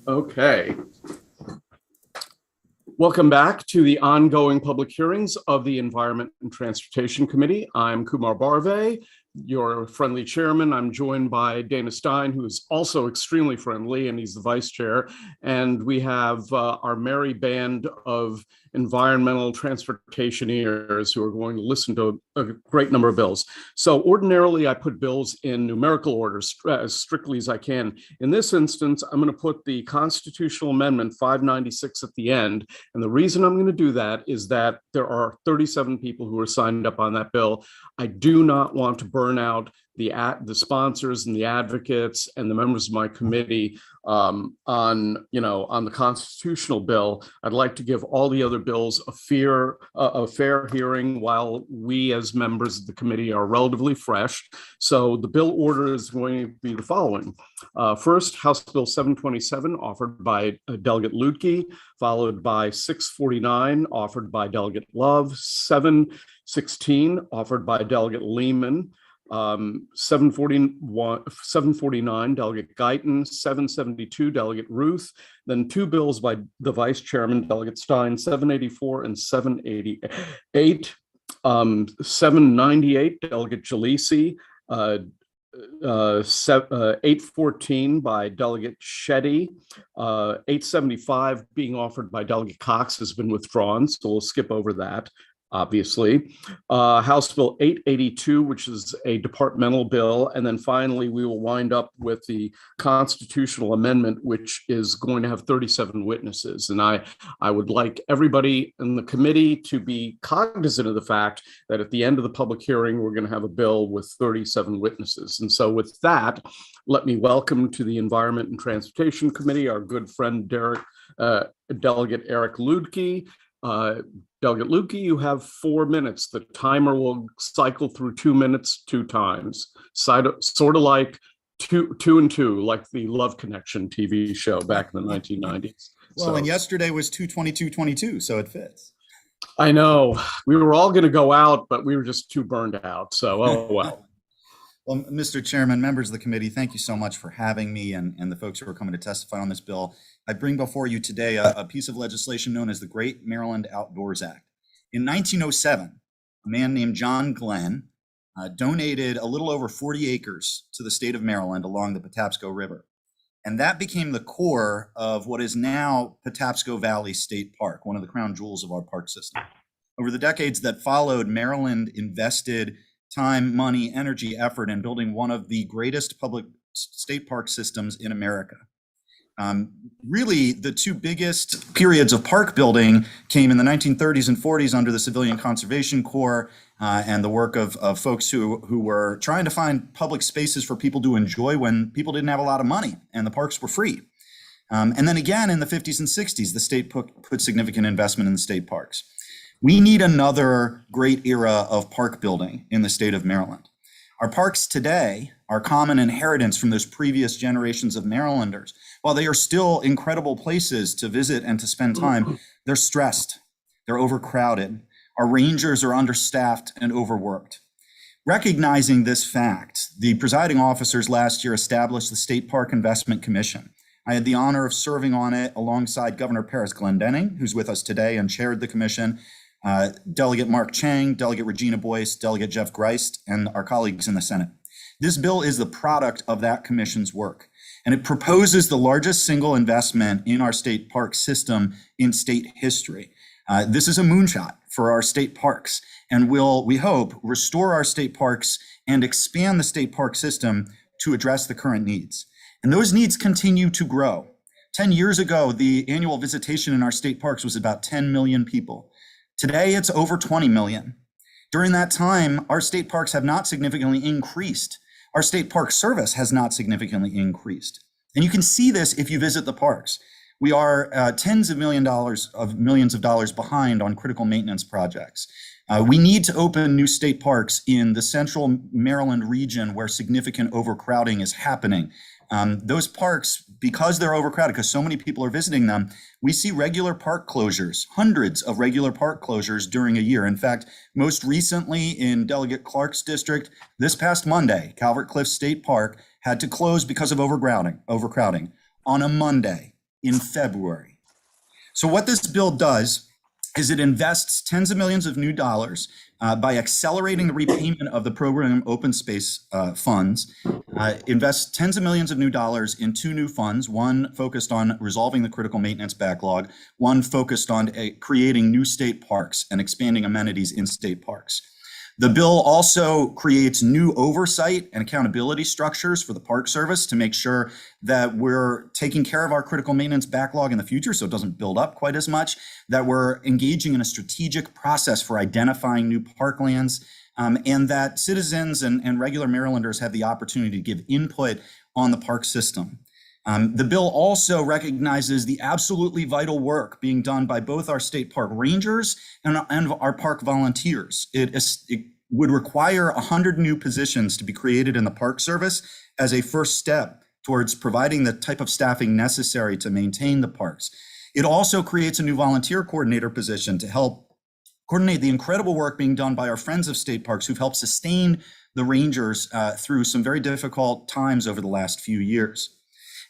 Okay. Welcome back to the ongoing public hearings of the Environment and Transportation Committee. I'm Kumar Barve, your friendly chairman. I'm joined by Dana Stein, who is also extremely friendly, and he's the vice chair. And we have our merry band of environmental transportationeers who are going to listen to a great number of bills. So ordinarily, I put bills in numerical order as strictly as I can. In this instance, I'm going to put the constitutional amendment 596 at the end. And the reason I'm going to do that is that there are 37 people who are signed up on that bill. I do not want to burn out the sponsors and the advocates and the members of my committee on the constitutional bill. I'd like to give all the other bills a fair hearing while we as members of the committee are relatively fresh. So the bill order is going to be the following. First, House Bill 727, offered by Delegate Lutke, followed by 649, offered by Delegate Love, 716, offered by Delegate Lehman, 749, Delegate Guyton, 772, Delegate Ruth, then two bills by the Vice Chairman, Delegate Stein, 784 and 788, 798, Delegate Jalisi, 814 by Delegate Shetty, 875 being offered by Delegate Cox has been withdrawn, so we'll skip over that. Obviously, House Bill 882, which is a departmental bill. And then finally, we will wind up with the constitutional amendment, which is going to have 37 witnesses. And I would like everybody in the committee to be cognizant of the fact that at the end of the public hearing, we're going to have a bill with 37 witnesses. And so with that, let me welcome to the Environment and Transportation Committee, our good friend, Delegate Eric Lutke. Delegate Lutke, you have 4 minutes. The timer will cycle through 2 minutes 2 times, sort of like two and two, like the Love Connection TV show back in the 1990s. Well, and yesterday was 2:22:22, so it fits. I know. We were all going to go out, but we were just too burned out. So, oh well. Well, Mr. Chairman, members of the committee, thank you so much for having me and the folks who are coming to testify on this bill. I bring before you today a piece of legislation known as the Great Maryland Outdoors Act. In 1907, a man named John Glenn donated a little over 40 acres to the state of Maryland along the Patapsco River. And that became the core of what is now Patapsco Valley State Park, one of the crown jewels of our park system. Over the decades that followed, Maryland invested time, money, energy, effort in building one of the greatest public state park systems in America. Really, the two biggest periods of park building came in the 1930s and 40s under the Civilian Conservation Corps and the work of folks who were trying to find public spaces for people to enjoy when people didn't have a lot of money and the parks were free. And then again, in the 50s and 60s, the state put significant investment in the state parks. We need another great era of park building in the state of Maryland. Our parks today are common inheritance from those previous generations of Marylanders. While they are still incredible places to visit and to spend time, they're stressed, they're overcrowded. Our rangers are understaffed and overworked. Recognizing this fact, the presiding officers last year established the State Park Investment Commission. I had the honor of serving on it alongside Governor Paris Glendening, who's with us today and chaired the commission, Delegate Mark Chang, Delegate Regina Boyce, Delegate Jeff Greist, and our colleagues in the Senate. This bill is the product of that commission's work, and it proposes the largest single investment in our state park system in state history. This is a moonshot for our state parks and will, we hope, restore our state parks and expand the state park system to address the current needs. And those needs continue to grow. 10 years ago, the annual visitation in our state parks was about 10 million people. Today, it's over 20 million. During that time, our state parks have not significantly increased. Our state park service has not significantly increased. And you can see this if you visit the parks. We are tens of millions of dollars behind on critical maintenance projects. We need to open new state parks in the central Maryland region where significant overcrowding is happening. Those parks, because they're overcrowded, because so many people are visiting them, we see regular park closures, hundreds of regular park closures during a year. In fact, most recently in Delegate Clark's district, this past Monday, Calvert Cliff State Park had to close because of overcrowding on a Monday. in February. So what this bill does is it invests tens of millions of new dollars by accelerating the repayment of the program open space funds, invests tens of millions of new dollars in two new funds, one focused on resolving the critical maintenance backlog, one focused on creating new state parks and expanding amenities in state parks. The bill also creates new oversight and accountability structures for the Park Service to make sure that we're taking care of our critical maintenance backlog in the future so it doesn't build up quite as much, that we're engaging in a strategic process for identifying new parklands, and that citizens and regular Marylanders have the opportunity to give input on the park system. The bill also recognizes the absolutely vital work being done by both our state park rangers and our park volunteers. It would require 100 new positions to be created in the Park Service as a first step towards providing the type of staffing necessary to maintain the parks. It also creates a new volunteer coordinator position to help coordinate the incredible work being done by our friends of state parks who've helped sustain the rangers through some very difficult times over the last few years.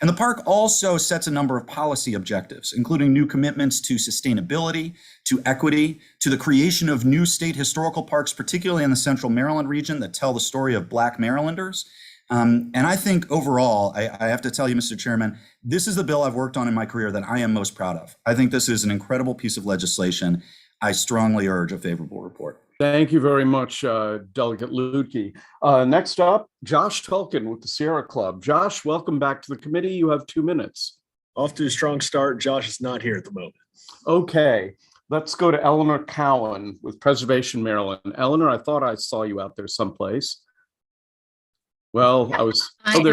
And the park also sets a number of policy objectives, including new commitments to sustainability, to equity, to the creation of new state historical parks, particularly in the Central Maryland region, that tell the story of Black Marylanders. And I think overall, I have to tell you, Mr. Chairman, this is the bill I've worked on in my career that I am most proud of. I think this is an incredible piece of legislation. I strongly urge a favorable report. Thank you very much, Delegate Lutke. Next up, Josh Tulkin with the Sierra Club. Josh, welcome back to the committee. You have 2 minutes. Off to a strong start. Josh is not here at the moment. Okay, let's go to Eleanor Cowan with Preservation Maryland. Eleanor, I thought I saw you out there someplace. Well, I was. Oh,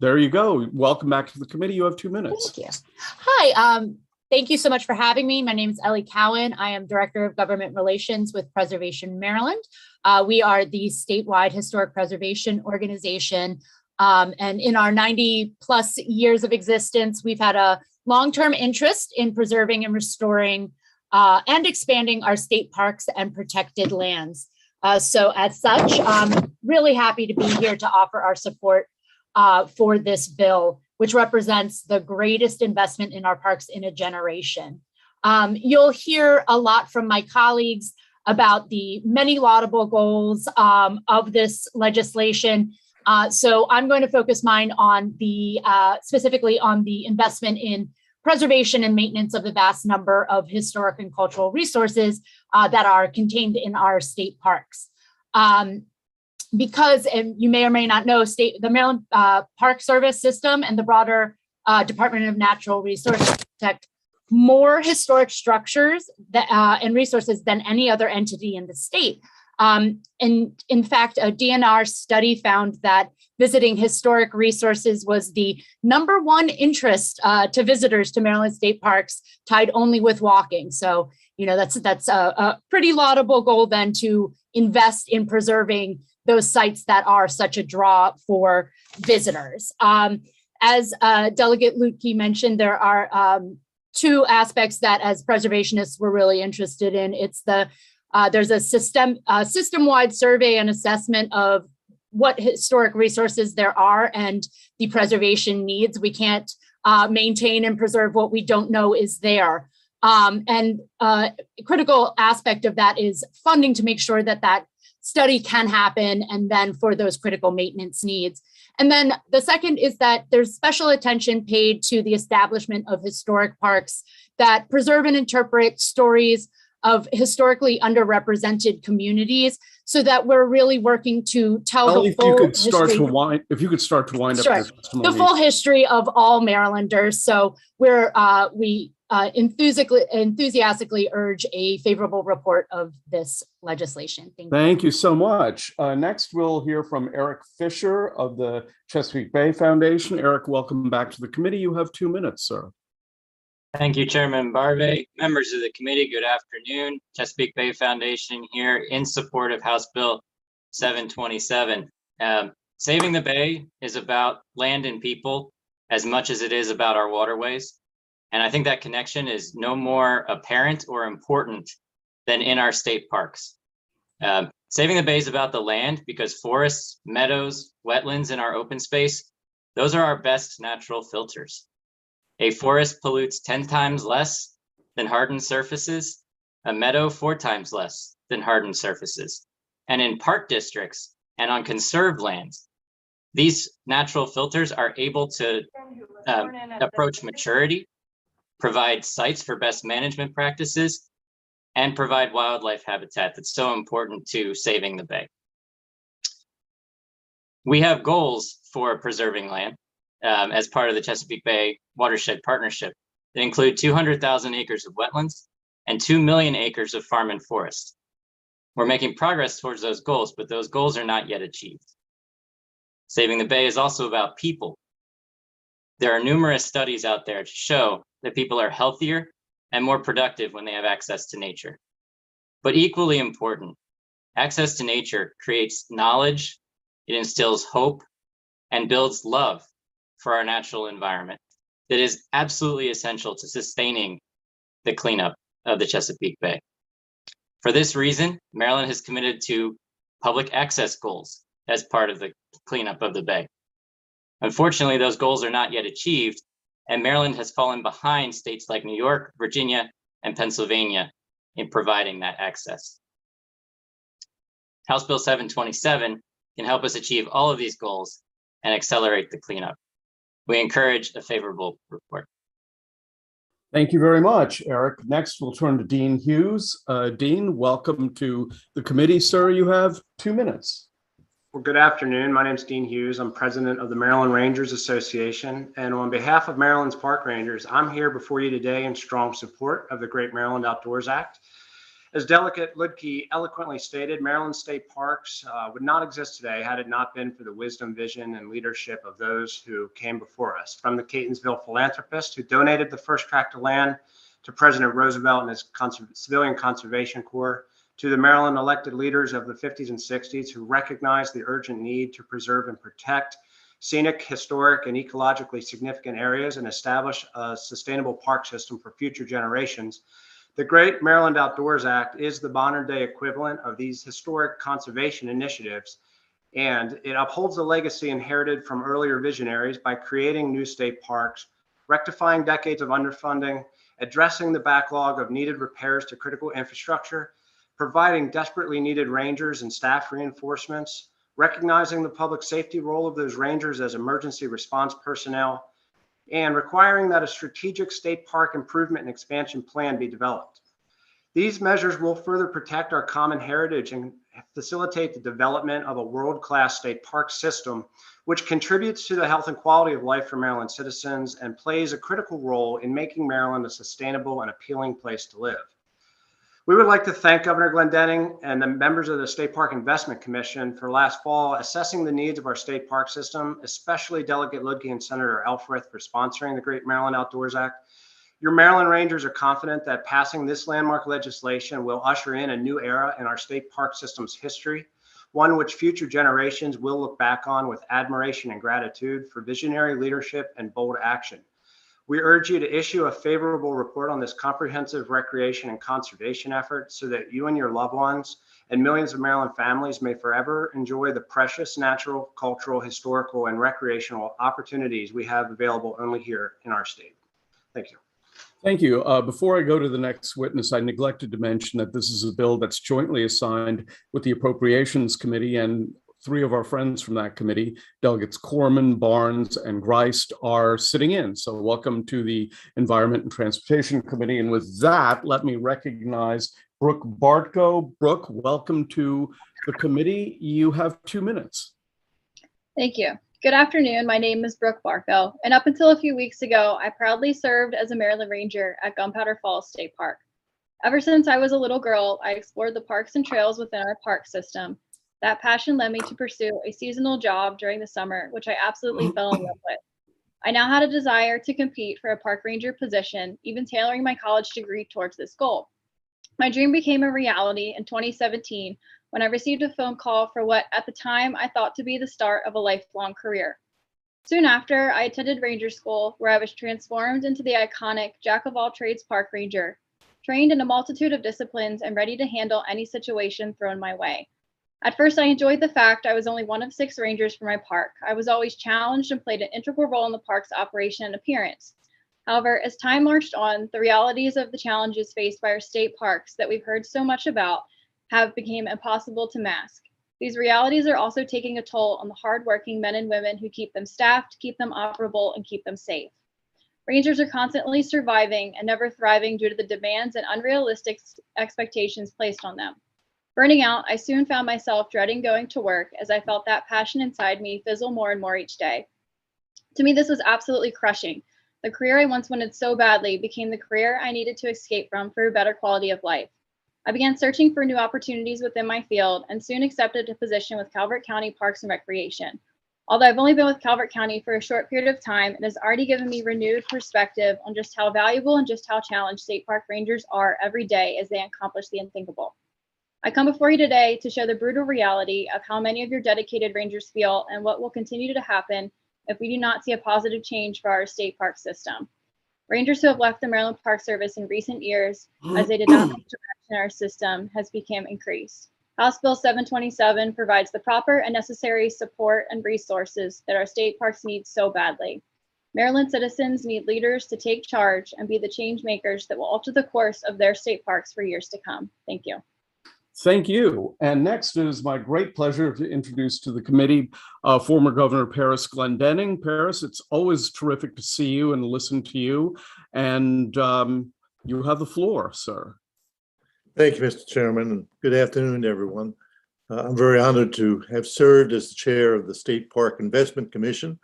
there you go. Welcome back to the committee. You have 2 minutes. Thank you. Hi. Thank you so much for having me. My name is Ellie Cowan. I am Director of Government Relations with Preservation Maryland. We are the statewide historic preservation organization. And in our 90 plus years of existence, we've had a long-term interest in preserving and restoring and expanding our state parks and protected lands. So as such, I'm really happy to be here to offer our support for this bill, which represents the greatest investment in our parks in a generation. You'll hear a lot from my colleagues about the many laudable goals of this legislation. So I'm going to focus mine on the specifically on the investment in preservation and maintenance of the vast number of historic and cultural resources that are contained in our state parks. Because, and you may or may not know, the Maryland Park Service system and the broader Department of Natural Resources protect more historic structures and resources than any other entity in the state. And in fact, a DNR study found that visiting historic resources was the #1 interest to visitors to Maryland state parks, tied only with walking. So, you know, that's a pretty laudable goal then to invest in preserving those sites that are such a draw for visitors. As Delegate Lutke mentioned, there are 2 aspects that as preservationists we're really interested in. It's there's a system-wide survey and assessment of what historic resources there are and the preservation needs. We can't maintain and preserve what we don't know is there. And a critical aspect of that is funding to make sure that that study can happen, and then for those critical maintenance needs. And then the second is that there's special attention paid to the establishment of historic parks that preserve and interpret stories of historically underrepresented communities, so that we're really working to tell the full history. If you could start to wind up your testimony. The full history of all Marylanders. So we enthusiastically urge a favorable report of this legislation. Thank you so much. Next, we'll hear from Eric Fisher of the Chesapeake Bay Foundation. Eric, welcome back to the committee. You have 2 minutes, sir. Thank you, Chairman Barve. Members of the committee, good afternoon. Chesapeake Bay Foundation here in support of House Bill 727. Saving the Bay is about land and people as much as it is about our waterways. And I think that connection is no more apparent or important than in our state parks. Saving the Bay is about the land because forests, meadows, wetlands, and our open space, those are our best natural filters. A forest pollutes 10 times less than hardened surfaces, a meadow 4 times less than hardened surfaces. And in park districts and on conserved lands, these natural filters are able to approach maturity, provide sites for best management practices, and provide wildlife habitat that's so important to saving the bay. We have goals for preserving land as part of the Chesapeake Bay Watershed Partnership that include 200,000 acres of wetlands and 2 million acres of farm and forest. We're making progress towards those goals, but those goals are not yet achieved. Saving the bay is also about people. There are numerous studies out there to show that people are healthier and more productive when they have access to nature. But equally important, access to nature creates knowledge, it instills hope, and builds love for our natural environment that is absolutely essential to sustaining the cleanup of the Chesapeake Bay. For this reason, Maryland has committed to public access goals as part of the cleanup of the bay. Unfortunately, those goals are not yet achieved, and Maryland has fallen behind states like New York, Virginia, and Pennsylvania in providing that access. House Bill 727 can help us achieve all of these goals and accelerate the cleanup. We encourage a favorable report. Thank you very much, Eric. Next, we'll turn to Dean Hughes. Dean, welcome to the committee, sir. You have 2 minutes. Well, good afternoon. My name is Dean Hughes. I'm president of the Maryland Rangers Association. And on behalf of Maryland's park rangers, I'm here before you today in strong support of the Great Maryland Outdoors Act. As Delegate Ludke eloquently stated, Maryland state parks would not exist today had it not been for the wisdom, vision, and leadership of those who came before us. From the Catonsville philanthropist who donated the first tract of land to President Roosevelt and his Civilian Conservation Corps, to the Maryland elected leaders of the 50s and 60s who recognized the urgent need to preserve and protect scenic, historic, and ecologically significant areas and establish a sustainable park system for future generations. The Great Maryland Outdoors Act is the modern day equivalent of these historic conservation initiatives, and it upholds the legacy inherited from earlier visionaries by creating new state parks, rectifying decades of underfunding, addressing the backlog of needed repairs to critical infrastructure, providing desperately needed rangers and staff reinforcements, recognizing the public safety role of those rangers as emergency response personnel, and requiring that a strategic state park improvement and expansion plan be developed. These measures will further protect our common heritage and facilitate the development of a world-class state park system, which contributes to the health and quality of life for Maryland citizens and plays a critical role in making Maryland a sustainable and appealing place to live. We would like to thank Governor Glendening and the members of the State Park Investment Commission for last fall assessing the needs of our state park system, especially Delegate Ludke and Senator Elfreth for sponsoring the Great Maryland Outdoors Act. Your Maryland Rangers are confident that passing this landmark legislation will usher in a new era in our state park system's history, one which future generations will look back on with admiration and gratitude for visionary leadership and bold action. We urge you to issue a favorable report on this comprehensive recreation and conservation effort so that you and your loved ones and millions of Maryland families may forever enjoy the precious natural, cultural, historical, and recreational opportunities we have available only here in our state. Thank you. Thank you. Before I go to the next witness, I neglected to mention that this is a bill that's jointly assigned with the Appropriations Committee, and 3 of our friends from that committee, Delegates Corman, Barnes, and Greist, are sitting in. So welcome to the Environment and Transportation Committee. And with that, let me recognize Brooke Bartko. Brooke, welcome to the committee. You have 2 minutes. Thank you. Good afternoon. My name is Brooke Bartko, and up until a few weeks ago, I proudly served as a Maryland Ranger at Gunpowder Falls State Park. Ever since I was a little girl, I explored the parks and trails within our park system. That passion led me to pursue a seasonal job during the summer, which I absolutely fell in love with. I now had a desire to compete for a park ranger position, even tailoring my college degree towards this goal. My dream became a reality in 2017 when I received a phone call for what at the time I thought to be the start of a lifelong career. Soon after, I attended Ranger School, where I was transformed into the iconic Jack of all trades park ranger, trained in a multitude of disciplines and ready to handle any situation thrown my way. At first, I enjoyed the fact I was only one of 6 rangers for my park. I was always challenged and played an integral role in the park's operation and appearance. However, as time marched on, the realities of the challenges faced by our state parks that we've heard so much about have become impossible to mask. These realities are also taking a toll on the hardworking men and women who keep them staffed, keep them operable, and keep them safe. Rangers are constantly surviving and never thriving due to the demands and unrealistic expectations placed on them. Burning out, I soon found myself dreading going to work as I felt that passion inside me fizzle more and more each day. To me, this was absolutely crushing. The career I once wanted so badly became the career I needed to escape from for a better quality of life. I began searching for new opportunities within my field and soon accepted a position with Calvert County Parks and Recreation. Although I've only been with Calvert County for a short period of time, it has already given me renewed perspective on just how valuable and just how challenged state park rangers are every day as they accomplish the unthinkable. I come before you today to show the brutal reality of how many of your dedicated rangers feel and what will continue to happen if we do not see a positive change for our state park system. Rangers who have left the Maryland Park Service in recent years as they did not make direction in our system has become increased. House Bill 727 provides the proper and necessary support and resources that our state parks need so badly. Maryland citizens need leaders to take charge and be the change makers that will alter the course of their state parks for years to come. Thank you. Thank you. And next, it is my great pleasure to introduce to the committee former Governor Paris Glendening. Paris, it's always terrific to see you and listen to you. And you have the floor, sir. Thank you, Mr. Chairman, and good afternoon, everyone. I'm very honored to have served as the chair of the State Park Investment Commission.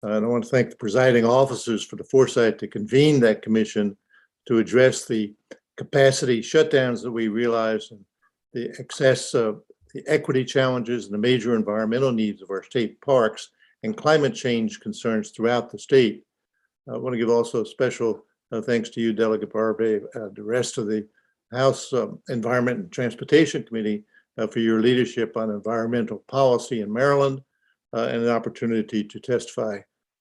And I want to thank the presiding officers for the foresight to convene that commission to address the capacity shutdowns that we realize and the excess of the equity challenges and the major environmental needs of our state parks and climate change concerns throughout the state. I want to give also special thanks to you, Delegate Barbie, the rest of the House Environment and Transportation Committee for your leadership on environmental policy in Maryland and an opportunity to testify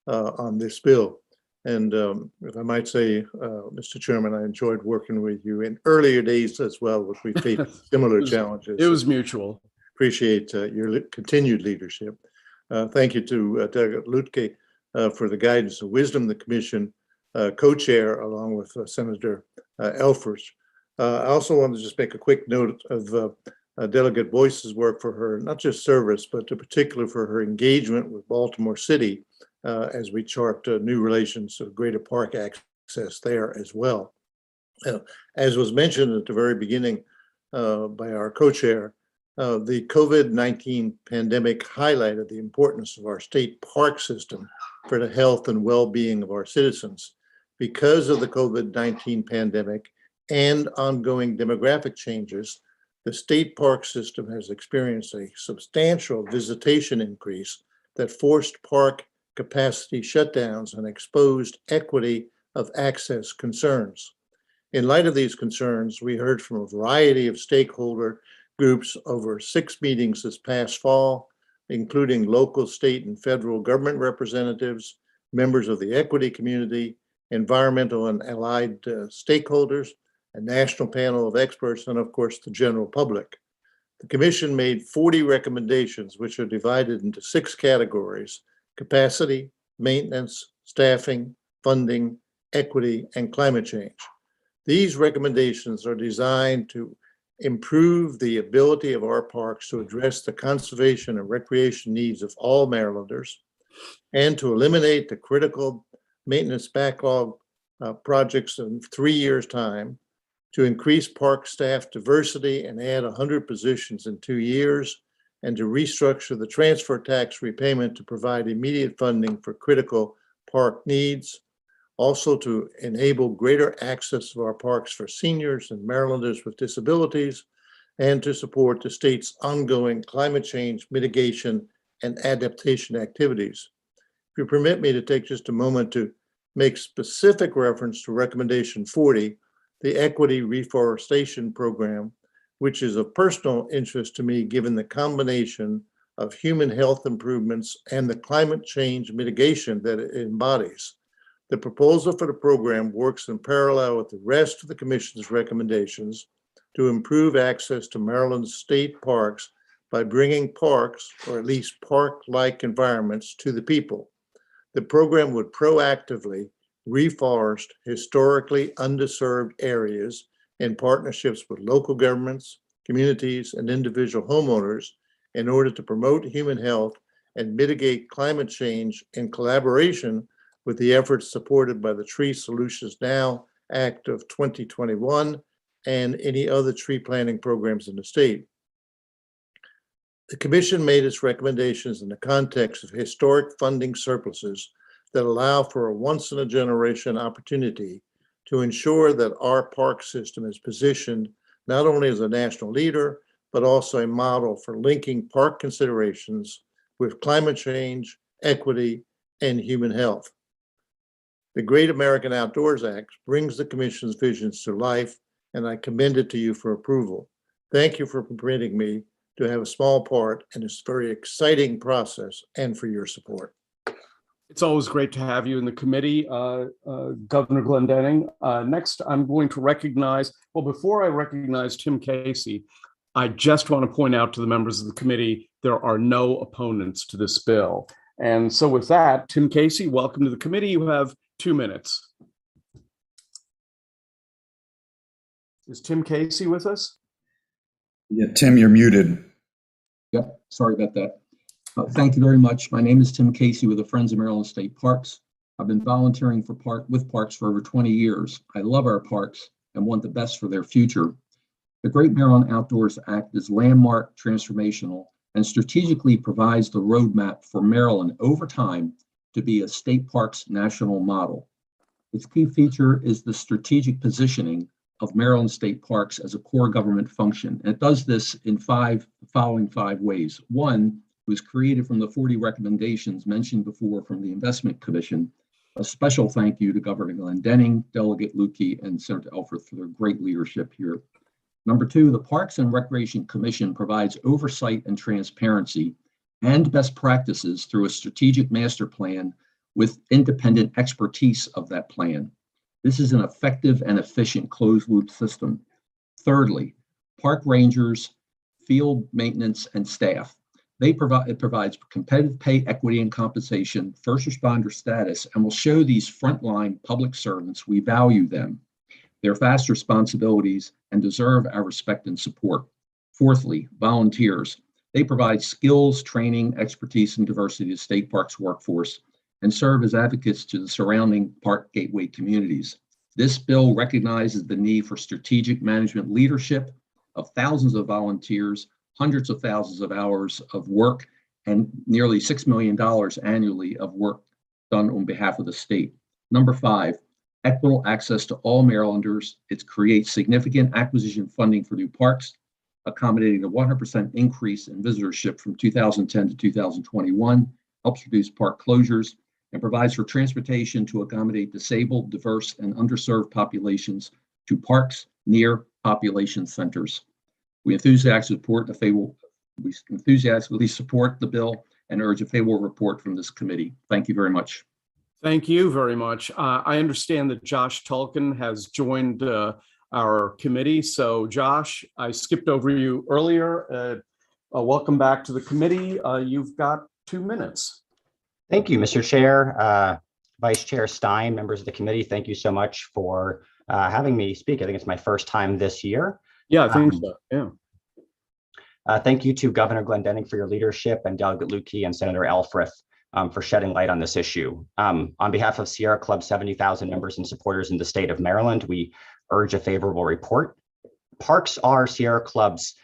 on this bill. And if I might say, Mr. Chairman, I enjoyed working with you in earlier days as well, which we faced similar challenges. It was mutual. Appreciate your continued leadership. Thank you to Delegate Lutke for the guidance and wisdom the commission co-chair along with Senator Elfers. I also want to just make a quick note of Delegate Boyce's work for her, not just service, but in particular for her engagement with Baltimore City as we chart new relations of greater park access there as well. As was mentioned at the very beginning by our co-chair, the COVID-19 pandemic highlighted the importance of our state park system for the health and well-being of our citizens. Because of the COVID-19 pandemic and ongoing demographic changes, the state park system has experienced a substantial visitation increase that forced park capacity shutdowns and exposed equity of access concerns. In light of these concerns, we heard from a variety of stakeholder groups over 6 meetings this past fall, including local, state, and federal government representatives, members of the equity community, environmental and allied stakeholders, a national panel of experts, and of course, the general public. The commission made 40 recommendations, which are divided into 6 categories: capacity, maintenance, staffing, funding, equity, and climate change. These recommendations are designed to improve the ability of our parks to address the conservation and recreation needs of all Marylanders, and to eliminate the critical maintenance backlog projects in 3 years' time, to increase park staff diversity and add 100 positions in 2 years, and to restructure the transfer tax repayment to provide immediate funding for critical park needs. Also to enable greater access of our parks for seniors and Marylanders with disabilities, and to support the state's ongoing climate change mitigation and adaptation activities. If you permit me to take just a moment to make specific reference to recommendation 40, the Equity Reforestation Program, which is of personal interest to me given the combination of human health improvements and the climate change mitigation that it embodies. The proposal for the program works in parallel with the rest of the Commission's recommendations to improve access to Maryland's state parks by bringing parks, or at least park-like environments, to the people. The program would proactively reforest historically underserved areas in partnerships with local governments, communities, and individual homeowners in order to promote human health and mitigate climate change in collaboration with the efforts supported by the Tree Solutions Now Act of 2021 and any other tree planting programs in the state. The Commission made its recommendations in the context of historic funding surpluses that allow for a once-in-a-generation opportunity to ensure that our park system is positioned not only as a national leader, but also a model for linking park considerations with climate change, equity, and human health. The Great American Outdoors Act brings the Commission's visions to life, and I commend it to you for approval. Thank you for permitting me to have a small part in this very exciting process and for your support. It's always great to have you in the committee, Governor Glendening. Next, I'm going to recognize, well, before I recognize Tim Casey, I just want to point out to the members of the committee, there are no opponents to this bill. And so with that, Tim Casey, welcome to the committee. You have 2 minutes. Is Tim Casey with us? Yeah, Tim, you're muted. Yep, sorry about that. Thank you very much. My name is Tim Casey with the Friends of Maryland State Parks. I've been volunteering with parks for over 20 years. I love our parks and want the best for their future. The Great Maryland Outdoors Act is landmark, transformational, and strategically provides the roadmap for Maryland over time to be a state parks national model. Its key feature is the strategic positioning of Maryland state parks as a core government function. And it does this in the following five ways. One, was created from the 40 recommendations mentioned before from the Investment Commission. A special thank you to Governor Glendening, Delegate Lukey, and Senator Elford for their great leadership here. Number two, the Parks and Recreation Commission provides oversight and transparency and best practices through a strategic master plan with independent expertise of that plan. This is an effective and efficient closed loop system. Thirdly, park rangers, field maintenance, and staff. It provides competitive pay, equity, and compensation, first responder status, and will show these frontline public servants we value them, their vast responsibilities, and deserve our respect and support. Fourthly, volunteers. They provide skills, training, expertise, and diversity to state parks workforce and serve as advocates to the surrounding park gateway communities. This bill recognizes the need for strategic management leadership of thousands of volunteers, hundreds of thousands of hours of work, and nearly $6 million annually of work done on behalf of the state. Number five, equitable access to all Marylanders. It creates significant acquisition funding for new parks, accommodating a 100% increase in visitorship from 2010 to 2021, helps reduce park closures, and provides for transportation to accommodate disabled, diverse, and underserved populations to parks near population centers. We enthusiastically support the bill and urge a favorable report from this committee. Thank you very much. Thank you very much. I understand that Josh Tulkin has joined our committee. So Josh, I skipped over you earlier. Welcome back to the committee. You've got 2 minutes. Thank you, Mr. Chair, Vice Chair Stein, members of the committee. Thank you so much for having me speak. I think it's my first time this year. Yeah, I think so. Yeah. Thank you to Governor Glendening for your leadership and Delegate Lukey and Senator Elfrith for shedding light on this issue. On behalf of Sierra Club's 70,000 members and supporters in the state of Maryland, we urge a favorable report. Parks are Sierra Club's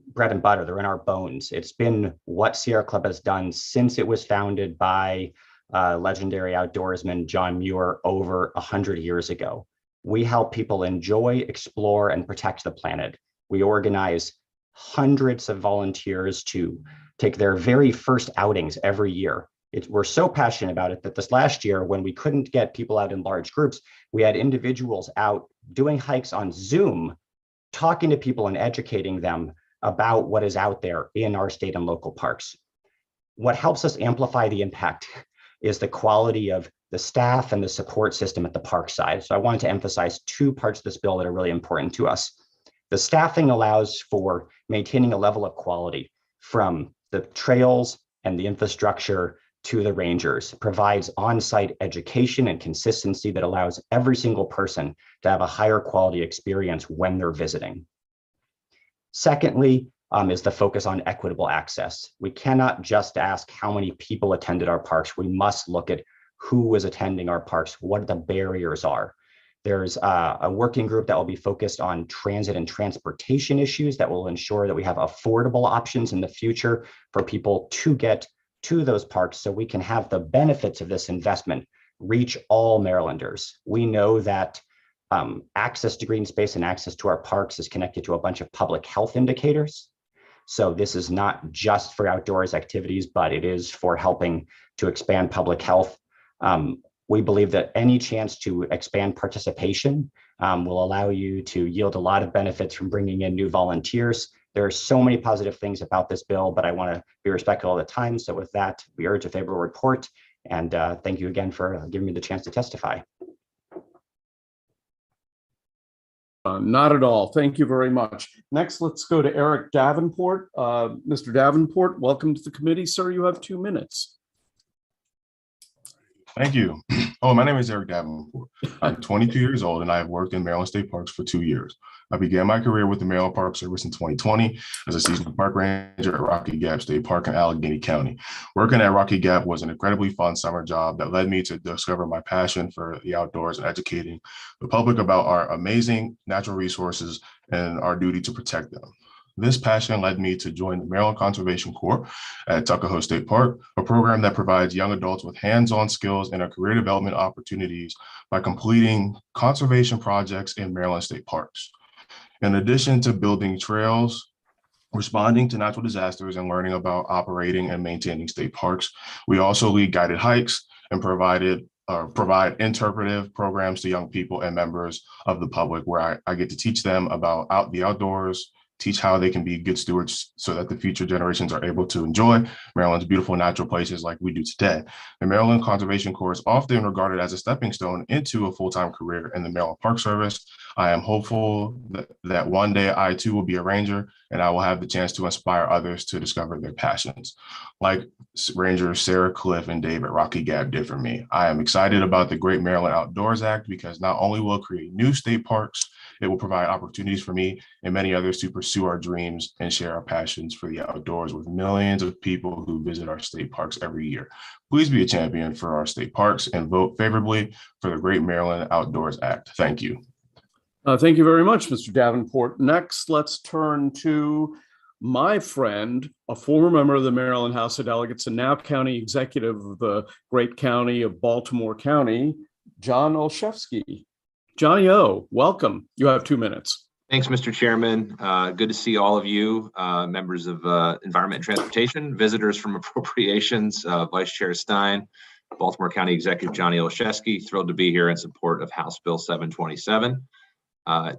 bread and butter. They're in our bones. It's been what Sierra Club has done since it was founded by legendary outdoorsman John Muir over 100 years ago. We help people enjoy, explore, and protect the planet. We organize hundreds of volunteers to take their very first outings every year. We're so passionate about it that this last year, when we couldn't get people out in large groups, we had individuals out doing hikes on Zoom, talking to people and educating them about what is out there in our state and local parks. What helps us amplify the impact is the quality of the staff and the support system at the park side. So I wanted to emphasize 2 parts of this bill that are really important to us. The staffing allows for maintaining a level of quality from the trails and the infrastructure to the rangers, provides on-site education and consistency that allows every single person to have a higher quality experience when they're visiting. Secondly, is the focus on equitable access. We cannot just ask how many people attended our parks. We must look at who was attending our parks, what the barriers are. There's a working group that will be focused on transit and transportation issues that will ensure that we have affordable options in the future for people to get to those parks so we can have the benefits of this investment reach all Marylanders. We know that access to green space and access to our parks is connected to a bunch of public health indicators. So this is not just for outdoors activities, but it is for helping to expand public health. We believe that any chance to expand participation will allow you to yield a lot of benefits from bringing in new volunteers. There are so many positive things about this bill, but I want to be respectful of the time. So with that, we urge a favorable report. And thank you again for giving me the chance to testify. Not at all. Thank you very much. Next, let's go to Eric Davenport. Mr. Davenport, welcome to the committee. Sir, you have 2 minutes. Thank you. Oh, my name is Eric Davenport. I'm 22 years old and I have worked in Maryland State Parks for 2 years. I began my career with the Maryland Park Service in 2020 as a seasonal park ranger at Rocky Gap State Park in Allegheny County. Working at Rocky Gap was an incredibly fun summer job that led me to discover my passion for the outdoors and educating the public about our amazing natural resources and our duty to protect them. This passion led me to join the Maryland Conservation Corps at Tuckahoe State Park, a program that provides young adults with hands-on skills and career development opportunities by completing conservation projects in Maryland State Parks. In addition to building trails, responding to natural disasters, and learning about operating and maintaining state parks, we also lead guided hikes and provide interpretive programs to young people and members of the public where I get to teach them about the outdoors, teach how they can be good stewards so that the future generations are able to enjoy Maryland's beautiful natural places like we do today. The Maryland Conservation Corps is often regarded as a stepping stone into a full-time career in the Maryland Park Service. I am hopeful that one day I too will be a ranger and I will have the chance to inspire others to discover their passions, like Rangers Sarah Cliff and Dave at Rocky Gap did for me. I am excited about the Great Maryland Outdoors Act because not only will it create new state parks, it will provide opportunities for me and many others to pursue our dreams and share our passions for the outdoors with millions of people who visit our state parks every year. Please be a champion for our state parks and vote favorably for the Great Maryland Outdoors Act. Thank you. Thank you very much, Mr. Davenport. Next, let's turn to my friend, a former member of the Maryland House of Delegates and now county executive of the great county of Baltimore County, John Olszewski. Johnny O, welcome. You have 2 minutes. Thanks, Mr. Chairman. Good to see all of you, members of Environment and Transportation, visitors from Appropriations, Vice Chair Stein, Baltimore County Executive Johnny Olszewski. Thrilled to be here in support of House Bill 727.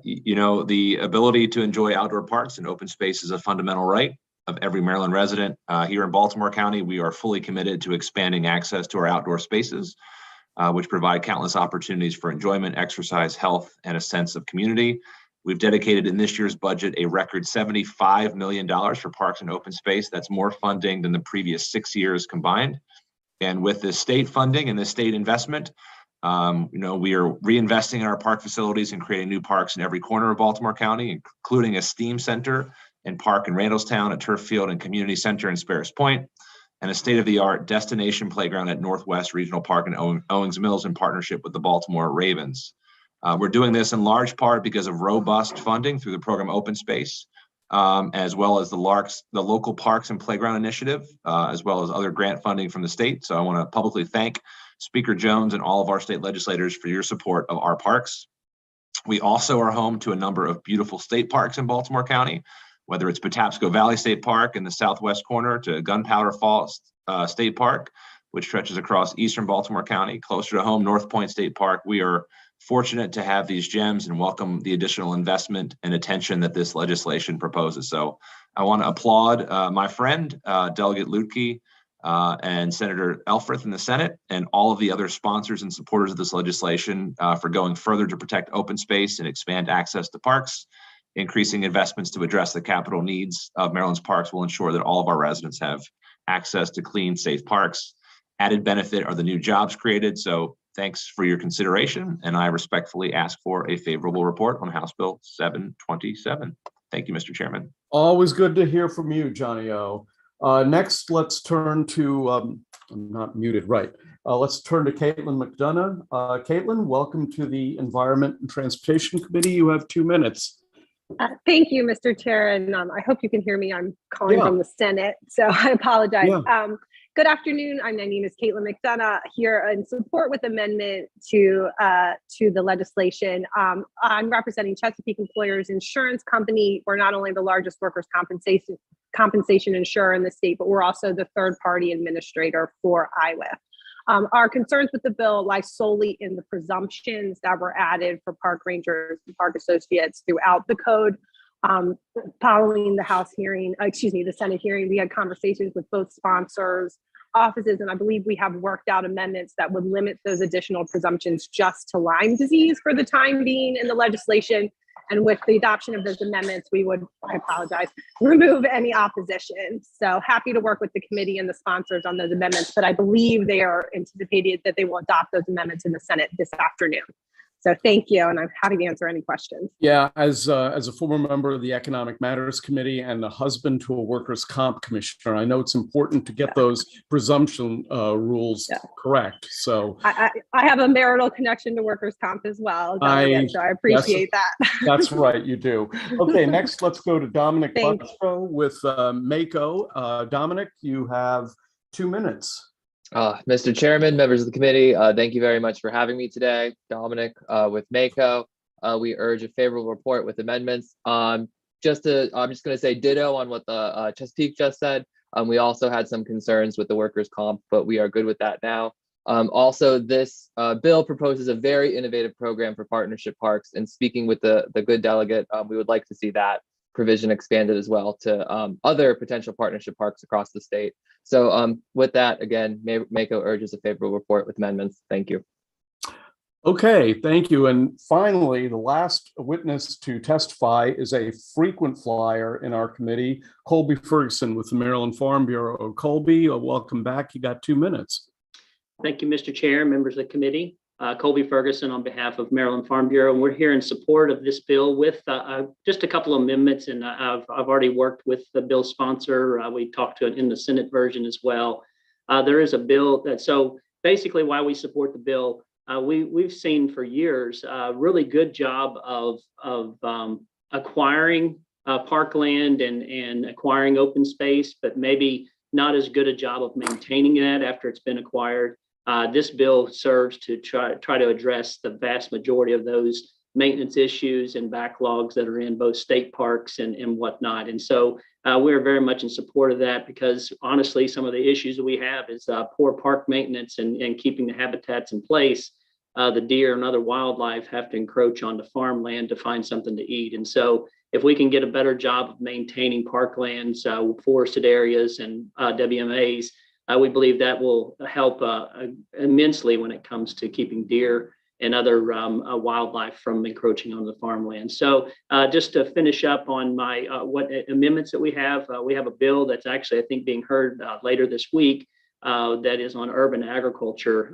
You know, the ability to enjoy outdoor parks and open space is a fundamental right of every Maryland resident. Here in Baltimore County, we are fully committed to expanding access to our outdoor spaces, which provide countless opportunities for enjoyment, exercise, health, and a sense of community. We've dedicated in this year's budget a record $75 million for parks and open space. That's more funding than the previous 6 years combined. And with this state funding and this state investment, you know, we are reinvesting in our park facilities and creating new parks in every corner of Baltimore County, including a STEAM center and park in Randallstown, a turf field and community center in Sparrows Point, and a state-of-the-art destination playground at Northwest Regional Park in Owings Mills in partnership with the Baltimore Ravens. We're doing this in large part because of robust funding through the program Open Space, as well as the local parks and playground initiative, as well as other grant funding from the state. So I want to publicly thank Speaker Jones and all of our state legislators for your support of our parks. We also are home to a number of beautiful state parks in Baltimore County, whether it's Patapsco Valley State Park in the southwest corner to Gunpowder Falls State Park, which stretches across eastern Baltimore County, closer to home, North Point State Park. We are fortunate to have these gems and welcome the additional investment and attention that this legislation proposes. So I want to applaud my friend, Delegate Lutke, and Senator Elfreth in the Senate, and all of the other sponsors and supporters of this legislation for going further to protect open space and expand access to parks. Increasing investments to address the capital needs of Maryland's parks will ensure that all of our residents have access to clean, safe parks. Added benefit are the new jobs created. So thanks for your consideration, and I respectfully ask for a favorable report on House Bill 727. Thank you, Mr. Chairman. Always good to hear from you, Johnny O. Next, let's turn to, I'm not muted, right. Let's turn to Caitlin McDonough. Caitlin, welcome to the Environment and Transportation Committee. You have 2 minutes. Thank you, Mr. Chair, and I hope you can hear me. I'm calling from the Senate, so I apologize. Good afternoon. My name is Caitlin McDonough, here in support with amendment to the legislation. I'm representing Chesapeake Employers Insurance Company. We're not only the largest workers' compensation insurer in the state, but we're also the third-party administrator for IWIF. Our concerns with the bill lie solely in the presumptions that were added for park rangers and park associates throughout the code. Following the House hearing, the Senate hearing, we had conversations with both sponsors, offices, and I believe we have worked out amendments that would limit those additional presumptions just to Lyme disease for the time being in the legislation. And with the adoption of those amendments, we would, I apologize, remove any opposition. So happy to work with the committee and the sponsors on those amendments, but I believe they are anticipated that they will adopt those amendments in the Senate this afternoon. So thank you, and I'm happy to answer any questions. Yeah, as a former member of the Economic Matters Committee and the husband to a workers' comp commissioner, I know it's important to get those presumption rules correct. So I have a marital connection to workers' comp as well, so I appreciate that. That's right, you do. Okay, next let's go to Dominic Buxrow with MACO. Dominic, you have 2 minutes. Mr. Chairman, members of the committee, thank you very much for having me today. Dominic with MACO. We urge a favorable report with amendments. I'm just going to say ditto on what the Chesapeake just said. We also had some concerns with the workers' comp, but we are good with that now. Also, this bill proposes a very innovative program for partnership parks, and speaking with the good delegate, we would like to see that provision expanded as well to other potential partnership parks across the state. So with that, again, MACO urges a favorable report with amendments. Thank you. Okay, thank you. And finally, the last witness to testify is a frequent flyer in our committee, Colby Ferguson with the Maryland Farm Bureau. Colby, welcome back. You got 2 minutes. Thank you, Mr. Chair, members of the committee. Colby Ferguson on behalf of Maryland Farm Bureau. And we're here in support of this bill with just a couple of amendments. And I've already worked with the bill sponsor. We talked to it in the Senate version as well. There is a bill that, so basically why we support the bill, we've seen for years a really good job of acquiring parkland and acquiring open space, but maybe not as good a job of maintaining that after it's been acquired. This bill serves to try to address the vast majority of those maintenance issues and backlogs that are in both state parks and whatnot. And so we're very much in support of that because honestly, some of the issues that we have is poor park maintenance and keeping the habitats in place. The deer and other wildlife have to encroach onto farmland to find something to eat. And so if we can get a better job of maintaining parklands, forested areas and WMAs, we believe that will help immensely when it comes to keeping deer and other wildlife from encroaching on the farmland. So just to finish up on my what amendments that we have a bill that's actually, I think, being heard later this week that is on urban agriculture.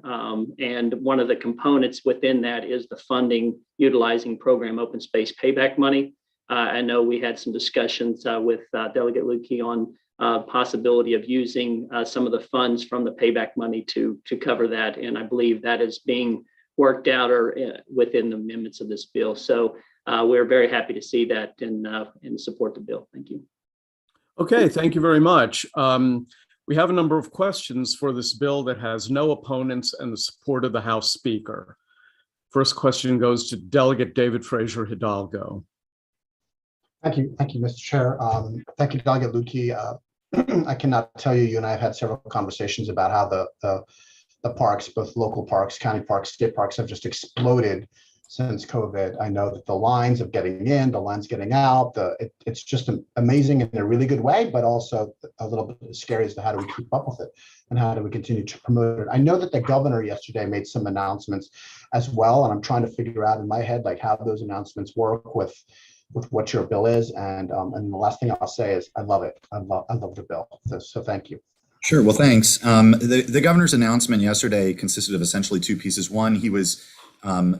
And one of the components within that is the funding utilizing program open space payback money. I know we had some discussions with Delegate Lukey on possibility of using some of the funds from the payback money to cover that. And I believe that is being worked out or within the amendments of this bill. So we're very happy to see that and support the bill. Thank you. Okay, thank you very much. We have a number of questions for this bill that has no opponents and the support of the House Speaker. First question goes to Delegate David Fraser Hidalgo. Thank you, Mr. Chair. Thank you, Delegate Lukey. I cannot tell you, you and I have had several conversations about how the parks, both local parks, county parks, state parks, have just exploded since COVID. I know that the lines of getting in, the lines getting out, it's just amazing in a really good way, but also a little bit scary as to how do we keep up with it and how do we continue to promote it. I know that the governor yesterday made some announcements as well, and I'm trying to figure out in my head like how those announcements work with what your bill is. And the last thing I'll say is I love it. I love the bill. So thank you. Sure. Well, thanks. The governor's announcement yesterday consisted of essentially two pieces. One, he was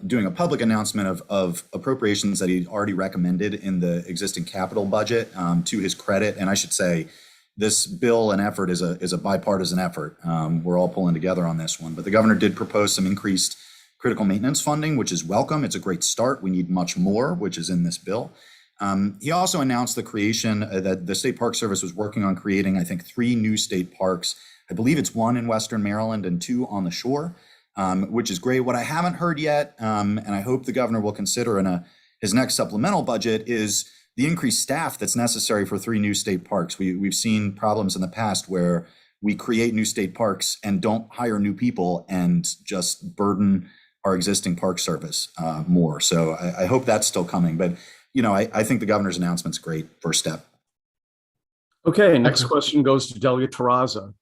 doing a public announcement of appropriations that he'd already recommended in the existing capital budget, to his credit. And I should say, this bill and effort is a bipartisan effort. We're all pulling together on this one. But the governor did propose some increased critical maintenance funding, which is welcome. It's a great start. We need much more, which is in this bill. He also announced the creation that the State Park Service was working on creating, I think, 3 new state parks. I believe it's 1 in Western Maryland and 2 on the shore, which is great. What I haven't heard yet, and I hope the governor will consider in his next supplemental budget, is the increased staff that's necessary for 3 new state parks. We've seen problems in the past where we create new state parks and don't hire new people and just burden our existing park service more. So I hope that's still coming. But I think the governor's announcement's a great first step. Okay, next question goes to Delegate Terraza.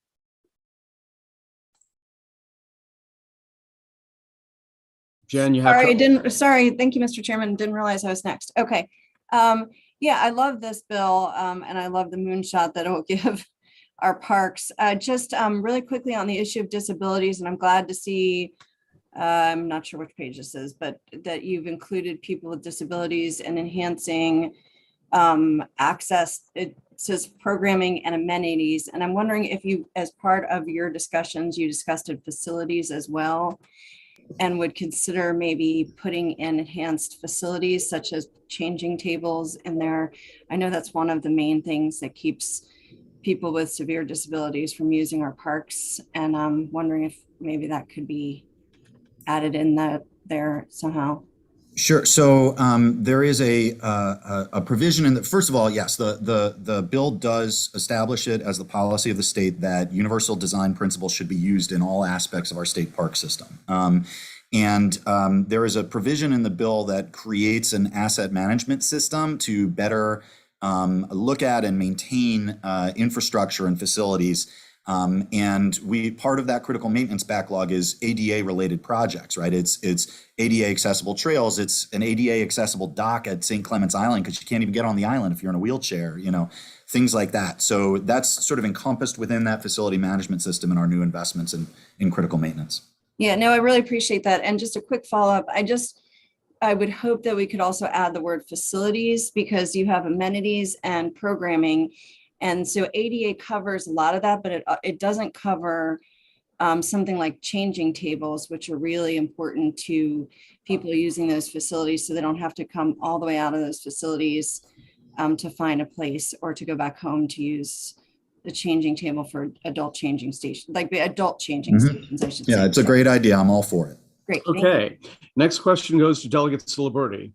Jen, you have. Sorry, thank you, Mr. Chairman. Didn't realize I was next. Okay. Yeah, I love this bill, and I love the moonshot that it will give our parks. Just really quickly on the issue of disabilities, and I'm glad to see, I'm not sure which page this is, but that you've included people with disabilities and enhancing access. It says programming and amenities. And I'm wondering if you, as part of your discussions, you discussed facilities as well, and would consider maybe putting in enhanced facilities such as changing tables in there. I know that's one of the main things that keeps people with severe disabilities from using our parks. And I'm wondering if maybe that could be added in there somehow. Sure. So there is a provision in the, first of all, yes, the bill does establish it as the policy of the state that universal design principles should be used in all aspects of our state park system. And there is a provision in the bill that creates an asset management system to better look at and maintain infrastructure and facilities. And part of that critical maintenance backlog is ADA related projects, right? It's ADA accessible trails. It's an ADA accessible dock at St. Clements Island, because you can't even get on the island if you're in a wheelchair, things like that. So that's sort of encompassed within that facility management system and our new investments in critical maintenance. Yeah, no, I really appreciate that. And just a quick follow-up. I would hope that we could also add the word facilities, because you have amenities and programming. And so ADA covers a lot of that, but it doesn't cover something like changing tables, which are really important to people using those facilities, so they don't have to come all the way out of those facilities to find a place or to go back home to use the changing table for adult changing stations, like the adult changing stations, I should say. Yeah, it's a great idea. I'm all for it. Great. Okay. Next question goes to Delegate Ciliberti.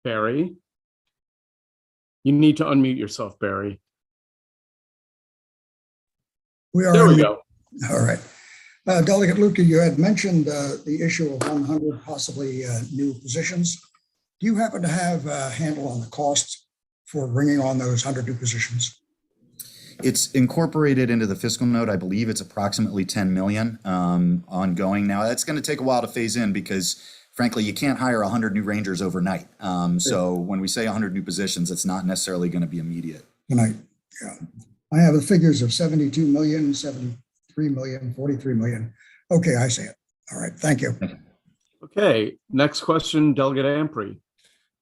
Barry. You need to unmute yourself, Barry. There we go. All right. Delegate Lukey, you had mentioned the issue of 100 possibly new positions. Do you happen to have a handle on the costs for bringing on those 100 new positions? It's incorporated into the fiscal note. I believe it's approximately 10 million ongoing. Now, that's going to take a while to phase in because, frankly, you can't hire 100 new rangers overnight. So when we say 100 new positions, it's not necessarily going to be immediate. Tonight, yeah. I have the figures of 72 million, 73 million, 43 million. Okay, I see it. All right, thank you. Okay, next question, Delegate Ampry.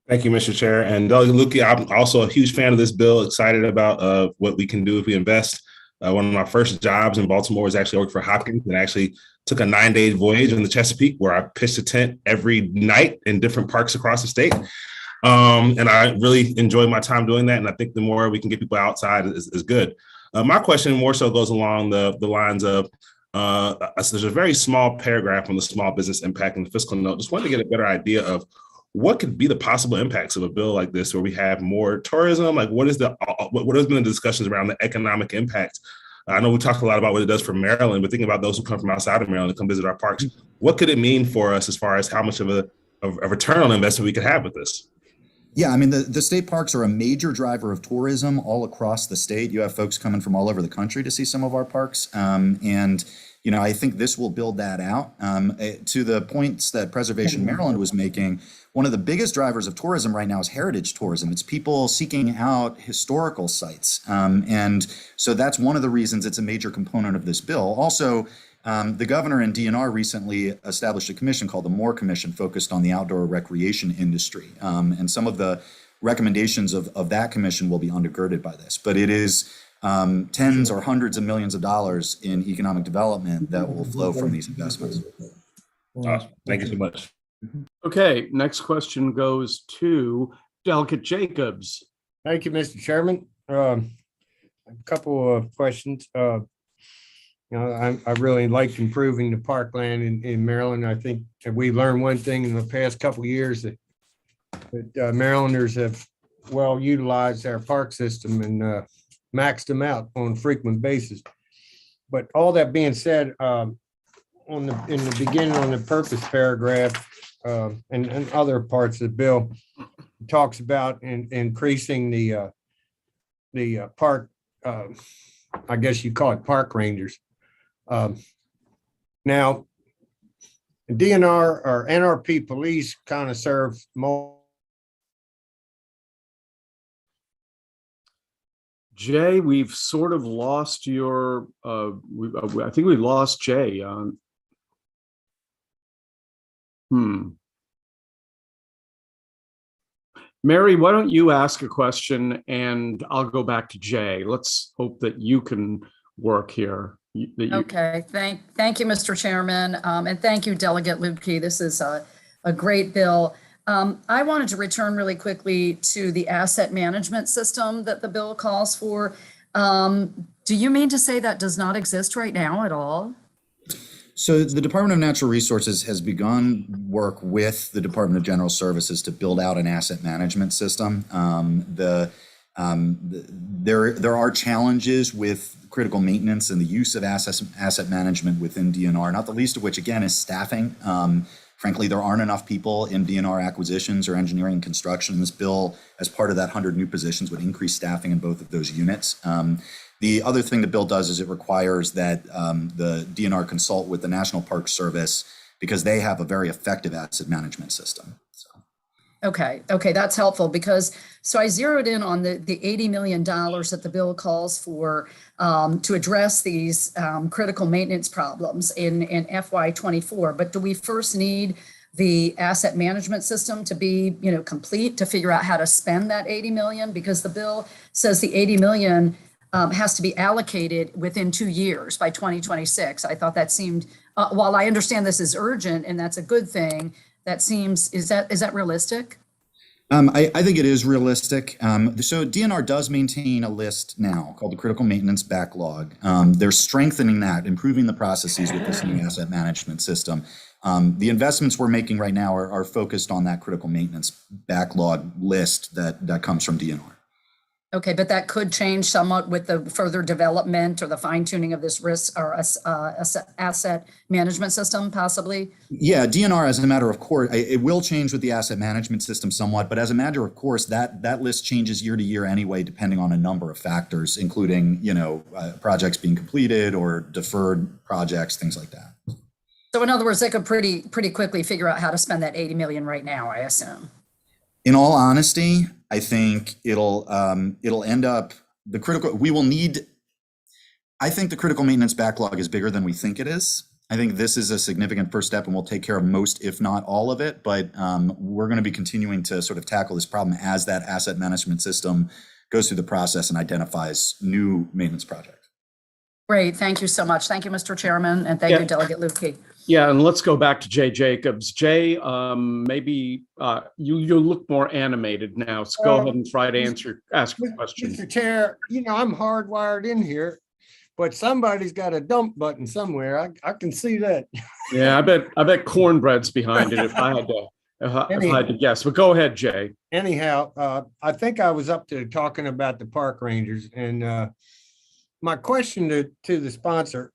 Thank you, Mr. Chair. And Delegate Lukey, I'm also a huge fan of this bill, excited about what we can do if we invest. One of my first jobs in Baltimore was actually work for Hopkins, and actually took a 9-day voyage in the Chesapeake where I pitched a tent every night in different parks across the state. And I really enjoyed my time doing that. And I think the more we can get people outside is good. My question more so goes along the lines of, there's a very small paragraph on the small business impact in the fiscal note. Just wanted to get a better idea of what could be the possible impacts of a bill like this, where we have more tourism. Like what has been the discussions around the economic impact? I know we talked a lot about what it does for Maryland, but thinking about those who come from outside of Maryland to come visit our parks, what could it mean for us as far as how much of a return on investment we could have with this? Yeah, I mean, the state parks are a major driver of tourism all across the state. You have folks coming from all over the country to see some of our parks. And I think this will build that out. To the points that Preservation Maryland was making, one of the biggest drivers of tourism right now is heritage tourism. It's people seeking out historical sites. And so that's one of the reasons it's a major component of this bill. Also, the governor and DNR recently established a commission called the Moore Commission, focused on the outdoor recreation industry. And some of the recommendations of that commission will be undergirded by this. But it is tens or hundreds of millions of dollars in economic development that will flow from these investments. Awesome. Thank you so much. Okay, next question goes to Delegate Jacobs. Thank you, Mr. Chairman. A couple of questions. I really liked improving the parkland in Maryland. I think that we learned one thing in the past couple of years that Marylanders have well utilized our park system and maxed them out on a frequent basis. But all that being said, in the beginning on the purpose paragraph and other parts of the bill, it talks about increasing the park. I guess you call it park rangers. Now, DNR or NRP police kind of serve more. Jay, we've sort of lost your, I think we lost Jay. Mary, why don't you ask a question and I'll go back to Jay. Let's hope that you can work here. Okay, thank you, Mr. Chairman, and thank you, Delegate Lubke. This is a great bill. I wanted to return really quickly to the asset management system that the bill calls for. Do you mean to say that does not exist right now at all? So the Department of Natural Resources has begun work with the Department of General Services to build out an asset management system. There are challenges with critical maintenance and the use of asset management within DNR, not the least of which, again, is staffing. Frankly, there aren't enough people in DNR acquisitions or engineering and construction. This bill, as part of that 100 new positions, would increase staffing in both of those units. The other thing the bill does is it requires that the DNR consult with the National Park Service because they have a very effective asset management system. Okay, that's helpful because so I zeroed in on the $80 million that the bill calls for to address these critical maintenance problems in FY24. But do we first need the asset management system to be, complete to figure out how to spend that 80 million? Because the bill says the 80 million has to be allocated within 2 years by 2026. I thought that seemed, while I understand this is urgent and that's a good thing, that seems, is that realistic? I think it is realistic. So DNR does maintain a list now called the Critical Maintenance Backlog. They're strengthening that, improving the processes with this new asset management system. The investments we're making right now are focused on that critical maintenance backlog list that comes from DNR. Okay, but that could change somewhat with the further development or the fine tuning of this risk or asset management system, possibly? Yeah, DNR, as a matter of course, it will change with the asset management system somewhat, but as a matter of course, that list changes year to year anyway, depending on a number of factors, including, projects being completed or deferred projects, things like that. So in other words, they could pretty quickly figure out how to spend that 80 million right now, I assume. In all honesty, I think it'll end up I think the critical maintenance backlog is bigger than we think it is. I think this is a significant first step and we'll take care of most, if not all of it. But we're going to be continuing to sort of tackle this problem as that asset management system goes through the process and identifies new maintenance projects. Great. Thank you so much. Thank you, Mr. Chairman. And thank you, Delegate Lubke. Yeah, and let's go back to Jay Jacobs. Jay, maybe you look more animated now, so go ahead and try to ask your question. Mr. Chair, I'm hardwired in here, but somebody's got a dump button somewhere. I can see that. Yeah, I bet cornbread's behind it if I had to guess. But go ahead, Jay. Anyhow, I think I was up to talking about the park rangers, and my question to the sponsor.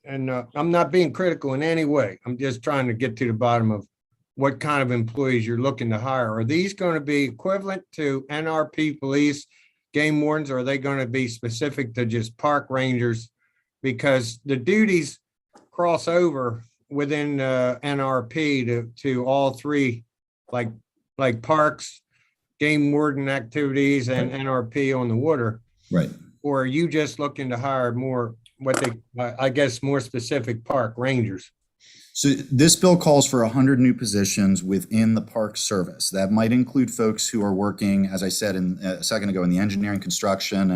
And I'm not being critical in any way. I'm just trying to get to the bottom of what kind of employees you're looking to hire. Are these going to be equivalent to NRP police, game wardens, or are they going to be specific to just park rangers? Because the duties, crossover within NRP to all three, like parks, game warden activities, and NRP on the water? Right. Or are you just looking to hire more, I guess, more specific park rangers? So this bill calls for 100 new positions within the park service. That might include folks who are working, as I said a second ago, in the engineering, construction,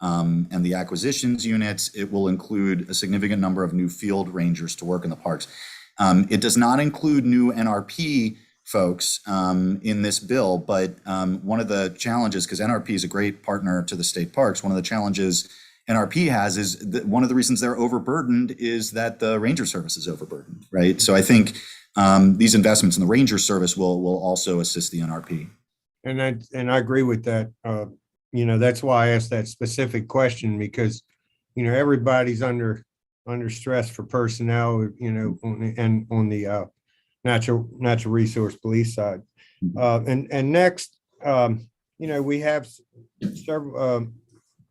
and the acquisitions units. It will include a significant number of new field rangers to work in the parks. It does not include new NRP folks in this bill, but one of the challenges, because NRP is a great partner to the state parks, one of the challenges NRP has is that one of the reasons they're overburdened is that the ranger service is overburdened, right? So I think these investments in the ranger service will also assist the NRP. And I agree with that. That's why I asked that specific question, because everybody's under stress for personnel, on the natural resource police side. And next, we have several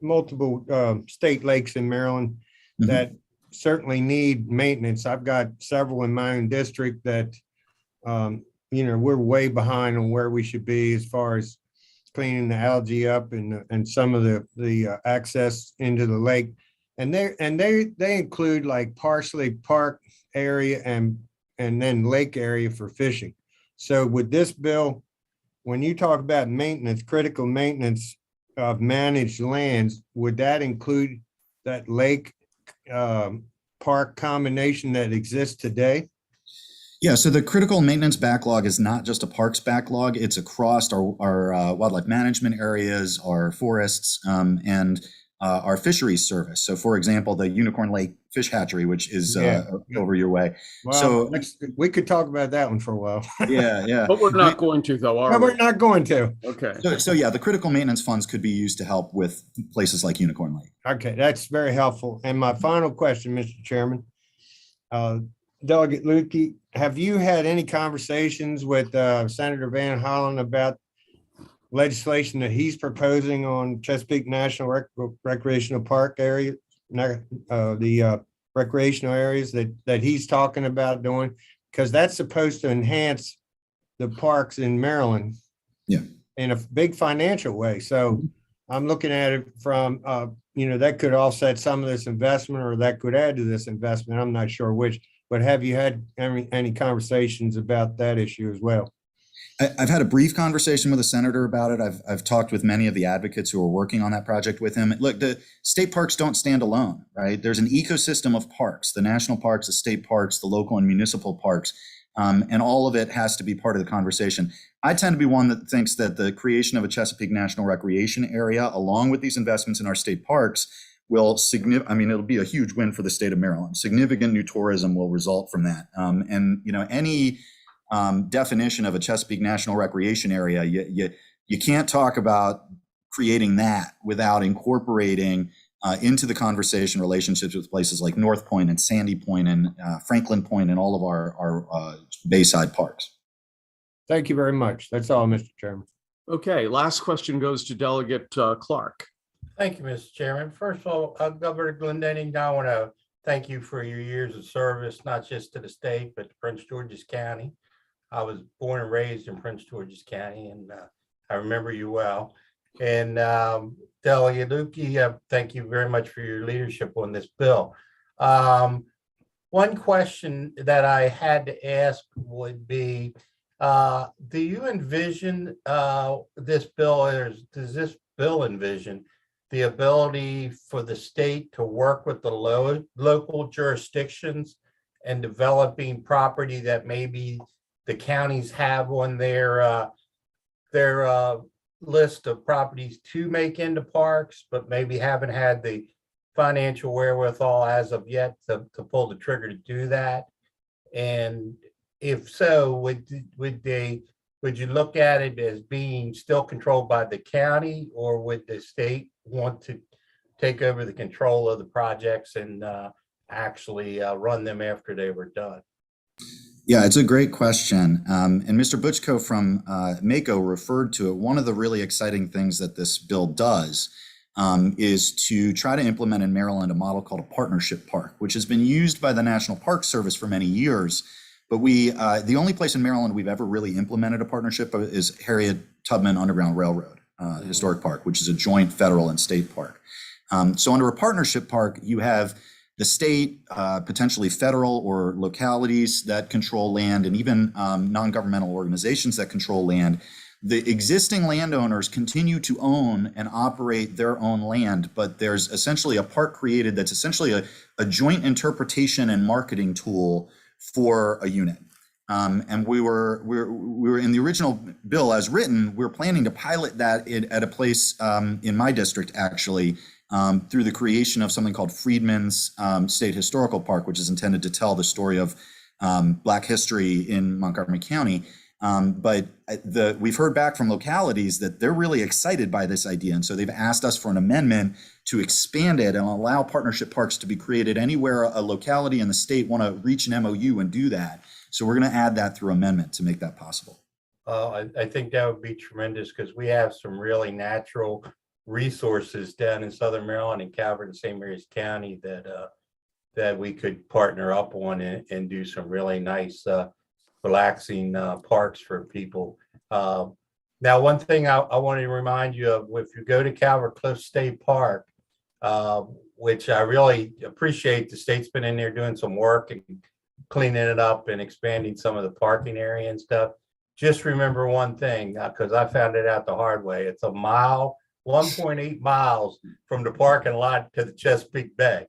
multiple state lakes in Maryland that certainly need maintenance. I've got several in my own district that, we're way behind on where we should be as far as cleaning the algae up and some of the access into the lake. And they include like Parsley Park area and then lake area for fishing. So with this bill, when you talk about maintenance, critical maintenance of managed lands, would that include that lake park combination that exists today? Yeah, so the critical maintenance backlog is not just a parks backlog, it's across our wildlife management areas, our forests, and our fisheries service. So for example, the Unicorn Lake Fish Hatchery, which is over your way. Well, so we could talk about that one for a while. yeah. But we're not going to, though, are we? We're not going to. Okay. So yeah, the critical maintenance funds could be used to help with places like Unicorn Lake. Okay, that's very helpful. And my final question, Mr. Chairman, Delegate Lukey, have you had any conversations with Senator Van Hollen about legislation that he's proposing on Chesapeake National Recreational Park area, the recreational areas that he's talking about doing? Because that's supposed to enhance the parks in Maryland in a big financial way. So I'm looking at it from, that could offset some of this investment, or that could add to this investment. I'm not sure which, but have you had any conversations about that issue as well? I've had a brief conversation with a senator about it. I've talked with many of the advocates who are working on that project with him. Look, the state parks don't stand alone, right? There's an ecosystem of parks, the national parks, the state parks, the local and municipal parks, and all of it has to be part of the conversation. I tend to be one that thinks that the creation of a Chesapeake National Recreation Area, along with these investments in our state parks, will it'll be a huge win for the state of Maryland. Significant new tourism will result from that. Any definition of a Chesapeake National Recreation Area, you can't talk about creating that without incorporating into the conversation relationships with places like North Point and Sandy Point and Franklin Point and all of our Bayside parks. Thank you very much. That's all, Mr. Chairman. Okay, last question goes to Delegate Clark. Thank you, Mr. Chairman. First of all, Governor Glendening, I want to thank you for your years of service, not just to the state, but to Prince George's County. I was born and raised in Prince George's County, and I remember you well. And Delegate Lukey, thank you very much for your leadership on this bill. One question that I had to ask would be, do you envision this bill, or does this bill envision the ability for the state to work with the local jurisdictions and developing property that maybe the counties have on their list of properties to make into parks, but maybe haven't had the financial wherewithal as of yet to pull the trigger to do that? And if so, would you look at it as being still controlled by the county, or would the state want to take over the control of the projects and actually run them after they were done? Yeah, it's a great question. And Mr. Butchko from MACO referred to it. One of the really exciting things that this bill does is to try to implement in Maryland a model called a partnership park, which has been used by the National Park Service for many years. But the only place in Maryland we've ever really implemented a partnership is Harriet Tubman Underground Railroad Historic Park, which is a joint federal and state park. So under a partnership park, you have the state, potentially federal or localities that control land, and even non-governmental organizations that control land. The existing landowners continue to own and operate their own land, but there's essentially a park created that's essentially a joint interpretation and marketing tool for a unit. And we were in the original bill as written, we were planning to pilot that at a place in my district, actually, through the creation of something called Freedman's State Historical Park, which is intended to tell the story of Black history in Montgomery County. But we've heard back from localities that they're really excited by this idea. And so they've asked us for an amendment to expand it and allow partnership parks to be created anywhere a locality in the state want to reach an MOU and do that. So we're going to add that through amendment to make that possible. I think that would be tremendous because we have some really natural resources down in Southern Maryland and Calvert and St. Mary's County that we could partner up on and do some really nice relaxing parks for people. Now, one thing I want to remind you of, if you go to Calvert Cliff State Park, which I really appreciate, the state's been in there doing some work and cleaning it up and expanding some of the parking area and stuff. Just remember one thing, because I found it out the hard way. It's 1.8 miles from the parking lot to the Chesapeake Bay,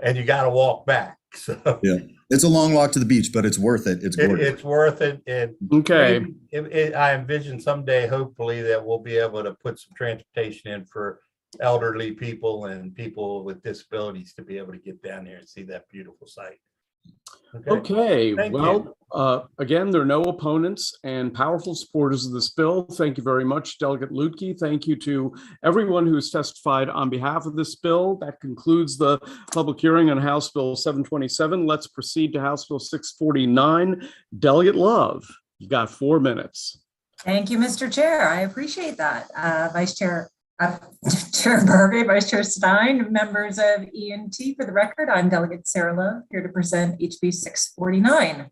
and you got to walk back. So yeah, it's a long walk to the beach, but it's worth it. It's gorgeous. It's worth it. And okay, I envision someday, hopefully, that we'll be able to put some transportation in for elderly people and people with disabilities to be able to get down there and see that beautiful site. Okay. Thank Well, again, there are no opponents and powerful supporters of this bill. Thank you very much, Delegate Lutke. Thank you to everyone who's testified on behalf of this bill. That concludes the public hearing on House Bill 727. Let's proceed to House Bill 649. Delegate Love, you got 4 minutes. Thank you, Mr. Chair. I appreciate that. Chair Barbe, Vice Chair Stein, members of ENT, for the record, I'm Delegate Sarah Love, here to present HB 649.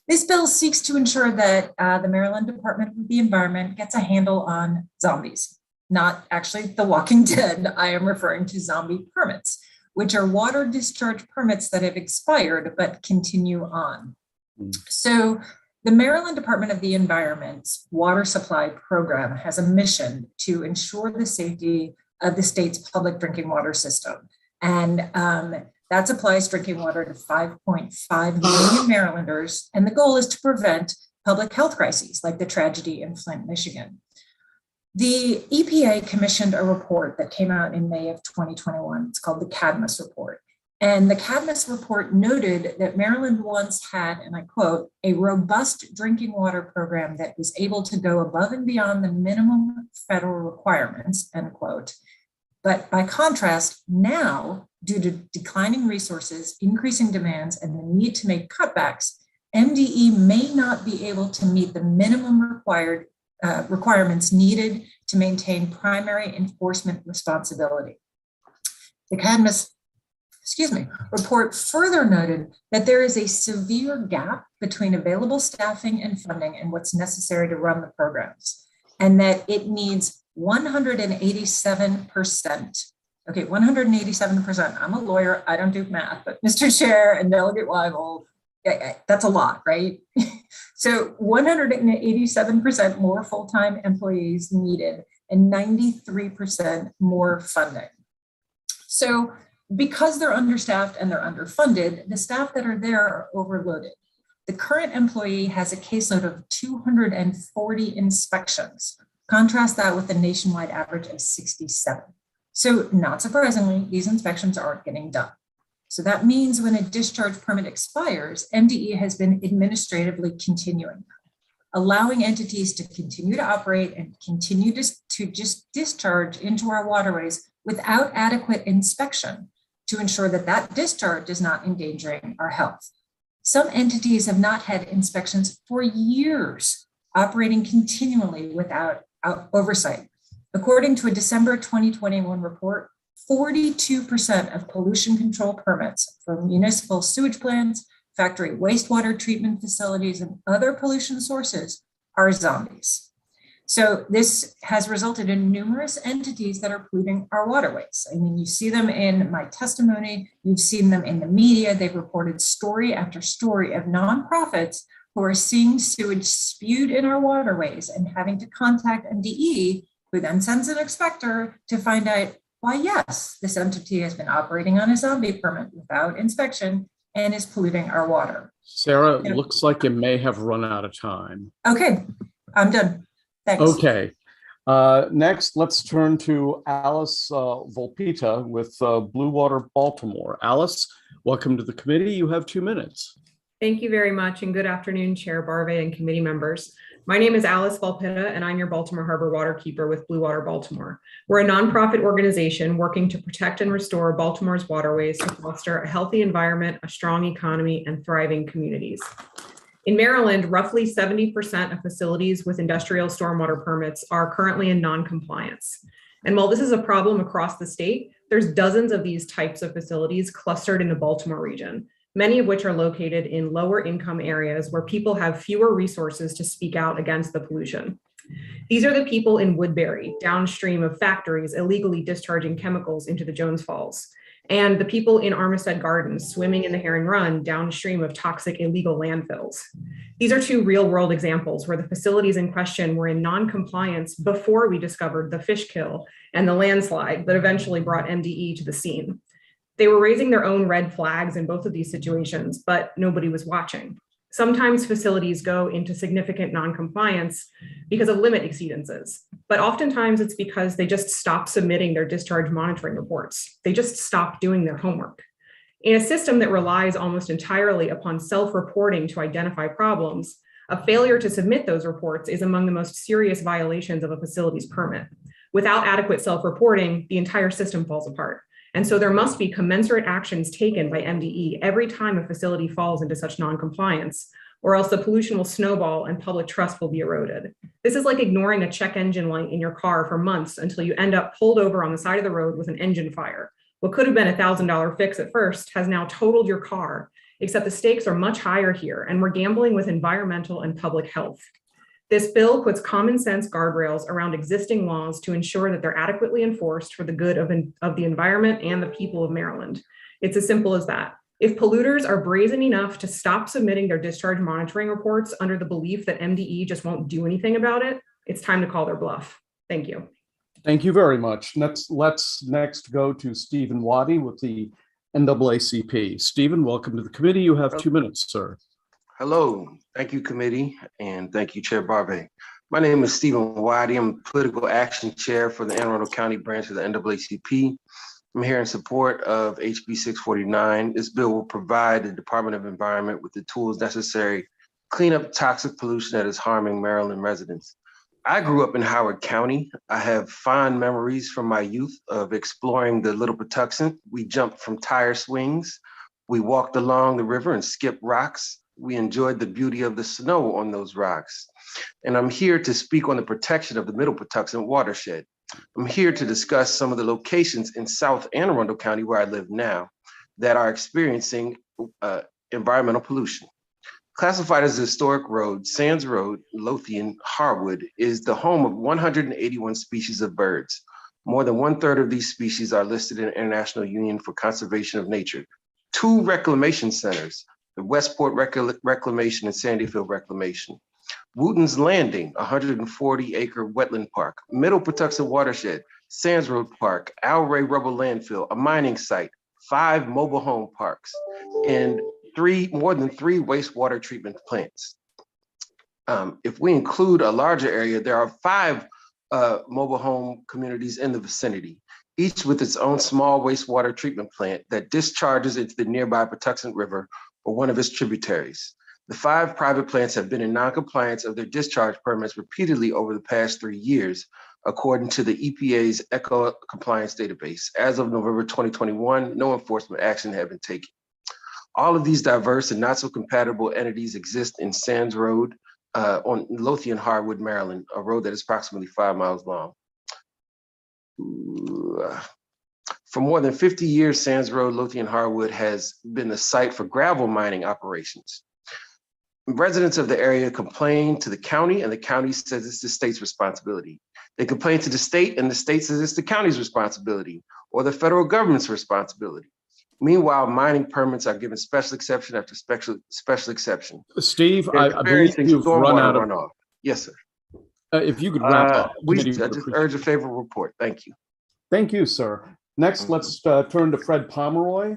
This bill seeks to ensure that the Maryland Department of the Environment gets a handle on zombies, not actually the Walking Dead. I am referring to zombie permits, which are water discharge permits that have expired but continue on. So the Maryland Department of the Environment's water supply program has a mission to ensure the safety of the state's public drinking water system. And that supplies drinking water to 5.5 million Marylanders. And the goal is to prevent public health crises like the tragedy in Flint, Michigan. The EPA commissioned a report that came out in May of 2021. It's called the Cadmus Report. And the Cadmus report noted that Maryland once had, and I quote, a robust drinking water program that was able to go above and beyond the minimum federal requirements, end quote. But by contrast, now, due to declining resources, increasing demands, and the need to make cutbacks, MDE may not be able to meet the minimum requirements needed to maintain primary enforcement responsibility. The Cadmus report further noted that there is a severe gap between available staffing and funding and what's necessary to run the programs, and that it needs 187%. Okay, 187%. I'm a lawyer, I don't do math, but Mr. Chair and Delegate Weigel, that's a lot, right? So 187% more full-time employees needed and 93% more funding. So because they're understaffed and they're underfunded, the staff that are there are overloaded. The current employee has a caseload of 240 inspections. Contrast that with the nationwide average of 67. So not surprisingly, these inspections aren't getting done. So that means when a discharge permit expires, MDE has been administratively continuing, allowing entities to continue to operate and continue to just discharge into our waterways without adequate inspection to ensure that that discharge is not endangering our health. Some entities have not had inspections for years, operating continually without oversight. According to a December 2021 report, 42% of pollution control permits for municipal sewage plants, factory wastewater treatment facilities, and other pollution sources are zombies. So this has resulted in numerous entities that are polluting our waterways. I mean, you see them in my testimony, you've seen them in the media. They've reported story after story of nonprofits who are seeing sewage spewed in our waterways and having to contact MDE, who then sends an inspector to find out why, yes, this entity has been operating on a zombie permit without inspection and is polluting our water. Sarah, it looks like you may have run out of time. Okay, I'm done. Thanks. Okay. Next, let's turn to Alice Volpita with Blue Water Baltimore. Alice, welcome to the committee. You have 2 minutes. Thank you very much, and good afternoon, Chair Barve and committee members. My name is Alice Volpita, and I'm your Baltimore Harbor Waterkeeper with Blue Water Baltimore. We're a nonprofit organization working to protect and restore Baltimore's waterways to foster a healthy environment, a strong economy, and thriving communities. In Maryland, roughly 70% of facilities with industrial stormwater permits are currently in non-compliance. And while this is a problem across the state, there's dozens of these types of facilities clustered in the Baltimore region, many of which are located in lower income areas where people have fewer resources to speak out against the pollution. These are the people in Woodbury, downstream of factories illegally discharging chemicals into the Jones Falls, and the people in Armistead Gardens swimming in the Herring Run downstream of toxic illegal landfills. These are 2 real-world examples where the facilities in question were in non-compliance before we discovered the fish kill and the landslide that eventually brought MDE to the scene. They were raising their own red flags in both of these situations, but nobody was watching. Sometimes facilities go into significant non-compliance because of limit exceedances, but oftentimes it's because they just stop submitting their discharge monitoring reports. They just stop doing their homework. In a system that relies almost entirely upon self-reporting to identify problems, a failure to submit those reports is among the most serious violations of a facility's permit. Without adequate self-reporting, the entire system falls apart. And so there must be commensurate actions taken by MDE every time a facility falls into such non-compliance, or else the pollution will snowball and public trust will be eroded. This is like ignoring a check engine light in your car for months until you end up pulled over on the side of the road with an engine fire. What could have been a $1,000 fix at first has now totaled your car, except the stakes are much higher here, and we're gambling with environmental and public health. This bill puts common sense guardrails around existing laws to ensure that they're adequately enforced for the good of the environment and the people of Maryland. It's as simple as that. If polluters are brazen enough to stop submitting their discharge monitoring reports under the belief that MDE just won't do anything about it, it's time to call their bluff. Thank you. Thank you very much. Let's next go to Stephen Waddy with the NAACP. Stephen, welcome to the committee. You have 2 minutes, sir. Hello, thank you, committee, and thank you, Chair Barve. My name is Stephen Waddy. I'm Political Action Chair for the Anne Arundel County branch of the NAACP. I'm here in support of HB 649. This bill will provide the Department of Environment with the tools necessary to clean up toxic pollution that is harming Maryland residents. I grew up in Howard County. I have fond memories from my youth of exploring the Little Patuxent. We jumped from tire swings. We walked along the river and skipped rocks. We enjoyed the beauty of the snow on those rocks. And I'm here to speak on the protection of the Middle Patuxent watershed. I'm here to discuss some of the locations in South Anne Arundel County, where I live now, that are experiencing environmental pollution. Classified as a historic road, Sands Road, Lothian, Harwood is the home of 181 species of birds. More than 1/3 of these species are listed in the International Union for Conservation of Nature. 2 reclamation centers, the Westport Reclamation and Sandyfield Reclamation. Wooten's Landing, 140-acre wetland park. Middle Patuxent Watershed, Sands Road Park, Al Ray Rubber Landfill, a mining site, 5 mobile home parks, and more than 3 wastewater treatment plants. If we include a larger area, there are 5 mobile home communities in the vicinity, each with its own small wastewater treatment plant that discharges into the nearby Patuxent River or one of its tributaries. The 5 private plants have been in non-compliance of their discharge permits repeatedly over the past 3 years, according to the EPA's ECHO compliance database. As of November 2021, no enforcement action had been taken. All of these diverse and not so compatible entities exist in Sands Road on Lothian, Harwood, Maryland, a road that is approximately 5 miles long. For more than 50 years, Sands Road, Lothian Harwood has been the site for gravel mining operations. Residents of the area complain to the county, and the county says it's the state's responsibility. They complain to the state, and the state says it's the county's responsibility or the federal government's responsibility. Meanwhile, mining permits are given special exception after special exception. Steve, I believe you've run out of runoff. Yes, sir. If you could wrap up. I just urge a favorable report. Thank you. Thank you, sir. Next, let's turn to Fred Pomeroy.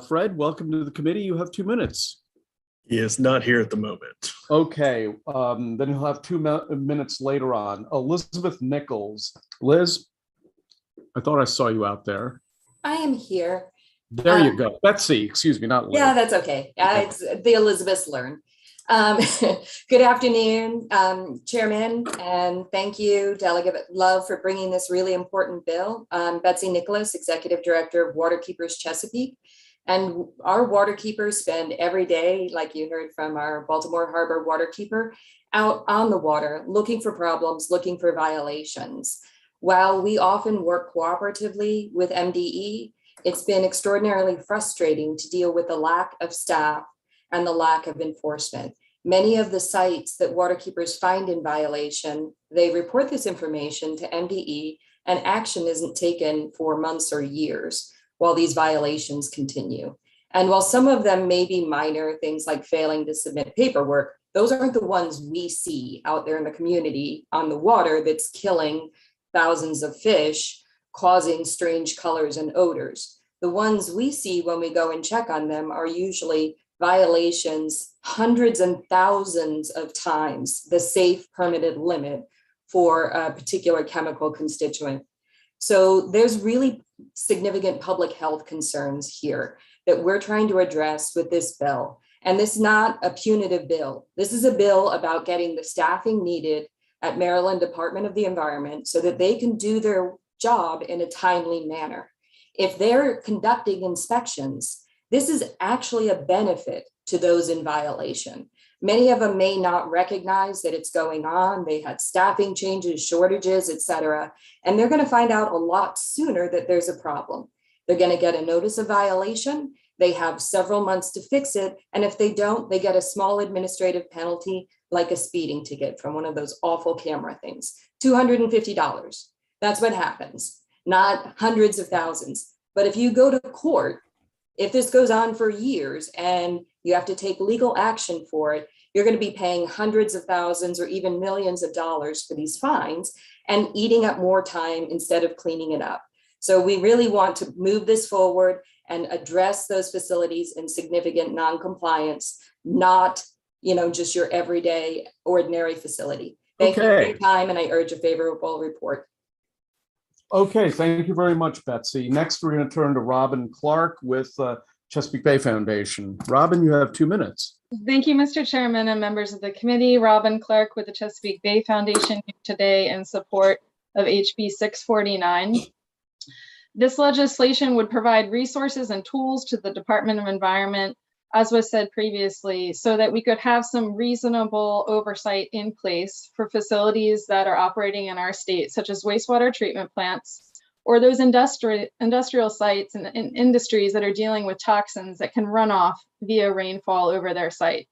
Fred, welcome to the committee. You have 2 minutes. He is not here at the moment. Okay, then he'll have 2 minutes later on. Elizabeth Nichols. Liz, I thought I saw you out there. I am here. There you go. Betsy, excuse me, not Liz. Yeah, that's okay. It's the Elizabeths learn. Good afternoon, Chairman, and thank you, Delegate Love, for bringing this really important bill. Betsy Nicholas, Executive Director of Waterkeepers Chesapeake. And our waterkeepers spend every day, like you heard from our Baltimore Harbor waterkeeper, out on the water, looking for problems, looking for violations. While we often work cooperatively with MDE, it's been extraordinarily frustrating to deal with the lack of staff and the lack of enforcement. Many of the sites that waterkeepers find in violation, they report this information to MDE and action isn't taken for months or years while these violations continue. And while some of them may be minor, things like failing to submit paperwork, those aren't the ones we see out there in the community on the water that's killing thousands of fish, causing strange colors and odors. The ones we see when we go and check on them are usually violations hundreds and thousands of times the safe permitted limit for a particular chemical constituent. So there's really significant public health concerns here that we're trying to address with this bill. And this is not a punitive bill. This is a bill about getting the staffing needed at Maryland Department of the Environment so that they can do their job in a timely manner. If they're conducting inspections, this is actually a benefit to those in violation. Many of them may not recognize that it's going on. They had staffing changes, shortages, et cetera, and they're going to find out a lot sooner that there's a problem. They're going to get a notice of violation. They have several months to fix it. And if they don't, they get a small administrative penalty, like a speeding ticket from one of those awful camera things, $250. That's what happens, not hundreds of thousands. But if you go to court, if this goes on for years and you have to take legal action for it, you're going to be paying hundreds of thousands or even millions of dollars for these fines and eating up more time instead of cleaning it up. So we really want to move this forward and address those facilities in significant non-compliance, not, just your everyday ordinary facility. Thank you for your time, and I urge a favorable report. Okay, thank you very much, Betsy. Next, we're going to turn to Robin Clark with Chesapeake Bay Foundation. Robin, you have 2 minutes. Thank you, Mr. Chairman and members of the committee. Robin Clark with the Chesapeake Bay Foundation today in support of HB 649. This legislation would provide resources and tools to the Department of Environment, as was said previously, so that we could have some reasonable oversight in place for facilities that are operating in our state, such as wastewater treatment plants, or those industrial sites and industries that are dealing with toxins that can run off via rainfall over their site.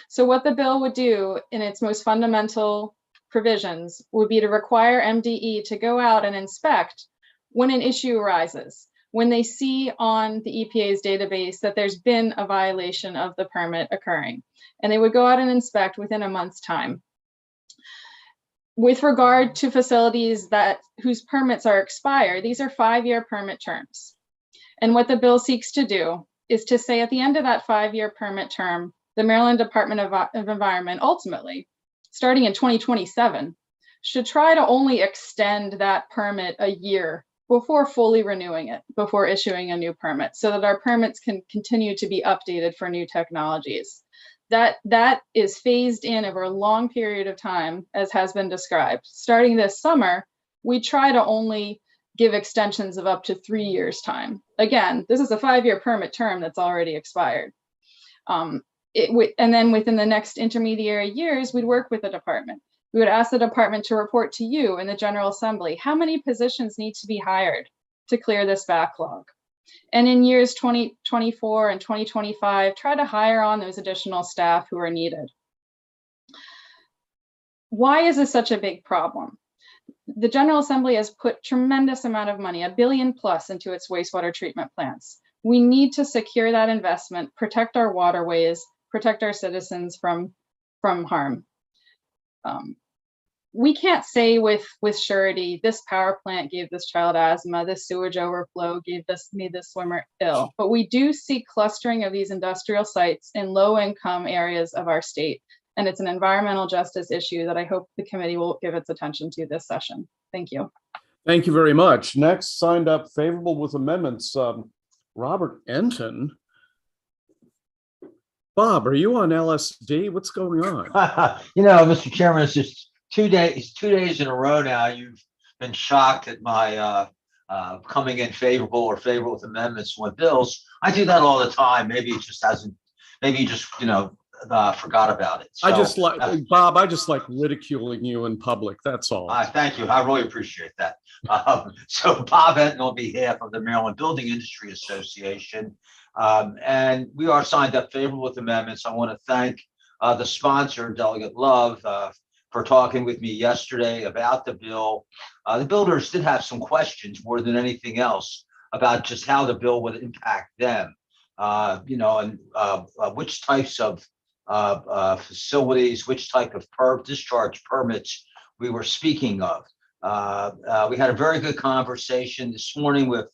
So what the bill would do in its most fundamental provisions would be to require MDE to go out and inspect when an issue arises, when they see on the EPA's database that there's been a violation of the permit occurring, and they would go out and inspect within a month's time. With regard to facilities whose permits are expired, these are 5-year permit terms. And what the bill seeks to do is to say at the end of that 5-year permit term, the Maryland Department of Environment ultimately, starting in 2027, should try to only extend that permit a year before fully renewing it, before issuing a new permit, so that our permits can continue to be updated for new technologies. That is phased in over a long period of time, as has been described. Starting this summer, we try to only give extensions of up to 3 years' time. Again, this is a 5-year permit term that's already expired. And then within the next intermediary years, we'd work with the department We would ask the department to report to you in the General Assembly how many positions need to be hired to clear this backlog. And in years 2024 and 2025, try to hire on those additional staff who are needed. Why is this such a big problem? The General Assembly has put tremendous amount of money, $1 billion plus, into its wastewater treatment plants. We need to secure that investment, protect our waterways, protect our citizens from harm. We can't say with surety, this power plant gave this child asthma, this sewage overflow made this swimmer ill. But we do see clustering of these industrial sites in low-income areas of our state. And it's an environmental justice issue that I hope the committee will give its attention to this session. Thank you. Thank you very much. Next, signed up favorable with amendments, Robert Enton. Bob, are you on LSD? What's going on? You know, Mr. Chairman, it's just 2 days in a row now. You've been shocked at my coming in favorable or favorable with amendments with bills. I do that all the time. Maybe it just hasn't. Maybe you just forgot about it. So, Bob, I just like ridiculing you in public. That's all. Thank you. I really appreciate that. So Bob Enton on behalf of the Maryland Building Industry Association. And we are signed up favorable with amendments. I want to thank the sponsor, Delegate Love, for talking with me yesterday about the bill. The builders did have some questions more than anything else about just how the bill would impact them, and which types of facilities, which type of discharge permits we were speaking of. We had a very good conversation this morning with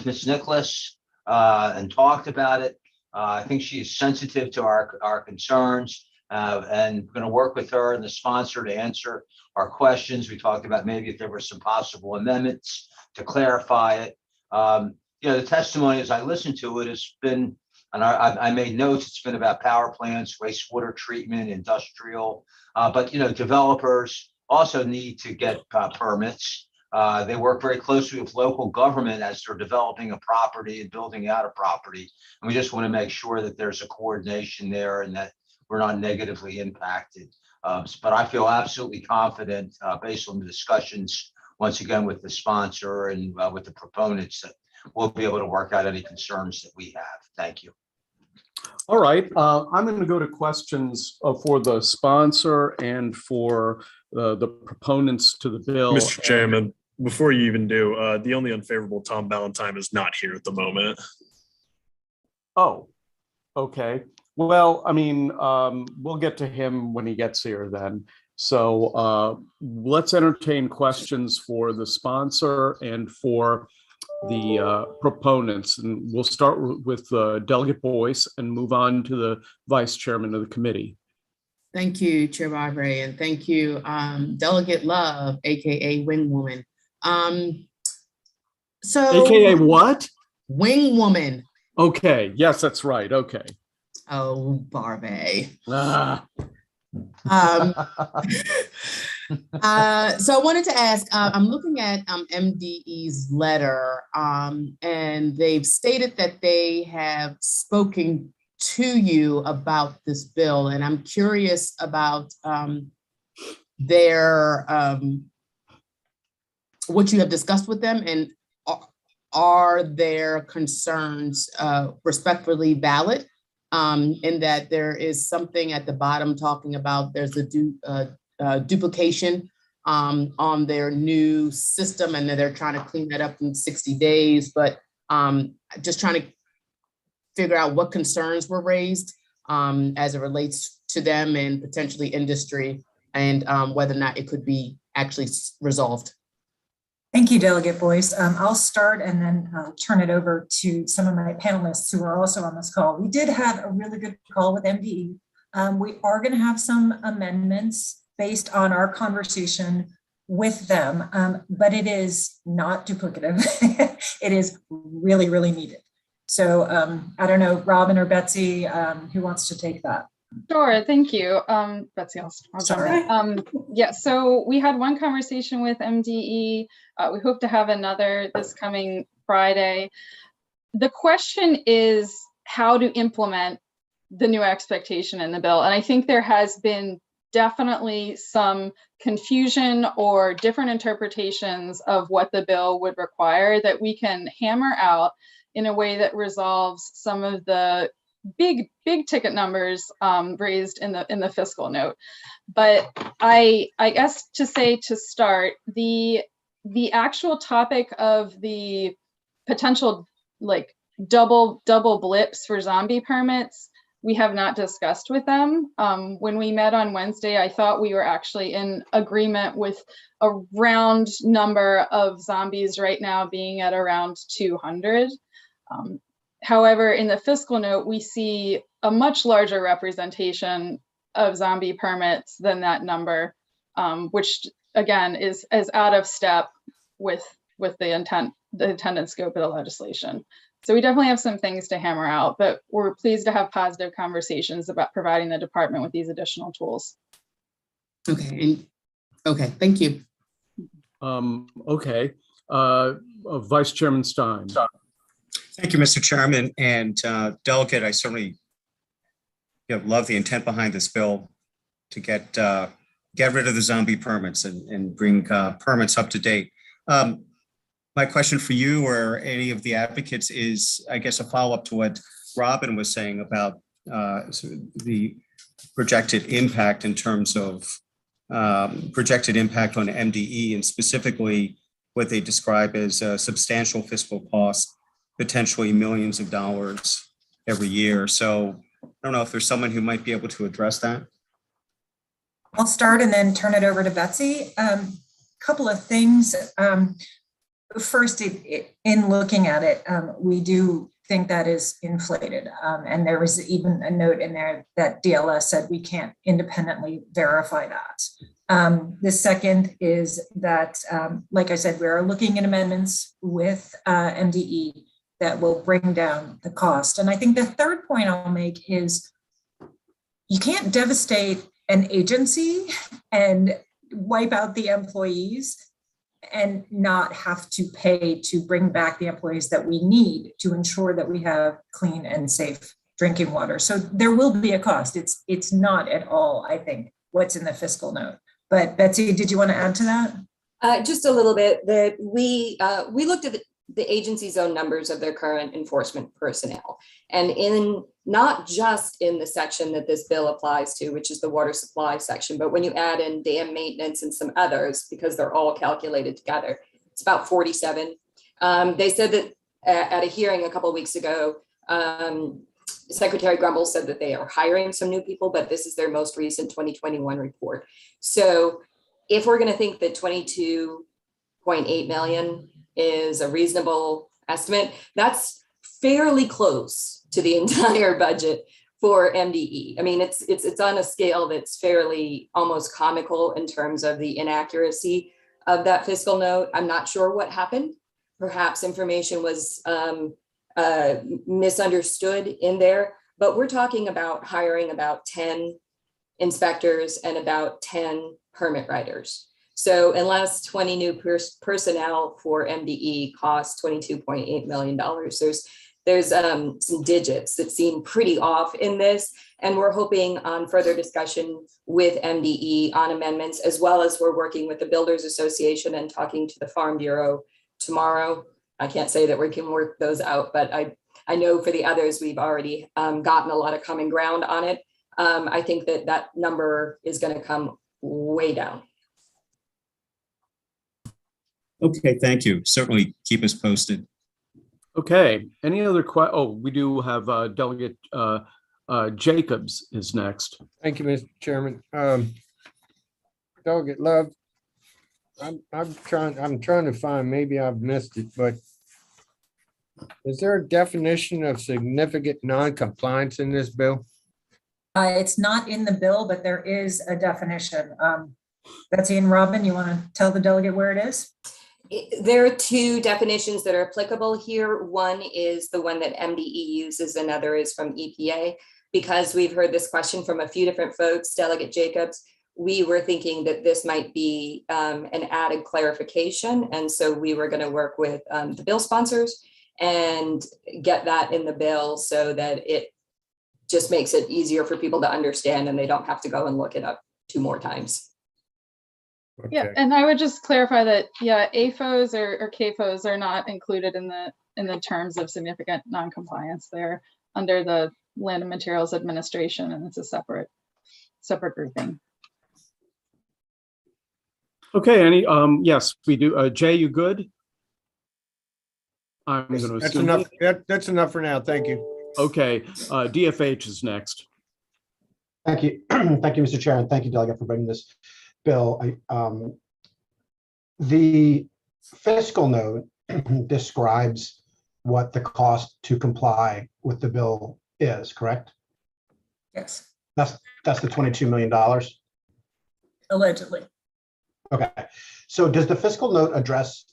Ms. Nicholas and talked about it. I think she is sensitive to our concerns and going to work with her and the sponsor to answer our questions. We talked about maybe if there were some possible amendments to clarify it. The testimony as I listened to it has been, and I made notes, it's been about power plants, wastewater treatment, industrial, but developers also need to get permits. They work very closely with local government as they're developing a property and building out a property. And we just want to make sure that there's a coordination there and that we're not negatively impacted. But I feel absolutely confident based on the discussions, once again, with the sponsor and with the proponents, that we'll be able to work out any concerns that we have. Thank you. All right, I'm going to go to questions for the sponsor and for the proponents to the bill. Mr. Chairman, before you even do, the only unfavorable, Tom Ballantyne, is not here at the moment. Oh, okay. Well, I mean, we'll get to him when he gets here then. So let's entertain questions for the sponsor and for the proponents. And we'll start with Delegate Boyce and move on to the Vice Chairman of the committee. Thank you, Chair Barbre, and thank you, Delegate Love, AKA Wing Woman. AKA what? Wing Woman. Okay, yes, that's right, okay. Oh, Barbe. So I wanted to ask, I'm looking at MDE's letter, and they've stated that they have spoken to you about this bill, and I'm curious about what you have discussed with them, and are their concerns respectfully valid? In that there is something at the bottom talking about there's a duplication on their new system, and they're trying to clean that up in 60 days, but just trying to figure out what concerns were raised as it relates to them and potentially industry, and whether or not it could be actually resolved. Thank you, Delegate Boyce. I'll start and then turn it over to some of my panelists who are also on this call. We did have a really good call with MDE. We are going to have some amendments based on our conversation with them, but it is not duplicative. It is really, really needed. So I don't know, Robin or Betsy, who wants to take that? Sure, thank you. Betsy, I'll Sorry. Yeah, so we had one conversation with MDE. We hope to have another this coming Friday. The question is how to implement the new expectation in the bill. And I think there has been definitely some confusion or different interpretations of what the bill would require that we can hammer out in a way that resolves some of the big ticket numbers raised in the fiscal note. But I guess to start, the actual topic of the potential like double blips for zombie permits, we have not discussed with them. When we met on Wednesday, I thought we were actually in agreement with a round number of zombies right now being at around 200. However, in the fiscal note, we see a much larger representation of zombie permits than that number, which again is out of step with the intent and scope of the legislation. So we definitely have some things to hammer out, but we're pleased to have positive conversations about providing the department with these additional tools. Okay, thank you. Okay, Vice Chairman Stein. Thank you, Mr. Chairman, and Delegate. I certainly love the intent behind this bill to get rid of the zombie permits and bring permits up to date. My question for you or any of the advocates is, I guess, a follow-up to what Robin was saying about the projected impact in terms of projected impact on MDE, and specifically what they describe as substantial fiscal cost, potentially millions of dollars every year. So I don't know if there's someone who might be able to address that. I'll start and then turn it over to Betsy. Couple of things. First, in looking at it, we do think that is inflated. And there was even a note in there that DLS said we can't independently verify that. The second is that, like I said, we are looking at amendments with MDE that will bring down the cost. And I think the third point I'll make is you can't devastate an agency and wipe out the employees and not have to pay to bring back the employees that we need to ensure that we have clean and safe drinking water. So there will be a cost. It's not at all, I think, what's in the fiscal note. But Betsy, did you want to add to that? Just a little bit. That we looked at the agency's own numbers of their current enforcement personnel, and in not just in the section that this bill applies to, which is the water supply section, but when you add in dam maintenance and some others, because they're all calculated together, it's about 47. They said that at a hearing a couple of weeks ago, Secretary Grumble said that they are hiring some new people, but this is their most recent 2021 report. So if we're going to think that 22.8 million is a reasonable estimate, that's fairly close to the entire budget for MDE. I mean, it's on a scale that's fairly almost comical in terms of the inaccuracy of that fiscal note. I'm not sure what happened. Perhaps information was misunderstood in there, but we're talking about hiring about 10 inspectors and about 10 permit writers. So unless 20 new personnel for MDE costs $22.8 million, there's some digits that seem pretty off in this. And we're hoping on further discussion with MDE on amendments, as well as we're working with the Builders Association and talking to the Farm Bureau tomorrow. I can't say that we can work those out, but I know for the others, we've already gotten a lot of common ground on it. I think that number is going to come way down. Okay, thank you. Certainly keep us posted. Okay, any other we do have Delegate Jacobs is next. Thank you, Mr. Chairman. Delegate Love, I'm trying to find, maybe I've missed it, but is there a definition of significant non-compliance in this bill? It's not in the bill, but there is a definition. Betsy and Robin, you want to tell the delegate where it is? There are two definitions that are applicable here. One is the one that MDE uses, another is from EPA. Because we've heard this question from a few different folks, Delegate Jacobs, we were thinking that this might be an added clarification. And so we were going to work with the bill sponsors and get that in the bill so that it just makes it easier for people to understand and they don't have to go and look it up 2 more times. Yeah, Okay. and I would just clarify that, yeah, AFOs or KFOs are not included in the terms of significant noncompliance. They're under the Land and Materials Administration, and it's a separate grouping. Okay, yes, we do. Jay, you good? I'm going to That's assume. enough. That's enough for now. Thank you. Okay, DFH is next. Thank you. Thank you, Mr. Chair, and thank you, Delegate, for bringing this bill. The fiscal note describes what the cost to comply with the bill is, correct? Yes, That's the $22 million. allegedly. Okay, so does the fiscal note address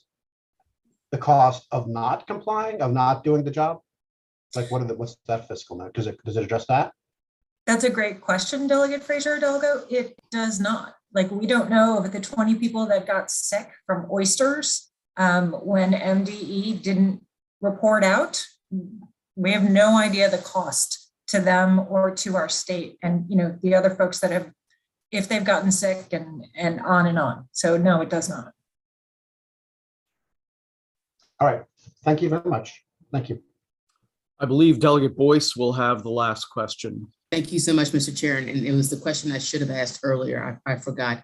the cost of not complying, of not doing the job? Like, what's that fiscal note? Does it address that? That's a great question, Delegate Fraser Delgo. It does not. Like, we don't know of the 20 people that got sick from oysters when MDE didn't report out. We have no idea the cost to them or to our state, and the other folks that have, if they've gotten sick, and on and on. So no, it does not. All right, thank you very much. Thank you. I believe Delegate Boyce will have the last question. Thank you so much, Mr. Chair. And it was the question I should have asked earlier. I forgot.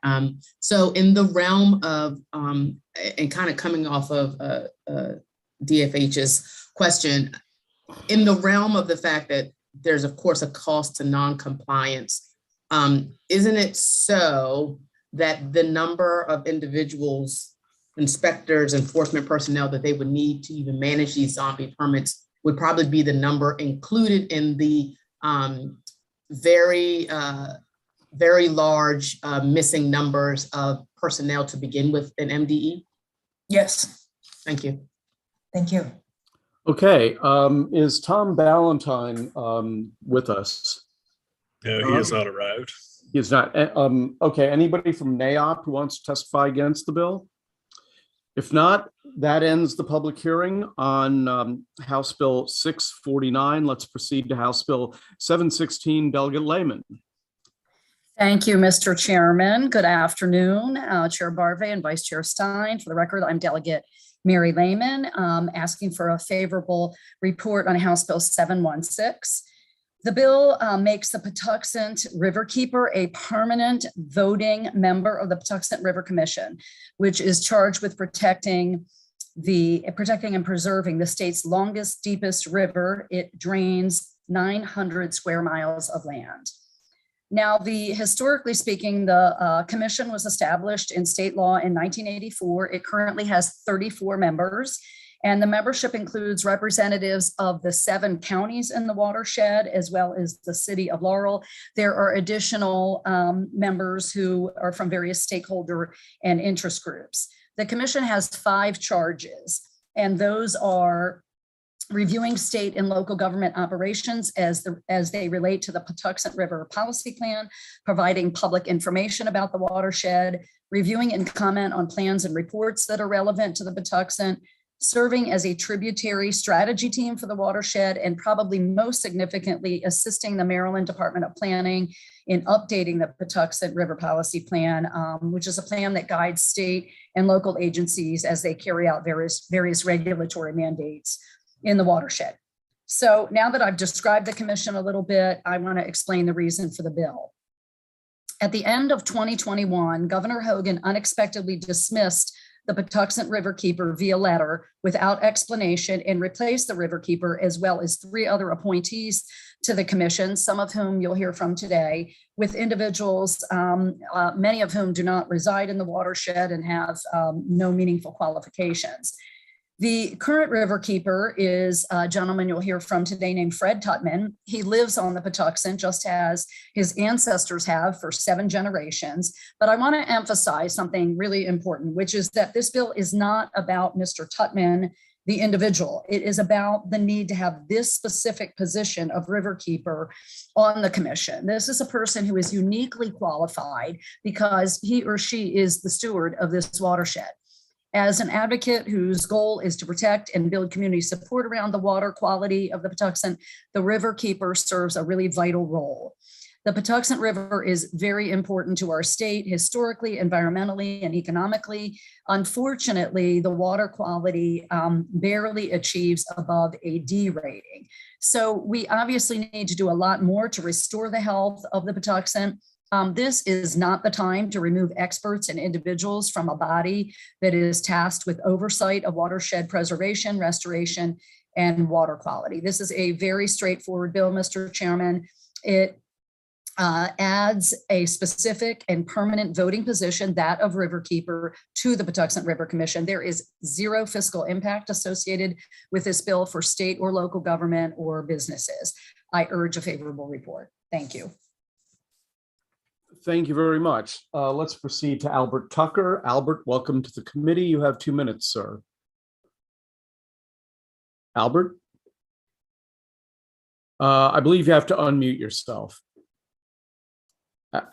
So in the realm of, and kind of coming off of DFH's question, in the realm of the fact that there's, of course, a cost to non-compliance, isn't it so that the number of individuals, inspectors, enforcement personnel that they would need to even manage these zombie permits would probably be the number included in the very large missing numbers of personnel to begin with in MDE? Yes. Thank you. Thank you. Okay, is Tom Ballantyne with us? No, he has not arrived. He is not. Okay, anybody from NAOP who wants to testify against the bill? If not, that ends the public hearing on House Bill 649. Let's proceed to House Bill 716. Delegate Lehman. Thank you, Mr. Chairman. Good afternoon, Chair Barve and Vice Chair Stein. For the record, I'm Delegate Mary Lehman, asking for a favorable report on House Bill 716. The bill makes the Patuxent Riverkeeper a permanent voting member of the Patuxent River Commission, which is charged with protecting and preserving the state's longest, deepest river. It drains 900 square miles of land. Now, historically speaking, the commission was established in state law in 1984. It currently has 34 members. And the membership includes representatives of the 7 counties in the watershed, as well as the city of Laurel. There are additional members who are from various stakeholder and interest groups. The commission has 5 charges, and those are reviewing state and local government operations as they relate to the Patuxent River Policy Plan, providing public information about the watershed, reviewing and comment on plans and reports that are relevant to the Patuxent, serving as a tributary strategy team for the watershed, and probably most significantly, assisting the Maryland Department of Planning in updating the Patuxent River Policy Plan, which is a plan that guides state and local agencies as they carry out various regulatory mandates in the watershed. So now that I've described the commission a little bit, I want to explain the reason for the bill. At the end of 2021, Governor Hogan unexpectedly dismissed the Patuxent Riverkeeper via letter without explanation and replaced the Riverkeeper, as well as 3 other appointees to the commission, some of whom you'll hear from today, with individuals, many of whom do not reside in the watershed and have no meaningful qualifications. The current Riverkeeper is a gentleman you'll hear from today named Fred Tutman. He lives on the Patuxent, just as his ancestors have for 7 generations. But I want to emphasize something really important, which is that this bill is not about Mr. Tutman, the individual. It is about the need to have this specific position of Riverkeeper on the commission. This is a person who is uniquely qualified because he or she is the steward of this watershed. As an advocate whose goal is to protect and build community support around the water quality of the Patuxent, the Riverkeeper serves a really vital role. The Patuxent River is very important to our state historically, environmentally, and economically. Unfortunately, the water quality barely achieves above a D rating. So we obviously need to do a lot more to restore the health of the Patuxent. This is not the time to remove experts and individuals from a body that is tasked with oversight of watershed preservation, restoration, and water quality. This is a very straightforward bill, Mr. Chairman. It adds a specific and permanent voting position, that of Riverkeeper, to the Patuxent River Commission. There is zero fiscal impact associated with this bill for state or local government or businesses. I urge a favorable report. Thank you. Thank you very much. Let's proceed to Albert Tucker. Albert, welcome to the committee. You have 2 minutes, sir. Albert? I believe you have to unmute yourself.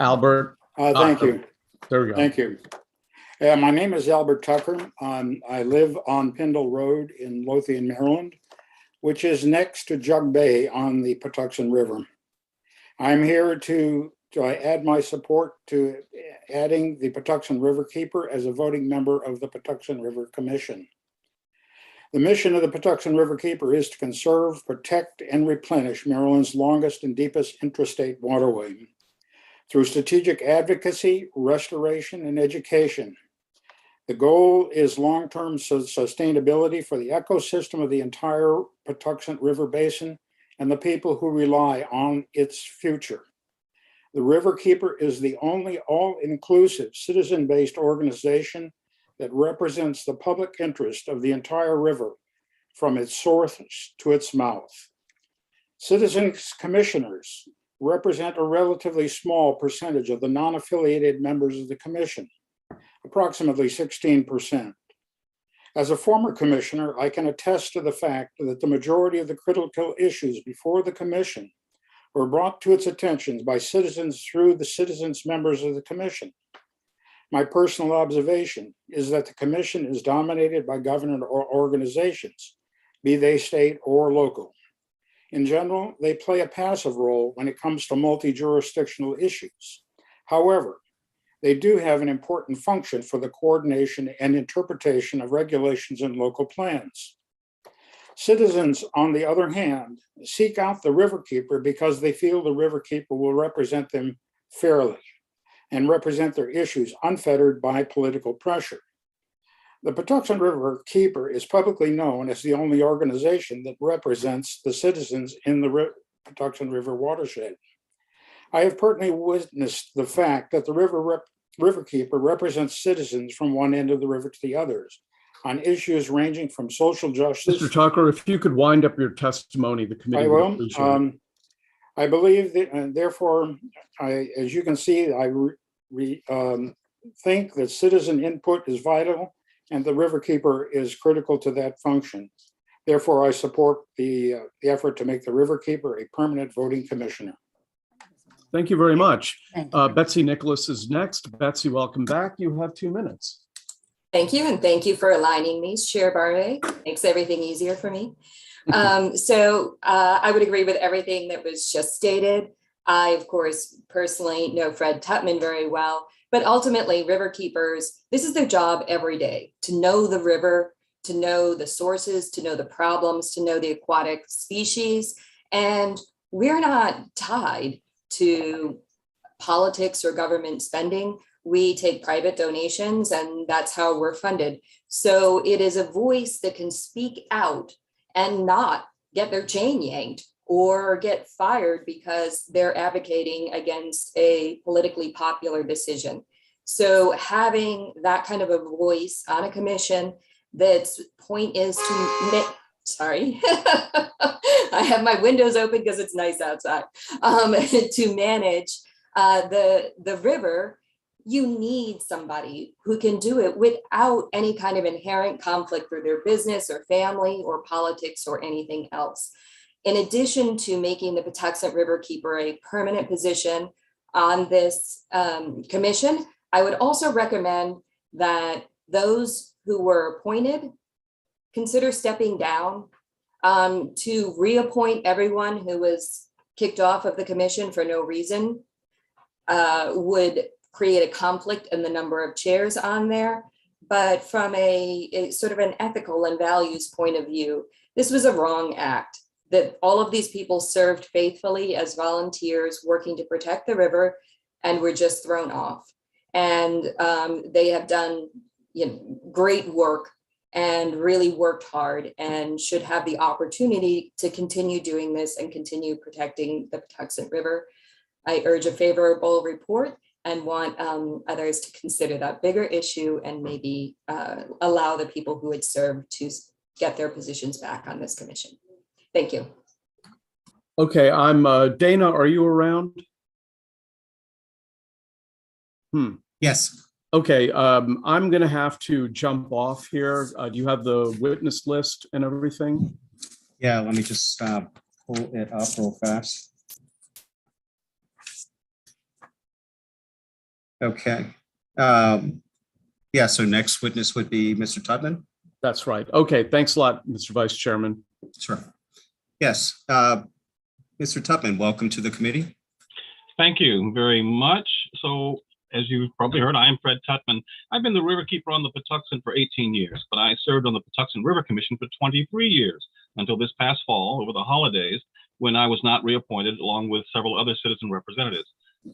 Albert? Thank you. There we go. Thank you. My name is Albert Tucker. I live on Pindle Road in Lothian, Maryland, which is next to Jug Bay on the Patuxent River. I'm here to add my support to adding the Patuxent Riverkeeper as a voting member of the Patuxent River Commission. The mission of the Patuxent Riverkeeper is to conserve, protect, and replenish Maryland's longest and deepest intrastate waterway through strategic advocacy, restoration, and education. The goal is long-term sustainability for the ecosystem of the entire Patuxent River Basin and the people who rely on its future. The Riverkeeper is the only all-inclusive citizen-based organization that represents the public interest of the entire river from its source to its mouth. Citizens commissioners represent a relatively small percentage of the non-affiliated members of the commission, approximately 16%. As a former commissioner, I can attest to the fact that the majority of the critical issues before the commission were brought to its attention by citizens through the citizens members of the commission. My personal observation is that the commission is dominated by government organizations, be they state or local. In general, they play a passive role when it comes to multi-jurisdictional issues. However, they do have an important function for the coordination and interpretation of regulations and local plans. Citizens, on the other hand, seek out the Riverkeeper because they feel the Riverkeeper will represent them fairly and represent their issues unfettered by political pressure. The Patuxent Riverkeeper is publicly known as the only organization that represents the citizens in the Patuxent River watershed. I have personally witnessed the fact that the Riverkeeper represents citizens from one end of the river to the others on issues ranging from social justice. Mr. Tucker, if you could wind up your testimony, the committee I would will. appreciate it. I believe that, and therefore, as you can see, I think that citizen input is vital and the Riverkeeper is critical to that function. Therefore, I support the effort to make the Riverkeeper a permanent voting commissioner. Thank you very much. Betsy Nicholas is next. Betsy, welcome back. You have 2 minutes. Thank you, and thank you for aligning me, Chair Barre. Makes everything easier for me. I would agree with everything that was just stated. I, of course, personally know Fred Tutman very well, but ultimately Riverkeepers, this is their job every day, to know the river, to know the sources, to know the problems, to know the aquatic species. And we're not tied to politics or government spending. We take private donations and that's how we're funded. So it is a voice that can speak out and not get their chain yanked or get fired because they're advocating against a politically popular decision. So having that kind of a voice on a commission that's point is to sorry, I have my windows open because it's nice outside, to manage the river, you need somebody who can do it without any kind of inherent conflict for their business or family or politics or anything else. In addition to making the Patuxent Riverkeeper a permanent position on this commission, I would also recommend that those who were appointed consider stepping down to reappoint everyone who was kicked off of the commission for no reason would create a conflict in the number of chairs on there. But from a sort of an ethical and values point of view, this was a wrong act, that all of these people served faithfully as volunteers working to protect the river and were just thrown off. And they have done great work and really worked hard and should have the opportunity to continue doing this and continue protecting the Patuxent River. I urge a favorable report and want others to consider that bigger issue and maybe allow the people who had served to get their positions back on this commission. Thank you. Okay, I'm Dana, are you around? Yes. Okay, I'm going to have to jump off here. Do you have the witness list and everything? Yeah, let me just pull it up real fast. Okay. Yeah, so next witness would be Mr. Tutman. That's right. Okay, thanks a lot, Mr. Vice Chairman. Sure. Yes, Mr. Tutman, welcome to the committee. Thank you very much. So, as you've probably heard, I am Fred Tutman. I've been the riverkeeper on the Patuxent for 18 years, but I served on the Patuxent River Commission for 23 years until this past fall over the holidays when I was not reappointed along with several other citizen representatives.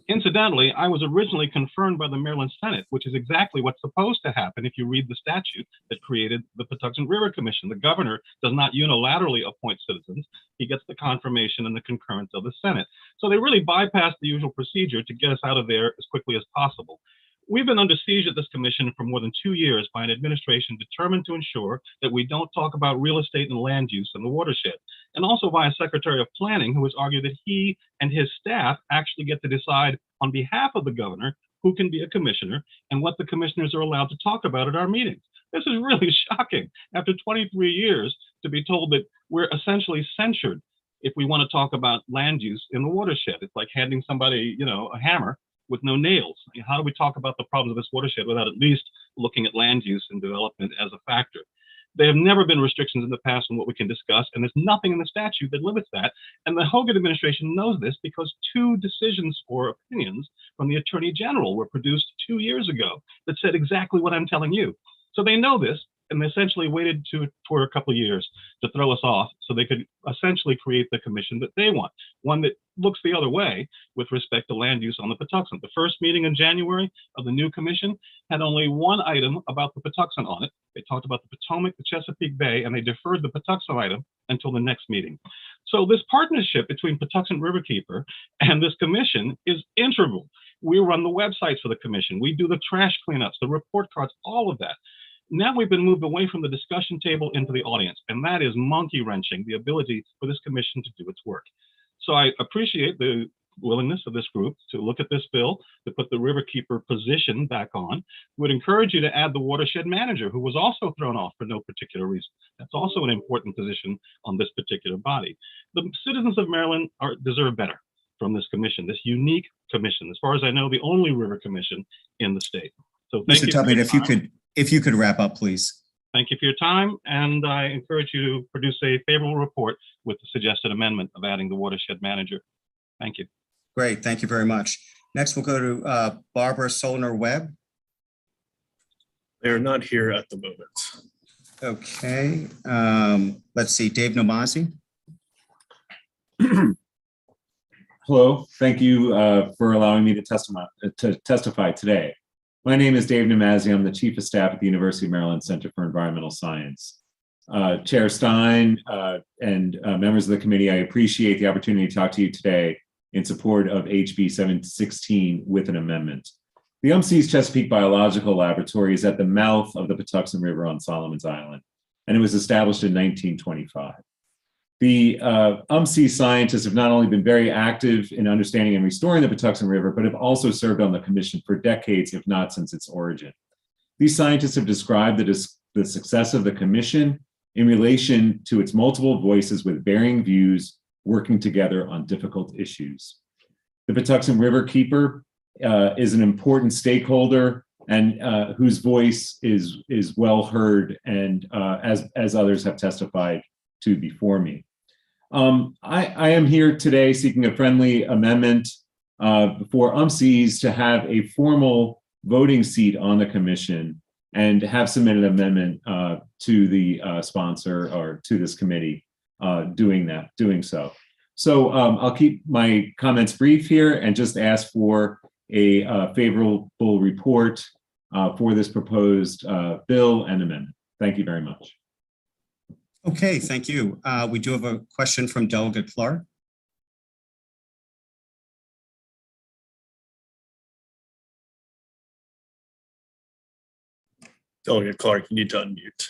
Incidentally, I was originally confirmed by the Maryland Senate, which is exactly what's supposed to happen if you read the statute that created the Patuxent River Commission. The governor does not unilaterally appoint citizens. He gets the confirmation and the concurrence of the Senate. So they really bypassed the usual procedure to get us out of there as quickly as possible. We've been under siege at this commission for more than 2 years by an administration determined to ensure that we don't talk about real estate and land use in the watershed, and also by a Secretary of Planning who has argued that he and his staff actually get to decide on behalf of the governor who can be a commissioner and what the commissioners are allowed to talk about at our meetings. This is really shocking after 23 years to be told that we're essentially censured if we want to talk about land use in the watershed. It's like handing somebody, a hammer with no nails. How do we talk about the problems of this watershed without at least looking at land use and development as a factor? There have never been restrictions in the past on what we can discuss, and there's nothing in the statute that limits that. And the Hogan administration knows this because 2 decisions or opinions from the Attorney General were produced 2 years ago that said exactly what I'm telling you. So they know this, and they essentially waited for a couple of years to throw us off so they could essentially create the commission that they want, one that looks the other way with respect to land use on the Patuxent. The first meeting in January of the new commission had only one item about the Patuxent on it. They talked about the Potomac, the Chesapeake Bay, and they deferred the Patuxent item until the next meeting. So this partnership between Patuxent Riverkeeper and this commission is integral. We run the websites for the commission. We do the trash cleanups, the report cards, all of that. Now we've been moved away from the discussion table into the audience, and that is monkey wrenching the ability for this commission to do its work. So I appreciate the willingness of this group to look at this bill, to put the riverkeeper position back on. Would encourage you to add the watershed manager, who was also thrown off for no particular reason. That's also an important position on this particular body. The citizens of Maryland deserve better from this commission, this unique commission. As far as I know, the only river commission in the state. So thank Mr. you. Tutman, if you could wrap up, please. Thank you for your time, and I encourage you to produce a favorable report with the suggested amendment of adding the watershed manager. Thank you. Great, thank you very much. Next, we'll go to Barbara Solner-Webb. They're not here at the moment. Okay, let's see, Dave Namazi. Hello, thank you for allowing me to testify today. My name is Dave Namazi. I'm the Chief of Staff at the University of Maryland Center for Environmental Science. Chair Stein and members of the committee, I appreciate the opportunity to talk to you today in support of HB 716 with an amendment. The UMC's Chesapeake Biological Laboratory is at the mouth of the Patuxent River on Solomon's Island, and it was established in 1925. The UMC scientists have not only been very active in understanding and restoring the Patuxent River, but have also served on the commission for decades, if not since its origin. These scientists have described the success of the commission in relation to its multiple voices with varying views working together on difficult issues. The Patuxent Riverkeeper is an important stakeholder and whose voice is well heard, and as others have testified to before me. I am here today seeking a friendly amendment for UMCs to have a formal voting seat on the commission and have submitted an amendment to the sponsor or to this committee doing so. So I'll keep my comments brief here and just ask for a favorable report for this proposed bill and amendment. Thank you very much. Okay, thank you. We do have a question from Delegate Clark. Delegate Clark, you need to unmute.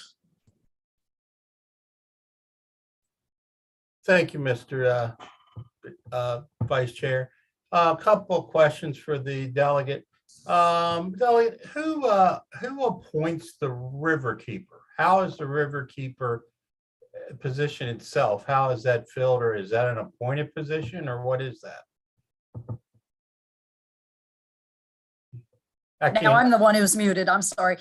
Thank you, Mr. Vice Chair. A couple of questions for the delegate. Delegate, who appoints the river keeper? How is the river keeper position itself? How is that filled, or is that an appointed position, or what is that? Now I'm the one who's muted. I'm sorry.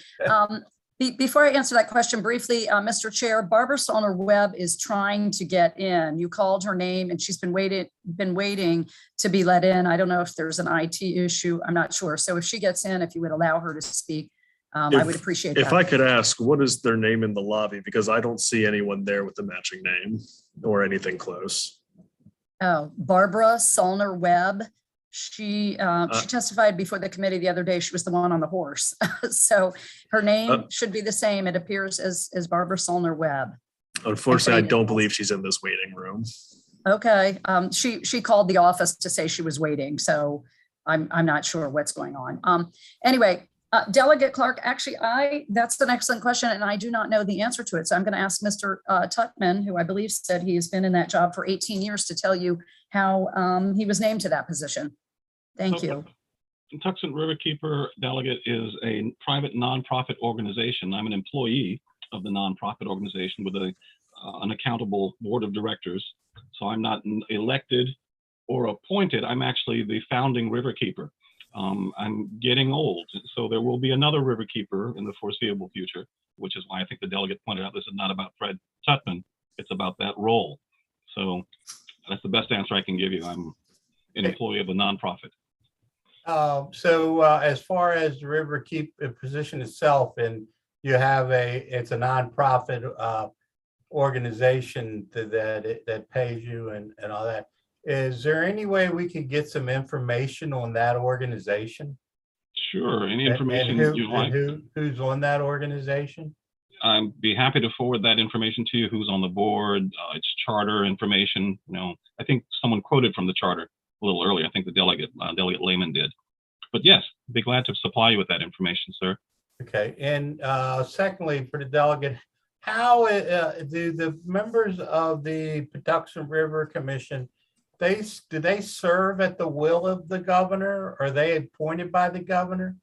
Before I answer that question briefly, Mr. Chair, Barbara Solner Webb is trying to get in. You called her name and she's been waiting to be let in. I don't know if there's an IT issue. I'm not sure. So if she gets in, if you would allow her to speak, I would appreciate that. If I could ask, what is their name in the lobby? Because I don't see anyone there with the matching name or anything close. Oh, Barbara Solner Webb. She testified before the committee the other day. She was the one on the horse. So her name should be the same. It appears as Barbara Solner Webb. Unfortunately, I don't believe she's in this waiting room. Okay. She called the office to say she was waiting. So I'm not sure what's going on. Anyway, Delegate Clark, actually, that's an excellent question, and I do not know the answer to it. So I'm going to ask Mr. Tuckman, who I believe said he has been in that job for 18 years, to tell you how he was named to that position. Thank you. Patuxent Riverkeeper Delegate is a private nonprofit organization. I'm an employee of the nonprofit organization with an accountable board of directors. So I'm not elected or appointed. I'm actually the founding riverkeeper. I'm getting old, so there will be another riverkeeper in the foreseeable future, which is why I think the delegate pointed out this is not about Fred Tutman. It's about that role. So that's the best answer I can give you. I'm an employee of a nonprofit. As far as the riverkeeper position itself, and you have it's a nonprofit organization that pays you and all that. Is there any way we could get some information on that organization? Sure, any information you like. Who's on that organization? I'd be happy to forward that information to you. Who's on the board? Its charter information. I think someone quoted from the charter a little earlier. I think the delegate Lehman did. But yes, be glad to supply you with that information, sir. Okay, and secondly, for the delegate, how do the members of the Patuxent River Commission, do they serve at the will of the governor? Are they appointed by the governor?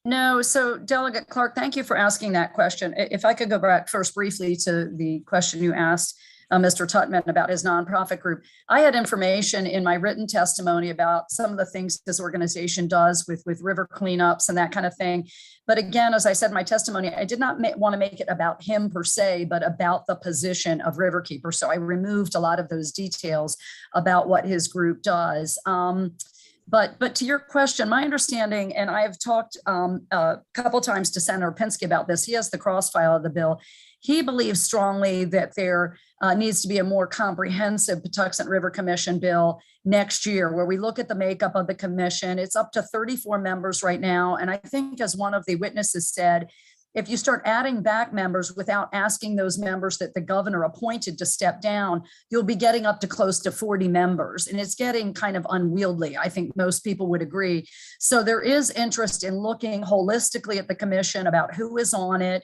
No. So Delegate Clark, thank you for asking that question. If I could go back first briefly to the question you asked Mr. Tutman about his nonprofit group. I had information in my written testimony about some of the things this organization does with river cleanups and that kind of thing. But again, as I said in my testimony, I did not want to make it about him per se, but about the position of riverkeeper. So I removed a lot of those details about what his group does. But to your question, my understanding, and I have talked a couple times to Senator Pinsky about this, he has the cross file of the bill. He believes strongly that there needs to be a more comprehensive Patuxent River Commission bill next year, where we look at the makeup of the commission. It's up to 34 members right now. And I think, as one of the witnesses said, if you start adding back members without asking those members that the governor appointed to step down, you'll be getting up to close to 40 members. And it's getting kind of unwieldy. I think most people would agree. So there is interest in looking holistically at the commission about who is on it,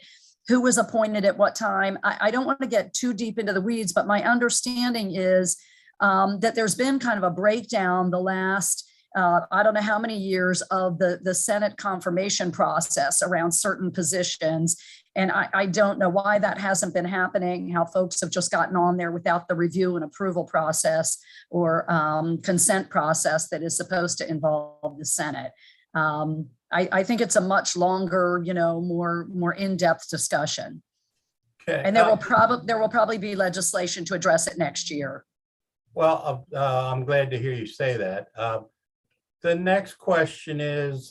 who was appointed at what time. I don't want to get too deep into the weeds, but my understanding is that there's been kind of a breakdown the last I don't know how many years of the Senate confirmation process around certain positions. And I don't know why that hasn't been happening, how folks have just gotten on there without the review and approval process or consent process that is supposed to involve the Senate. I think it's a much longer, more in-depth discussion. Okay. And there will probably be legislation to address it next year. Well, I'm glad to hear you say that. The next question is,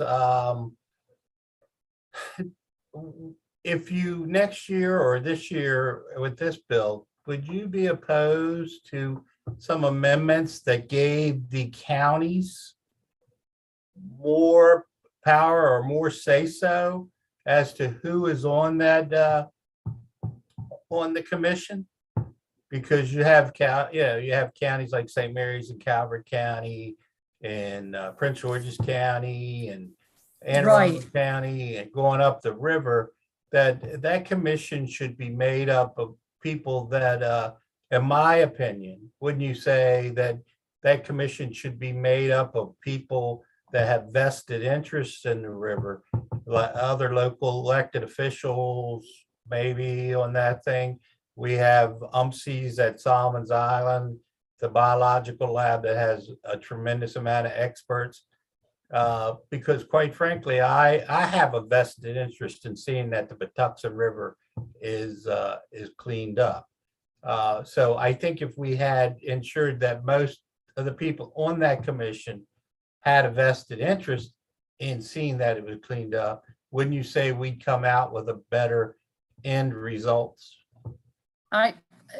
if you next year or this year with this bill, would you be opposed to some amendments that gave the counties more power or more say-so as to who is on that, on the commission? Because you have you have counties like St. Mary's and Calvert County and Prince George's County and Anne Arundel County and going up the river, that commission should be made up of people that, in my opinion, wouldn't you say that that commission should be made up of people that have vested interests in the river, like other local elected officials, maybe on that thing? We have UMCs at Solomon's Island, the biological lab that has a tremendous amount of experts. Because quite frankly, I have a vested interest in seeing that the Patuxent River is cleaned up. So I think if we had ensured that most of the people on that commission had a vested interest in seeing that it was cleaned up, wouldn't you say we'd come out with a better end results?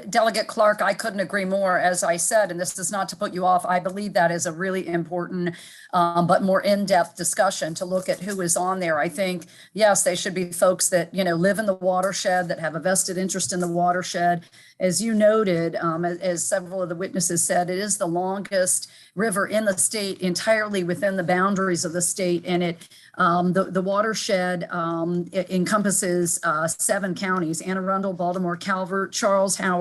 Delegate Clark, I couldn't agree more. As I said, and this is not to put you off, I believe that is a really important but more in-depth discussion to look at who is on there. I think, yes, they should be folks that, live in the watershed, that have a vested interest in the watershed. As you noted, as several of the witnesses said, it is the longest river in the state, entirely within the boundaries of the state, and the watershed encompasses 7 counties: Anne Arundel, Baltimore, Calvert, Charles, Howard,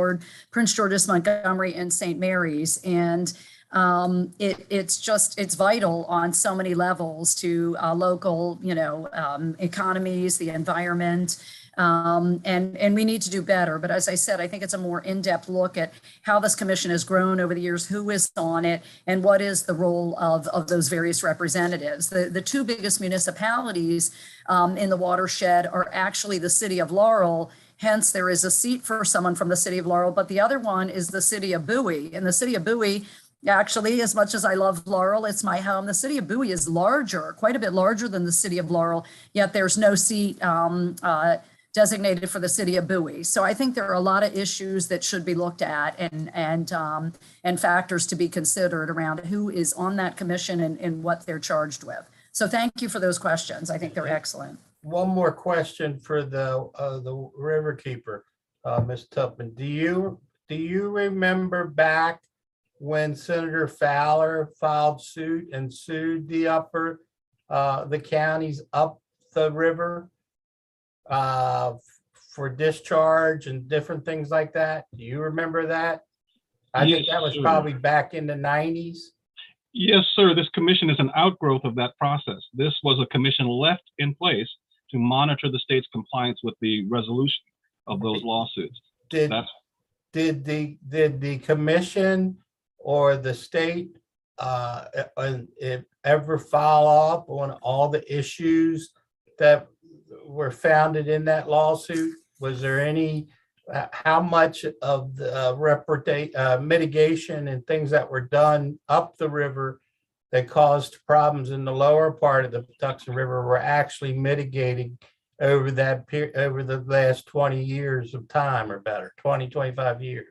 Prince George's, Montgomery, and St. Mary's. And it's vital on so many levels to local, economies, the environment. And we need to do better. But as I said, I think it's a more in-depth look at how this commission has grown over the years, who is on it, and what is the role of those various representatives. The 2 biggest municipalities in the watershed are actually the city of Laurel. Hence, there is a seat for someone from the city of Laurel, but the other one is the city of Bowie. And the city of Bowie, actually, as much as I love Laurel, it's my home. The city of Bowie is larger, quite a bit larger than the city of Laurel, yet there's no seat designated for the city of Bowie. So I think there are a lot of issues that should be looked at and factors to be considered around who is on that commission and what they're charged with. So thank you for those questions. I think they're excellent. One more question for the Riverkeeper, Ms. Tupman. Do you remember back when Senator Fowler filed suit and sued the counties up the river for discharge and different things like that? Do you remember that? I think that was probably back in the 90s. Yes, sir. This commission is an outgrowth of that process. This was a commission left in place to monitor the state's compliance with the resolution of those lawsuits. Did the commission or the state ever follow up on all the issues that were founded in that lawsuit? Was there any, how much of the mitigation and things that were done up the river that caused problems in the lower part of the Patuxent River were actually mitigated over that over the last 20 years of time or better, 25 years?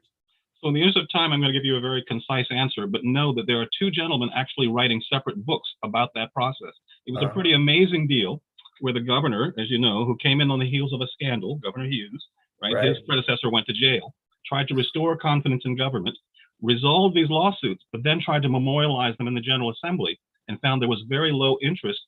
So in the interest of time, I'm going to give you a very concise answer, but know that there are 2 gentlemen actually writing separate books about that process. It was a pretty amazing deal where the governor, as you know, who came in on the heels of a scandal, Governor Hughes, right? His predecessor went to jail, tried to restore confidence in government, resolved these lawsuits, but then tried to memorialize them in the General Assembly and found there was very low interest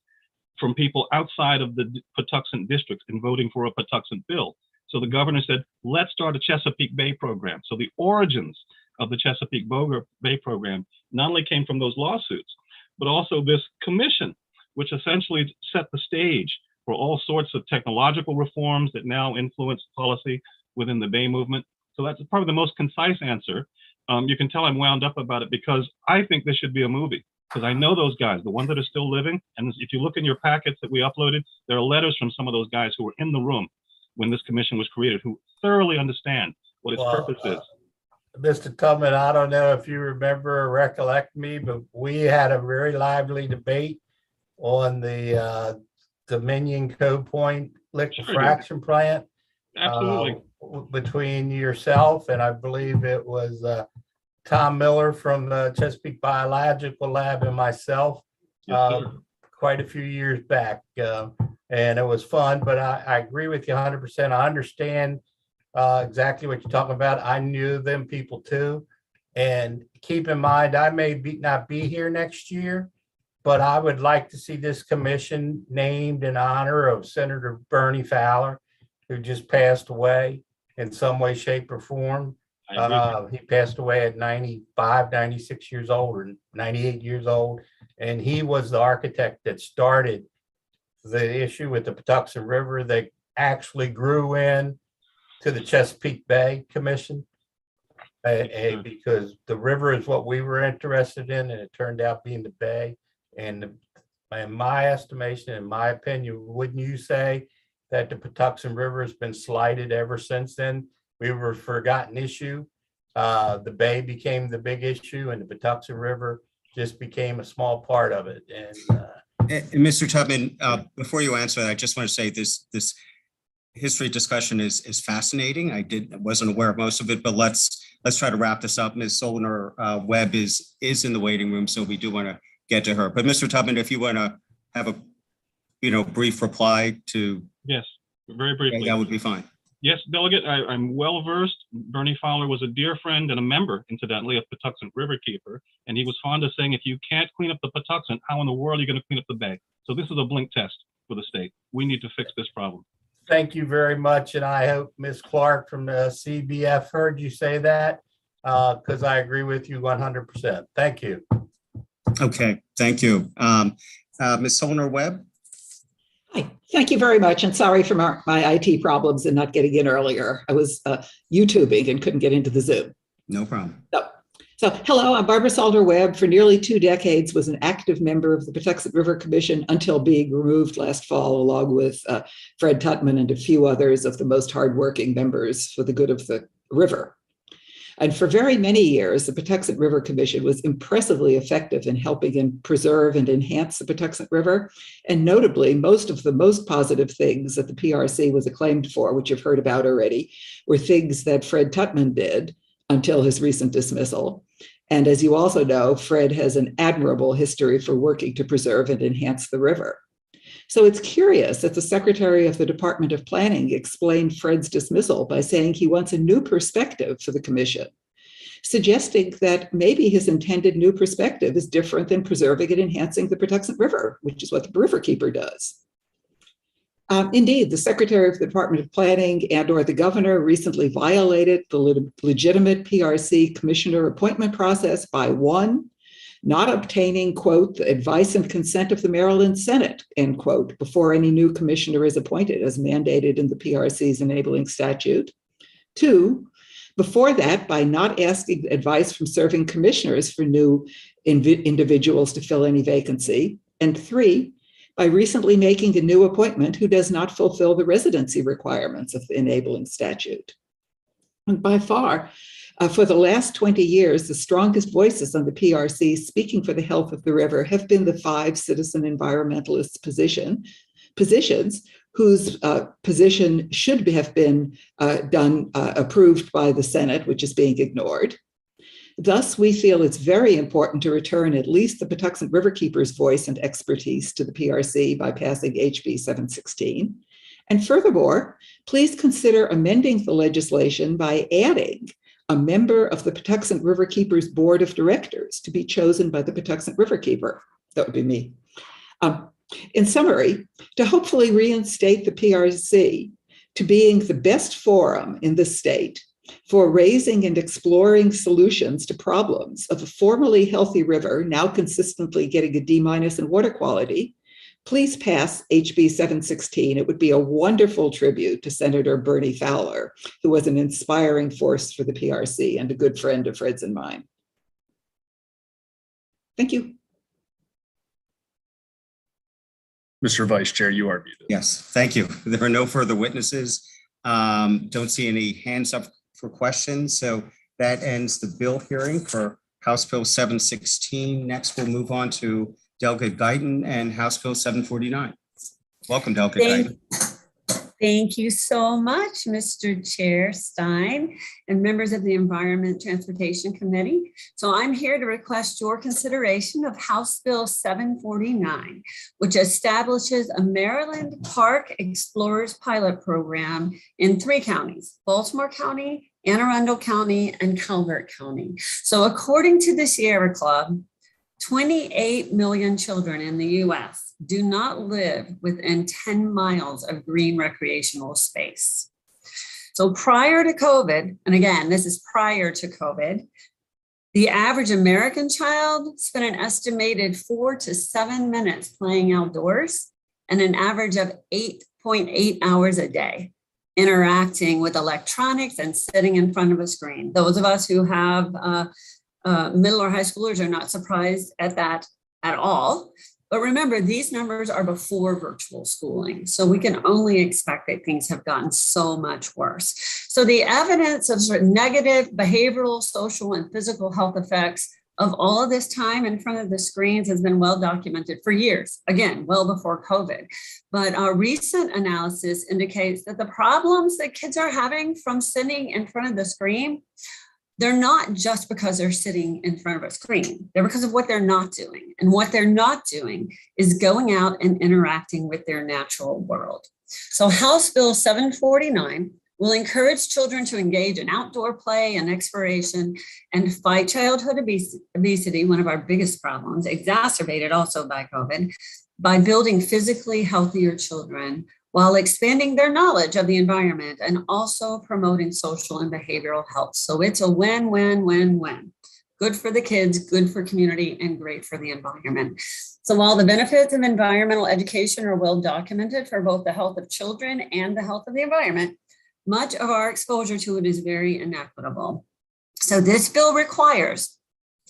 from people outside of the Patuxent district in voting for a Patuxent bill. So the governor said, let's start a Chesapeake Bay program. So the origins of the Chesapeake Bay program not only came from those lawsuits, but also this commission, which essentially set the stage for all sorts of technological reforms that now influence policy within the Bay movement. So that's probably the most concise answer. You can tell I'm wound up about it because I think this should be a movie, because I know those guys, the ones that are still living. And if you look in your packets that we uploaded, there are letters from some of those guys who were in the room when this commission was created who thoroughly understand what its Well, purpose is. Mr. Tubman, I don't know if you remember or recollect me, but we had a very lively debate on the Dominion Cove Point liquefaction plant. Absolutely. Between yourself and I believe it was Tom Miller from the Chesapeake Biological Lab and myself, quite a few years back. And it was fun, but I agree with you 100%. I understand exactly what you're talking about. I knew them people too. And keep in mind, I may not be here next year, but I would like to see this commission named in honor of Senator Bernie Fowler, who just passed away in some way, shape, or form. He passed away at 95, 96 years old, or 98 years old. And he was the architect that started the issue with the Patuxent River that actually grew in to the Chesapeake Bay Commission. Because the river is what we were interested in, and it turned out being the bay. And in my estimation, in my opinion, wouldn't you say that the Patuxent River has been slighted ever since then? We were a forgotten issue. The bay became the big issue, and the Patuxent River just became a small part of it. And Mr. Tubman, before you answer that, I just want to say this history discussion is fascinating. I wasn't aware of most of it, but let's try to wrap this up. Ms. Solner Webb is in the waiting room, so we do want to get to her. But Mr. Tubman, if you want to have a brief reply to. Yes, very briefly. That would be fine. Yes, Delegate, I'm well versed. Bernie Fowler was a dear friend and a member, incidentally, of Patuxent Riverkeeper. And he was fond of saying, if you can't clean up the Patuxent, how in the world are you going to clean up the bay? So this is a blink test for the state. We need to fix this problem. Thank you very much. And I hope Ms. Clark from the CBF heard you say that, because I agree with you 100%. Thank you. Okay, thank you. Ms. Solner Webb? Hi, thank you very much. And sorry for my IT problems and not getting in earlier. I was YouTubing and couldn't get into the Zoom. No problem. So hello, I'm Barbara Salter Webb. For nearly 2 decades, was an active member of the Patuxent River Commission until being removed last fall, along with Fred Tutman and a few others of the most hardworking members for the good of the river. And for very many years, the Patuxent River Commission was impressively effective in helping preserve and enhance the Patuxent River. And notably, most of the most positive things that the PRC was acclaimed for, which you've heard about already, were things that Fred Tutman did until his recent dismissal. And as you also know, Fred has an admirable history for working to preserve and enhance the river. So it's curious that the Secretary of the Department of Planning explained Fred's dismissal by saying he wants a new perspective for the commission, suggesting that maybe his intended new perspective is different than preserving and enhancing the Patuxent River, which is what the Riverkeeper does. Indeed, the Secretary of the Department of Planning and/or the governor recently violated the legitimate PRC commissioner appointment process by 1, not obtaining, quote, the advice and consent of the Maryland Senate, end quote, before any new commissioner is appointed as mandated in the PRC's enabling statute. 2, before that, by not asking advice from serving commissioners for new individuals to fill any vacancy. And 3, by recently making a new appointment who does not fulfill the residency requirements of the enabling statute. And by far, for the last 20 years, the strongest voices on the PRC speaking for the health of the river have been the 5 citizen environmentalists positions whose position should have been approved by the Senate, which is being ignored. Thus, we feel it's very important to return at least the Patuxent Riverkeeper's voice and expertise to the PRC by passing HB 716. And furthermore, please consider amending the legislation by adding a member of the Patuxent Riverkeeper's Board of Directors to be chosen by the Patuxent Riverkeeper. That would be me. In summary, to hopefully reinstate the PRC to being the best forum in the state for raising and exploring solutions to problems of a formerly healthy river now consistently getting a D- in water quality, please pass HB 716. It would be a wonderful tribute to Senator Bernie Fowler, who was an inspiring force for the PRC and a good friend of Fred's and mine. Thank you. Mr. Vice Chair, you are muted. Yes, thank you. There are no further witnesses. Don't see any hands up for questions. So that ends the bill hearing for House Bill 716. Next, we'll move on to Delegate Guyton and House Bill 749. Welcome, Delegate Guyton. Thank you so much, Mr. Chair Stein and members of the Environment Transportation Committee. So I'm here to request your consideration of House Bill 749, which establishes a Maryland Park Explorers pilot program in 3 counties, Baltimore County, Anne Arundel County, and Calvert County. So according to the Sierra Club, 28 million children in the US do not live within 10 miles of green recreational space. So prior to COVID, and again, this is prior to COVID, the average American child spent an estimated 4 to 7 minutes playing outdoors and an average of 8.8 hours a day interacting with electronics and sitting in front of a screen. Those of us who have middle or high schoolers are not surprised at that at all. But remember, these numbers are before virtual schooling. So we can only expect that things have gotten so much worse. So the evidence of sort of negative behavioral, social, and physical health effects of all of this time in front of the screens has been well documented for years, again, well before COVID. But our recent analysis indicates that the problems that kids are having from sitting in front of the screen, they're not just because they're sitting in front of a screen. They're because of what they're not doing. And what they're not doing is going out and interacting with their natural world. So House Bill 749 will encourage children to engage in outdoor play and exploration and fight childhood obesity, one of our biggest problems, exacerbated also by COVID, by building physically healthier children while expanding their knowledge of the environment and also promoting social and behavioral health. So it's a win, win, win, win. Good for the kids, good for community, and great for the environment. So while the benefits of environmental education are well documented for both the health of children and the health of the environment, much of our exposure to it is very inequitable. So this bill requires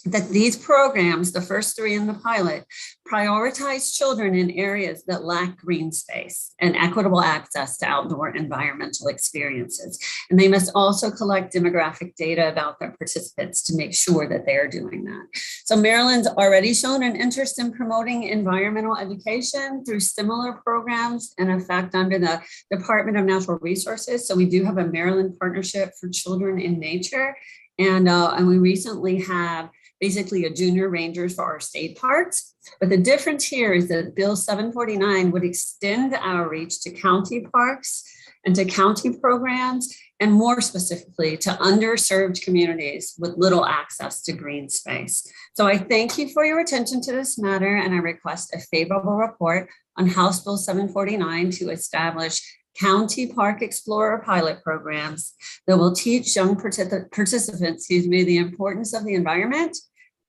that these programs, the first 3 in the pilot, prioritize children in areas that lack green space and equitable access to outdoor environmental experiences. And they must also collect demographic data about their participants to make sure that they are doing that. So Maryland's already shown an interest in promoting environmental education through similar programs in effect under the Department of Natural Resources. So we do have a Maryland Partnership for Children in Nature. And we recently have basically a junior rangers for our state parks. But the difference here is that Bill 749 would extend our reach to county parks and to county programs, and more specifically to underserved communities with little access to green space. So I thank you for your attention to this matter, and I request a favorable report on House Bill 749 to establish County Park Explorer pilot programs that will teach young participants, the importance of the environment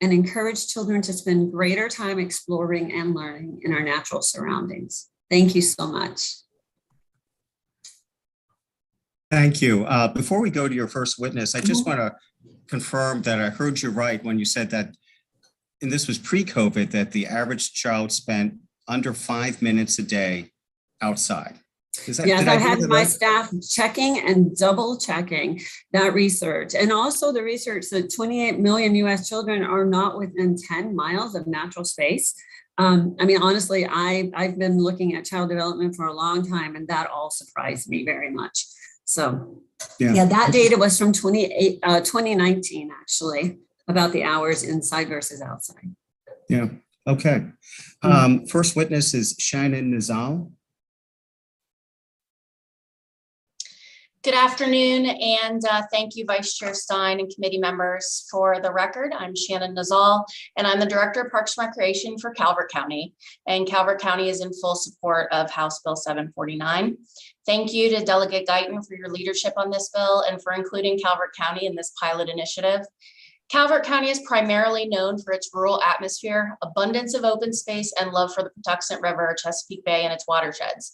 and encourage children to spend greater time exploring and learning in our natural surroundings. Thank you so much. Thank you. Before we go to your first witness, I just want to confirm that I heard you right when you said that, and this was pre-COVID, that the average child spent under 5 minutes a day outside. Yes, I had my staff checking and double checking that research. And also the research that 28 million US children are not within 10 miles of natural space. I mean, honestly, I've been looking at child development for a long time, and that all surprised me very much. So yeah, that data was from 2019, actually, about the hours inside versus outside. Yeah, okay. First witness is Shannon Nizal. Good afternoon, and thank you, Vice Chair Stein and committee members. For the record, I'm Shannon Nizal, and I'm the Director of Parks and Recreation for Calvert County. And Calvert County is in full support of House Bill 749. Thank you to Delegate Guyton for your leadership on this bill and for including Calvert County in this pilot initiative. Calvert County is primarily known for its rural atmosphere, abundance of open space, and love for the Patuxent River, Chesapeake Bay, and its watersheds.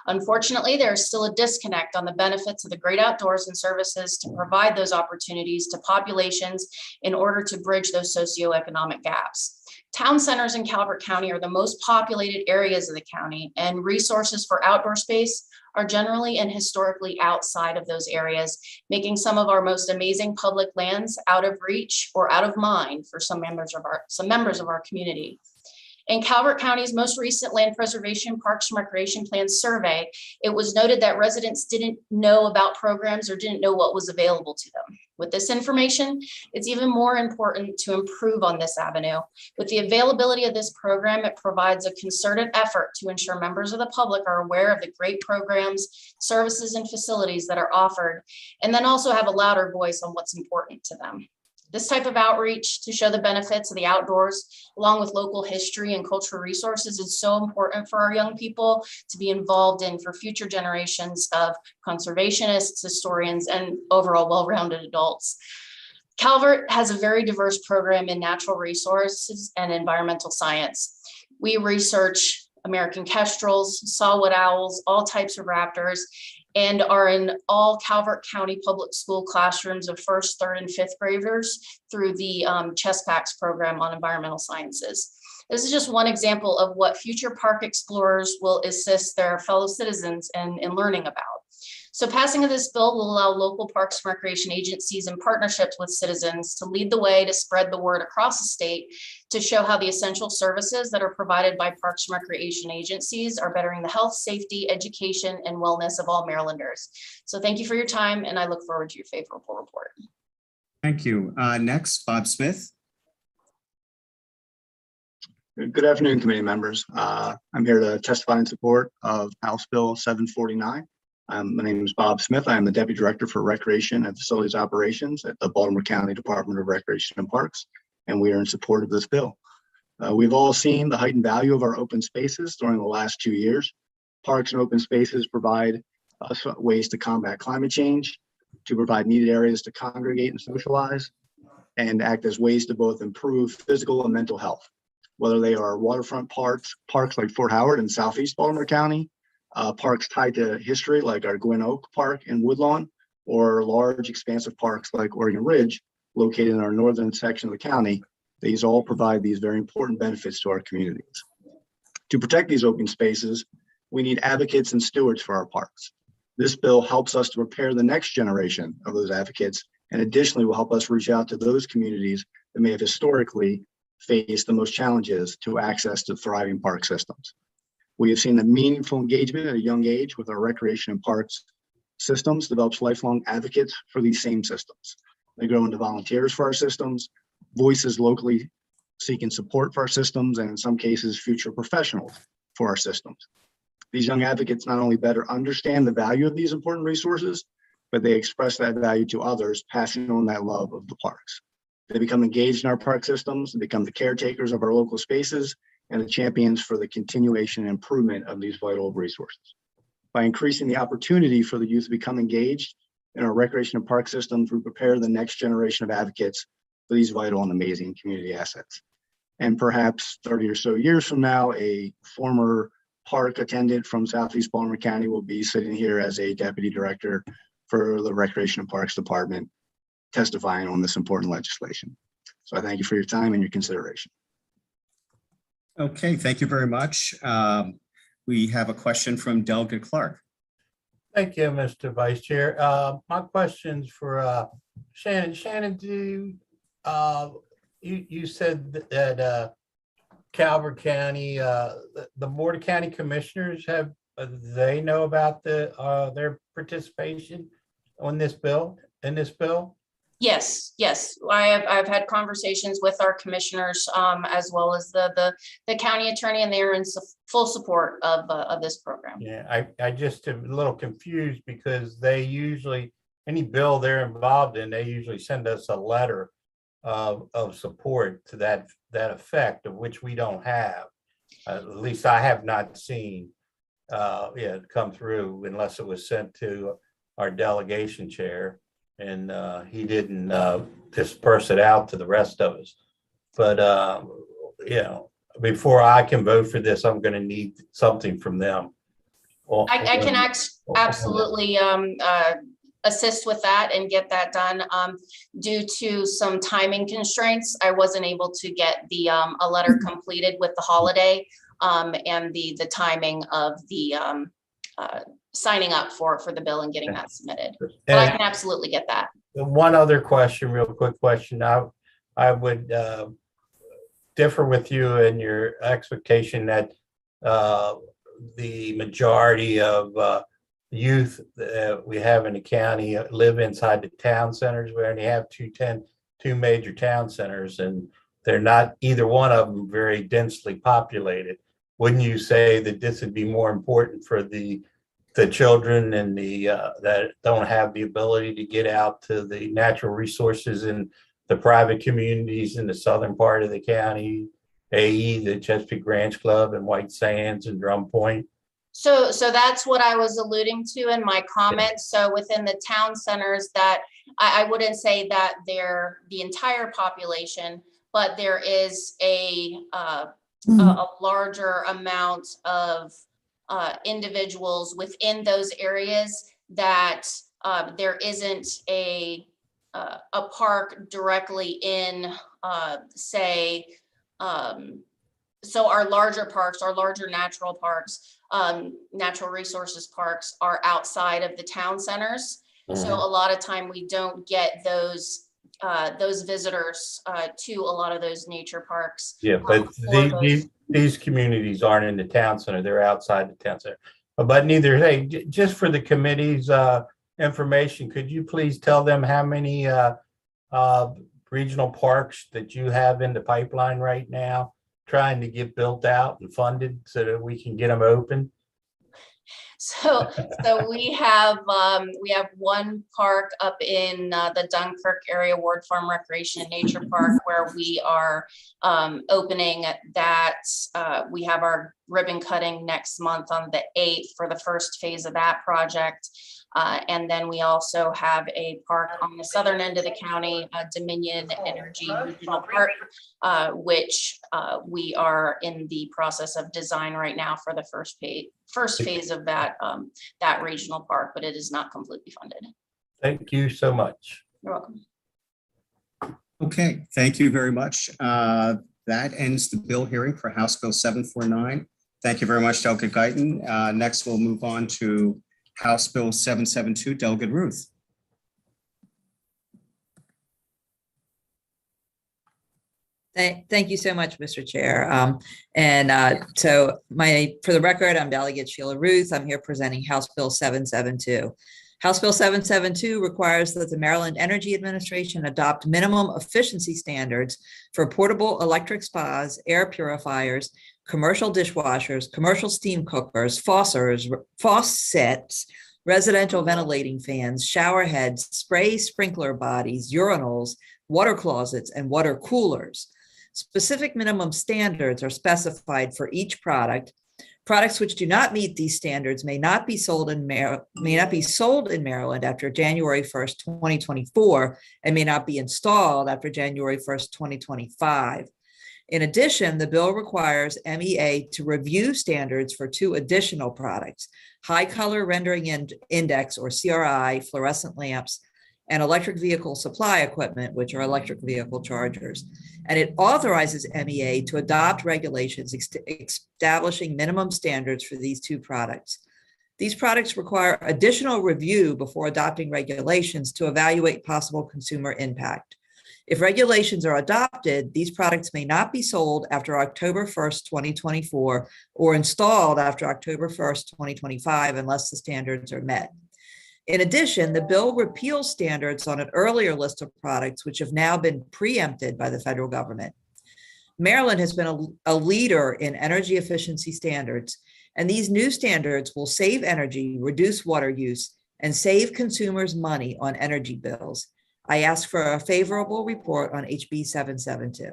Unfortunately, there is still a disconnect on the benefits of the great outdoors and services to provide those opportunities to populations in order to bridge those socioeconomic gaps. Town centers in Calvert County are the most populated areas of the county, and resources for outdoor space are generally and historically outside of those areas, making some of our most amazing public lands out of reach or out of mind for some members of our community. In Calvert County's most recent Land Preservation Parks and Recreation Plan survey, it was noted that residents didn't know about programs or didn't know what was available to them. With this information, it's even more important to improve on this avenue. With the availability of this program, it provides a concerted effort to ensure members of the public are aware of the great programs, services, and facilities that are offered, and then also have a louder voice on what's important to them. This type of outreach to show the benefits of the outdoors, along with local history and cultural resources, is so important for our young people to be involved in for future generations of conservationists, historians, and overall well-rounded adults. Calvert has a very diverse program in natural resources and environmental science. We research American kestrels, saw-whet owls, all types of raptors, and are in all Calvert County public school classrooms of 1st, 3rd, and 5th graders through the ChessPAX program on environmental sciences. This is just one example of what future park explorers will assist their fellow citizens in learning about. So passing of this bill will allow local parks and recreation agencies in partnerships with citizens to lead the way to spread the word across the state to show how the essential services that are provided by parks and recreation agencies are bettering the health, safety, education, and wellness of all Marylanders. So thank you for your time, and I look forward to your favorable report. Thank you. Next, Bob Smith. Good afternoon, committee members. I'm here to testify in support of House Bill 749. My name is Bob Smith. I am the Deputy Director for Recreation and Facilities Operations at the Baltimore County Department of Recreation and Parks, and we are in support of this bill. We've all seen the heightened value of our open spaces during the last 2 years. Parks and open spaces provide us ways to combat climate change, to provide needed areas to congregate and socialize, and act as ways to both improve physical and mental health. Whether they are waterfront parks like Fort Howard in Southeast Baltimore County, parks tied to history like our Gwynn Oak Park in Woodlawn, or large expansive parks like Oregon Ridge located in our northern section of the county. These all provide these very important benefits to our communities. To protect these open spaces, we need advocates and stewards for our parks. This bill helps us to prepare the next generation of those advocates, and additionally will help us reach out to those communities that may have historically faced the most challenges to access to thriving park systems. We have seen the meaningful engagement at a young age with our recreation and parks systems develops lifelong advocates for these same systems. They grow into volunteers for our systems, voices locally seeking support for our systems, and in some cases, future professionals for our systems. These young advocates not only better understand the value of these important resources, but they express that value to others, passing on that love of the parks. They become engaged in our park systems, they become the caretakers of our local spaces, and the champions for the continuation and improvement of these vital resources. By increasing the opportunity for the youth to become engaged in our recreation and park systems, we prepare the next generation of advocates for these vital and amazing community assets. And perhaps 30 or so years from now, a former park attendant from Southeast Baltimore County will be sitting here as a deputy director for the Recreation and Parks Department, testifying on this important legislation. So I thank you for your time and your consideration. Okay, thank you very much. We have a question from Delegate Clark. Thank you, Mr. Vice Chair. My question's for Shannon. Shannon, you said that Calvert County, the Board of County Commissioners they know about their participation on this bill, in this bill? Yes, I've had conversations with our commissioners as well as the county attorney, and they are in full support of this program. Yeah, I just am a little confused because they usually, any bill they're involved in, they usually send us a letter of support to that effect, of which we don't have. At least I have not seen come through unless it was sent to our delegation chair. And he didn't disperse it out to the rest of us. But, before I can vote for this, I'm going to need something from them. I can absolutely assist with that and get that done. Due to some timing constraints, I wasn't able to get the a letter completed with the holiday and the timing of the signing up for the bill and getting that submitted. But I can absolutely get that. One other question, real quick question. I would differ with you in your expectation that the majority of youth that we have in the county live inside the town centers. We only have two major town centers, and they're not either one of them very densely populated. Wouldn't you say that this would be more important for the children and the that don't have the ability to get out to the natural resources in the private communities in the southern part of the county, AE, the Chesapeake Ranch Club, and White Sands and Drum Point? So that's what I was alluding to in my comments. So within the town centers, that I wouldn't say that they're the entire population, but there is a larger amount of individuals within those areas that there isn't a park directly in, say, so our larger parks, our larger natural parks, natural resources parks are outside of the town centers. So a lot of time we don't get those visitors to a lot of those nature parks. Yeah, but these communities aren't in the town center, they're outside the town center. But neither, hey, just for the committee's information, could you please tell them how many regional parks that you have in the pipeline right now, trying to get built out and funded so that we can get them open? So we have one park up in the Dunkirk area, Ward Farm Recreation and Nature Park, where we are opening that. We have our ribbon cutting next month on the 8th for the first phase of that project. And then we also have a park on the southern end of the county, Dominion Energy Regional Park, which we are in the process of design right now for the first phase of that regional park, but it is not completely funded. Thank you so much. You're welcome. Okay, thank you very much. That ends the bill hearing for House Bill 749. Thank you very much, Delegate Guyton. Next, we'll move on to House Bill 772, Delegate Ruth. Thank you so much, Mr. Chair. So for the record, I'm Delegate Sheila Ruth. I'm here presenting House Bill 772. House Bill 772 requires that the Maryland Energy Administration adopt minimum efficiency standards for portable electric spas, air purifiers, commercial dishwashers, commercial steam cookers, faucets, residential ventilating fans, shower heads, spray sprinkler bodies, urinals, water closets, and water coolers. Specific minimum standards are specified for each product. Products which do not meet these standards may not be sold in Maryland after January 1st, 2024, and may not be installed after January 1st, 2025. In addition, the bill requires MEA to review standards for 2 additional products: high color rendering index, or CRI, fluorescent lamps, and electric vehicle supply equipment, which are electric vehicle chargers. And it authorizes MEA to adopt regulations establishing minimum standards for these 2 products. These products require additional review before adopting regulations to evaluate possible consumer impact. If regulations are adopted, these products may not be sold after October 1st, 2024, or installed after October 1st, 2025, unless the standards are met. In addition, the bill repeals standards on an earlier list of products which have now been preempted by the federal government. Maryland has been a leader in energy efficiency standards, and these new standards will save energy, reduce water use, and save consumers money on energy bills. I ask for a favorable report on HB 772.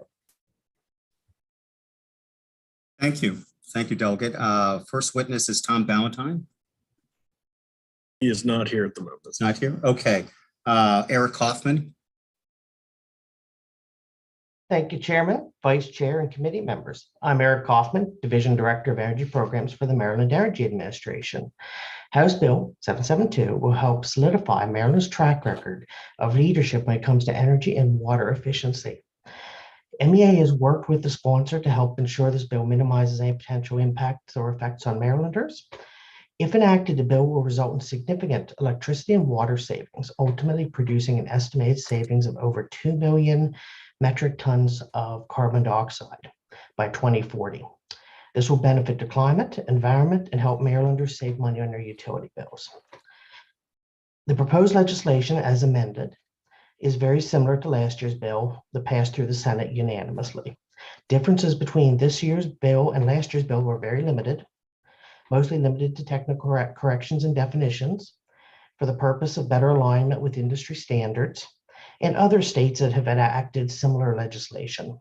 Thank you. Thank you, Delegate. First witness is Tom Ballantyne. He is not here at the moment. It's not here? Okay. Eric Kaufman. Thank you, Chairman, Vice Chair, and committee members. I'm Eric Kaufman, Division Director of Energy Programs for the Maryland Energy Administration. House Bill 772 will help solidify Maryland's track record of leadership when it comes to energy and water efficiency. MEA has worked with the sponsor to help ensure this bill minimizes any potential impacts or effects on Marylanders. If enacted, the bill will result in significant electricity and water savings, ultimately producing an estimated savings of over 2 million metric tons of carbon dioxide by 2040. This will benefit the climate, environment, and help Marylanders save money on their utility bills. The proposed legislation, as amended, is very similar to last year's bill that passed through the Senate unanimously. Differences between this year's bill and last year's bill were very limited, mostly limited to technical corrections and definitions for the purpose of better alignment with industry standards and other states that have enacted similar legislation.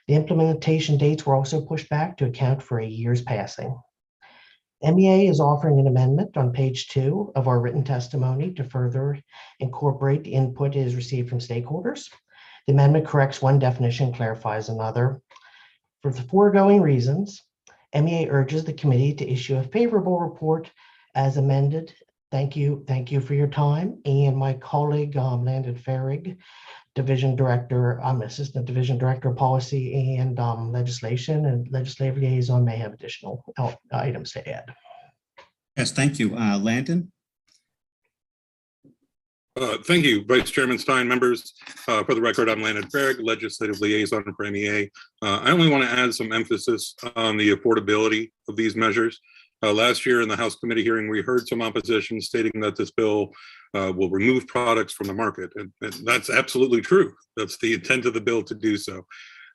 The implementation dates were also pushed back to account for a year's passing. MEA is offering an amendment on page 2 of our written testimony to further incorporate the input it has received from stakeholders. The amendment corrects one definition, clarifies another. For the foregoing reasons, MEA urges the committee to issue a favorable report as amended. Thank you for your time. And my colleague, Landon Farrig, Division Director, I'm Assistant Division Director of Policy and Legislation and Legislative Liaison, may have additional items to add. Yes, thank you. Landon? Thank you, Vice Chairman Stein, members. For the record, I'm Landon Farrig, Legislative Liaison for MEA. I only want to add some emphasis on the affordability of these measures. Last year in the House committee hearing, we heard some opposition stating that this bill will remove products from the market. And that's absolutely true. That's the intent of the bill to do so.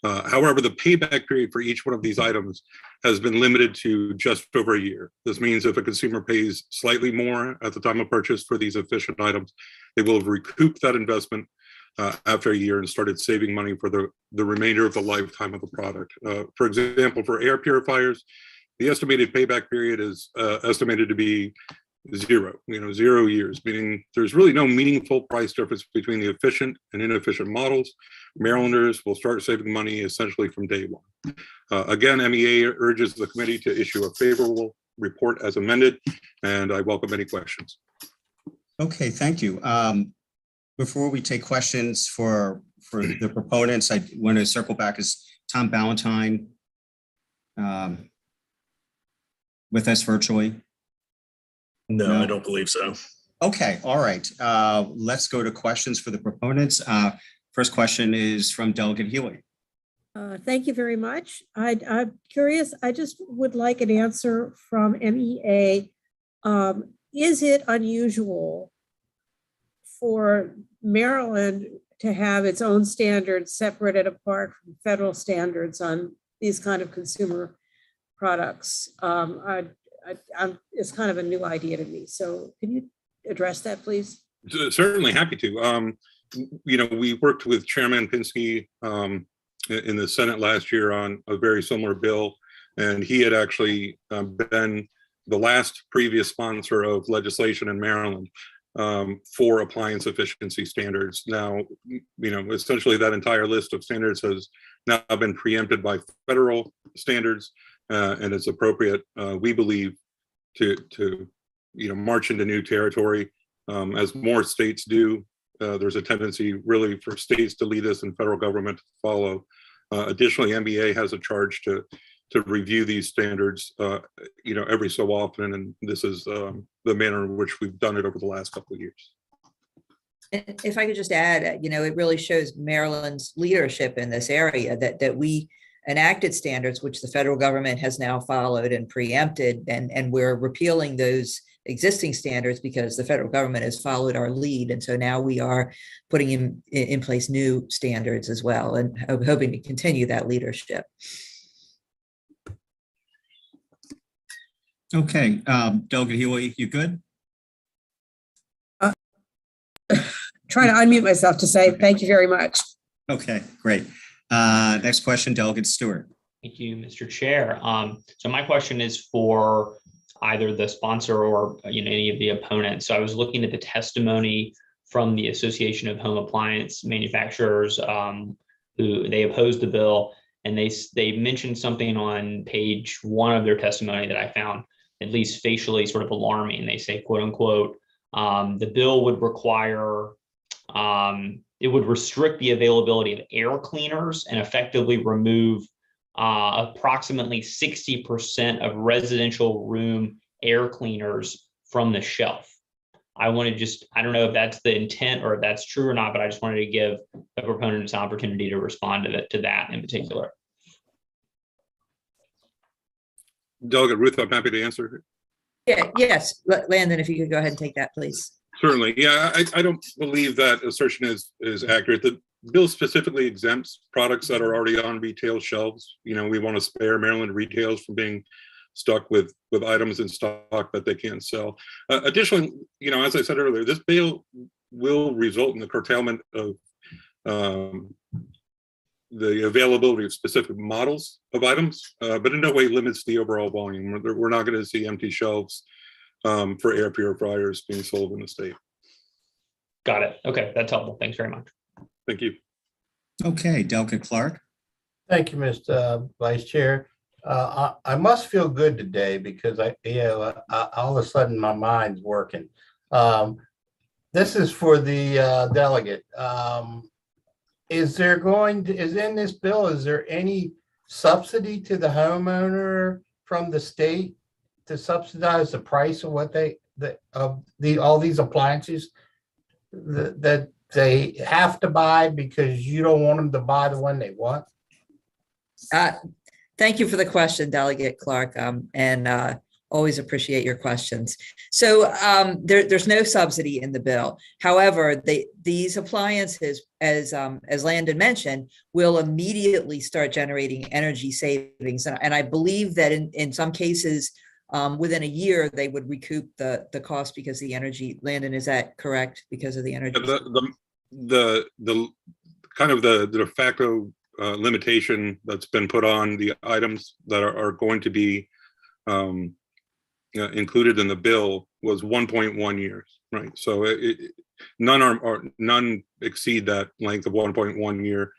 However, the payback period for each one of these items has been limited to just over a year. This means if a consumer pays slightly more at the time of purchase for these efficient items, they will have recouped that investment after a year and started saving money for the remainder of the lifetime of the product. For example, for air purifiers, the estimated payback period is estimated to be 0 years, meaning there's really no meaningful price difference between the efficient and inefficient models. Marylanders will start saving money essentially from day one. Again, MEA urges the committee to issue a favorable report as amended, and I welcome any questions. Okay, thank you. Before we take questions for the proponents, I want to circle back. Is Tom Ballantyne with us virtually? No, I don't believe so. Okay, all right. Let's go to questions for the proponents. First question is from Delegate Healy. Thank you very much. I'm curious, I just would like an answer from MEA. Is it unusual for Maryland to have its own standards separate and apart from federal standards on these kind of consumer products? It's kind of a new idea to me. So can you address that, please? Certainly, happy to. We worked with Chairman Pinsky in the Senate last year on a very similar bill, and he had actually been the last previous sponsor of legislation in Maryland for appliance efficiency standards. Now, essentially that entire list of standards has now been preempted by federal standards, and it's appropriate, we believe, to march into new territory. As more states do, there's a tendency really for states to lead us and federal government to follow. Additionally, MEA has a charge to review these standards, every so often, and this is the manner in which we've done it over the last couple of years. If I could just add, it really shows Maryland's leadership in this area that we enacted standards which the federal government has now followed and preempted, and we're repealing those existing standards because the federal government has followed our lead. And so now we are putting in place new standards as well, and hoping to continue that leadership. Okay, Delegate Healy, you good? Trying to unmute myself to say thank you very much. Okay, great. Next question, Delegate Stewart. Thank you, Mr. Chair. So my question is for either the sponsor or any of the opponents. So I was looking at the testimony from the Association of Home Appliance Manufacturers, who they opposed the bill, and they mentioned something on page 1 of their testimony that I found at least facially sort of alarming. They say, quote unquote, the bill would require, it would restrict the availability of air cleaners and effectively remove approximately 60% of residential room air cleaners from the shelf. I don't know if that's the intent or if that's true or not, but I just wanted to give the proponents an opportunity to respond to that in particular. Delegate Ruth, I'm happy to answer. Yeah, yes, Landon, if you could go ahead and take that, please. Certainly. Yeah, I don't believe that assertion is accurate. The bill specifically exempts products that are already on retail shelves. You know, we want to spare Maryland retailers from being stuck with items in stock that they can't sell. Additionally, you know, as I said earlier, this bill will result in the curtailment of the availability of specific models of items, but in no way limits the overall volume. We're not going to see empty shelves for air purifiers being sold in the state. Got it. Okay, that's helpful. Thanks very much. Thank you. Okay, Delegate Clark. Thank you, Mr. Vice Chair. I must feel good today because all of a sudden my mind's working. This is for the delegate. Is in this bill, is there any subsidy to the homeowner from the state to subsidize the price of what all these appliances that they have to buy because you don't want them to buy the one they want? Thank you for the question, Delegate Clark, and always appreciate your questions. So there's no subsidy in the bill. However, these appliances, as Landon mentioned, will immediately start generating energy savings. And I believe that in some cases, within a year, they would recoup the cost because the energy. Landon, is that correct? Because of the energy? The kind of the de facto limitation that's been put on the items that are going to be included in the bill was 1.1 years, right? So none exceed that length of 1.1 year.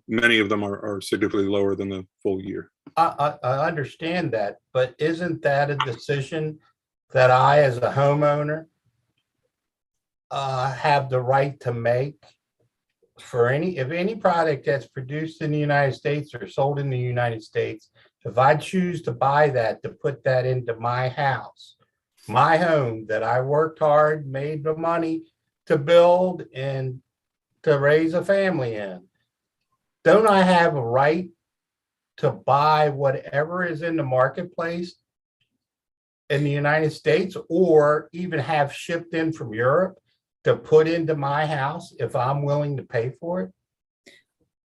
Many of them are significantly lower than the full year. I understand that, but isn't that a decision that I, as a homeowner, have the right to make? For any product that's produced in the United States or sold in the United States, if I choose to buy that, to put that into my house, my home that I worked hard, made the money to build and to raise a family in, don't I have a right to buy whatever is in the marketplace in the United States, or even have shipped in from Europe to put into my house if I'm willing to pay for it?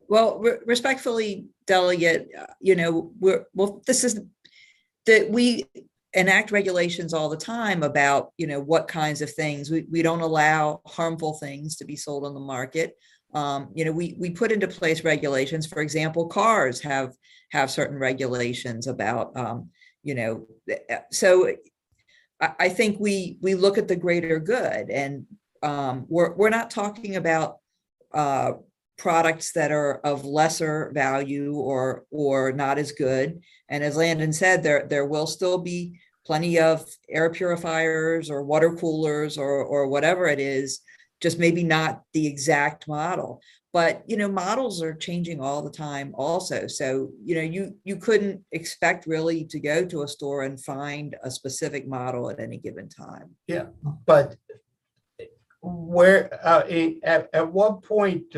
Well, respectfully, Delegate, this is that we enact regulations all the time about, what kinds of things we don't allow harmful things to be sold on the market. We put into place regulations. For example, cars have certain regulations about, so I think we look at the greater good, and we're not talking about products that are of lesser value or not as good. And as Landon said, there will still be plenty of air purifiers or water coolers or whatever it is, just maybe not the exact model. But models are changing all the time also. So you couldn't expect really to go to a store and find a specific model at any given time. Yeah, but where at what point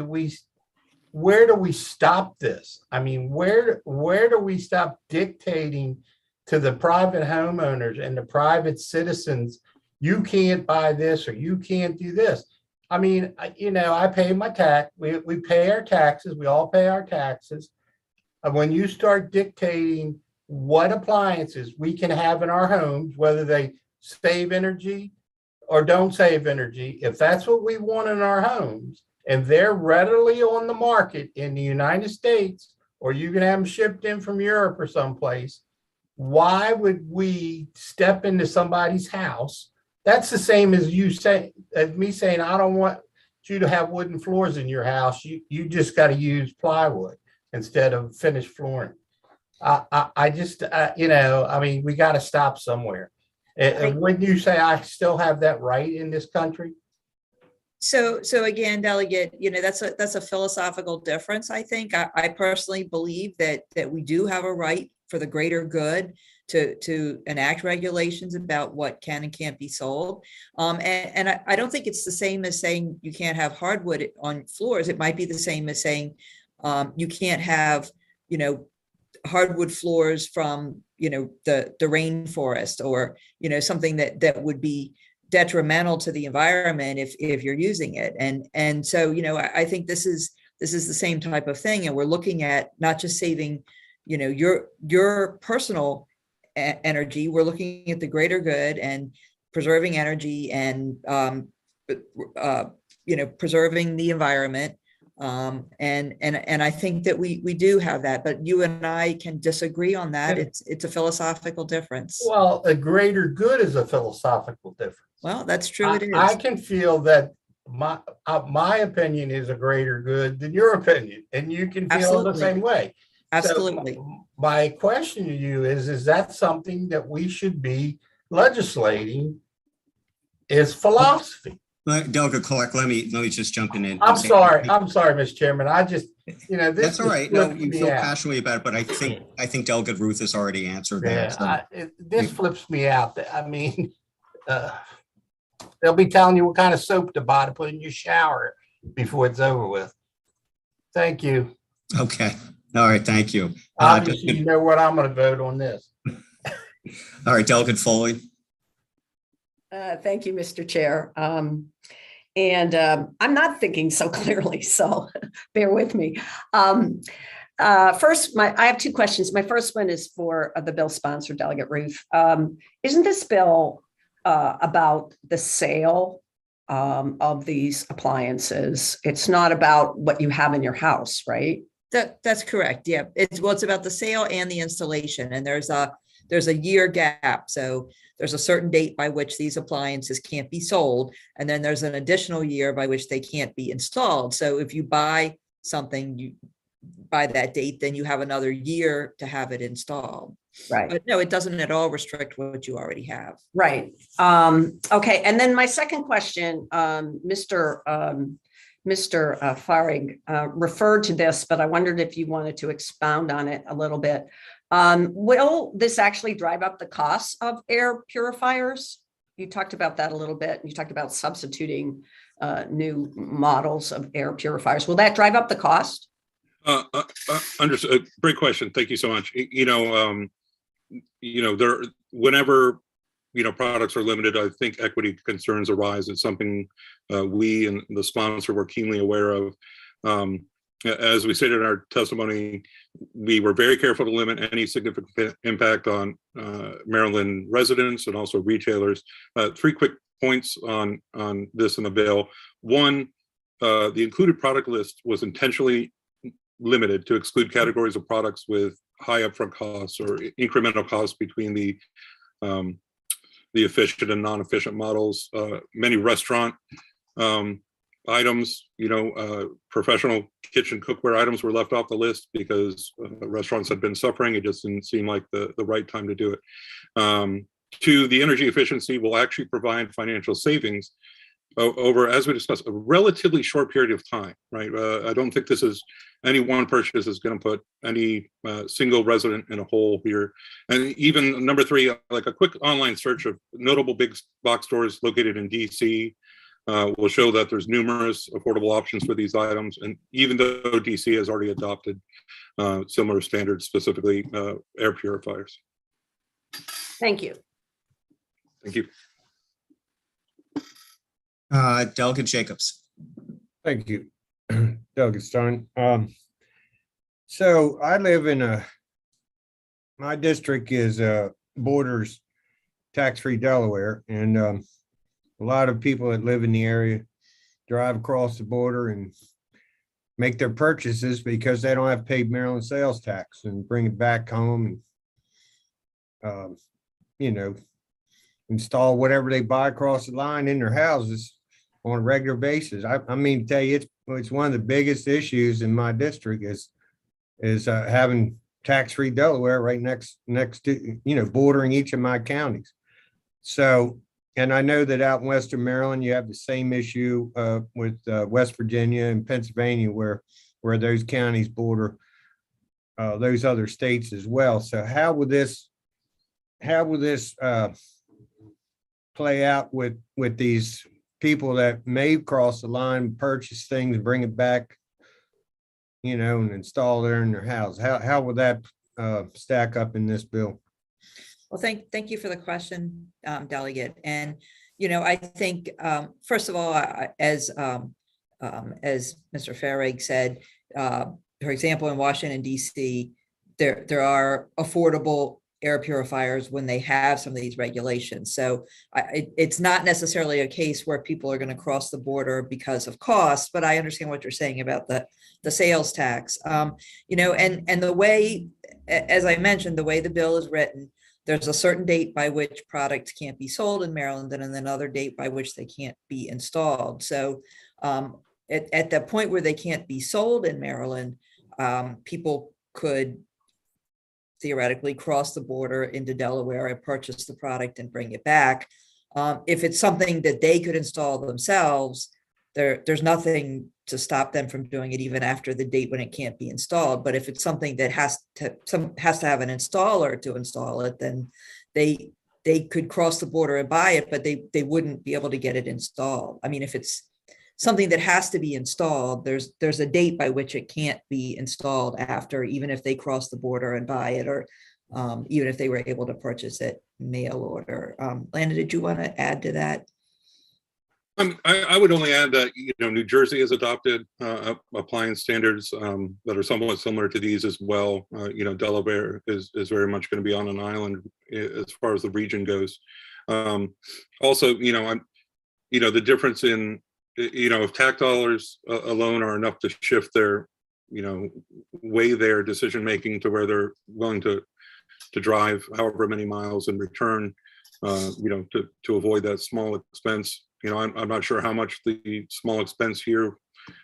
where do we stop this? I mean, where do we stop dictating to the private homeowners and the private citizens, you can't buy this or you can't do this? I mean, I pay my tax. We pay our taxes. We all pay our taxes. And when you start dictating what appliances we can have in our homes, whether they save energy or don't save energy, if that's what we want in our homes, and they're readily on the market in the United States, or you can have them shipped in from Europe or someplace, why would we step into somebody's house? That's the same as me saying, I don't want you to have wooden floors in your house, you just got to use plywood instead of finished flooring. I just, I mean, we got to stop somewhere. And wouldn't you say I still have that right in this country? So again, Delegate, that's a philosophical difference. I think I personally believe that we do have a right for the greater good to enact regulations about what can and can't be sold. And I don't think it's the same as saying you can't have hardwood on floors. It might be the same as saying you can't have, hardwood floors from, the rainforest, or, something that would be detrimental to the environment if you're using it. And so, I think this is the same type of thing. And we're looking at not just saving, your personal energy, we're looking at the greater good and preserving energy and, preserving the environment. And I think that we do have that, but you and I can disagree on that. It's a philosophical difference. Well, a greater good is a philosophical difference. Well, that's true. It is. I can feel that my opinion is a greater good than your opinion, and you can feel the same way. Absolutely. So my question to you is that something that we should be legislating? Is philosophy? Delegate Clark, let me just jump in. I'm sorry, Mr. Chairman. I just, this that's all right. No, you feel out. passionately about it, but I think Delegate Ruth has already answered that. This flips me out. I mean, they'll be telling you what kind of soap to buy to put in your shower before it's over with. Thank you. Okay. All right. Thank you. Obviously, you know what I'm going to vote on this. All right, Delegate Foley. Thank you, Mr. Chair. I'm not thinking so clearly, so bear with me. First, I have two questions. My first one is for the bill sponsor, Delegate Ruth. Isn't this bill about the sale of these appliances? It's not about what you have in your house, right? That's correct. Yeah, it's about the sale and the installation, and there's a year gap. So there's a certain date by which these appliances can't be sold, and then there's an additional year by which they can't be installed. So if you buy something by that date, then you have another year to have it installed. Right. But no, it doesn't at all restrict what you already have. Right. Okay. And then my second question, Mr. Farig referred to this, but I wondered if you wanted to expound on it a little bit. Will this actually drive up the costs of air purifiers? You talked about that a little bit. You talked about substituting new models of air purifiers. Will that drive up the cost? Understood. Great question. Thank you so much. Whenever products are limited, I think equity concerns arise. It's something we and the sponsor were keenly aware of. As we stated in our testimony, we were very careful to limit any significant impact on Maryland residents and also retailers. 3 quick points on this in the bill. One, the included product list was intentionally limited to exclude categories of products with high upfront costs or incremental costs between the efficient and non-efficient models. Many restaurant items, professional kitchen cookware items were left off the list because restaurants had been suffering. It just didn't seem like the right time to do it. 2, the energy efficiency will actually provide financial savings over, as we discussed, a relatively short period of time, right? I don't think this is any one purchase is going to put any single resident in a hole here. And even number 3, like a quick online search of notable big box stores located in DC will show that there's numerous affordable options for these items. And even though DC has already adopted similar standards, specifically air purifiers. Thank you. Thank you. Delegate Jacobs. Thank you, Delegate Stein. So I live in my district is borders tax-free Delaware, and a lot of people that live in the area drive across the border and make their purchases because they don't have to pay Maryland sales tax and bring it back home and install whatever they buy across the line in their houses. on a regular basis. I mean, to tell you, it's one of the biggest issues in my district is having tax-free Delaware right next to, bordering each of my counties. So, and I know that out in Western Maryland, you have the same issue with West Virginia and Pennsylvania, where those counties border those other states as well. So how will this play out with these people that may cross the line, purchase things, bring it back, and install there in their house? How will that stack up in this bill? Well, thank you for the question, Delegate. And, I think, first of all, as Mr. Farag said, for example, in Washington, D.C., there are affordable air purifiers when they have some of these regulations. So it's not necessarily a case where people are going to cross the border because of cost, but I understand what you're saying about the sales tax. And the way, as I mentioned, the way the bill is written, there's a certain date by which products can't be sold in Maryland and then another date by which they can't be installed. So at the point where they can't be sold in Maryland, people could theoretically cross the border into Delaware and purchase the product and bring it back. If it's something that they could install themselves, there's nothing to stop them from doing it even after the date when it can't be installed. But if it's something that has to have an installer to install it, then they could cross the border and buy it, but they wouldn't be able to get it installed. I mean, if it's something that has to be installed, there's a date by which it can't be installed after, even if they cross the border and buy it, or even if they were able to purchase it mail order. Landon, did you want to add to that? I would only add that New Jersey has adopted appliance standards that are somewhat similar to these as well. Delaware is very much going to be on an island as far as the region goes. Also, the difference in if tax dollars alone are enough to shift their weigh their decision making to where they're willing to drive however many miles and return, to avoid that small expense. I'm not sure how much the small expense here,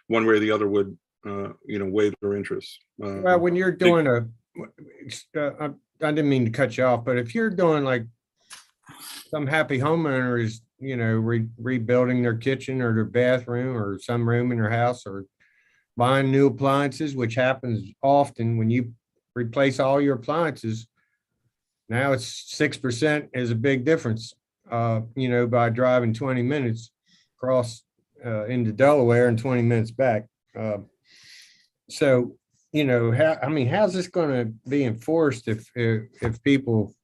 one way or the other, would, weigh their interests. Well, when you're doing I didn't mean to cut you off, but if you're doing like some happy homeowner is, rebuilding their kitchen or their bathroom or some room in their house, or buying new appliances, which happens often when you replace all your appliances, now it's 6% is a big difference. By driving 20 minutes across into Delaware and 20 minutes back. So, how's this going to be enforced if people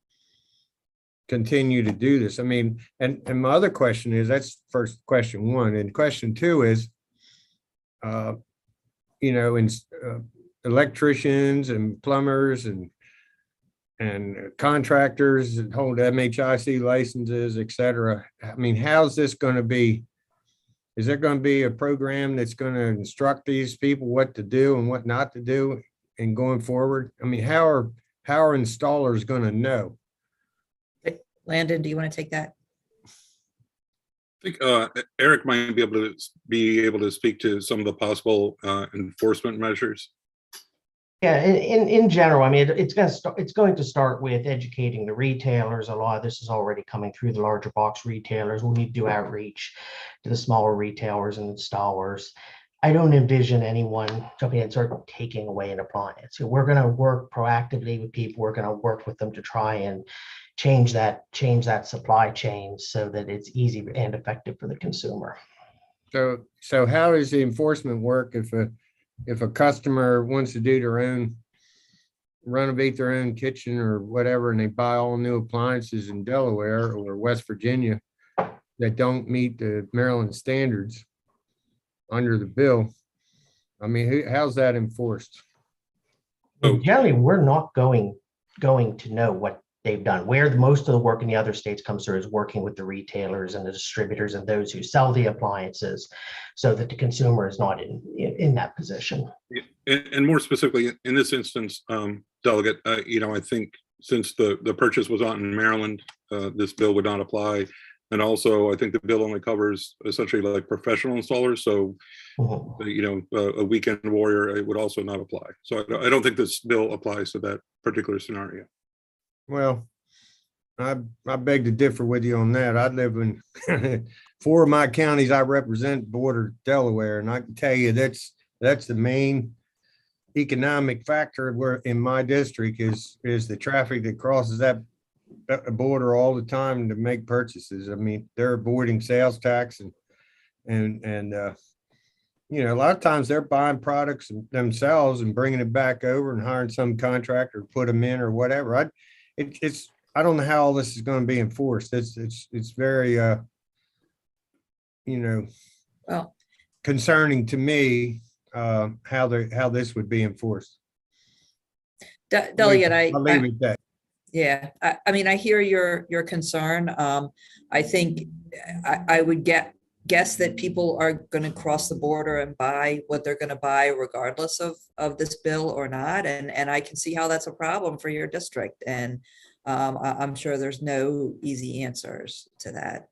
continue to do this? I mean, and my other question is, that's first question one, and question two is, electricians and plumbers and contractors that hold MHIC licenses, et cetera. I mean, how's this going to be? Is there going to be a program that's going to instruct these people what to do and what not to do and going forward? I mean, how are installers going to know? Landon, do you want to take that? I think Eric might be able to speak to some of the possible enforcement measures. Yeah, in general, I mean, it's going to start with educating the retailers. A lot of this is already coming through the larger box retailers. We'll need to do outreach to the smaller retailers and installers. I don't envision anyone jumping in and sort of taking away an appliance. So we're going to work proactively with people. We're going to work with them to try and change that supply chain so that it's easy and effective for the consumer. So how does the enforcement work if a customer wants to do renovate their own kitchen or whatever, and they buy all new appliances in Delaware or West Virginia that don't meet the Maryland standards under the bill? I mean, how's that enforced? Well, generally, we're not going to know what they've done. Where most of the work in the other states comes through is working with the retailers and the distributors and those who sell the appliances, so that the consumer is not in that position. And more specifically, in this instance, Delegate, I think since the purchase was on in Maryland, this bill would not apply. And also, I think the bill only covers essentially like professional installers. So, a weekend warrior, it would also not apply. So I don't think this bill applies to that particular scenario. Well, I beg to differ with you on that. I live in 4 of my counties I represent border Delaware, and I can tell you that's the main economic factor where in my district is the traffic that crosses that border all the time to make purchases. I mean, they're avoiding sales tax and a lot of times they're buying products themselves and bringing it back over and hiring some contractor to put them in or whatever. I don't know how all this is going to be enforced. It's very Well, concerning to me how this would be enforced. Delegate, I'll leave it at that. Yeah, I mean, I hear your concern. I think I would guess that people are going to cross the border and buy what they're going to buy regardless of this bill or not. And I can see how that's a problem for your district. And I'm sure there's no easy answers to that.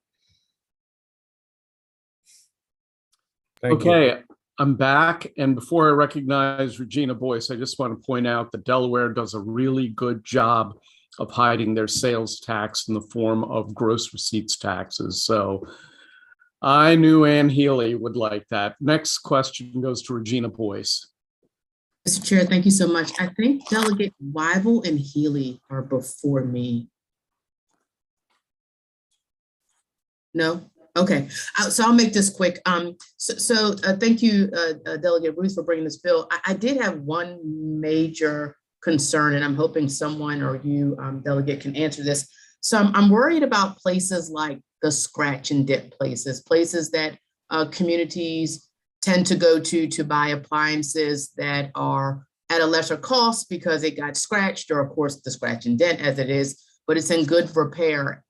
Thank you. Okay, I'm back. And before I recognize Regina Boyce, I just want to point out that Delaware does a really good job of hiding their sales tax in the form of gross receipts taxes. So I knew Ann Healy would like that. Next question goes to Regina Boyce. Mr. Chair, thank you so much. I think Delegate Weibel and Healy are before me. No? Okay, so I'll make this quick. Thank you, Delegate Ruth, for bringing this bill. I did have one major concern, and I'm hoping someone or you, Delegate, can answer this. So I'm worried about places like the scratch and dip places that communities tend to go to buy appliances that are at a lesser cost because it got scratched, or of course the scratch and dent as it is, but it's in good repair,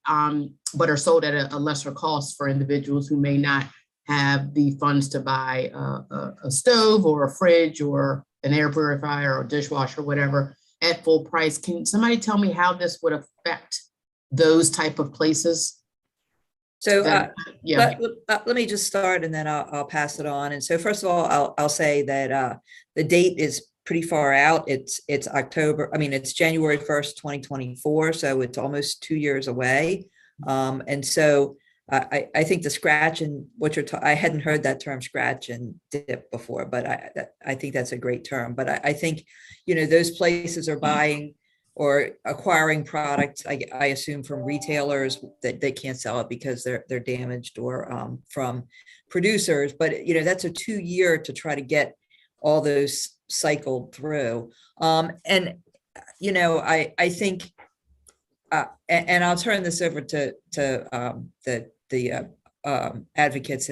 but are sold at a lesser cost for individuals who may not have the funds to buy a stove or a fridge or an air purifier or dishwasher, whatever, at full price. Can somebody tell me how this would affect those type of places? So let me just start and then I'll pass it on. And so first of all, I'll say that the date is pretty far out. It's January 1st, 2024. So it's almost 2 years away. And so I think the scratch and what I hadn't heard that term scratch and dip before, but I think that's a great term. But I think, those places are buying or acquiring products, I assume from retailers that they can't sell it because they're damaged, or from producers. But that's a 2 year to try to get all those cycled through. I think, and I'll turn this over to the advocates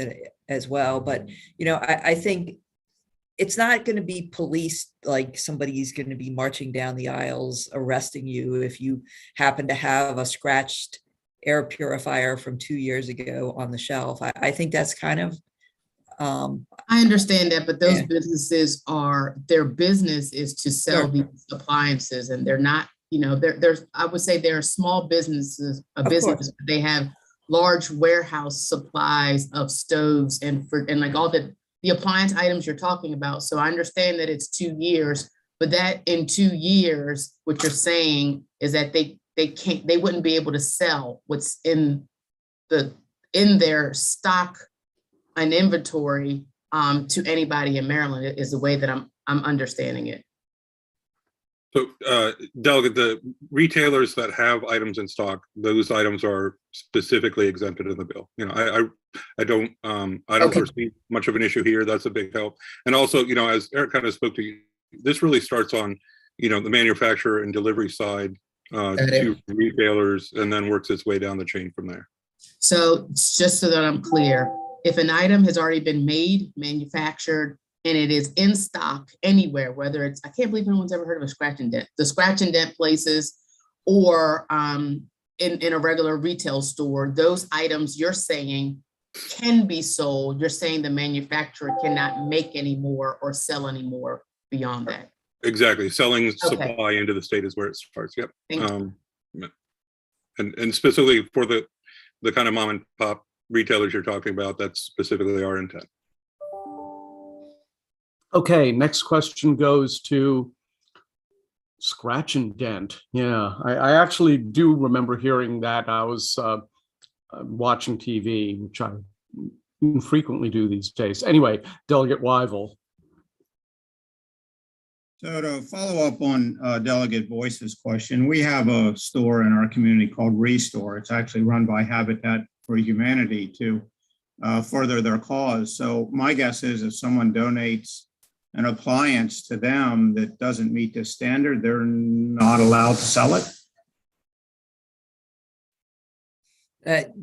as well. But I think it's not going to be policed like somebody's going to be marching down the aisles arresting you if you happen to have a scratched air purifier from 2 years ago on the shelf. I think that's kind of I understand that, but those businesses their business is to sell these appliances, and they're not, there's I would say they're small businesses, they have large warehouse supplies of stoves and like all the appliance items you're talking about. So I understand that it's 2 years, but that in 2 years, what you're saying is that they wouldn't be able to sell what's in their stock and inventory to anybody in Maryland, is the way that I'm understanding it. So, Delegate, the retailers that have items in stock, those items are specifically exempted in the bill. I don't foresee much of an issue here. That's a big help. And also, as Eric kind of spoke to you, this really starts on, the manufacturer and delivery side to retailers, and then works its way down the chain from there. So just so that I'm clear, if an item has already been made, manufactured, and it is in stock anywhere, whether it's, I can't believe anyone's ever heard of a scratch and dent, the scratch and dent places, or in a regular retail store, those items you're saying can be sold. You're saying the manufacturer cannot make any more or sell any more beyond that. Exactly. Selling supply into the state is where it starts. Yep. And specifically for the the kind of mom and pop retailers you're talking about, that's specifically our intent. Okay, next question goes to scratch and dent. Yeah, I actually do remember hearing that. I was watching TV, which I frequently do these days. Anyway, Delegate Wyville. So to follow up on Delegate Boyce's question, we have a store in our community called Restore. It's actually run by Habitat for Humanity to further their cause. So my guess is if someone donates an appliance to them that doesn't meet the standard, they're not allowed to sell it.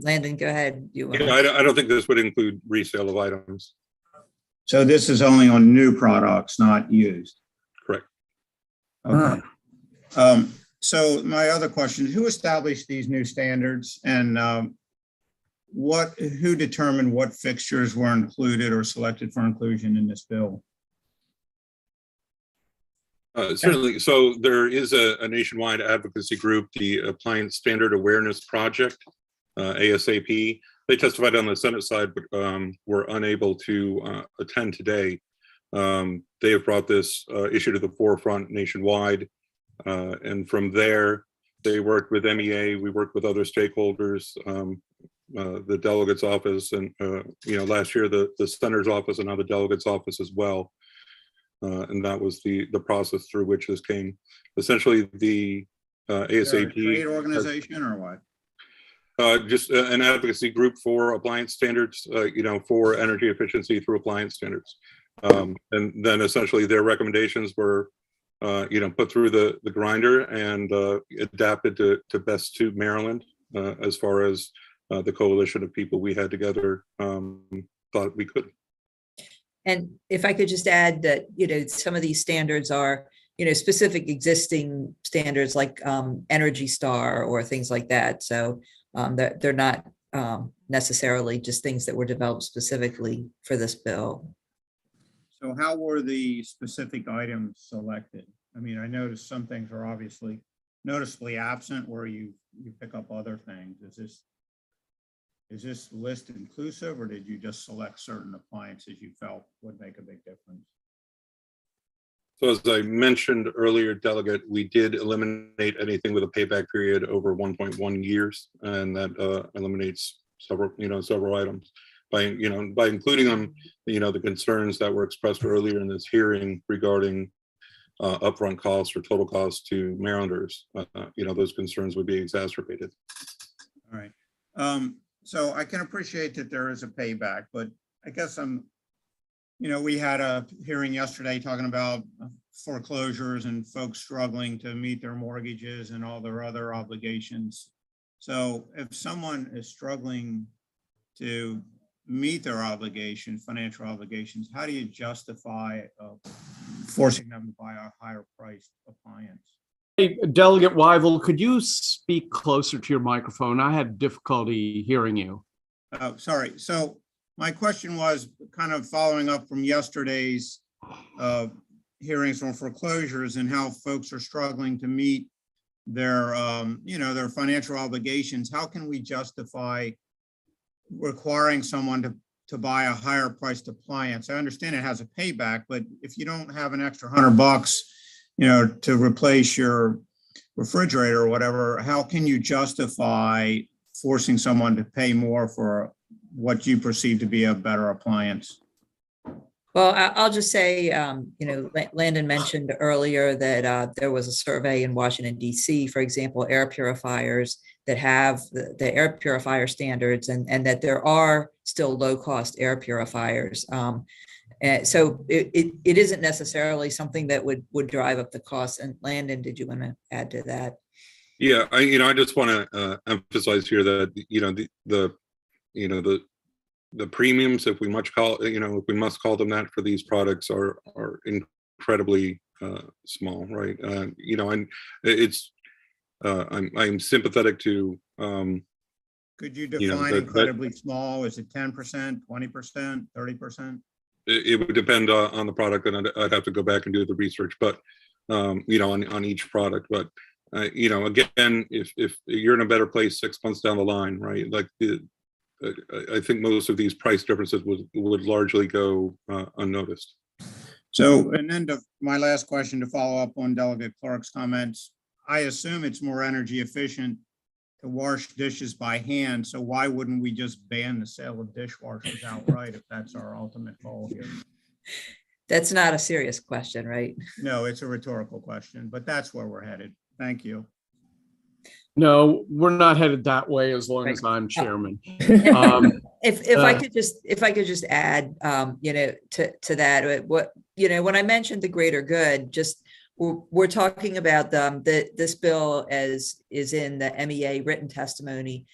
Landon, go ahead. Yeah, I don't think this would include resale of items. So this is only on new products, not used. Correct. Okay. So my other question is, who established these new standards, and who determined what fixtures were included or selected for inclusion in this bill? Certainly. So there is a nationwide advocacy group, the Appliance Standard Awareness Project, ASAP. They testified on the Senate side, but were unable to attend today. They have brought this issue to the forefront nationwide. And from there, they worked with MEA. We worked with other stakeholders, the delegate's office, and last year the senator's office, and now the delegate's office as well. And that was the process through which this came. Essentially, the ASAP trade organization or what? Just an advocacy group for appliance standards, for energy efficiency through appliance standards. And then essentially their recommendations were, put through the grinder and adapted to best suit Maryland as far as the coalition of people we had together thought we could. And if I could just add that, some of these standards are, specific existing standards like Energy Star or things like that. So they're not necessarily just things that were developed specifically for this bill. So how were the specific items selected? I mean, I noticed some things are obviously noticeably absent where you pick up other things. Is this list inclusive, or did you just select certain appliances you felt would make a big difference? So as I mentioned earlier, Delegate, we did eliminate anything with a payback period over 1.1 years, and that eliminates several items. By including them, the concerns that were expressed earlier in this hearing regarding upfront costs or total costs to Marylanders, those concerns would be exacerbated. All right. So I can appreciate that there is a payback, but I guess we had a hearing yesterday talking about foreclosures and folks struggling to meet their mortgages and all their other obligations. So if someone is struggling to meet their financial obligations, how do you justify forcing them to buy a higher priced appliance? Hey, Delegate Wyville, could you speak closer to your microphone? I had difficulty hearing you. Sorry. So my question was kind of following up from yesterday's hearings on foreclosures and how folks are struggling to meet their, their financial obligations. How can we justify requiring someone to buy a higher priced appliance? I understand it has a payback, but if you don't have an extra $100, to replace your refrigerator or whatever, how can you justify forcing someone to pay more for what you perceive to be a better appliance? Well, I'll just say, Landon mentioned earlier that there was a survey in Washington, D.C., for example, air purifiers that have the air purifier standards, and that there are still low-cost air purifiers. So it isn't necessarily something that would drive up the cost. And Landon, did you want to add to that? Yeah, I just want to emphasize here that the premiums, if we must call them that for these products, are incredibly small, right? And it's I'm sympathetic to. Could you define incredibly small? Is it 10%, 20%, 30%? It would depend on the product, and I'd have to go back and do the research, but on each product. But again, if you're in a better place 6 months down the line, right? Like I think most of these price differences would largely go unnoticed. So, and then my last question to follow up on Delegate Clark's comments, I assume it's more energy efficient to wash dishes by hand. So why wouldn't we just ban the sale of dishwashers outright if that's our ultimate goal here? That's not a serious question, right? No, it's a rhetorical question, but that's where we're headed. Thank you. No, we're not headed that way as long as I'm chairman. If I could just add, to that, when I mentioned the greater good, just we're talking about this bill as is in the MEA written testimony.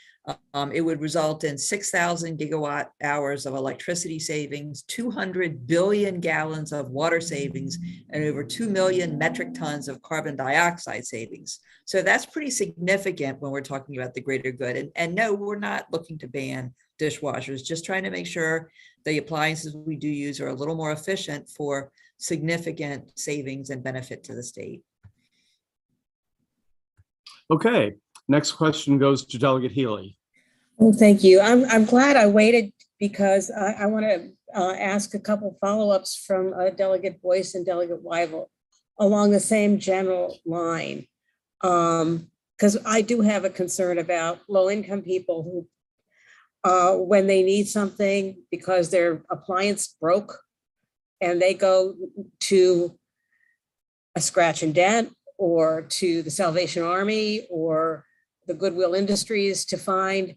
It would result in 6,000 gigawatt hours of electricity savings, 200 billion gallons of water savings, and over 2 million metric tons of carbon dioxide savings. So that's pretty significant when we're talking about the greater good. And no, we're not looking to ban dishwashers, just trying to make sure the appliances we do use are a little more efficient for significant savings and benefit to the state. Okay, next question goes to Delegate Healy. Well, thank you. I'm glad I waited because I want to ask a couple follow-ups from Delegate Boyce and Delegate Weibel along the same general line. Because I do have a concern about low-income people who, when they need something because their appliance broke and they go to a Scratch and Dent or to the Salvation Army or the Goodwill Industries to find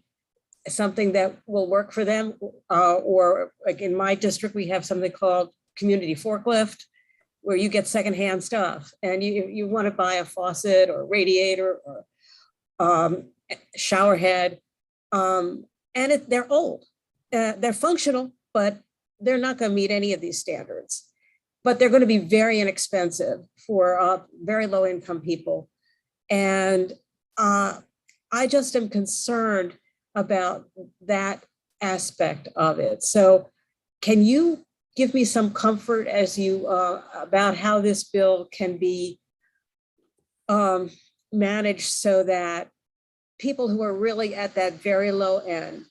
something that will work for them. Or like in my district, we have something called Community Forklift, where you get secondhand stuff and you want to buy a faucet or radiator or shower head. And they're old, they're functional, but they're not going to meet any of these standards. But they're going to be very inexpensive for very low income people. And I just am concerned about that aspect of it. So can you give me some comfort as you about how this bill can be managed so that people who are really at that very low end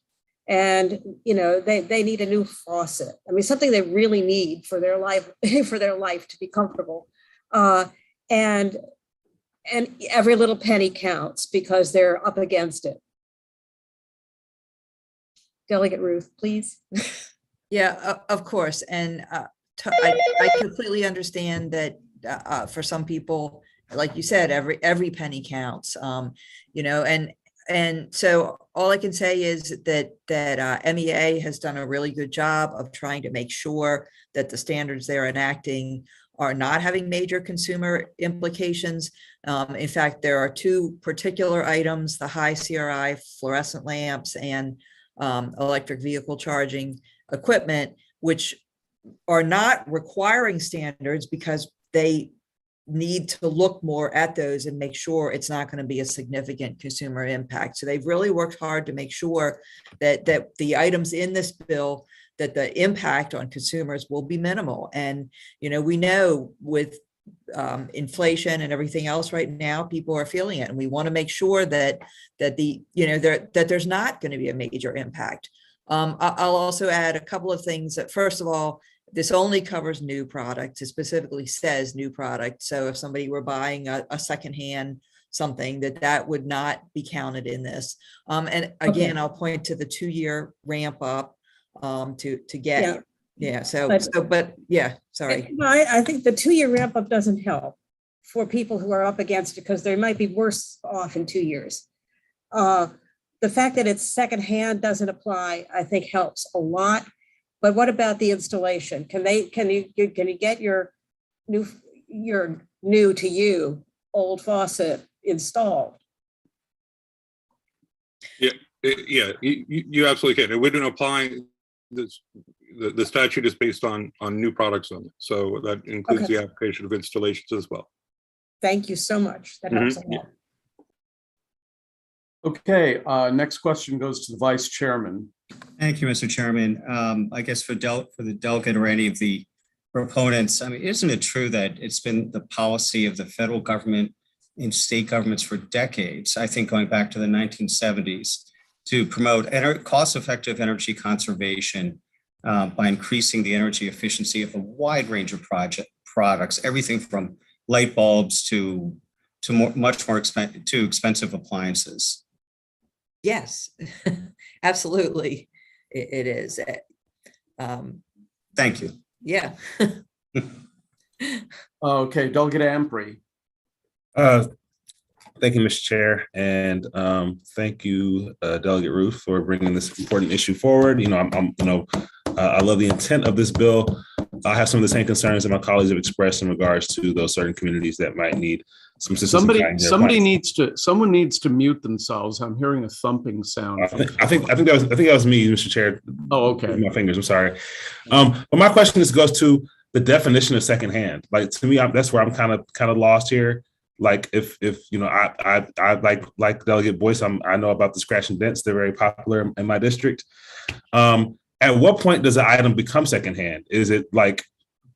and they need a new faucet. I mean, something they really need for their life to be comfortable. And every little penny counts because they're up against it. Delegate Ruth, please. Yeah, of course. And I completely understand that for some people, like you said, every penny counts, and so all I can say is that MEA has done a really good job of trying to make sure that the standards they're enacting are not having major consumer implications. In fact, there are two particular items, the high CRI fluorescent lamps and electric vehicle charging equipment, which are not requiring standards because they need to look more at those and make sure it's not going to be a significant consumer impact. So they've really worked hard to make sure that the items in this bill, that the impact on consumers will be minimal. And, we know with inflation and everything else right now, people are feeling it. And we want to make sure that there's not going to be a major impact. I'll also add a couple of things. That first of all, this only covers new products. It specifically says new product. So if somebody were buying a secondhand something, that would not be counted in this. And again, okay. I'll point to the 2-year ramp up to get. Yeah. Sorry. I think the 2-year ramp up doesn't help for people who are up against it because they might be worse off in 2 years. The fact that it's secondhand doesn't apply, I think, helps a lot. But what about the installation? Can you get your new to you old faucet installed? Yeah, you absolutely can. It wouldn't apply. The statute is based on new products only, so that includes the application of installations as well. Thank you so much. That helps a lot. Okay, next question goes to the Vice Chairman. Thank you, Mr. Chairman. I guess for the delegate or any of the proponents, I mean, isn't it true that it's been the policy of the federal government in state governments for decades, I think going back to the 1970s, to promote cost-effective energy conservation by increasing the energy efficiency of a wide range of products, everything from light bulbs to much more expensive appliances. Yes, absolutely, it is. Thank you. Yeah. Okay, Delegate Amprey. Thank you, Mr. Chair, and thank you, Delegate Ruth, for bringing this important issue forward. You know, I love the intent of this bill. I have some of the same concerns that my colleagues have expressed in regards to those certain communities that might need some assistance. Someone needs to mute themselves. I'm hearing a thumping sound. I think that was me, Mr. Chair. Oh, okay. With my fingers. I'm sorry. But my question goes to the definition of secondhand. Like, to me, that's where I'm kind of lost here. Like, if you know, I like Delegate Boyce, I know about the scratch and dents. They're very popular in my district. At what point does an item become secondhand? Is it like,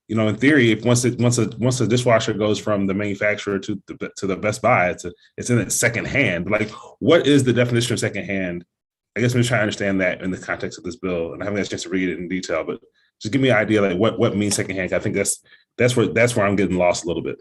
you know, in theory, if once a dishwasher goes from the manufacturer to the Best Buy, it's in its secondhand. Like, what is the definition of secondhand? I guess I'm just trying to understand that in the context of this bill, and I haven't had a chance to read it in detail. But just give me an idea, like what means secondhand. I think that's where I'm getting lost a little bit.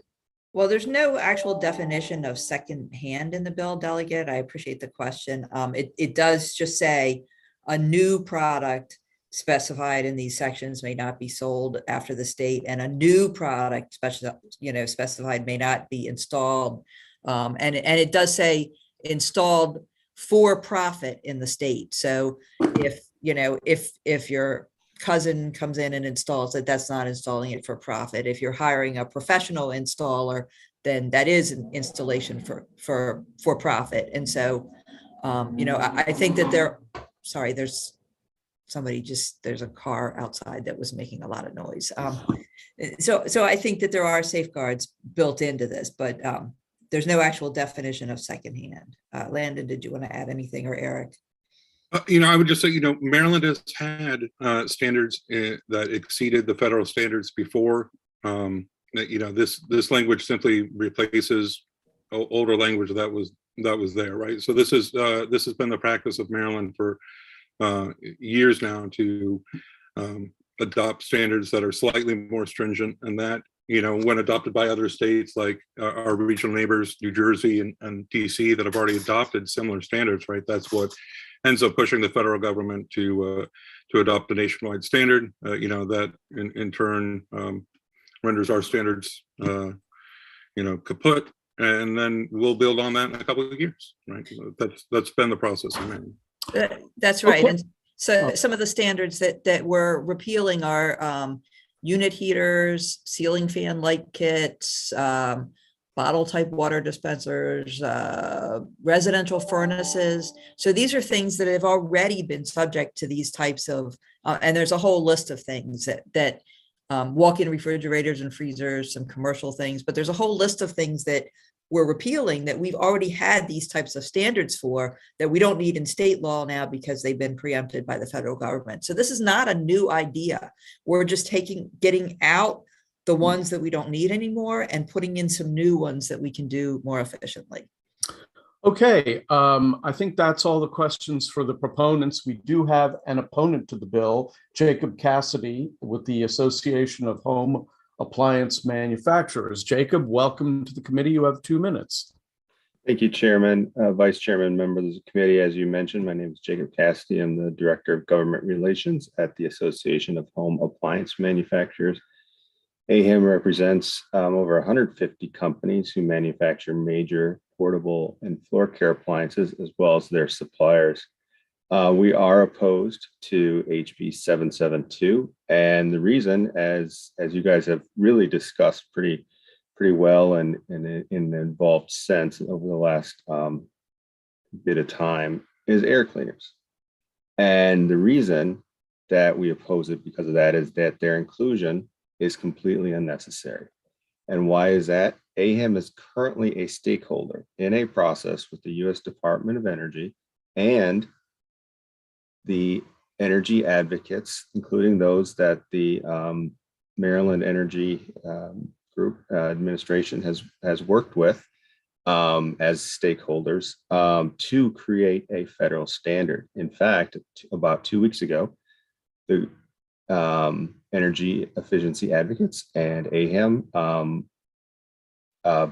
Well, there's no actual definition of secondhand in the bill, Delegate. I appreciate the question. It does just say a new product specified in these sections may not be sold after the state, and a new product specified may not be installed. And it does say installed for profit in the state. So if your cousin comes in and installs it, that's not installing it for profit. If you're hiring a professional installer, then that is an installation for profit. And so, I think that there's a car outside that was making a lot of noise. So I think that there are safeguards built into this, but there's no actual definition of secondhand. Landon, did you want to add anything, or Eric? I would just say, Maryland has had standards that exceeded the federal standards before. This language simply replaces older language that was there, right? So this has been the practice of Maryland for years now, to adopt standards that are slightly more stringent, and that, when adopted by other states like our regional neighbors, New Jersey and DC, that have already adopted similar standards, right? That's what ends up pushing the federal government to adopt a nationwide standard, that in turn renders our standards, kaput, and then we'll build on that in a couple of years, right? That's been the process. That's right. And so some of the standards that we're repealing are unit heaters, ceiling fan light kits, bottle type water dispensers, residential furnaces. So these are things that have already been subject to these types of, and there's a whole list of things that walk-in refrigerators and freezers, some commercial things, but there's a whole list of things that we're repealing that we've already had these types of standards for, that we don't need in state law now because they've been preempted by the federal government. So this is not a new idea. We're just getting out the ones that we don't need anymore and putting in some new ones that we can do more efficiently. Okay, I think that's all the questions for the proponents. We do have an opponent to the bill, Jacob Cassidy with the Association of Home Appliance Manufacturers. Jacob, welcome to the committee. You have 2 minutes. Thank you, Chairman, Vice Chairman, members of the committee. As you mentioned, my name is Jacob Cassidy. I'm the Director of Government Relations at the Association of Home Appliance Manufacturers. AHAM represents over 150 companies who manufacture major portable and floor care appliances, as well as their suppliers. We are opposed to HB 772, and the reason, as you guys have really discussed pretty well and in an involved sense over the last bit of time, is air cleaners. And the reason that we oppose it because of that is that their inclusion is completely unnecessary. And why is that? AHAM is currently a stakeholder in a process with the U.S. Department of Energy and the energy advocates, including those that the Maryland Energy Group administration has worked with, as stakeholders to create a federal standard. In fact, about 2 weeks ago, the energy efficiency advocates and AHAM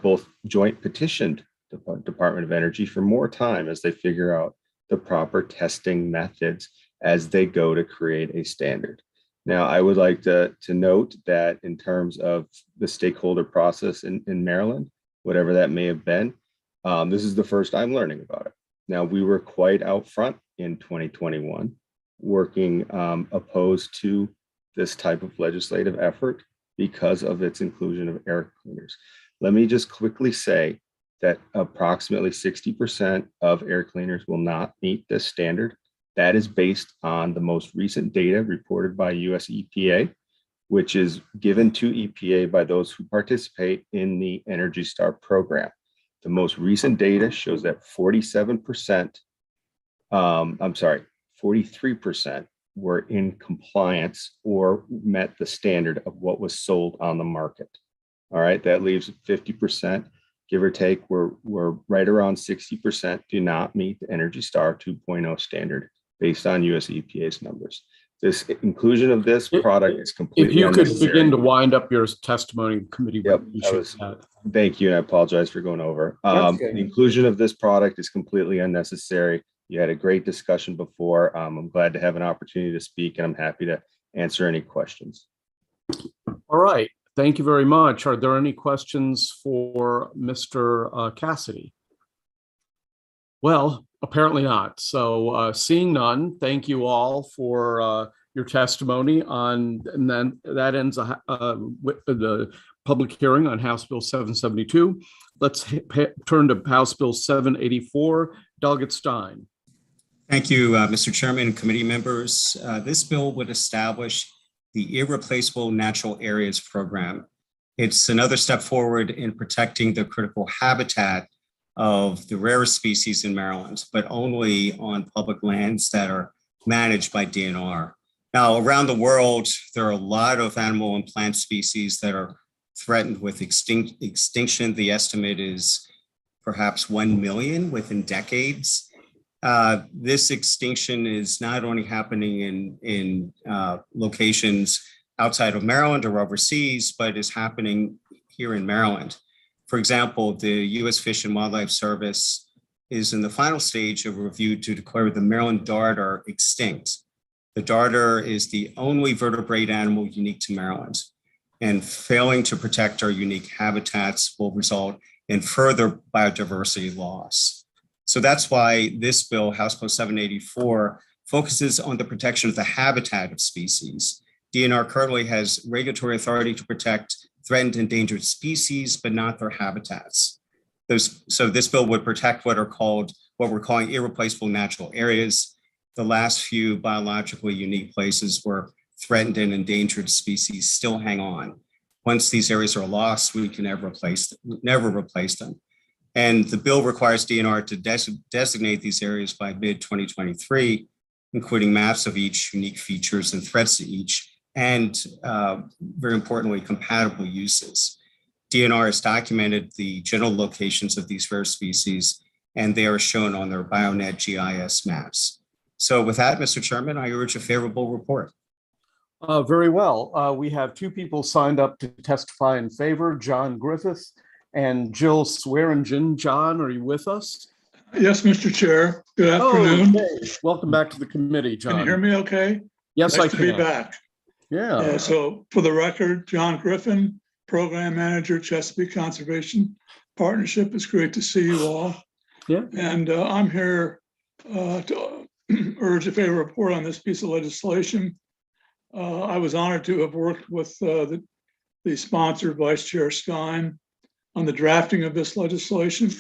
both joint petitioned the Department of Energy for more time as they figure out the proper testing methods as they go to create a standard. Now, I would like to note that in terms of the stakeholder process in Maryland, whatever that may have been, this is the first I'm learning about it. Now, we were quite out front in 2021, working opposed to this type of legislative effort because of its inclusion of air cleaners. Let me just quickly say that approximately 60% of air cleaners will not meet this standard. That is based on the most recent data reported by US EPA, which is given to EPA by those who participate in the Energy Star program. The most recent data shows that 43% were in compliance or met the standard of what was sold on the market. All right, that leaves 50%, give or take. We're right around 60% do not meet the Energy Star 2.0 standard based on US EPA's numbers. This inclusion of this product is completely If you could unnecessary. begin to wind up your testimony, committee. Yep, That. Thank you, and I apologize for going over. The inclusion of this product is completely unnecessary. You had a great discussion before. I'm glad to have an opportunity to speak, and I'm happy to answer any questions. All right, thank you very much. Are there any questions for Mr. Cassidy? Well, apparently not. So seeing none, thank you all for your testimony on, and then that ends the public hearing on House Bill 772. Let's turn to House Bill 784. Delegate Stein. Thank you, Mr. Chairman and committee members. This bill would establish the Irreplaceable Natural Areas Program. It's another step forward in protecting the critical habitat of the rarest species in Maryland, but only on public lands that are managed by DNR. Now, around the world, there are a lot of animal and plant species that are threatened with extinction. The estimate is perhaps 1 million within decades. This extinction is not only happening in locations outside of Maryland or overseas, but is happening here in Maryland. For example, the U.S. Fish and Wildlife Service is in the final stage of review to declare the Maryland darter extinct. The darter is the only vertebrate animal unique to Maryland, and failing to protect our unique habitats will result in further biodiversity loss. So that's why this bill, House Bill 784, focuses on the protection of the habitat of species. DNR currently has regulatory authority to protect threatened and endangered species, but not their habitats. So this bill would protect what we're calling irreplaceable natural areas, the last few biologically unique places where threatened and endangered species still hang on. Once these areas are lost, we can never replace them. And the bill requires DNR to designate these areas by mid-2023, including maps of each, unique features and threats to each, and very importantly, compatible uses. DNR has documented the general locations of these rare species, and they are shown on their BioNet GIS maps. So with that, Mr. Chairman, I urge a favorable report. Very well. We have two people signed up to testify in favor, John Griffith and Jill Swearingen. John, are you with us? Yes, Mr. Chair. Good afternoon. Okay. Welcome back to the committee, John. Can you hear me okay? Yes, nice I can. to be back. Yeah. So for the record, John Griffin, Program Manager, Chesapeake Conservation Partnership. It's great to see you all. Yeah. And I'm here to urge a favorable report on this piece of legislation. I was honored to have worked with the sponsor, Vice Chair Stein, on the drafting of this legislation.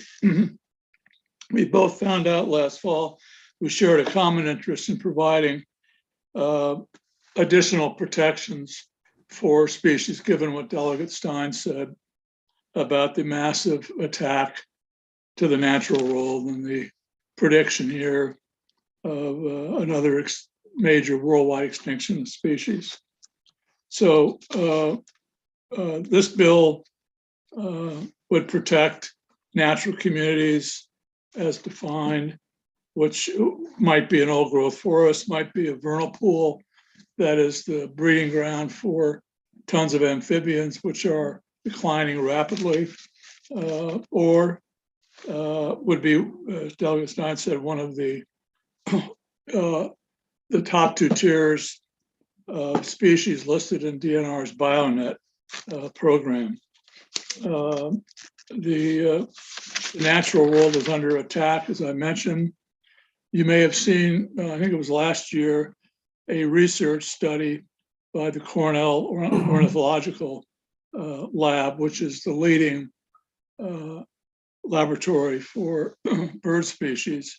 We both found out last fall we shared a common interest in providing additional protections for species, given what Delegate Stein said about the massive attack to the natural world and the prediction here of another major worldwide extinction of species. So this bill would protect natural communities as defined, which might be an old growth forest, might be a vernal pool that is the breeding ground for tons of amphibians, which are declining rapidly, or would be, as Delegate Stein said, one of the top 2 tiers of species listed in DNR's BioNet program. The natural world is under attack, as I mentioned. You may have seen, I think it was last year, a research study by the Cornell Ornithological Lab, which is the leading laboratory for bird species.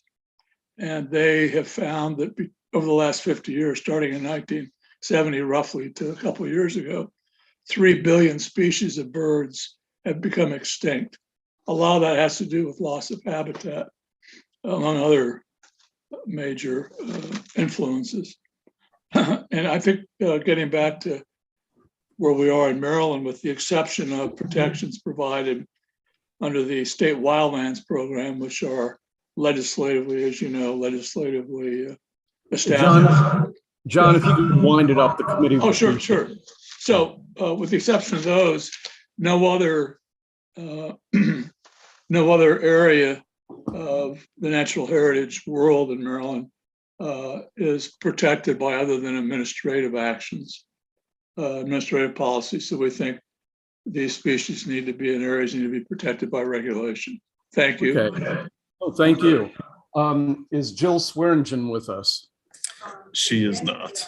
And they have found that over the last 50 years, starting in 1970 roughly to a couple of years ago, 3 billion species of birds have become extinct. A lot of that has to do with loss of habitat, among other major influences. And I think getting back to where we are in Maryland, with the exception of protections provided under the state wildlands program, which are legislatively, as you know, established. John, if you could wind it up, the committee. Oh, sure. So with the exception of those, no other area of the natural heritage world in Maryland is protected by other than administrative actions, administrative policy. So we think these species need to be in areas need to be protected by regulation. Thank you. Okay. Oh, thank you. Is Jill Swearingen with us? She is not.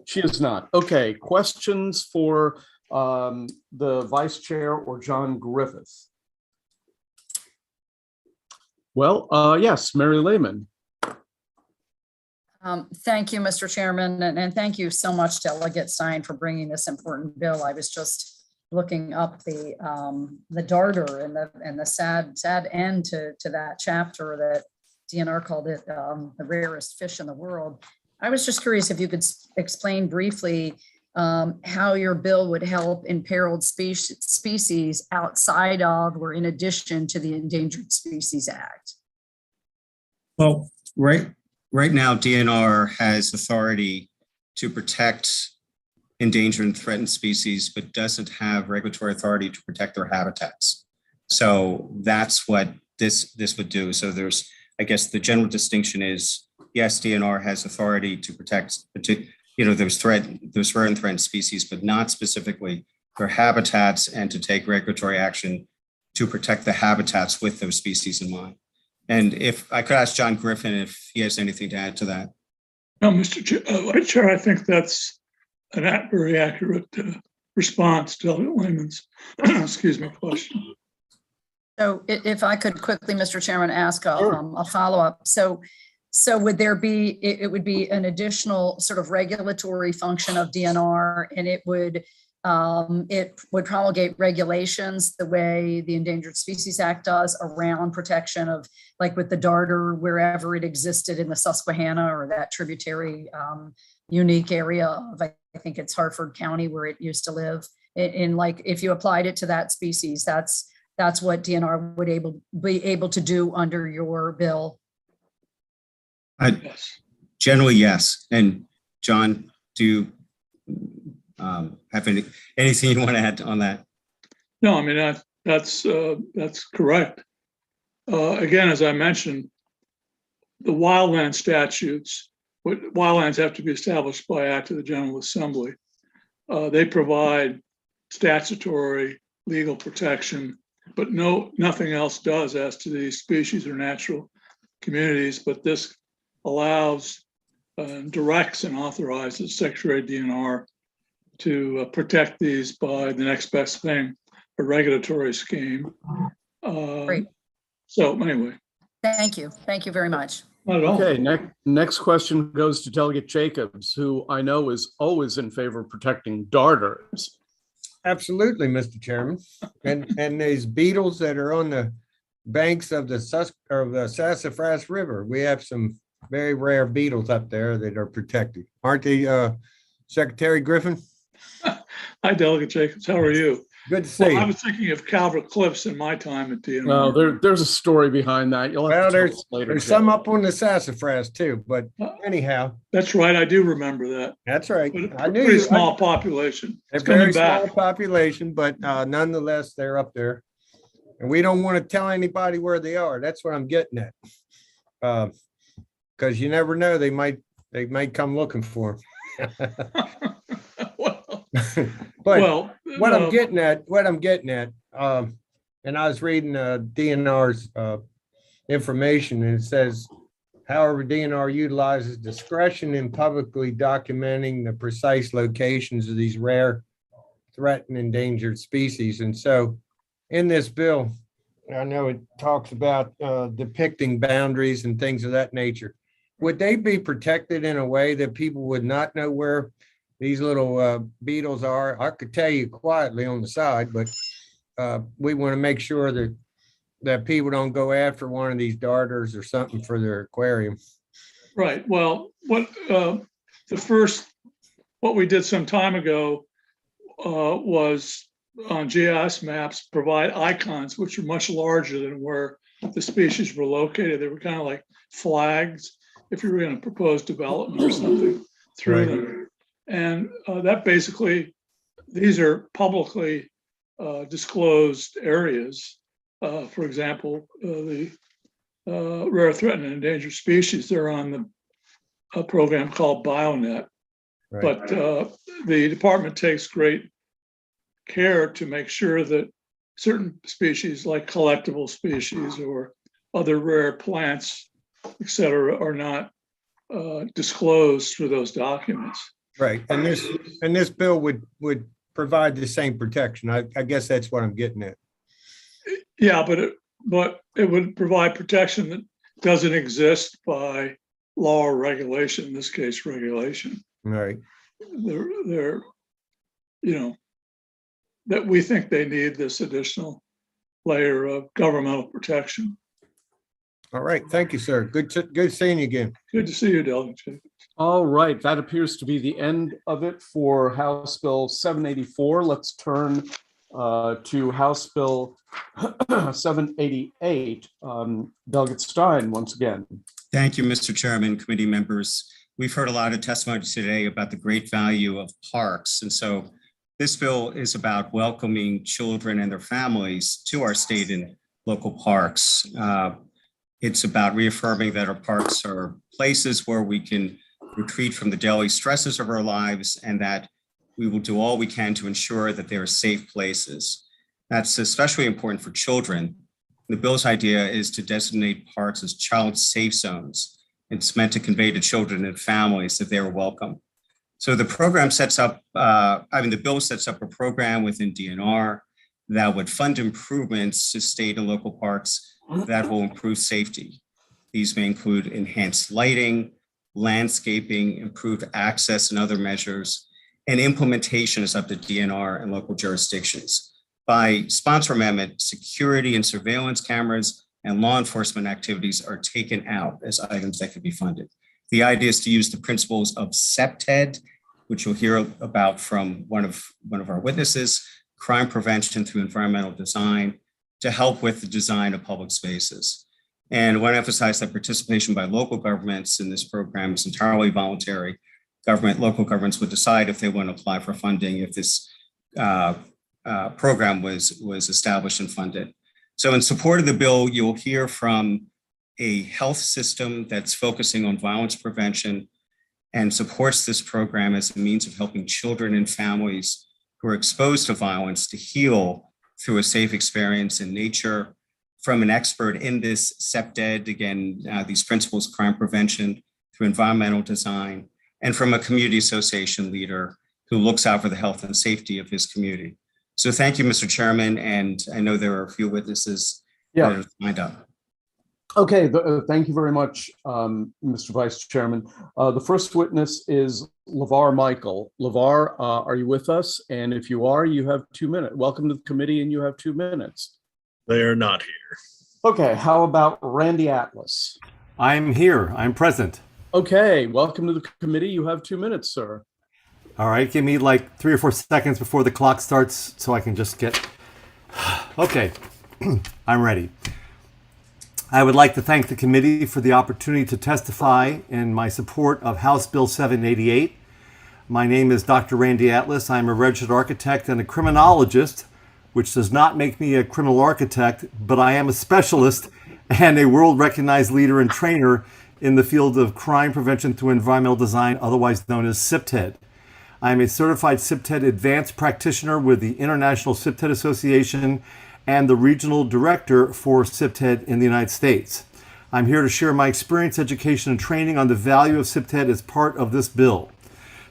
She is not. Okay. Questions for the vice chair or John Griffith? Well, yes, Mary Lehman. Thank you, Mr. Chairman, and thank you so much, Delegate Stein, for bringing this important bill. I was just looking up the darter and the sad end to that chapter that DNR called it the rarest fish in the world. I was just curious if you could explain briefly how your bill would help imperiled species outside of or in addition to the Endangered Species Act. Well, right now, DNR has authority to protect endangered and threatened species, but doesn't have regulatory authority to protect their habitats. So that's what this would do. So there's, I guess, the general distinction is, yes, DNR has authority to protect, those rare and threatened species, but not specifically their habitats, and to take regulatory action to protect the habitats with those species in mind. And if I could ask John Griffin if he has anything to add to that. No, Mr. Chair, I think that's a very accurate response to Delegate Lehman's question. So if I could quickly, Mr. Chairman, ask a follow-up. So would there be, it would be an additional sort of regulatory function of DNR, and it would promulgate regulations the way the Endangered Species Act does around protection of, like with the darter, wherever it existed in the Susquehanna or that tributary unique area of, I think it's Hartford County where it used to live. In like, if you applied it to that species, that's what DNR would be able to do under your bill. Generally, yes. And John, do you have anything you want to add on that? No, I mean, that's correct. Again, as I mentioned, the wildland statutes, wildlands have to be established by act of the General Assembly. They provide statutory legal protection, but nothing else does as to these species or natural communities. But this allows, directs and authorizes Secretary of DNR to protect these by the next best thing, a regulatory scheme. Great. So anyway. Thank you. Thank you very much. Not at all. Okay, next question goes to Delegate Jacobs, who I know is always in favor of protecting darters. Absolutely, Mr. Chairman. And these beetles that are on the banks of the Sassafras River, we have some very rare beetles up there that are protected. Aren't they, Secretary Griffin? Hi, Delegate Jacobs. How are you? Good to see Well, I you. was thinking of Calvert Cliffs in my time at DNR. No, there's a story behind that. You'll have Well, to tell there's us later. there's Jay. some up on the sassafras too, but anyhow, That's right. I do remember that. that's right. But I a knew pretty you. small population. A It's coming very small back. population, but nonetheless, they're up there. And we don't want to tell anybody where they are. That's what I'm getting at. Because you never know, they might come looking for them. But Well, what I'm getting at, and I was reading DNR's information, and it says, however, DNR utilizes discretion in publicly documenting the precise locations of these rare, threatened, endangered species. And so in this bill, I know it talks about depicting boundaries and things of that nature. Would they be protected in a way that people would not know where these little beetles are? I could tell you quietly on the side, but we want to make sure that people don't go after one of these darters or something for their aquarium. right. Well, what we did some time ago was on GIS maps provide icons, which are much larger than where the species were located. They were kind of like flags if you were going to propose development or something through Right. them. And that basically, these are publicly disclosed areas. For example, the rare, threatened, and endangered species, they're on a program called BioNet. Right. But the department takes great care to make sure that certain species, like collectible species or other rare plants, et cetera, are not disclosed through those documents. Right. And this bill would provide the same protection. I guess that's what I'm getting at. Yeah, but it would provide protection that doesn't exist by law or regulation, in this case, regulation. Right. They're that we think they need this additional layer of governmental protection. All right. Thank you, sir. Good seeing you again. Good to see you, Delegate. All right, that appears to be the end of it for House Bill 784. Let's turn to House Bill 788. Delegate Stein, once again. Thank you, Mr. Chairman, committee members. We've heard a lot of testimony today about the great value of parks. And so this bill is about welcoming children and their families to our state and local parks. It's about reaffirming that our parks are places where we can retreat from the daily stresses of our lives, and that we will do all we can to ensure that they are safe places. That's especially important for children. The bill's idea is to designate parks as child safe zones. It's meant to convey to children and families that they are welcome. So the program sets up, the bill sets up a program within DNR that would fund improvements to state and local parks that will improve safety. These may include enhanced lighting, landscaping, improved access, and other measures. And implementation is up to DNR and local jurisdictions. By sponsor amendment, security and surveillance cameras and law enforcement activities are taken out as items that could be funded. The idea is to use the principles of CPTED, which you'll hear about from one of our witnesses, crime prevention through environmental design, to help with the design of public spaces. And I want to emphasize that participation by local governments in this program is entirely voluntary. Local governments would decide if they want to apply for funding if this program was established and funded. So in support of the bill, you'll hear from a health system that's focusing on violence prevention and supports this program as a means of helping children and families who are exposed to violence to heal through a safe experience in nature. From an expert in this CPTED, again, these principles, crime prevention through environmental design, and from a community association leader who looks out for the health and safety of his community. So thank you, Mr. Chairman, and I know there are a few witnesses that are lined up. Okay, thank you very much, Mr. Vice Chairman. The first witness is LeVar Michael. LeVar, are you with us? And if you are, you have 2 minutes. Welcome to the committee, and you have 2 minutes. They are not here. Okay, how about Randy Atlas? I'm here. I'm present. Okay, welcome to the committee. You have 2 minutes, sir. All right, give me like 3 or 4 seconds before the clock starts so I can just get. Okay, I'm ready. I would like to thank the committee for the opportunity to testify in my support of House Bill 788. My name is Dr. Randy Atlas. I'm a registered architect and a criminologist, which does not make me a criminal architect, but I am a specialist and a world-recognized leader and trainer in the field of crime prevention through environmental design, otherwise known as CPTED. I am a certified CPTED advanced practitioner with the International CPTED Association and the regional director for CPTED in the United States. I'm here to share my experience, education, and training on the value of CPTED as part of this bill.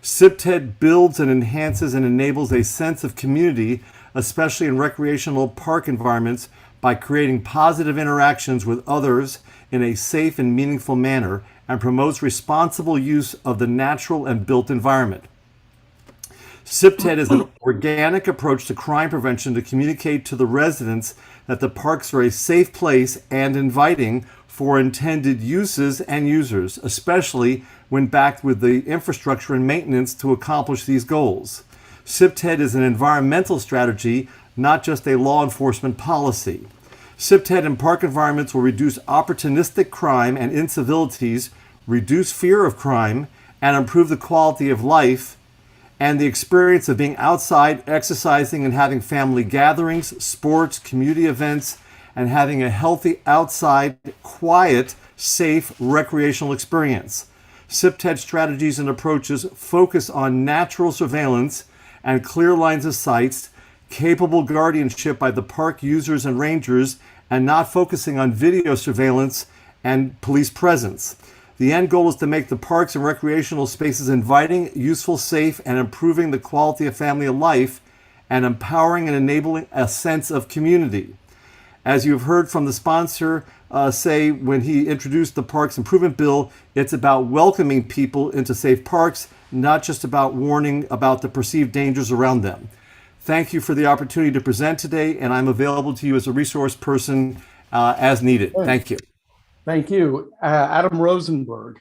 CPTED builds and enhances and enables a sense of community, especially in recreational park environments, by creating positive interactions with others in a safe and meaningful manner, and promotes responsible use of the natural and built environment. CPTED is an organic approach to crime prevention to communicate to the residents that the parks are a safe place and inviting for intended uses and users, especially when backed with the infrastructure and maintenance to accomplish these goals. CPTED is an environmental strategy, not just a law enforcement policy. CPTED in park environments will reduce opportunistic crime and incivilities, reduce fear of crime, and improve the quality of life and the experience of being outside, exercising, and having family gatherings, sports, community events, and having a healthy, outside, quiet, safe, recreational experience. CPTED strategies and approaches focus on natural surveillance and clear lines of sight, capable guardianship by the park users and rangers, and not focusing on video surveillance and police presence. The end goal is to make the parks and recreational spaces inviting, useful, safe, and improving the quality of family life, and empowering and enabling a sense of community. As you've heard from the sponsor say when he introduced the Parks Improvement Bill, it's about welcoming people into safe parks, not just about warning about the perceived dangers around them. Thank you for the opportunity to present today, and I'm available to you as a resource person as needed. Thank you. Thank you. Adam Rosenberg.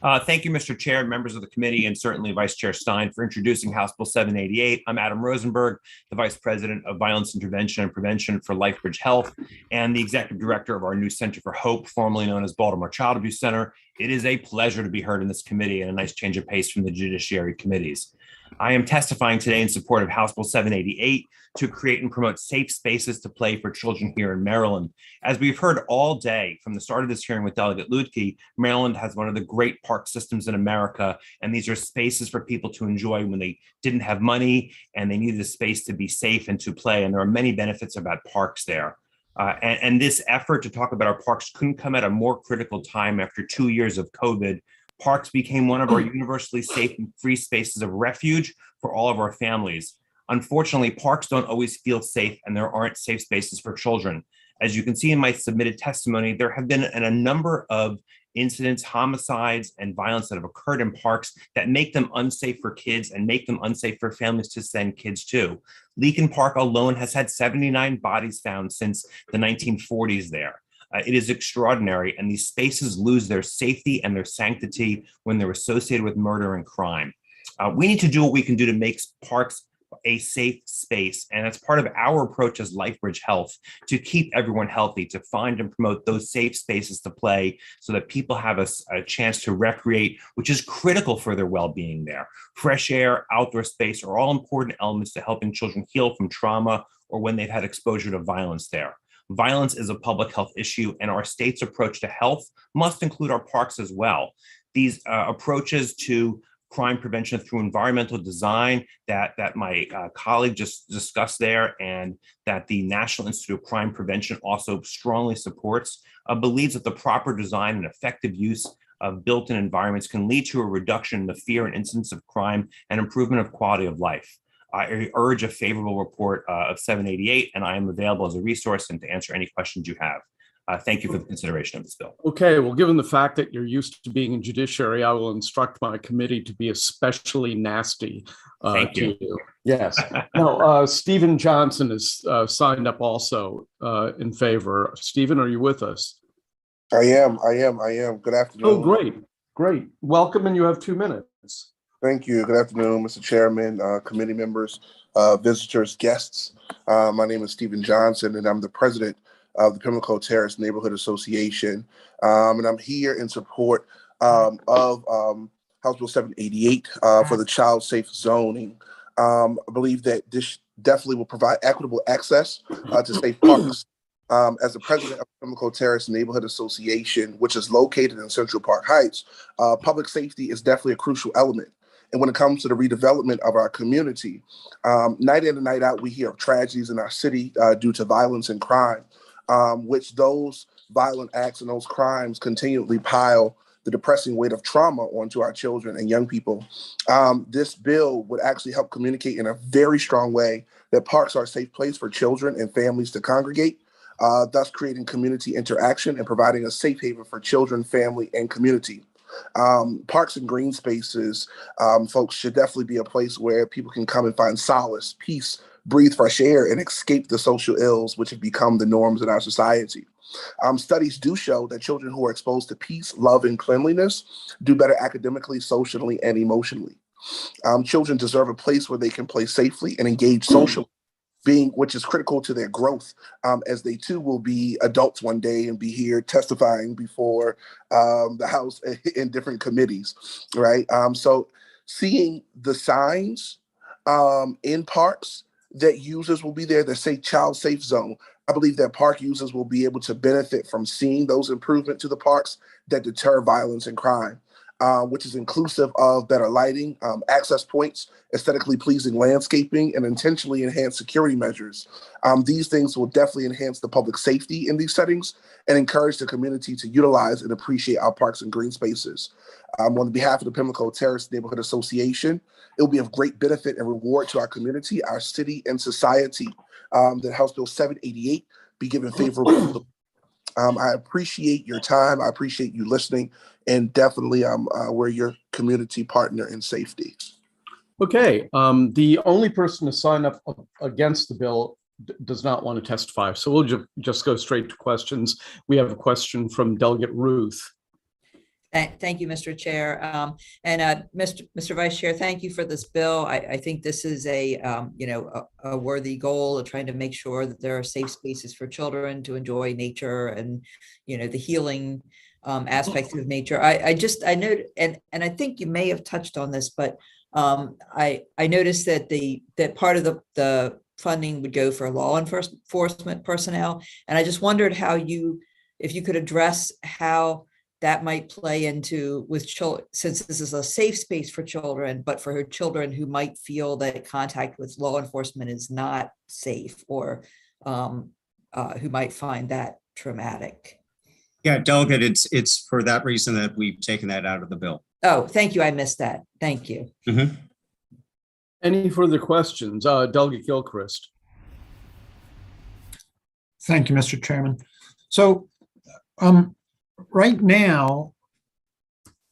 Thank you, Mr. Chair, members of the committee, and certainly Vice Chair Stein for introducing House Bill 788. I'm Adam Rosenberg, the Vice President of Violence Intervention and Prevention for LifeBridge Health and the Executive Director of our new Center for Hope, formerly known as Baltimore Child Abuse Center. It is a pleasure to be heard in this committee and a nice change of pace from the judiciary committees. I am testifying today in support of House Bill 788 to create and promote safe spaces to play for children here in Maryland. As we've heard all day from the start of this hearing with Delegate Lutke, Maryland has one of the great park systems in America, and these are spaces for people to enjoy when they didn't have money and they needed a space to be safe and to play, and there are many benefits about parks there. And this effort to talk about our parks couldn't come at a more critical time after 2 years of COVID. Parks became one of our universally safe and free spaces of refuge for all of our families. Unfortunately, parks don't always feel safe, and there aren't safe spaces for children. As you can see in my submitted testimony, there have been a number of incidents, homicides, and violence that have occurred in parks that make them unsafe for kids and make them unsafe for families to send kids to. Leakin Park alone has had 79 bodies found since the 1940s there. It is extraordinary, and these spaces lose their safety and their sanctity when they're associated with murder and crime. We need to do what we can do to make parks a safe space, and that's part of our approach as LifeBridge Health to keep everyone healthy, to find and promote those safe spaces to play so that people have a chance to recreate, which is critical for their well-being there. Fresh air, outdoor space are all important elements to helping children heal from trauma or when they've had exposure to violence there. Violence is a public health issue, and our state's approach to health must include our parks as well. These approaches to crime prevention through environmental design that my colleague just discussed there, and that the National Institute of Crime Prevention also strongly supports, believes that the proper design and effective use of built-in environments can lead to a reduction in the fear and incidence of crime and improvement of quality of life. I urge a favorable report of 788, and I am available as a resource and to answer any questions you have. Thank you for the consideration of this bill. Okay, well, given the fact that you're used to being in judiciary, I will instruct my committee to be especially nasty Thank you. to you. Yes. Now, Stephen Johnson is signed up also in favor. Stephen, are you with us? I am. Good afternoon. Oh, great. Welcome, and you have 2 minutes. Thank you. Good afternoon, Mr. Chairman, committee members, visitors, guests. My name is Stephen Johnson, and I'm the president of the Pimlico Terrace Neighborhood Association. And I'm here in support of House Bill 788 for the child safe zoning. I believe that this definitely will provide equitable access to safe parks. As the president of Pimlico Terrace Neighborhood Association, which is located in Central Park Heights, public safety is definitely a crucial element. And when it comes to the redevelopment of our community, night in and night out, we hear of tragedies in our city due to violence and crime, which those violent acts and those crimes continually pile the depressing weight of trauma onto our children and young people. This bill would actually help communicate in a very strong way that parks are a safe place for children and families to congregate, thus creating community interaction and providing a safe haven for children, family, and community. Parks and green spaces, folks, should definitely be a place where people can come and find solace, peace, breathe fresh air, and escape the social ills which have become the norms in our society. Studies do show that children who are exposed to peace, love, and cleanliness do better academically, socially, and emotionally. Children deserve a place where they can play safely and engage socially, which is critical to their growth, as they too will be adults one day and be here testifying before the House in different committees, right? So seeing the signs in parks that users will be there that say child safe zone, I believe that park users will be able to benefit from seeing those improvements to the parks that deter violence and crime. Which is inclusive of better lighting, access points, aesthetically pleasing landscaping, and intentionally enhanced security measures. These things will definitely enhance the public safety in these settings and encourage the community to utilize and appreciate our parks and green spaces. On behalf of the Pimlico Terrace Neighborhood Association, it will be of great benefit and reward to our community, our city, and society that House Bill 788 be given favorable. I appreciate your time. I appreciate you listening, and definitely we're your community partner in safety. Okay, the only person to sign up against the bill does not want to testify, so we'll just go straight to questions. We have a question from Delegate Ruth. Thank you, Mr. Chair. Mr. Vice Chair, thank you for this bill. I think this is a worthy goal of trying to make sure that there are safe spaces for children to enjoy nature and, the healing aspects of nature. I know, and I think you may have touched on this, but I noticed that part of the funding would go for law enforcement personnel, and I just wondered if you could address how that might play into with children, since this is a safe space for children, but for children who might feel that contact with law enforcement is not safe, or who might find that traumatic. Yeah, Delegate, it's for that reason that we've taken that out of the bill. Oh, thank you. I missed that. Thank you. Mm-hmm. Any further questions? Delegate Gilchrist. Thank you, Mr. Chairman. So, right now,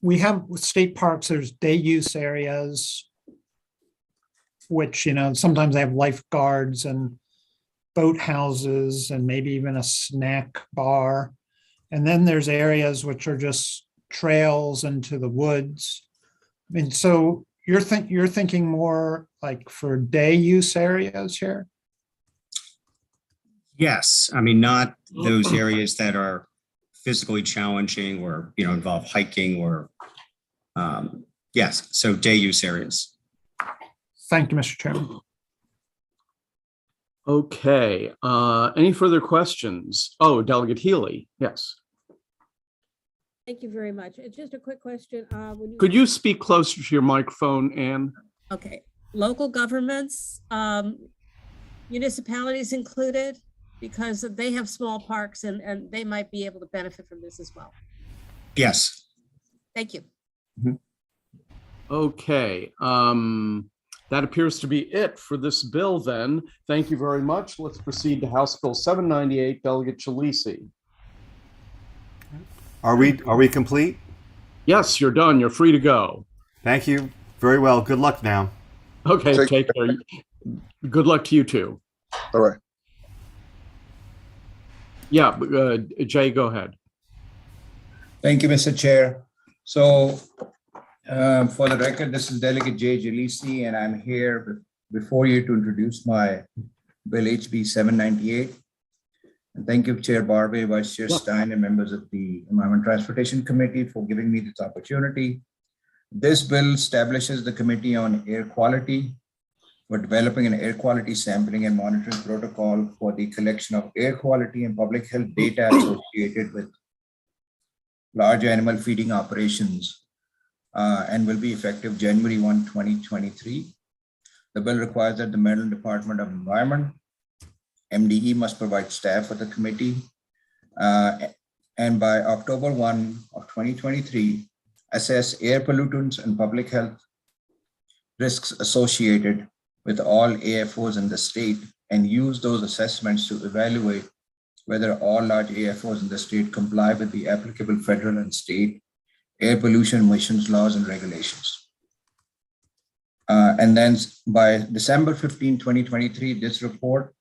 we have state parks, there's day use areas, which, sometimes they have lifeguards and boat houses and maybe even a snack bar. And then there's areas which are just trails into the woods. I mean, so you're thinking more like for day use areas here? Yes, I mean, not those areas that are physically challenging or, involve hiking or, yes, so day use areas. Thank you, Mr. Chairman. Okay, any further questions? Oh, Delegate Healy, yes. Thank you very much. Just a quick question. Could you speak closer to your microphone, Anne? Okay, local governments, municipalities included, because they have small parks and they might be able to benefit from this as well. Yes. Thank you. Mm-hmm. Okay, that appears to be it for this bill then. Thank you very much. Let's proceed to House Bill 798, Delegate Chilisi. Are we complete? Yes, you're done. You're free to go. Thank you. Very well. Good luck now. Okay, take care. Good luck to you too. All right. Yeah, Jay, go ahead. Thank you, Mr. Chair. So For the record, this is Delegate Jay Jalisi, and I'm here before you to introduce my Bill HB 798. And thank you, Chair Barbe, Vice Chair Stein, and members of the Environment Transportation Committee for giving me this opportunity. This bill establishes the Committee on Air Quality for developing an air quality sampling and monitoring protocol for the collection of air quality and public health data associated with large animal feeding operations, and will be effective January 1, 2023. The bill requires that the Maryland Department of Environment, MDE, must provide staff for the committee, and by October 1 of 2023, assess air pollutants and public health risks associated with all AFOs in the state and use those assessments to evaluate whether all large AFOs in the state comply with the applicable federal and state air pollution emissions laws and regulations. And then by December 15, 2023, this report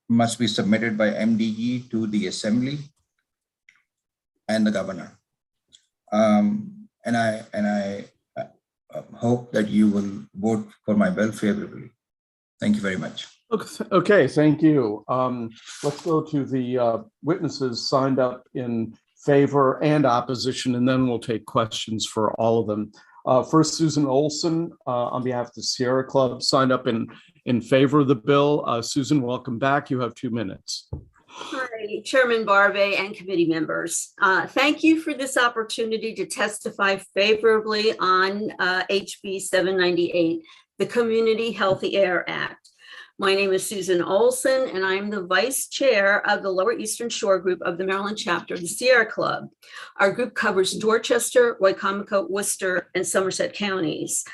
must be submitted by MDE to the Assembly and the Governor. And I hope that you will vote for my bill favorably. Thank you very much. Okay, thank you. Let's go to the witnesses signed up in favor and opposition, and then we'll take questions for all of them. First, Susan Olson, on behalf of the Sierra Club, signed up in favor of the bill. Susan, welcome back. You have 2 minutes. Hi, Chairman Barbe and committee members. Thank you for this opportunity to testify favorably on HB 798, the Community Healthy Air Act. My name is Susan Olson, and I'm the vice chair of the Lower Eastern Shore group of the Maryland chapter of the Sierra Club. Our group covers Dorchester, Wycomico, Worcester, and Somerset counties.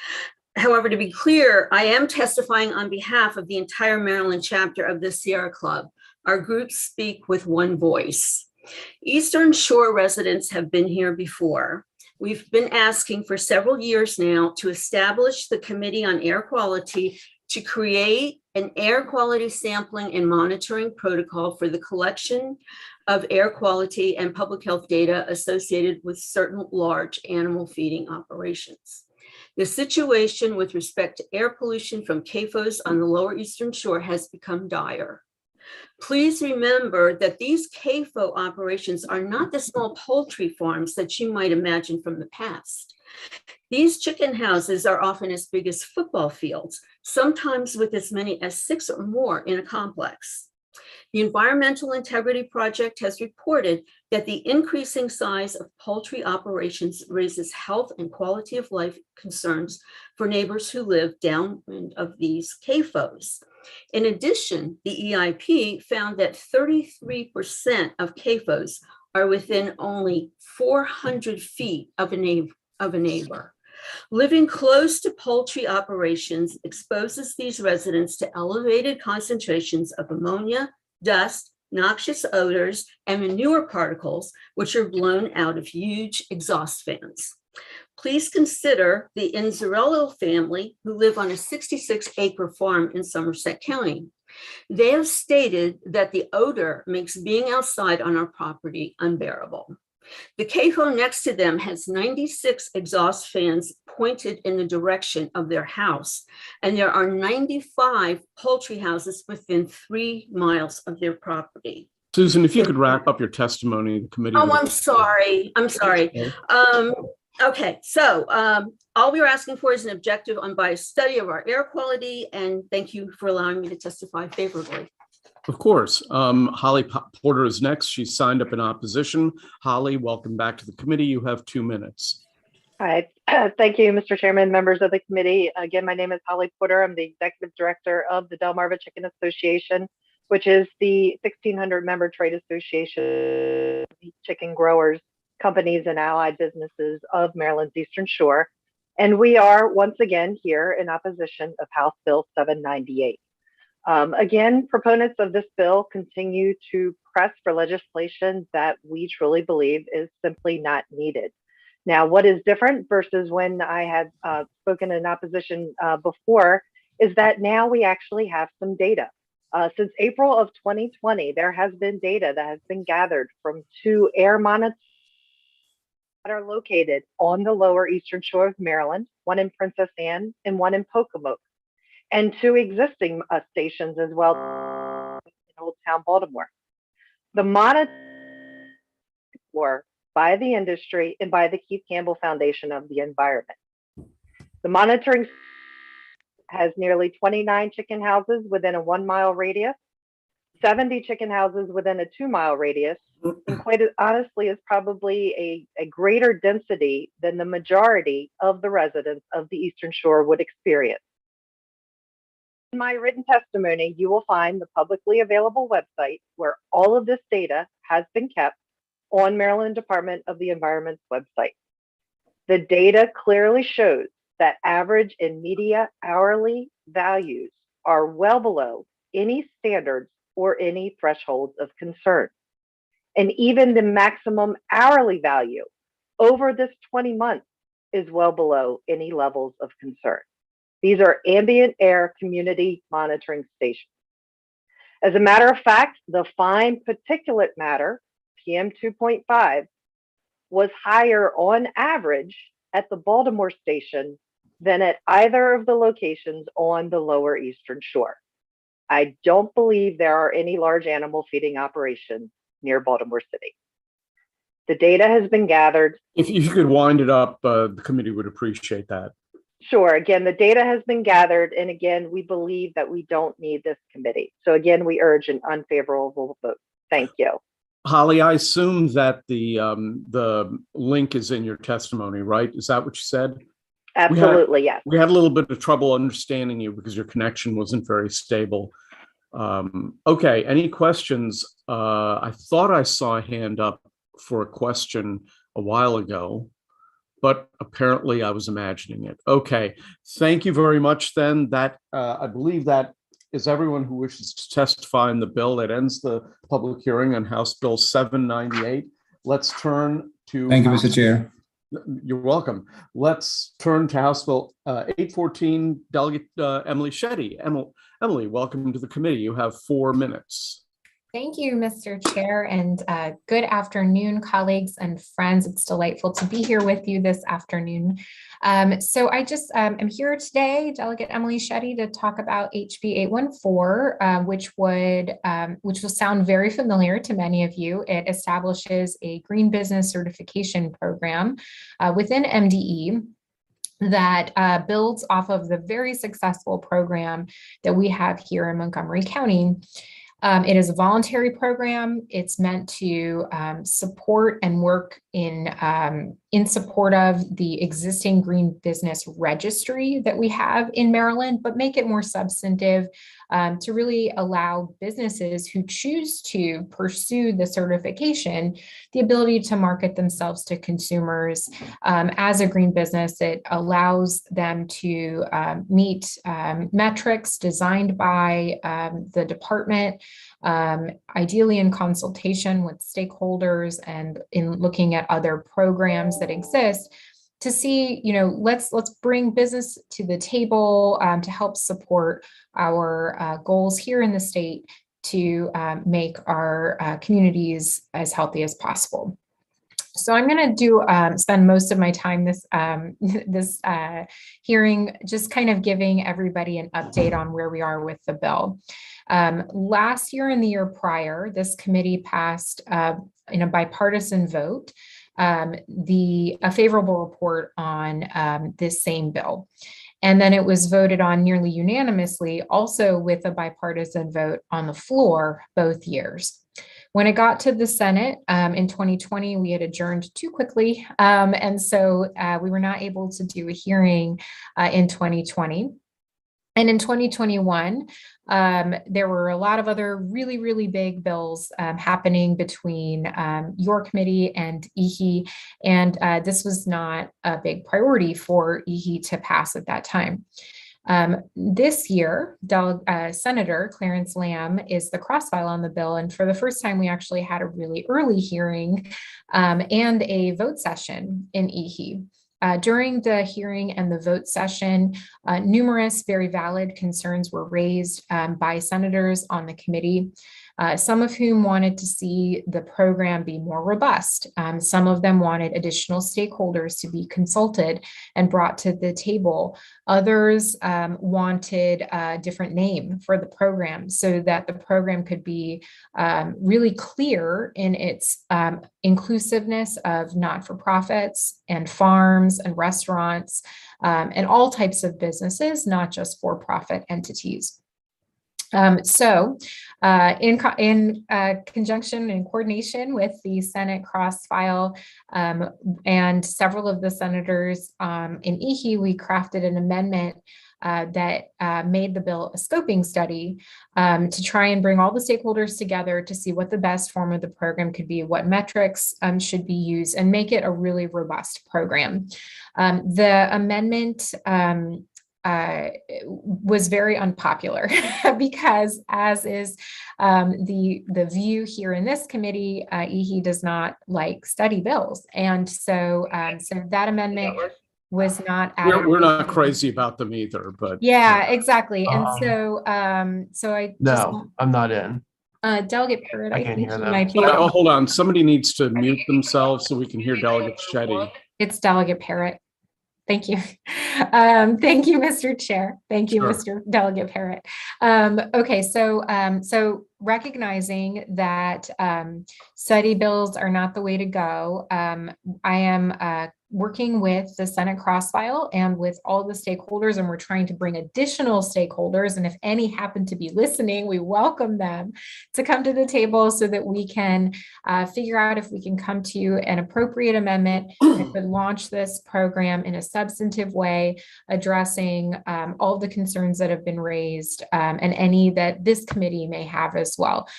However, to be clear, I am testifying on behalf of the entire Maryland chapter of the Sierra Club. Our groups speak with one voice. Eastern Shore residents have been here before. We've been asking for several years now to establish the Committee on Air Quality to create an air quality sampling and monitoring protocol for the collection of air quality and public health data associated with certain large animal feeding operations. The situation with respect to air pollution from CAFOs on the Lower Eastern Shore has become dire. Please remember that these CAFO operations are not the small poultry farms that you might imagine from the past. These chicken houses are often as big as football fields, sometimes with as many as 6 or more in a complex. The Environmental Integrity Project has reported that the increasing size of poultry operations raises health and quality of life concerns for neighbors who live downwind of these CAFOs. In addition, the EIP found that 33% of CAFOs are within only 400 feet of a neighbor. Living close to poultry operations exposes these residents to elevated concentrations of ammonia, dust, noxious odors, and manure particles, which are blown out of huge exhaust fans. Please consider the Inzarello family who live on a 66-acre farm in Somerset County. They have stated that the odor makes being outside on our property unbearable. The CAFO next to them has 96 exhaust fans pointed in the direction of their house, and there are 95 poultry houses within 3 miles of their property. Susan, if you could wrap up your testimony, the committee. Oh, I'm sorry. Okay, so all we are asking for is an objective unbiased study of our air quality, and thank you for allowing me to testify favorably. Of course. Holly Porter is next. She's signed up in opposition. Holly, welcome back to the committee. You have 2 minutes. Hi, thank you, Mr. Chairman, members of the committee. Again, my name is Holly Porter. I'm the executive director of the Delmarva Chicken Association, which is the 1,600 member trade association of chicken growers, companies, and allied businesses of Maryland's Eastern Shore. And we are once again here in opposition of House Bill 798. Again, proponents of this bill continue to press for legislation that we truly believe is simply not needed. Now, what is different versus when I had spoken in opposition before is that now we actually have some data. Since April of 2020, there has been data that has been gathered from 2 air monitors that are located on the lower eastern shore of Maryland, one in Princess Anne and one in Pocomoke, and 2 existing stations as well in Old Town Baltimore. The monitoring by the industry and by the Keith Campbell Foundation of the Environment. The monitoring has nearly 29 chicken houses within a 1-mile radius, 70 chicken houses within a 2-mile radius, and quite honestly is probably a greater density than the majority of the residents of the Eastern Shore would experience. In my written testimony, you will find the publicly available website where all of this data has been kept on Maryland Department of the Environment's website. The data clearly shows that average and media hourly values are well below any standards or any thresholds of concern. And even the maximum hourly value over this 20 months is well below any levels of concern. These are ambient air community monitoring stations. As a matter of fact, the fine particulate matter, PM 2.5, was higher on average at the Baltimore station than at either of the locations on the lower Eastern Shore. I don't believe there are any large animal feeding operations near Baltimore City. The data has been gathered. If you could wind it up, the committee would appreciate that. Sure. Again, the data has been gathered. And again, we believe that we don't need this committee. So again, we urge an unfavorable vote. Thank you. Holly, I assume that the link is in your testimony, right? Is that what you said? Absolutely, yes. We had a little bit of trouble understanding you because your connection wasn't very stable. Okay, any questions? I thought I saw a hand up for a question a while ago, but apparently I was imagining it. Okay, thank you very much then. That I believe that is everyone who wishes to testify in the bill. That ends the public hearing on House Bill 798. Let's turn to— Thank you, Mr. Chair. You're welcome. Let's turn to House Bill 814, Delegate Emily Shetty. Emily, welcome to the committee. You have 4 minutes. Thank you, Mr. Chair, and good afternoon, colleagues and friends. It's delightful to be here with you this afternoon. So I just am here today, Delegate Emily Shetty, to talk about HB 814, which will sound very familiar to many of you. It establishes a green business certification program within MDE that builds off of the very successful program that we have here in Montgomery County. It is a voluntary program. It's meant to support and work in support of the existing green business registry that we have in Maryland, but make it more substantive to really allow businesses who choose to pursue the certification the ability to market themselves to consumers as a green business. It allows them to meet metrics designed by the department, ideally in consultation with stakeholders and in looking at other programs that exist to see, let's bring business to the table to help support our goals here in the state to make our communities as healthy as possible. So I'm going to spend most of my time this hearing just kind of giving everybody an update on where we are with the bill. Last year and the year prior, this committee passed in a bipartisan vote a favorable report on this same bill. And then it was voted on nearly unanimously, also with a bipartisan vote on the floor both years. When it got to the Senate in 2020, we had adjourned too quickly. And so we were not able to do a hearing in 2020. And in 2021, there were a lot of other really, really big bills happening between your committee and EHE. And this was not a big priority for EHE to pass at that time. This year, Senator Clarence Lamb is the cross-file on the bill. And for the first time, we actually had a really early hearing and a vote session in EHE. During the hearing and the vote session, numerous very valid concerns were raised by senators on the committee. some of whom wanted to see the program be more robust. Some of them wanted additional stakeholders to be consulted and brought to the table. Others wanted a different name for the program so that the program could be really clear in its inclusiveness of not-for-profits and farms and restaurants and all types of businesses, not just for-profit entities. In conjunction and coordination with the Senate cross-file and several of the senators in EHE, we crafted an amendment that made the bill a scoping study to try and bring all the stakeholders together to see what the best form of the program could be, what metrics should be used, and make it a really robust program. The amendment was very unpopular because, as is the view here in this committee, EHE does not like study bills, and so that amendment was not. We're not crazy about them either, but yeah, exactly. And so I no, I'm not in. Delegate Parrott, I think hear you them. might be. Oh, hold on. Somebody needs to mute themselves so we can hear Delegate Shetty. It's Delegate Parrott. Thank you. Thank you, Mr. Chair. Thank you, Sure. Mr. Delegate Parrott. Okay, so recognizing that study bills are not the way to go, I am working with the Senate cross-file and with all the stakeholders, and we're trying to bring additional stakeholders. And if any happen to be listening, we welcome them to come to the table so that we can figure out if we can come to an appropriate amendment that could launch this program in a substantive way, addressing all the concerns that have been raised and any that this committee may have as well.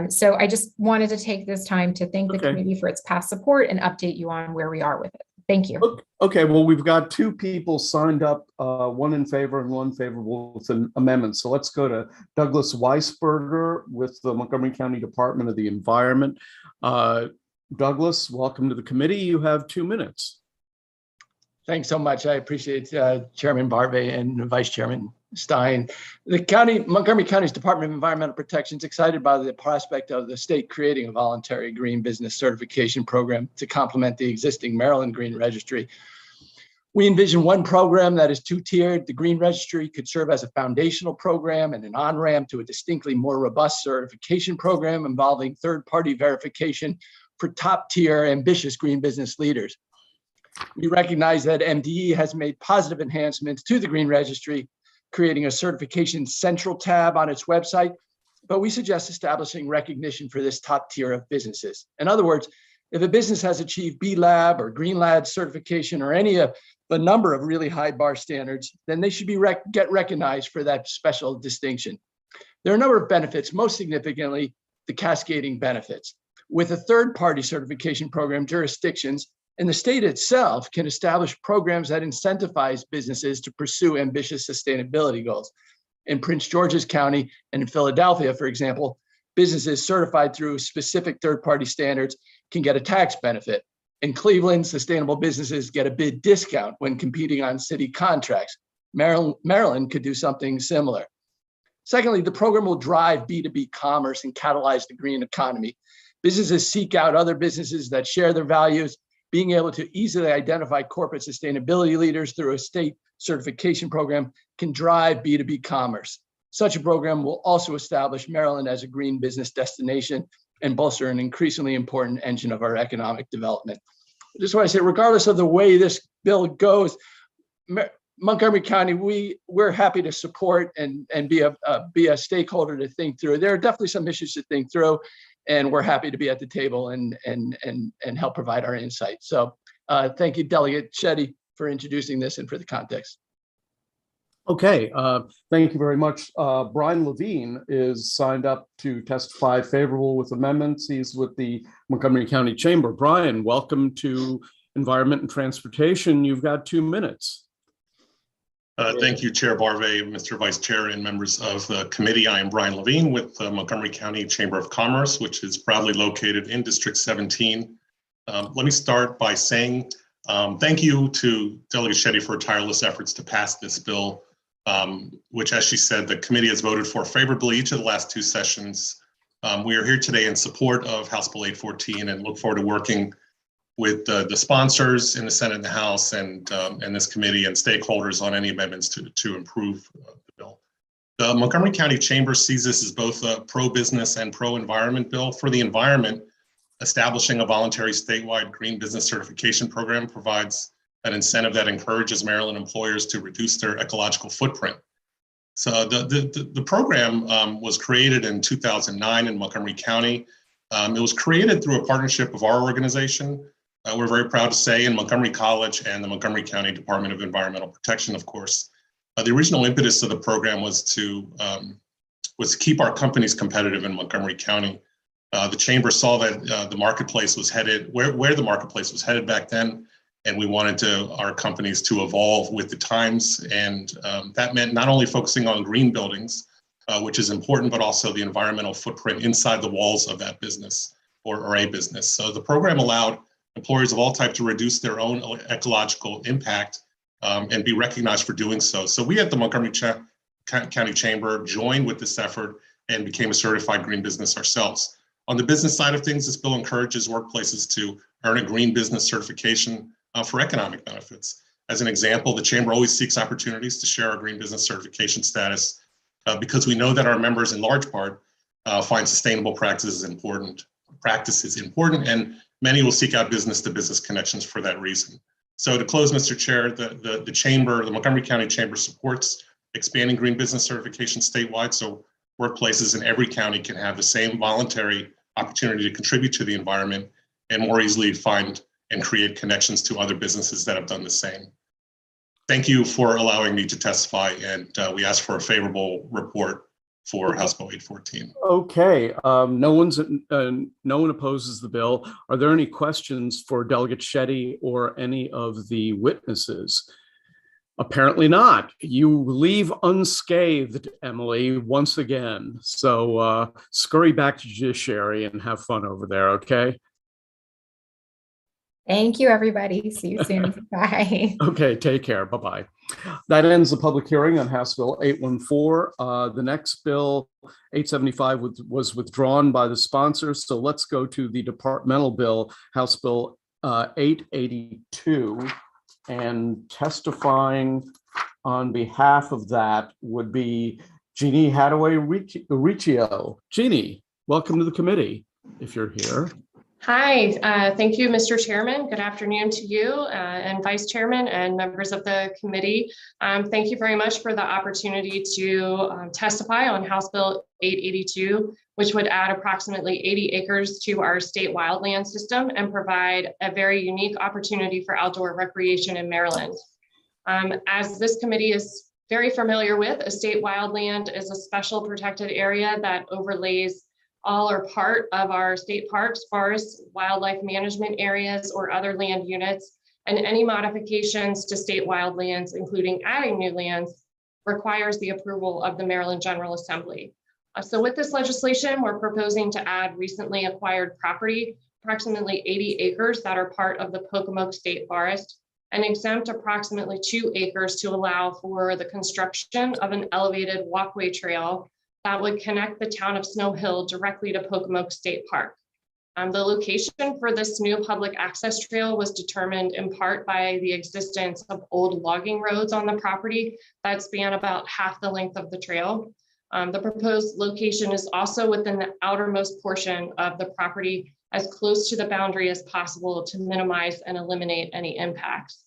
So I just wanted to take this time to thank the committee for its past support and update you on where we are with it. Thank you. Okay, well, we've got two people signed up, one in favor and one favorable with an amendment. So let's go to Douglas Weisberger with the Montgomery County Department of the Environment. Douglas, welcome to the committee. You have 2 minutes. Thanks so much. I appreciate Chairman Barbe and Vice Chairman Stein. Montgomery County's Department of Environmental Protection is excited by the prospect of the state creating a voluntary green business certification program to complement the existing Maryland Green Registry. We envision one program that is two-tiered. The Green Registry could serve as a foundational program and an on-ramp to a distinctly more robust certification program involving third-party verification for top-tier ambitious green business leaders. We recognize that MDE has made positive enhancements to the Green Registry, creating a certification central tab on its website, but we suggest establishing recognition for this top tier of businesses. In other words, if a business has achieved B Lab or Green Lab certification or any of the number of really high bar standards, then they should be get recognized for that special distinction. There are a number of benefits, most significantly, the cascading benefits. With a third-party certification program, jurisdictions and the state itself can establish programs that incentivize businesses to pursue ambitious sustainability goals. In Prince George's County and in Philadelphia, for example, businesses certified through specific third-party standards can get a tax benefit. In Cleveland, sustainable businesses get a bid discount when competing on city contracts. Maryland could do something similar. Secondly, the program will drive B2B commerce and catalyze the green economy. Businesses seek out other businesses that share their values. Being able to easily identify corporate sustainability leaders through a state certification program can drive B2B commerce. Such a program will also establish Maryland as a green business destination and bolster an increasingly important engine of our economic development. I just want to say, regardless of the way this bill goes, Montgomery County, we're happy to support and be a stakeholder to think through. There are definitely some issues to think through, and we're happy to be at the table and help provide our insight. So thank you, Delegate Shetty, for introducing this and for the context. Okay, thank you very much. Brian Levine is signed up to testify favorable with amendments. He's with the Montgomery County Chamber. Brian, welcome to Environment and Transportation. You've got 2 minutes. Thank you, Chair Barve, Mr. Vice Chair, and members of the committee. I am Brian Levine with the Montgomery County Chamber of Commerce, which is proudly located in District 17. Let me start by saying thank you to Delegate Shetty for tireless efforts to pass this bill, which, as she said, the committee has voted for favorably each of the last 2 sessions We are here today in support of House Bill 814 and look forward to working with the sponsors in the Senate and the House and this committee and stakeholders on any amendments to improve the bill. The Montgomery County Chamber sees this as both a pro-business and pro-environment bill. For the environment, establishing a voluntary statewide green business certification program provides an incentive that encourages Maryland employers to reduce their ecological footprint. So the program was created in 2009 in Montgomery County. It was created through a partnership of our organization. We're very proud to say in Montgomery College and the Montgomery County Department of Environmental Protection, of course. The original impetus of the program was to keep our companies competitive in Montgomery County. The chamber saw that the marketplace was headed where the marketplace was headed back then, and we wanted our companies to evolve with the times, and that meant not only focusing on green buildings, which is important, but also the environmental footprint inside the walls of that business or a business. So the program allowed employers of all types to reduce their own ecological impact and be recognized for doing so. So we at the Montgomery County Chamber joined with this effort and became a certified green business ourselves. On the business side of things, this bill encourages workplaces to earn a green business certification for economic benefits. As an example, the Chamber always seeks opportunities to share our green business certification status because we know that our members in large part find sustainable practices important, and many will seek out business-to-business connections for that reason. So to close, Mr. Chair, the Chamber, the Montgomery County Chamber supports expanding green business certification statewide so workplaces in every county can have the same voluntary opportunity to contribute to the environment and more easily find and create connections to other businesses that have done the same. Thank you for allowing me to testify, and we ask for a favorable report for House Bill 814. Okay, no one opposes the bill. Are there any questions for Delegate Shetty or any of the witnesses? Apparently not. You leave unscathed, Emily, once again. So scurry back to judiciary and have fun over there, okay? Thank you, everybody. See you soon. Bye. Okay, take care. Bye-bye. That ends the public hearing on House Bill 814. The next bill, 875, was withdrawn by the sponsors. So let's go to the departmental bill, House Bill 882. And testifying on behalf of that would be Jeannie Hadaway-Riccio. Jeannie, welcome to the committee, if you're here. Hi, thank you, Mr. Chairman. Good afternoon to you and Vice Chairman and members of the committee. Thank you very much for the opportunity to testify on House Bill 882, which would add approximately 80 acres to our state wildland system and provide a very unique opportunity for outdoor recreation in Maryland. As this committee is very familiar with, a state wildland is a special protected area that overlays all or part of our state parks, forests, wildlife management areas, or other land units, and any modifications to state wildlands, including adding new lands, requires the approval of the Maryland General Assembly. So with this legislation, we're proposing to add recently acquired property, approximately 80 acres that are part of the Pocomoke State Forest, and exempt approximately 2 acres to allow for the construction of an elevated walkway trail that would connect the town of Snow Hill directly to Pocomoke State Park. The location for this new public access trail was determined in part by the existence of old logging roads on the property that span about half the length of the trail. The proposed location is also within the outermost portion of the property, as close to the boundary as possible to minimize and eliminate any impacts.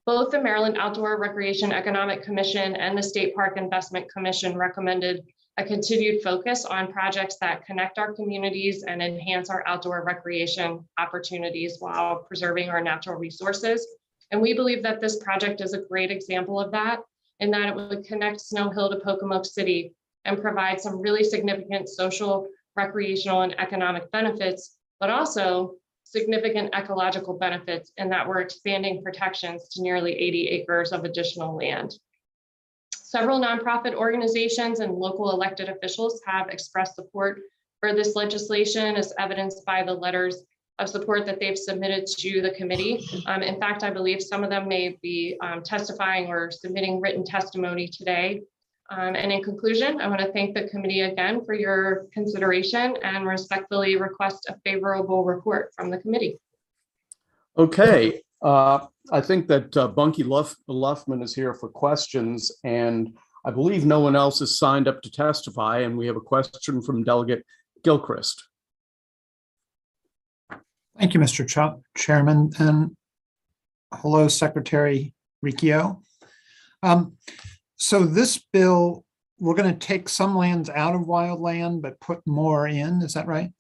Both the Maryland Outdoor Recreation Economic Commission and the State Park Investment Commission recommended a continued focus on projects that connect our communities and enhance our outdoor recreation opportunities while preserving our natural resources. And we believe that this project is a great example of that, in that it would connect Snow Hill to Pocomoke City and provide some really significant social, recreational, and economic benefits, but also significant ecological benefits in that we're expanding protections to nearly 80 acres of additional land. Several nonprofit organizations and local elected officials have expressed support for this legislation, as evidenced by the letters of support that they've submitted to the committee. In fact, I believe some of them may be testifying or submitting written testimony today. And in conclusion, I want to thank the committee again for your consideration and respectfully request a favorable report from the committee. Okay, I think that Bunky Luffman is here for questions, and I believe no one else is signed up to testify, and we have a question from Delegate Gilchrist. Thank you, Mr. Chairman, and hello, Secretary Riccio. So this bill, we're going to take some lands out of wildland, but put more in, is that right?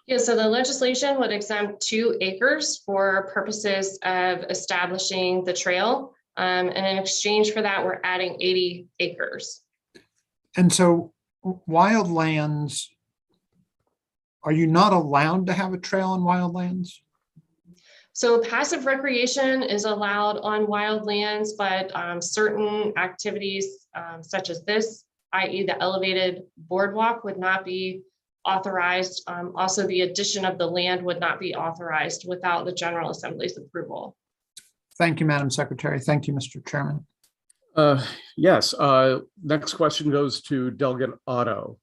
Yeah, so the legislation would exempt 2 acres for purposes of establishing the trail. And in exchange for that, we're adding 80 acres. And so wildlands, are you not allowed to have a trail on wildlands? So passive recreation is allowed on wildlands, but certain activities such as this, i.e. the elevated boardwalk, would not be authorized. Also, the addition of the land would not be authorized without the General Assembly's approval. Thank you, Madam Secretary. Thank you, Mr. Chairman. Yes, next question goes to Delegate Otto.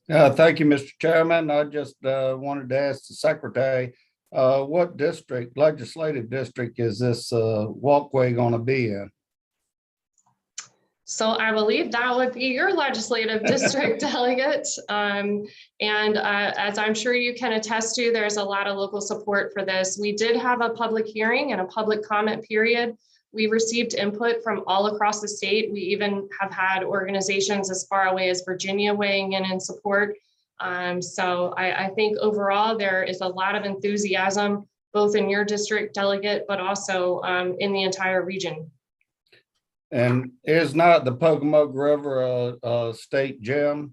Thank you, Mr. Chairman. I just wanted to ask the Secretary, what district, legislative district, is this walkway going to be in? So I believe that would be your legislative district, Delegate. As I'm sure you can attest to, there's a lot of local support for this. We did have a public hearing and a public comment period. We received input from all across the state. We even have had organizations as far away as Virginia weighing in support. So I think overall there is a lot of enthusiasm, both in your district, Delegate, but also in the entire region. And is not the Pocomoke River a state gem?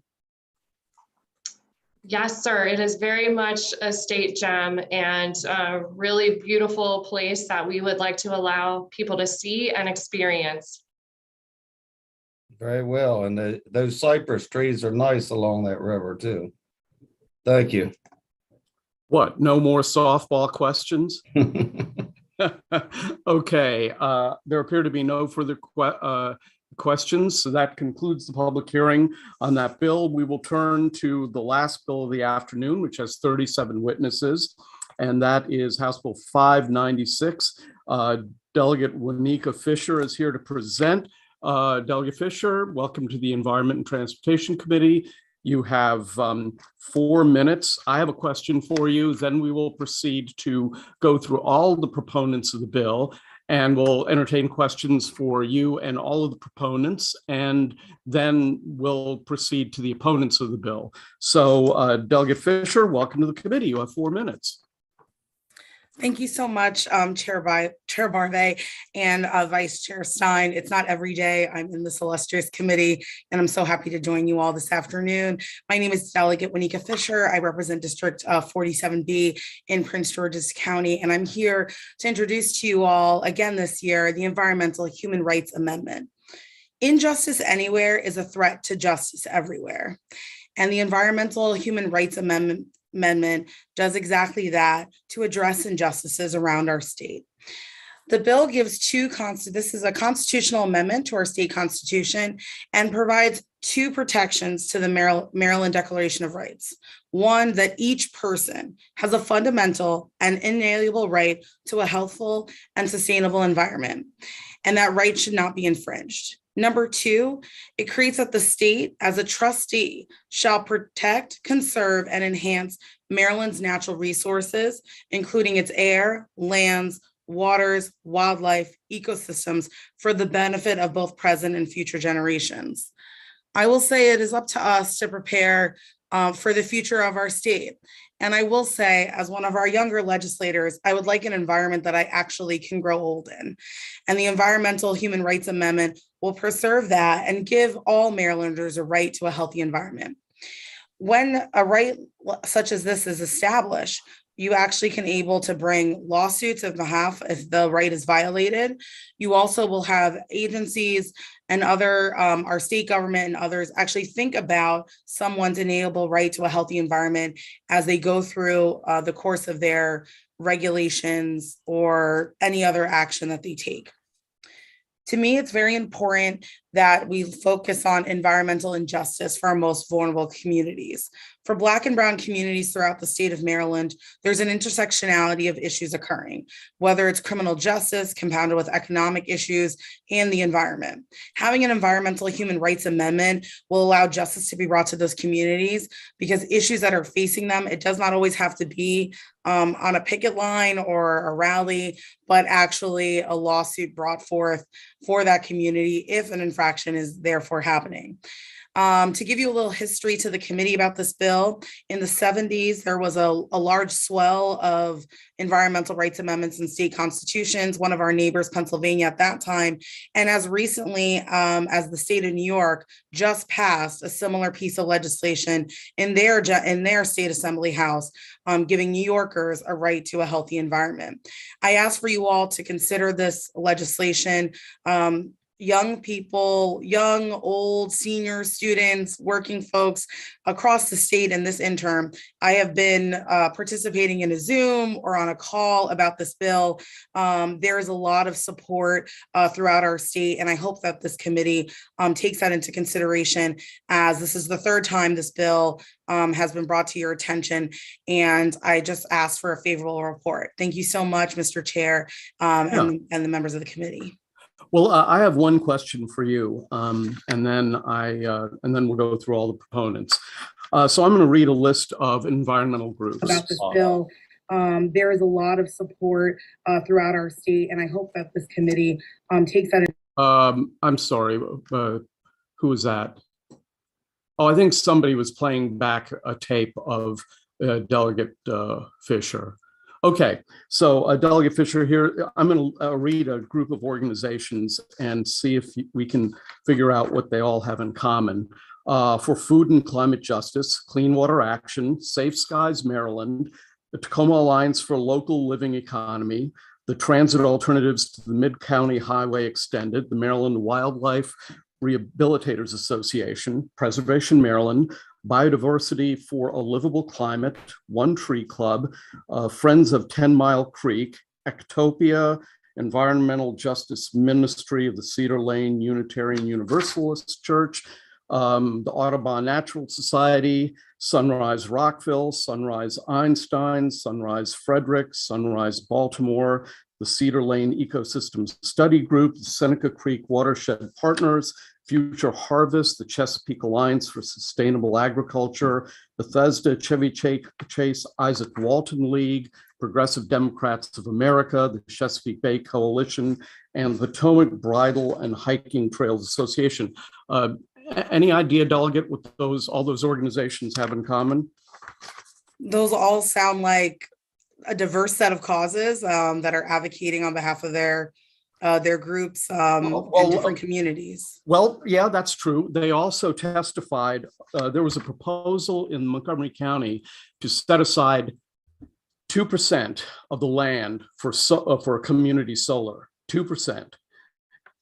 Yes, sir. It is very much a state gem and a really beautiful place that we would like to allow people to see and experience. Very well. And those cypress trees are nice along that river too. Thank you. What, no more softball questions? Okay, there appear to be no further questions, so that concludes the public hearing on that bill. We will turn to the last bill of the afternoon, which has 37 witnesses, and that is House Bill 596. Delegate Wanika Fisher is here to present. Delegate Fisher, welcome to the Environment and Transportation Committee. You have 4 minutes. I have a question for you. Then we will proceed to go through all the proponents of the bill, and we'll entertain questions for you and all of the proponents, and then we'll proceed to the opponents of the bill. So Delegate Fisher, welcome to the committee. You have 4 minutes. Thank you so much, Chair Barve and Vice Chair Stein. It's not every day I'm in this illustrious committee, and I'm so happy to join you all this afternoon. My name is Delegate Wanika Fisher. I represent District 47B in Prince George's County, and I'm here to introduce to you all again this year the Environmental Human Rights Amendment. Injustice anywhere is a threat to justice everywhere, and the Environmental Human Rights Amendment does exactly that to address injustices around our state. The bill gives this is a constitutional amendment to our state constitution and provides 2 protections to the Maryland Declaration of Rights. One, that each person has a fundamental and inalienable right to a healthful and sustainable environment, and that right should not be infringed. Number 2, it creates that the state, as a trustee, shall protect, conserve, and enhance Maryland's natural resources, including its air, lands, waters, wildlife, ecosystems, for the benefit of both present and future generations. I will say it is up to us to prepare for the future of our state. And I will say, as one of our younger legislators, I would like an environment that I actually can grow old in. And the Environmental Human Rights Amendment will preserve that and give all Marylanders a right to a healthy environment. When a right such as this is established, you actually can able to bring lawsuits on behalf if the right is violated. You also will have agencies and other, our state government and others actually think about someone's inalienable right to a healthy environment as they go through the course of their regulations or any other action that they take. To me, it's very important that we focus on environmental injustice for our most vulnerable communities. For Black and Brown communities throughout the state of Maryland, there's an intersectionality of issues occurring, whether it's criminal justice compounded with economic issues and the environment. Having an environmental human rights amendment will allow justice to be brought to those communities because issues that are facing them, it does not always have to be on a picket line or a rally, but actually a lawsuit brought forth for that community if an infraction is therefore happening. To give you a little history to the committee about this bill, in the 70s, there was a large swell of environmental rights amendments in state constitutions, one of our neighbors, Pennsylvania at that time. And as recently as the state of New York just passed a similar piece of legislation in their state assembly house, giving New Yorkers a right to a healthy environment. I ask for you all to consider this legislation. Young people, young, old, senior students, working folks across the state in this interim. I have been participating in a Zoom or on a call about this bill. There is a lot of support throughout our state, and I hope that this committee takes that into consideration, as this is the third time this bill has been brought to your attention, and I just ask for a favorable report. Thank you so much, Mr. Chair, and the members of the committee. Well, I have one question for you, and then we'll go through all the proponents. So I'm going to read a list of environmental groups. About this bill, there is a lot of support throughout our state, and I hope that this committee takes that. I'm sorry, who was that? Oh, I think somebody was playing back a tape of Delegate Fisher. Okay, so Delegate Fisher here, I'm going to read a group of organizations and see if we can figure out what they all have in common. For Food and Climate Justice, Clean Water Action, Safe Skies Maryland, the Tacoma Alliance for Local Living Economy, the Transit Alternatives to the Mid-County Highway Extended, the Maryland Wildlife Rehabilitators Association, Preservation Maryland, Biodiversity for a Livable Climate, One Tree Club, Friends of 10 Mile Creek, Ectopia, Environmental Justice Ministry of the Cedar Lane Unitarian Universalist Church, the Audubon Natural Society, Sunrise Rockville, Sunrise Einstein, Sunrise Frederick, Sunrise Baltimore, the Cedar Lane Ecosystem Study Group, the Seneca Creek Watershed Partners, Future Harvest, the Chesapeake Alliance for Sustainable Agriculture, Bethesda Chevy Chase Isaac Walton League, Progressive Democrats of America, the Chesapeake Bay Coalition, and the Potomac Bridle and Hiking Trails Association. Any idea, Delegate, what all those organizations have in common? Those all sound like a diverse set of causes that are advocating on behalf of their groups in different communities. Well, yeah, that's true. They also testified, there was a proposal in Montgomery County to set aside 2% of the land for community solar, 2%.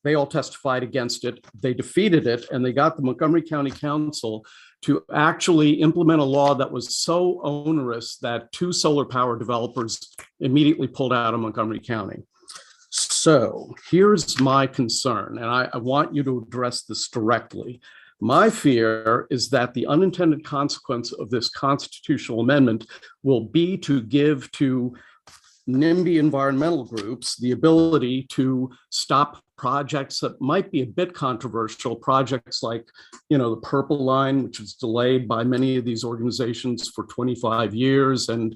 They all testified against it. They defeated it, and they got the Montgomery County Council to actually implement a law that was so onerous that 2 solar power developers immediately pulled out of Montgomery County. So here's my concern, and I want you to address this directly. My fear is that the unintended consequence of this constitutional amendment will be to give to NIMBY environmental groups the ability to stop projects that might be a bit controversial, projects like, the Purple Line, which was delayed by many of these organizations for 25 years, and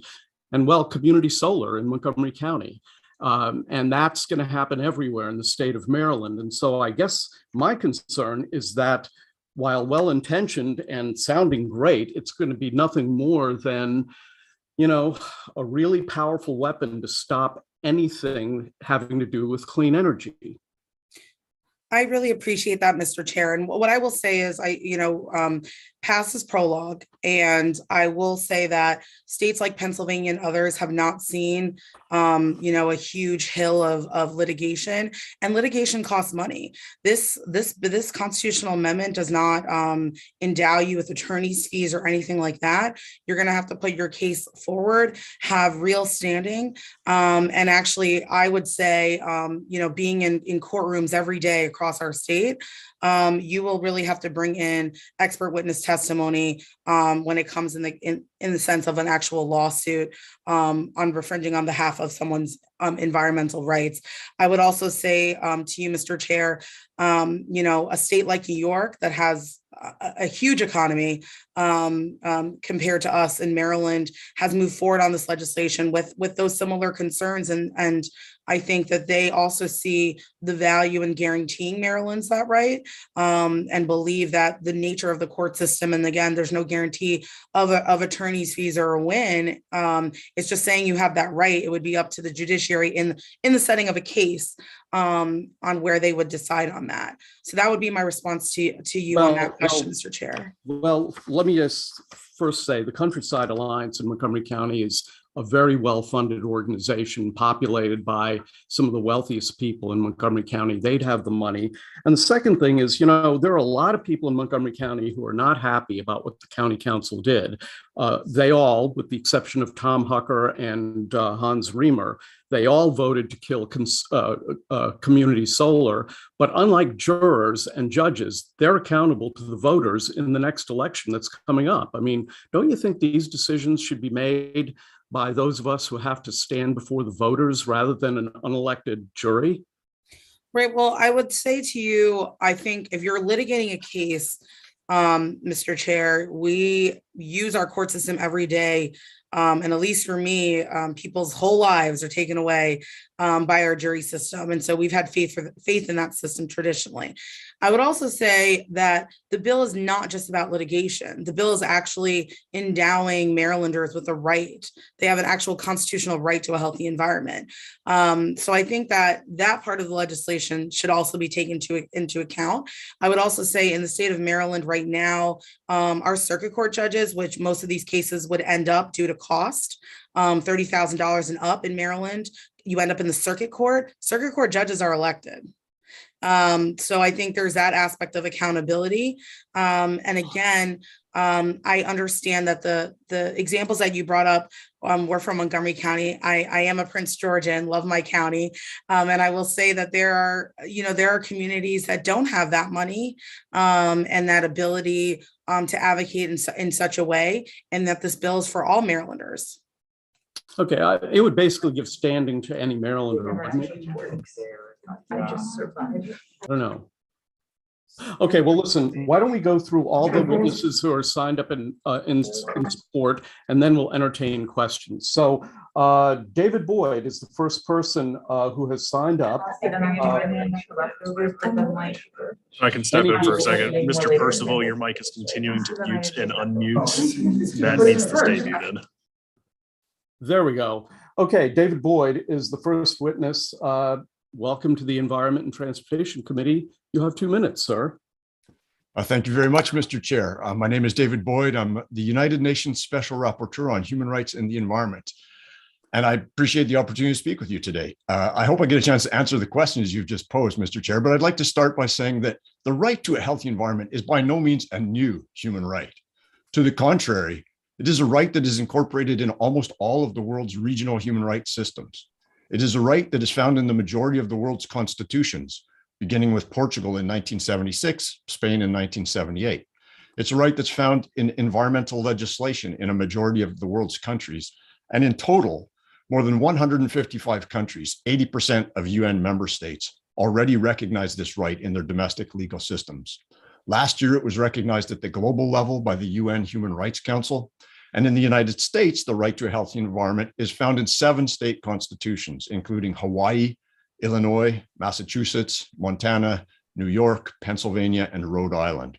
community solar in Montgomery County. And that's going to happen everywhere in the state of Maryland. And so I guess my concern is that while well-intentioned and sounding great, it's going to be nothing more than, a really powerful weapon to stop anything having to do with clean energy. I really appreciate that, Mr. Chair. And what I will say is past is prologue. And I will say that states like Pennsylvania and others have not seen, a huge hill of litigation, and litigation costs money. This constitutional amendment does not endow you with attorney's fees or anything like that. You're going to have to put your case forward, have real standing. And actually, I would say, being in courtrooms every day across our state, you will really have to bring in expert witness testimony when it comes in the sense of an actual lawsuit on infringing on behalf of someone's environmental rights. I would also say to you, Mr. Chair, a state like New York that has a huge economy compared to us in Maryland has moved forward on this legislation with those similar concerns. And I think that they also see the value in guaranteeing Maryland's that right, and believe that the nature of the court system, and again, there's no guarantee of attorney's fees or a win. It's just saying you have that right. It would be up to the judiciary in the setting of a case on where they would decide on that. So that would be my response to you on that question, Mr. Chair. Well, let me just first say the Countryside Alliance in Montgomery County is a very well-funded organization populated by some of the wealthiest people in Montgomery County. They'd have the money. And the second thing is, there are a lot of people in Montgomery County who are not happy about what the county council did. They all, with the exception of Tom Hucker and Hans Reamer, they all voted to kill community solar. But unlike jurors and judges, they're accountable to the voters in the next election that's coming up. I mean, don't you think these decisions should be made by those of us who have to stand before the voters rather than an unelected jury? Right. Well, I would say to you, I think if you're litigating a case, Mr. Chair, we use our court system every day. And at least for me, people's whole lives are taken away by our jury system. And so we've had faith in that system traditionally. I would also say that the bill is not just about litigation. The bill is actually endowing Marylanders with a right. They have an actual constitutional right to a healthy environment. So I think that part of the legislation should also be taken into account. I would also say in the state of Maryland right now, our circuit court judges, which most of these cases would end up due to cost, $30,000 and up in Maryland, you end up in the circuit court. Circuit court judges are elected. So I think there's that aspect of accountability. And again, I understand that the examples that you brought up were from Montgomery County. I am a Prince Georgian, love my county. And I will say that there are communities that don't have that money and that ability to advocate in such a way, and that this bill is for all Marylanders. Okay, it would basically give standing to any Marylander. I just survived. I don't know. Okay, well, listen, why don't we go through all the witnesses who are signed up in support, and then we'll entertain questions. So David Boyd is the first person who has signed up. I can step in for a second. Mr. Percival, your mic is continuing to mute and unmute. That needs to stay muted. There we go. Okay, David Boyd is the first witness. Welcome to the Environment and Transportation Committee. You have 2 minutes, sir. Thank you very much, Mr. Chair. My name is David Boyd. I'm the United Nations Special Rapporteur on Human Rights and the Environment. And I appreciate the opportunity to speak with you today. I hope I get a chance to answer the questions you've just posed, Mr. Chair, but I'd like to start by saying that the right to a healthy environment is by no means a new human right. To the contrary, it is a right that is incorporated in almost all of the world's regional human rights systems. It is a right that is found in the majority of the world's constitutions, beginning with Portugal in 1976, Spain in 1978. It's a right that's found in environmental legislation in a majority of the world's countries. And in total, more than 155 countries, 80% of UN member states, already recognize this right in their domestic legal systems. Last year, it was recognized at the global level by the UN Human Rights Council. And in the United States, the right to a healthy environment is found in 7 state constitutions, including Hawaii, Illinois, Massachusetts, Montana, New York, Pennsylvania, and Rhode Island.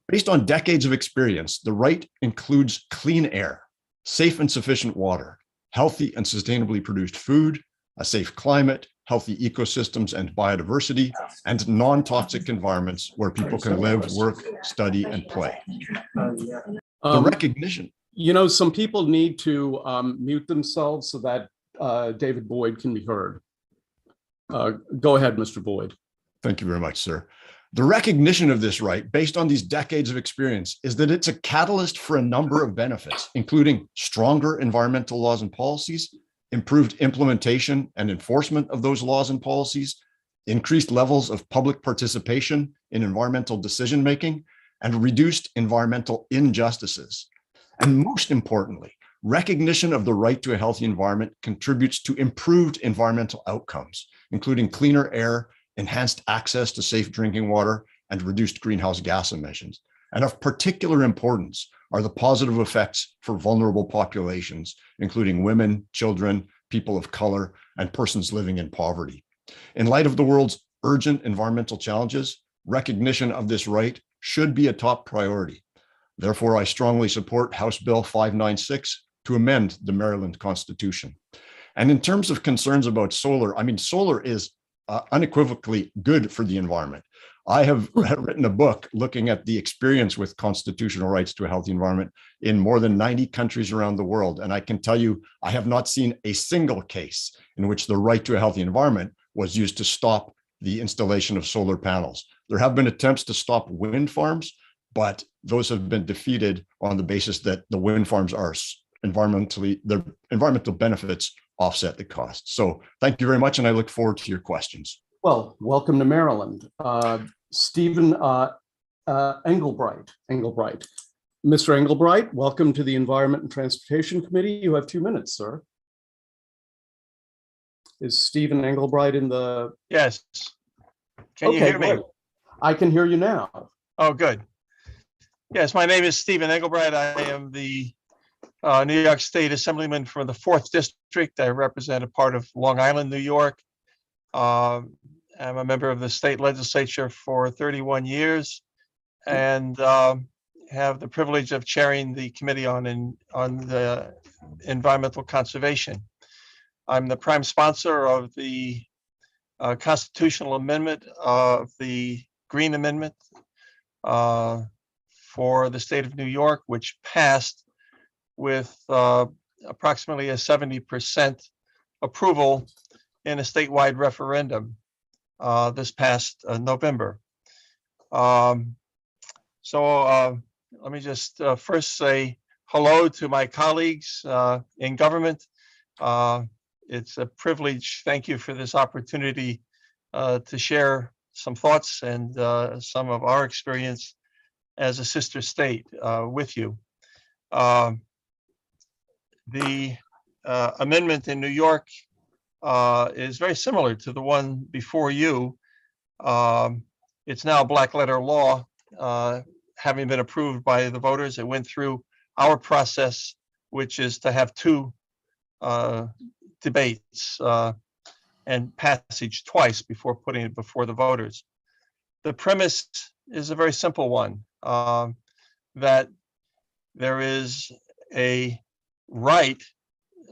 Based on decades of experience, the right includes clean air, safe and sufficient water, healthy and sustainably produced food, a safe climate, healthy ecosystems and biodiversity, and non-toxic environments where people can live, work, study, and play. The recognition. You know, some people need to mute themselves so that David Boyd can be heard. Go ahead, Mr. Boyd. Thank you very much, sir. The recognition of this right, based on these decades of experience, is that it's a catalyst for a number of benefits, including stronger environmental laws and policies, improved implementation and enforcement of those laws and policies, increased levels of public participation in environmental decision-making, and reduced environmental injustices. And most importantly, recognition of the right to a healthy environment contributes to improved environmental outcomes, including cleaner air, enhanced access to safe drinking water, and reduced greenhouse gas emissions. And of particular importance are the positive effects for vulnerable populations, including women, children, people of color, and persons living in poverty. In light of the world's urgent environmental challenges, recognition of this right should be a top priority. Therefore, I strongly support House Bill 596 to amend the Maryland Constitution. And in terms of concerns about solar, I mean, solar is unequivocally good for the environment. I have written a book looking at the experience with constitutional rights to a healthy environment in more than 90 countries around the world. And I can tell you, I have not seen a single case in which the right to a healthy environment was used to stop the installation of solar panels. There have been attempts to stop wind farms, but those have been defeated on the basis that the wind farms are their environmental benefits offset the cost. So thank you very much, and I look forward to your questions. Well, welcome to Maryland. Stephen Engelbright. Mr. Engelbright, welcome to the Environment and Transportation Committee. You have 2 minutes, sir. Is Stephen Engelbright in the... Yes. Can you hear me? Great. I can hear you now. Oh, good. Yes, my name is Stephen Engelbright. I am the New York State Assemblyman from the 4th District. I represent a part of Long Island, New York. I'm a member of the state legislature for 31 years and have the privilege of chairing the Committee on the Environmental Conservation. I'm the prime sponsor of the constitutional amendment of the Green Amendment for the state of New York, which passed with approximately a 70% approval in a statewide referendum this past November. So let me just first say hello to my colleagues in government. It's a privilege. Thank you for this opportunity to share some thoughts and some of our experience as a sister state with you. The amendment in New York is very similar to the one before you. It's now black letter law, having been approved by the voters. It went through our process, which is to have 2 debates and passage twice before putting it before the voters. The premise is a very simple one, that there is a right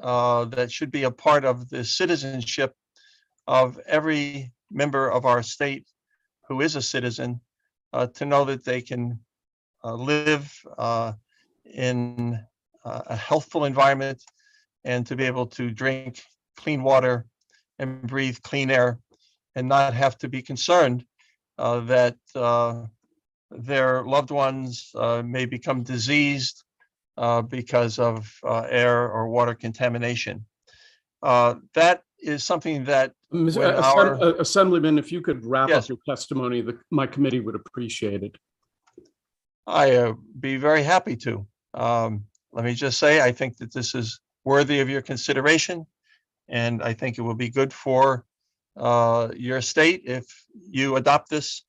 that should be a part of the citizenship of every member of our state who is a citizen, to know that they can live in a healthful environment and to be able to drink clean water and breathe clean air and not have to be concerned that their loved ones may become diseased because of air or water contamination. That is something that Assemblyman, if you could wrap up your testimony, my committee would appreciate it. I be very happy to. Let me just say, I think that this is worthy of your consideration, and I think it will be good for your state if you adopt this.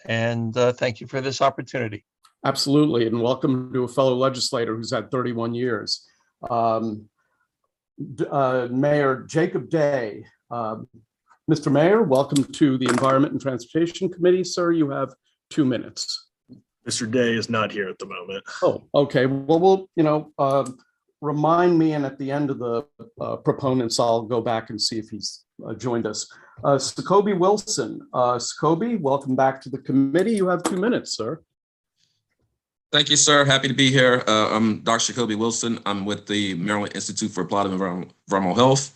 And thank you for this opportunity. Absolutely, and welcome to a fellow legislator who's had 31 years. Mayor Jacob Day. Mr. Mayor, welcome to the Environment and Transportation Committee. Sir, you have 2 minutes. Mr. Day is not here at the moment. Oh, okay. Well, we'll remind me, and at the end of the proponents, I'll go back and see if he's joined us. Scobie Wilson. Scobie, welcome back to the committee. You have 2 minutes, sir. Thank you, sir. Happy to be here. I'm Dr. Scobie Wilson. I'm with the Maryland Institute for Applied Environmental Health.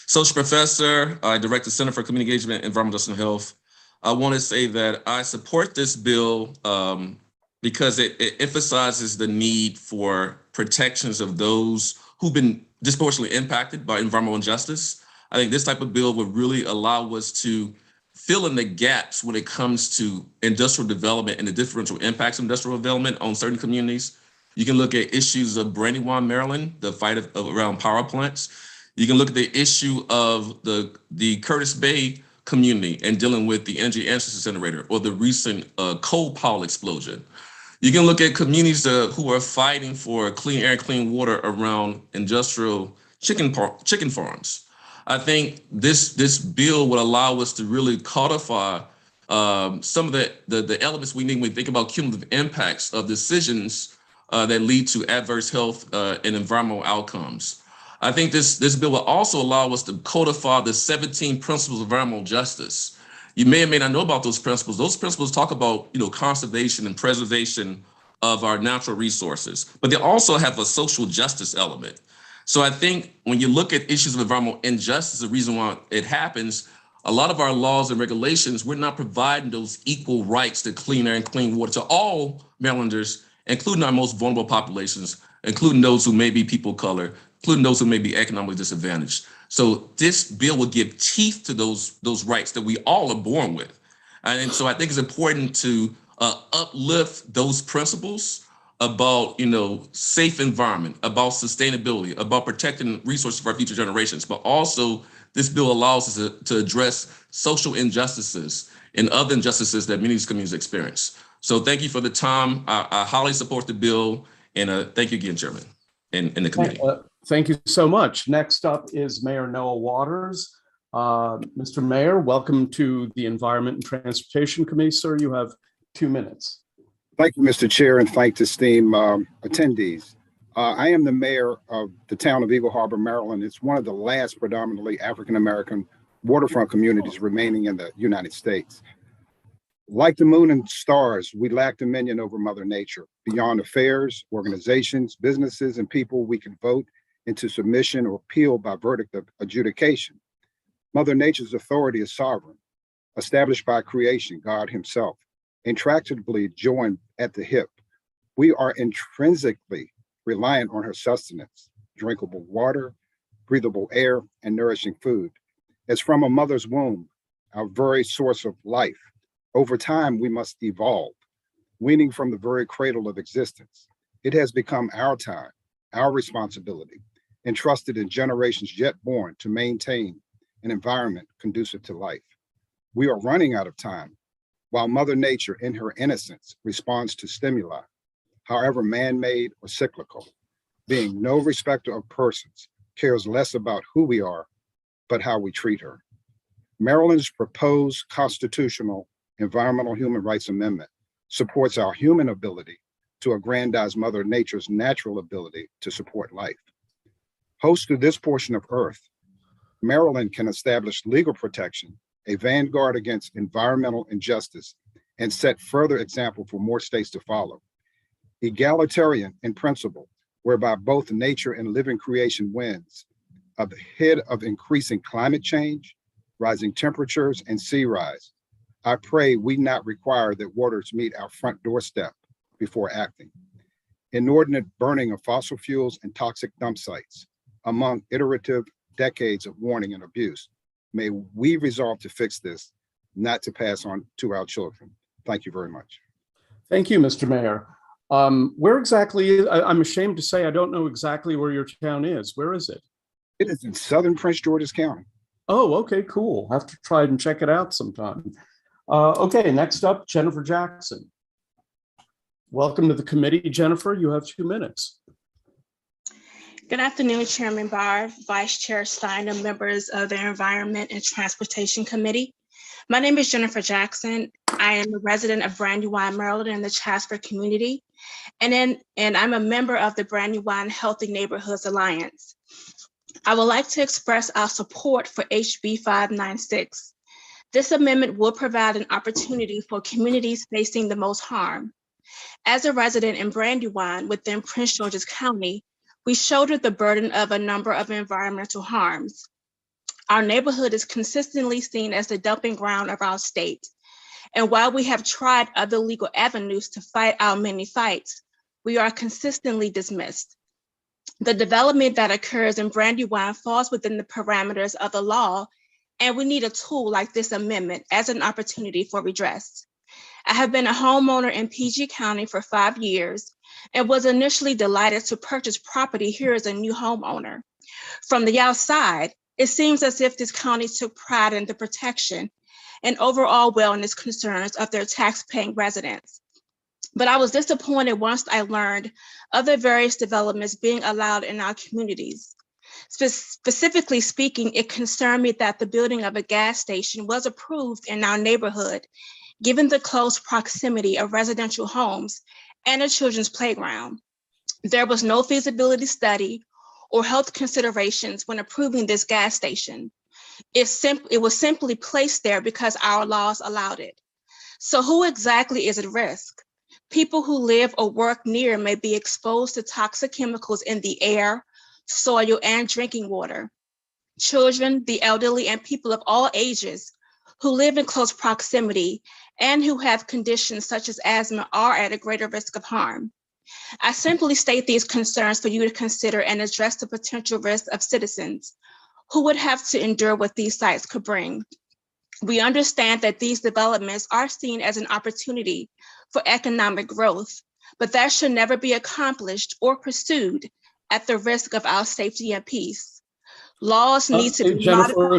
Social professor. I direct the Center for Community Engagement and Environmental Health. I want to say that I support this bill because it emphasizes the need for protections of those who've been disproportionately impacted by environmental injustice. I think this type of bill would really allow us to fill in the gaps when it comes to industrial development and the differential impacts of industrial development on certain communities. You can look at issues of Brandywine, Maryland, the fight around power plants. You can look at the issue of the Curtis Bay community and dealing with the energy incinerator or the recent coal pile explosion. You can look at communities who are fighting for clean air and clean water around industrial chicken farms. I think this bill would allow us to really codify some of the elements we need when we think about cumulative impacts of decisions that lead to adverse health and environmental outcomes. I think this bill will also allow us to codify the 17 principles of environmental justice. You may or may not know about those principles. Those principles talk about, conservation and preservation of our natural resources, but they also have a social justice element. So I think when you look at issues of environmental injustice, the reason why it happens, a lot of our laws and regulations, we're not providing those equal rights to clean air and clean water to all Marylanders, including our most vulnerable populations, including those who may be people of color, including those who may be economically disadvantaged. So this bill will give teeth to those rights that we all are born with. And so I think it's important to uplift those principles about, safe environment, about sustainability, about protecting resources for our future generations. But also this bill allows us to address social injustices and other injustices that many of these communities experience. So thank you for the time. I highly support the bill. And thank you again, Chairman, and the committee. Thank you so much. Next up is Mayor Noah Waters. Mr. Mayor, welcome to the Environment and Transportation Committee. Sir, you have 2 minutes. Thank you, Mr. Chair, and thank esteemed attendees. I am the mayor of the town of Eagle Harbor, Maryland. It's one of the last predominantly African-American waterfront communities remaining in the United States. Like the moon and stars, we lack dominion over Mother Nature. Beyond affairs, organizations, businesses, and people, we can vote into submission or appeal by verdict of adjudication. Mother Nature's authority is sovereign, established by creation, God himself, intractably joined at the hip. We are intrinsically reliant on her sustenance, drinkable water, breathable air, and nourishing food. As from a mother's womb, our very source of life. Over time, we must evolve, weaning from the very cradle of existence. It has become our time, our responsibility, entrusted in generations yet born to maintain an environment conducive to life. We are running out of time, while Mother Nature in her innocence responds to stimuli, however man-made or cyclical. Being no respecter of persons, cares less about who we are, but how we treat her. Maryland's proposed constitutional environmental human rights amendment supports our human ability to aggrandize Mother Nature's natural ability to support life. Host to this portion of Earth, Maryland can establish legal protection, a vanguard against environmental injustice, and set further example for more states to follow. Egalitarian in principle, whereby both nature and living creation wins, ahead of increasing climate change, rising temperatures, and sea rise. I pray we not require that waters meet our front doorstep before acting. Inordinate burning of fossil fuels and toxic dump sites, among iterative decades of warning and abuse. May we resolve to fix this, not to pass on to our children. Thank you very much. Thank you, Mr. Mayor. Where exactly, I'm ashamed to say I don't know exactly where your town is. Where is it? It is in southern Prince George's County. Oh, okay, cool. Have to try and check it out sometime. Okay, next up, Jennifer Jackson. Welcome to the committee, Jennifer. You have 2 minutes. Good afternoon, Chairman Barr, Vice Chair Stein, and members of the Environment and Transportation Committee. My name is Jennifer Jackson. I am a resident of Brandywine, Maryland, in the Jasper community, and I'm a member of the Brandywine Healthy Neighborhoods Alliance. I would like to express our support for HB 596. This amendment will provide an opportunity for communities facing the most harm. As a resident in Brandywine within Prince George's County, we shoulder the burden of a number of environmental harms. Our neighborhood is consistently seen as the dumping ground of our state. And while we have tried other legal avenues to fight our many fights, we are consistently dismissed. The development that occurs in Brandywine falls within the parameters of the law, and we need a tool like this amendment as an opportunity for redress. I have been a homeowner in PG County for 5 years and was initially delighted to purchase property here as a new homeowner. From the outside, it seems as if this county took pride in the protection and overall wellness concerns of their tax-paying residents. But I was disappointed once I learned of the various developments being allowed in our communities. Specifically speaking, it concerned me that the building of a gas station was approved in our neighborhood, given the close proximity of residential homes and a children's playground. There was no feasibility study or health considerations when approving this gas station. It was simply placed there because our laws allowed it. So who exactly is at risk? People who live or work near may be exposed to toxic chemicals in the air, soil, and drinking water. Children, the elderly, and people of all ages who live in close proximity and who have conditions such as asthma are at a greater risk of harm. I simply state these concerns for you to consider and address the potential risks of citizens who would have to endure what these sites could bring. We understand that these developments are seen as an opportunity for economic growth, but that should never be accomplished or pursued at the risk of our safety and peace. Laws need to be Jennifer,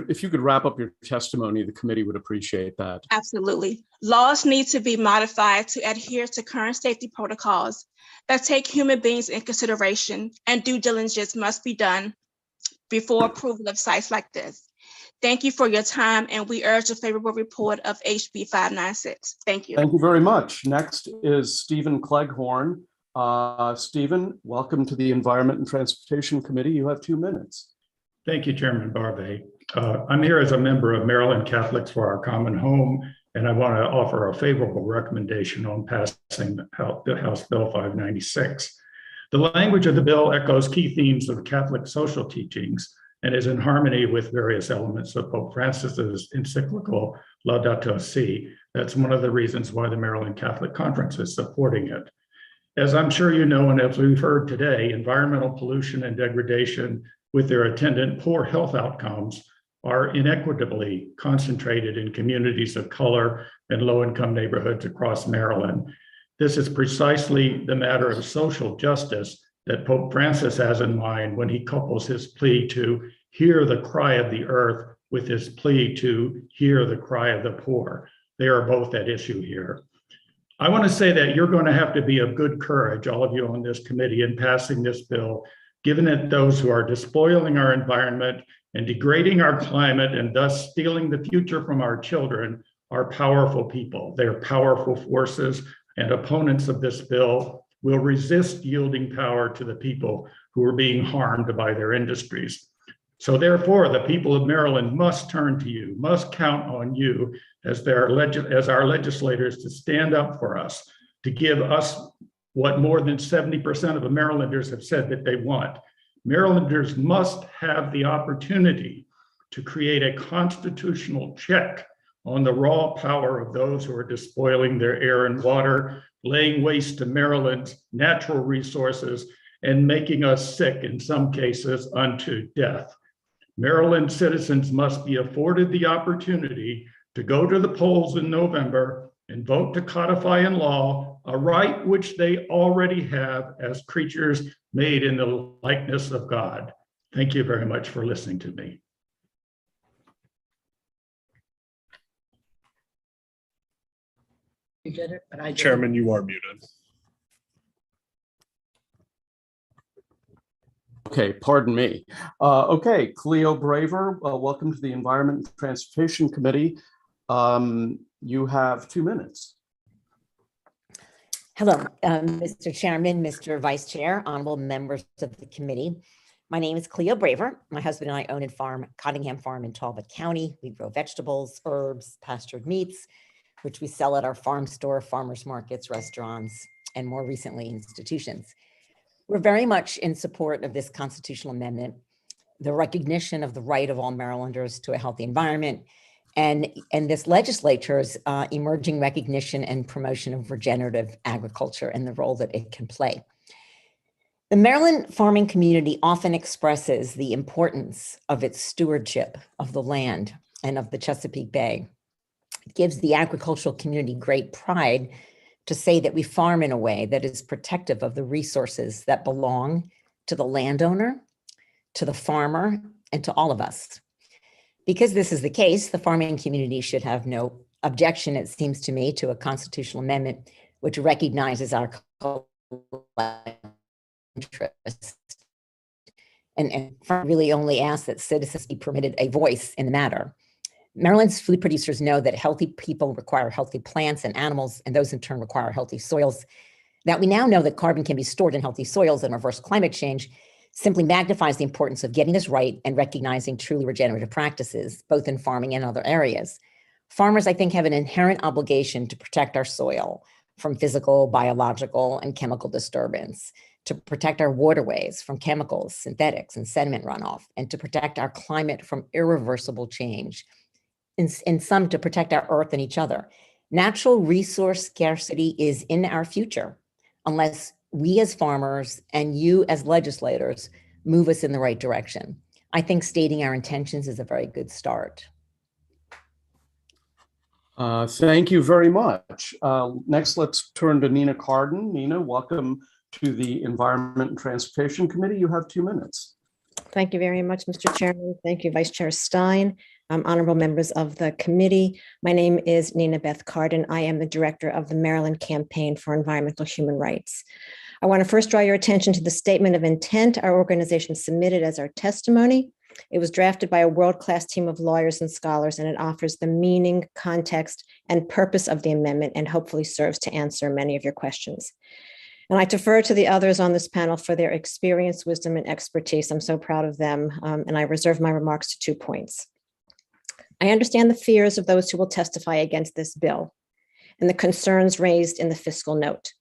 if you could wrap up your testimony, the committee would appreciate that. Absolutely. Laws need to be modified to adhere to current safety protocols that take human beings in consideration, and due diligence must be done before approval of sites like this. Thank you for your time, and we urge a favorable report of HB 596. Thank you. Thank you very much. Next is Stephen Cleghorn. Stephen, welcome to the Environment and Transportation Committee. You have 2 minutes. Thank you, Chairman Barbee. I'm here as a member of Maryland Catholics for Our Common Home, and I want to offer a favorable recommendation on passing the House Bill 596. The language of the bill echoes key themes of Catholic social teachings and is in harmony with various elements of Pope Francis's encyclical Laudato Si. That's one of the reasons why the Maryland Catholic Conference is supporting it. As I'm sure you know, and as we've heard today, environmental pollution and degradation with their attendant poor health outcomes are inequitably concentrated in communities of color and low-income neighborhoods across Maryland. This is precisely the matter of social justice that Pope Francis has in mind when he couples his plea to hear the cry of the earth with his plea to hear the cry of the poor. They are both at issue here. I want to say that you're going to have to be of good courage, all of you on this committee, in passing this bill, given that those who are despoiling our environment and degrading our climate and thus stealing the future from our children are powerful people. They're powerful forces, and opponents of this bill will resist yielding power to the people who are being harmed by their industries. So therefore, the people of Maryland must turn to you, must count on you as our legislators to stand up for us, to give us what more than 70% of the Marylanders have said that they want. Marylanders must have the opportunity to create a constitutional check on the raw power of those who are despoiling their air and water, laying waste to Maryland's natural resources, and making us sick, in some cases, unto death. Maryland citizens must be afforded the opportunity to go to the polls in November and vote to codify in law a right which they already have as creatures made in the likeness of God. Thank you very much for listening to me. You did it, but I didn't. Chairman, you are muted. Okay, pardon me. Okay, Cleo Braver, welcome to the Environment and Transportation Committee. You have 2 minutes. Hello, Mr. Chairman, Mr. Vice Chair, honorable members of the committee. My name is Cleo Braver. My husband and I own and farm Cottingham Farm in Talbot County. We grow vegetables, herbs, pastured meats, which we sell at our farm store, farmers markets, restaurants, and more recently, institutions. We're very much in support of this constitutional amendment, the recognition of the right of all Marylanders to a healthy environment, and this legislature's emerging recognition and promotion of regenerative agriculture and the role that it can play. The Maryland farming community often expresses the importance of its stewardship of the land and of the Chesapeake Bay. It gives the agricultural community great pride to say that we farm in a way that is protective of the resources that belong to the landowner, to the farmer, and to all of us. Because this is the case, the farming community should have no objection, it seems to me, to a constitutional amendment which recognizes our interest and really only asks that citizens be permitted a voice in the matter. Maryland's food producers know that healthy people require healthy plants and animals, and those in turn require healthy soils. That we now know that carbon can be stored in healthy soils and reverse climate change simply magnifies the importance of getting this right and recognizing truly regenerative practices, both in farming and other areas. Farmers, I think, have an inherent obligation to protect our soil from physical, biological, and chemical disturbance, to protect our waterways from chemicals, synthetics, and sediment runoff, and to protect our climate from irreversible change, and some to protect our earth and each other. Natural resource scarcity is in our future unless we as farmers and you as legislators move us in the right direction. I think stating our intentions is a very good start. Thank you very much. Next, let's turn to Nina Carden. Nina, welcome to the Environment and Transportation Committee. You have 2 minutes. Thank you very much, Mr. Chairman. Thank you, Vice Chair Stein, honorable members of the committee. My name is Nina Beth Carden. I am the director of the Maryland Campaign for Environmental Human Rights. I want to first draw your attention to the statement of intent our organization submitted as our testimony. It was drafted by a world-class team of lawyers and scholars, and it offers the meaning, context, and purpose of the amendment, and hopefully serves to answer many of your questions. And I defer to the others on this panel for their experience, wisdom, and expertise. I'm so proud of them, and I reserve my remarks to 2 points. I understand the fears of those who will testify against this bill and the concerns raised in the fiscal note,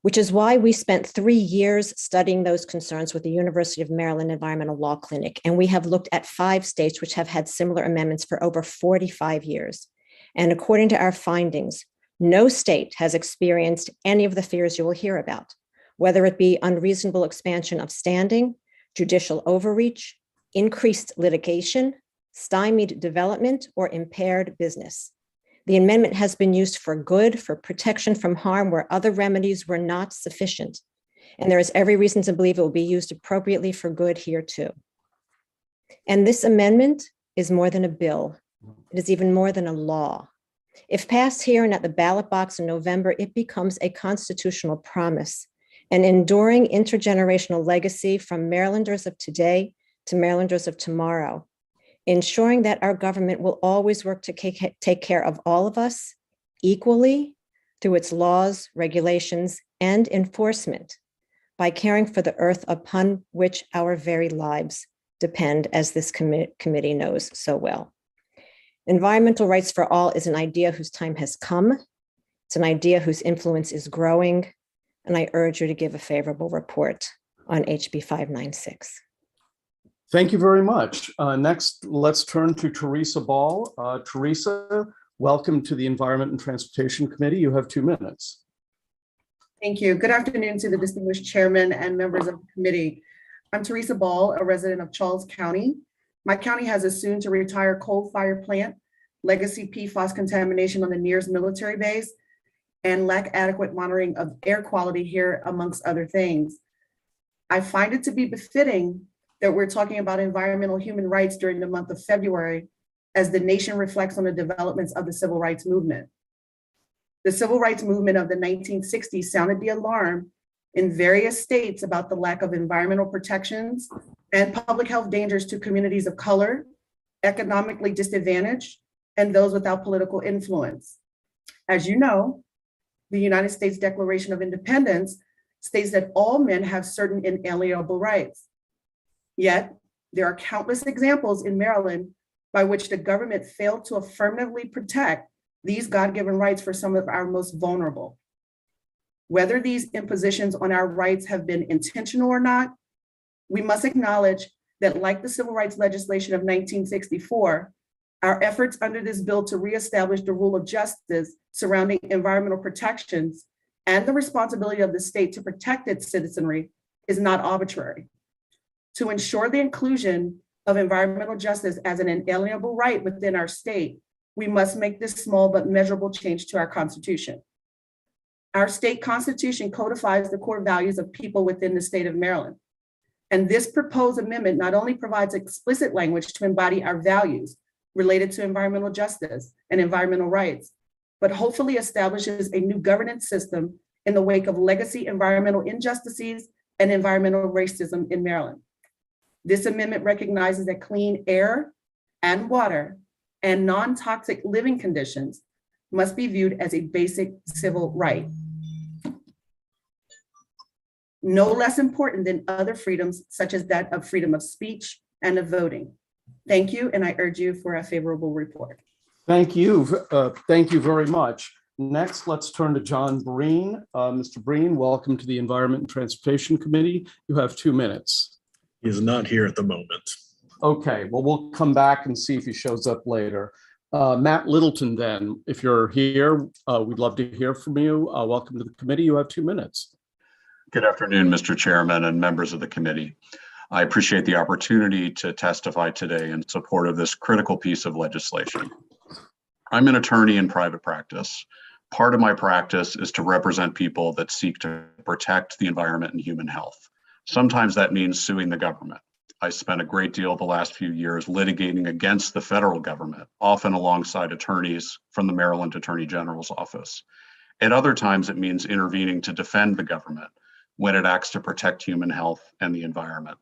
which is why we spent 3 years studying those concerns with the University of Maryland Environmental Law Clinic. And we have looked at 5 states which have had similar amendments for over 45 years. And according to our findings, no state has experienced any of the fears you will hear about, whether it be unreasonable expansion of standing, judicial overreach, increased litigation, stymied development, or impaired business. The amendment has been used for good, for protection from harm where other remedies were not sufficient. And there is every reason to believe it will be used appropriately for good here too. And this amendment is more than a bill. It is even more than a law. If passed here and at the ballot box in November, it becomes a constitutional promise, an enduring intergenerational legacy from Marylanders of today to Marylanders of tomorrow, ensuring that our government will always work to take care of all of us equally through its laws, regulations, and enforcement by caring for the earth upon which our very lives depend, as this committee knows so well. Environmental rights for all is an idea whose time has come. It's an idea whose influence is growing, and I urge you to give a favorable report on HB 596. Thank you very much. Next, let's turn to Teresa Ball. Teresa, welcome to the Environment and Transportation Committee. You have 2 minutes. Thank you. Good afternoon to the distinguished chairman and members of the committee. I'm Teresa Ball, a resident of Charles County. My county has a soon to retire coal-fired plant, legacy PFAS contamination on the nearest military base, and lack adequate monitoring of air quality here, amongst other things. I find it to be befitting that we're talking about environmental human rights during the month of February as the nation reflects on the developments of the civil rights movement. The civil rights movement of the 1960s sounded the alarm in various states about the lack of environmental protections and public health dangers to communities of color, economically disadvantaged, and those without political influence. As you know, the United States Declaration of Independence states that all men have certain inalienable rights. Yet, there are countless examples in Maryland by which the government failed to affirmatively protect these God-given rights for some of our most vulnerable. Whether these impositions on our rights have been intentional or not, we must acknowledge that, like the civil rights legislation of 1964, our efforts under this bill to reestablish the rule of justice surrounding environmental protections and the responsibility of the state to protect its citizenry is not arbitrary. To ensure the inclusion of environmental justice as an inalienable right within our state, we must make this small but measurable change to our Constitution. Our state constitution codifies the core values of people within the state of Maryland. And this proposed amendment not only provides explicit language to embody our values related to environmental justice and environmental rights, but hopefully establishes a new governance system in the wake of legacy environmental injustices and environmental racism in Maryland. This amendment recognizes that clean air and water and non-toxic living conditions must be viewed as a basic civil right, no less important than other freedoms such as that of freedom of speech and of voting. Thank you, and I urge you for a favorable report. Thank you. Thank you very much. Next, let's turn to John Breen. Mr. Breen, welcome to the Environment and Transportation Committee. You have 2 minutes. He is not here at the moment. Okay, well, we'll come back and see if he shows up later. Matt Littleton, then, if you're here, we'd love to hear from you. Welcome to the committee. You have 2 minutes. Good afternoon, Mr. Chairman and members of the committee. I appreciate the opportunity to testify today in support of this critical piece of legislation. I'm an attorney in private practice. Part of my practice is to represent people that seek to protect the environment and human health. Sometimes that means suing the government. I spent a great deal of the last few years litigating against the federal government, often alongside attorneys from the Maryland Attorney General's office. At other times, it means intervening to defend the government when it acts to protect human health and the environment.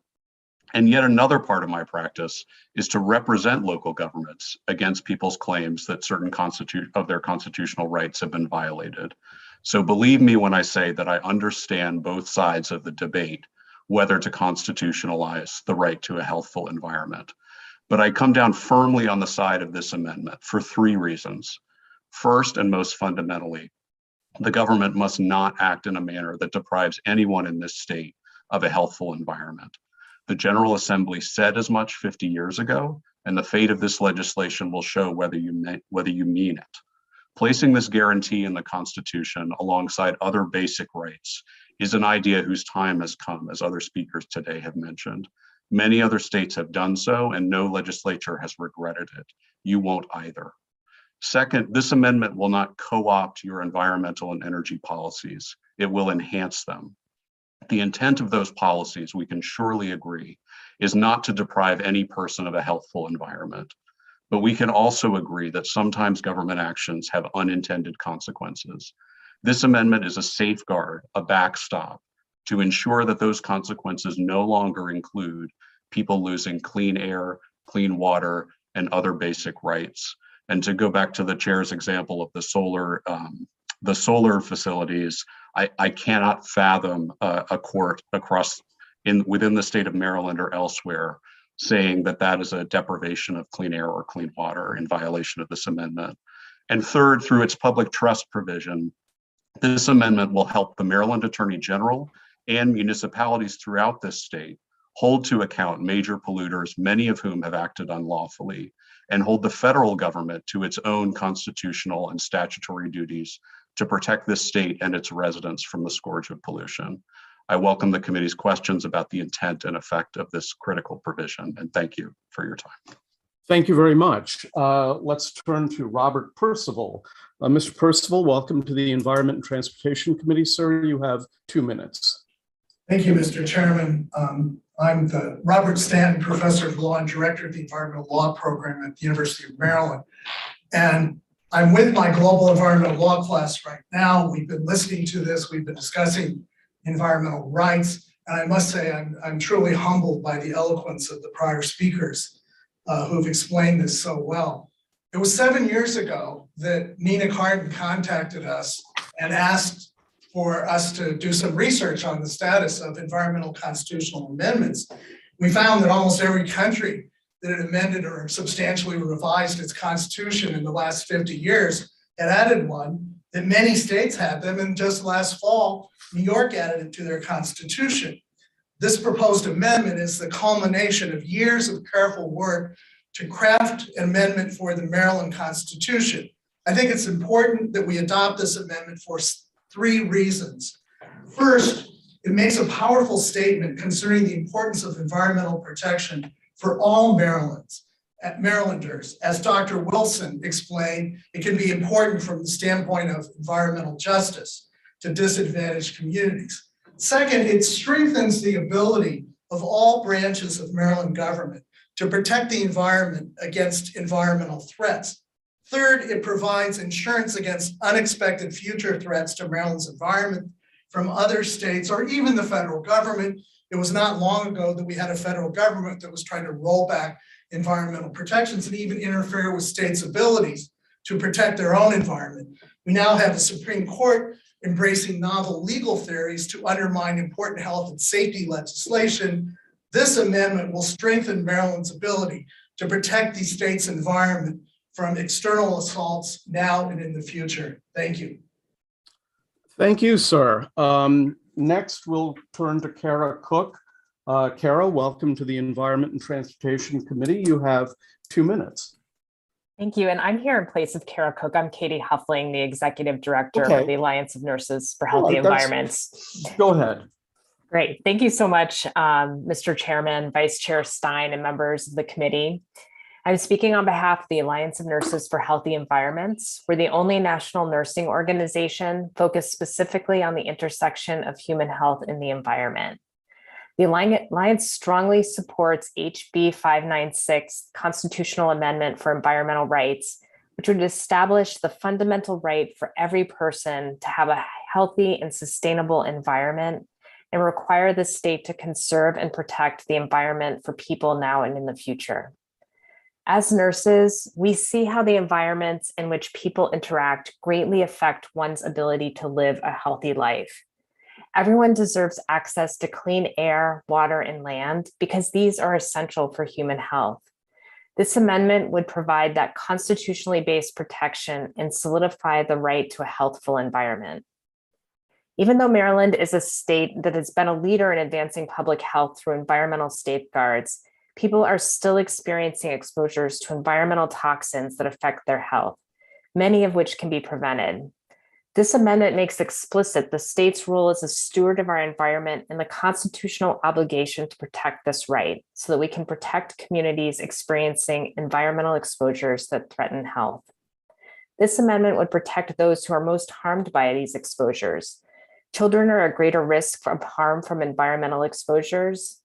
And yet another part of my practice is to represent local governments against people's claims that certain of their constitutional rights have been violated. So believe me when I say that I understand both sides of the debate, whether to constitutionalize the right to a healthful environment. But I come down firmly on the side of this amendment for 3 reasons. First, and most fundamentally, the government must not act in a manner that deprives anyone in this state of a healthful environment. The General Assembly said as much 50 years ago, and the fate of this legislation will show whether you mean it. Placing this guarantee in the Constitution alongside other basic rights is an idea whose time has come, as other speakers today have mentioned. Many other states have done so, and no legislature has regretted it. You won't either. Second, this amendment will not co-opt your environmental and energy policies. It will enhance them. The intent of those policies, we can surely agree, is not to deprive any person of a healthful environment. But we can also agree that sometimes government actions have unintended consequences. This amendment is a safeguard, a backstop, to ensure that those consequences no longer include people losing clean air, clean water, and other basic rights. And to go back to the chair's example of the solar facilities, I cannot fathom a court within the state of Maryland or elsewhere saying that that is a deprivation of clean air or clean water in violation of this amendment. And third, through its public trust provision, this amendment will help the Maryland Attorney General and municipalities throughout this state hold to account major polluters, many of whom have acted unlawfully, and hold the federal government to its own constitutional and statutory duties to protect this state and its residents from the scourge of pollution. I welcome the committee's questions about the intent and effect of this critical provision, and thank you for your time. Thank you very much. Let's turn to Robert Percival. Mr. Percival, welcome to the Environment and Transportation Committee. Sir, you have 2 minutes. Thank you, Mr. Chairman. I'm the Robert Stanton Professor of Law and Director of the Environmental Law Program at the University of Maryland. And I'm with my global environmental law class right now. We've been listening to this. We've been discussing environmental rights. And I must say, I'm truly humbled by the eloquence of the prior speakers who've explained this so well. It was 7 years ago that Nina Carden contacted us and asked for us to do some research on the status of environmental constitutional amendments. We found that almost every country that had amended or substantially revised its constitution in the last 50 years had added one, that many states had them, and just last fall, New York added it to their constitution. This proposed amendment is the culmination of years of careful work to craft an amendment for the Maryland Constitution. I think it's important that we adopt this amendment for 3 reasons. First, it makes a powerful statement concerning the importance of environmental protection for all Marylanders. As Dr. Wilson explained, it can be important from the standpoint of environmental justice to disadvantaged communities. Second, it strengthens the ability of all branches of Maryland government to protect the environment against environmental threats. Third, it provides insurance against unexpected future threats to Maryland's environment from other states or even the federal government. It was not long ago that we had a federal government that was trying to roll back environmental protections and even interfere with states' abilities to protect their own environment. We now have the Supreme Court embracing novel legal theories to undermine important health and safety legislation. This amendment will strengthen Maryland's ability to protect the state's environment from external assaults now and in the future. Thank you. Thank you, sir. Next, we'll turn to Kara Cook. Kara, welcome to the Environment and Transportation Committee. You have 2 minutes. Thank you. And I'm here in place of Kara Cook. I'm Katie Huffling, the Executive Director of the Alliance of Nurses for Healthy Environments. Go ahead. Great. Thank you so much, Mr. Chairman, Vice Chair Stein, and members of the committee. I'm speaking on behalf of the Alliance of Nurses for Healthy Environments. We're the only national nursing organization focused specifically on the intersection of human health and the environment. The Alliance strongly supports HB 596, Constitutional Amendment for Environmental Rights, which would establish the fundamental right for every person to have a healthy and sustainable environment and require the state to conserve and protect the environment for people now and in the future. As nurses, we see how the environments in which people interact greatly affect one's ability to live a healthy life. Everyone deserves access to clean air, water, and land because these are essential for human health. This amendment would provide that constitutionally based protection and solidify the right to a healthful environment. Even though Maryland is a state that has been a leader in advancing public health through environmental safeguards, people are still experiencing exposures to environmental toxins that affect their health, many of which can be prevented. This amendment makes explicit the state's role as a steward of our environment and the constitutional obligation to protect this right so that we can protect communities experiencing environmental exposures that threaten health. This amendment would protect those who are most harmed by these exposures. Children are at greater risk of harm from environmental exposures.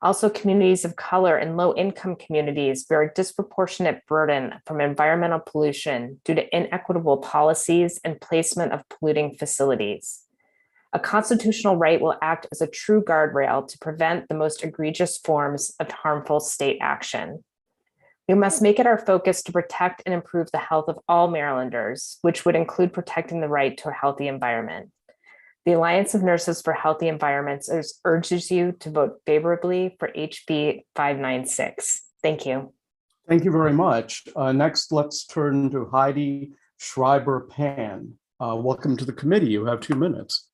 Also, communities of color and low-income communities bear a disproportionate burden from environmental pollution due to inequitable policies and placement of polluting facilities. A constitutional right will act as a true guardrail to prevent the most egregious forms of harmful state action. We must make it our focus to protect and improve the health of all Marylanders, which would include protecting the right to a healthy environment. The Alliance of Nurses for Healthy Environments urges you to vote favorably for HB 596. Thank you. Thank you very much. Next, let's turn to Heidi Schreiber-Pan. Welcome to the committee. You have 2 minutes.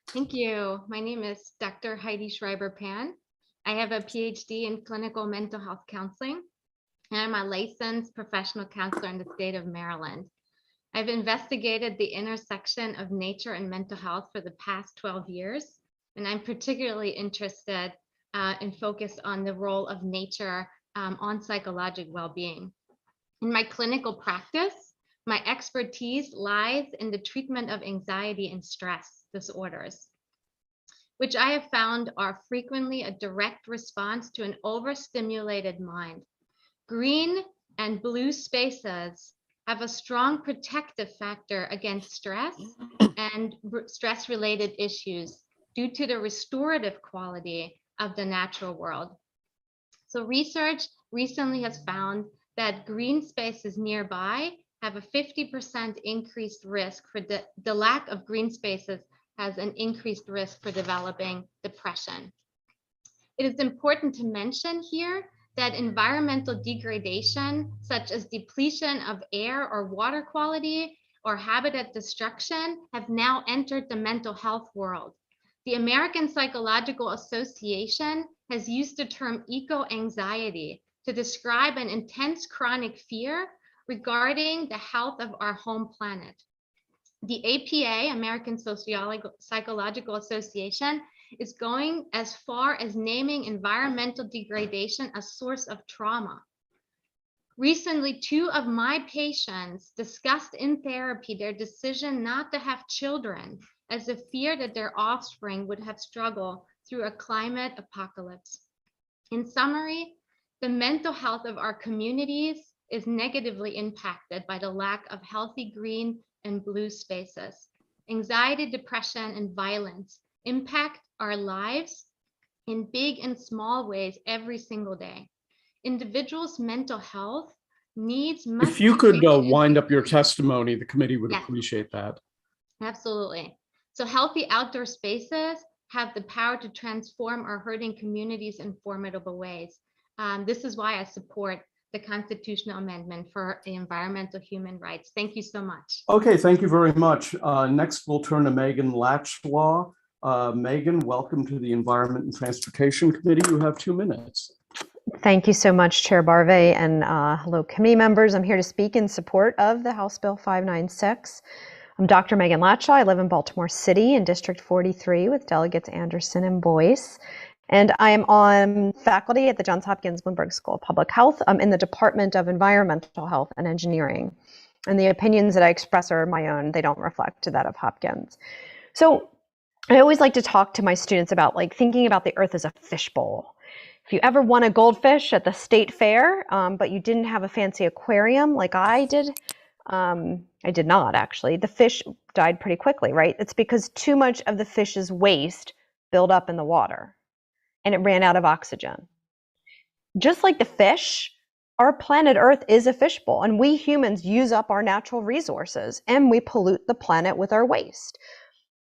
Thank you. My name is Dr. Heidi Schreiber-Pan. I have a PhD in clinical mental health counseling, and I'm a licensed professional counselor in the state of Maryland. I've investigated the intersection of nature and mental health for the past 12 years, and I'm particularly interested and focused on the role of nature on psychological well-being. In my clinical practice, my expertise lies in the treatment of anxiety and stress disorders, which I have found are frequently a direct response to an overstimulated mind. Green and blue spaces have a strong protective factor against stress and stress-related issues due to the restorative quality of the natural world. So research recently has found that green spaces nearby have a 50% increased risk for the lack of green spaces has an increased risk for developing depression. It is important to mention here that environmental degradation, such as depletion of air or water quality or habitat destruction, have now entered the mental health world. The American Psychological Association has used the term eco-anxiety to describe an intense chronic fear regarding the health of our home planet. The APA, American Psychological Association, is going as far as naming environmental degradation a source of trauma. Recently, 2 of my patients discussed in therapy their decision not to have children as a fear that their offspring would have struggled through a climate apocalypse. In summary, the mental health of our communities is negatively impacted by the lack of healthy green and blue spaces. Anxiety, depression, and violence impact our lives in big and small ways every single day. Individuals' mental health needs must If you be could taken wind up your testimony, the committee would Yes. appreciate that. Absolutely. So healthy outdoor spaces have the power to transform our hurting communities in formidable ways. This is why I support the constitutional amendment for the environmental human rights. Thank you so much. Okay, thank you very much. Next, we'll turn to Megan Latchlaw. Megan, welcome to the Environment and Transportation Committee. You have 2 minutes. Thank you so much, Chair Barve, and hello, committee members. I'm here to speak in support of the House Bill 596. I'm Dr. Megan Latchlaw. I live in Baltimore City in District 43 with delegates Anderson and Boyce. And I am on faculty at the Johns Hopkins Bloomberg School of Public Health in the Department of Environmental Health and Engineering. And the opinions that I express are my own. They don't reflect that of Hopkins. So I always like to talk to my students about thinking about the Earth as a fishbowl. If you ever won a goldfish at the state fair, but you didn't have a fancy aquarium like I did not actually, the fish died pretty quickly, right? It's because too much of the fish's waste built up in the water and it ran out of oxygen. Just like the fish, our planet Earth is a fishbowl, and we humans use up our natural resources and we pollute the planet with our waste.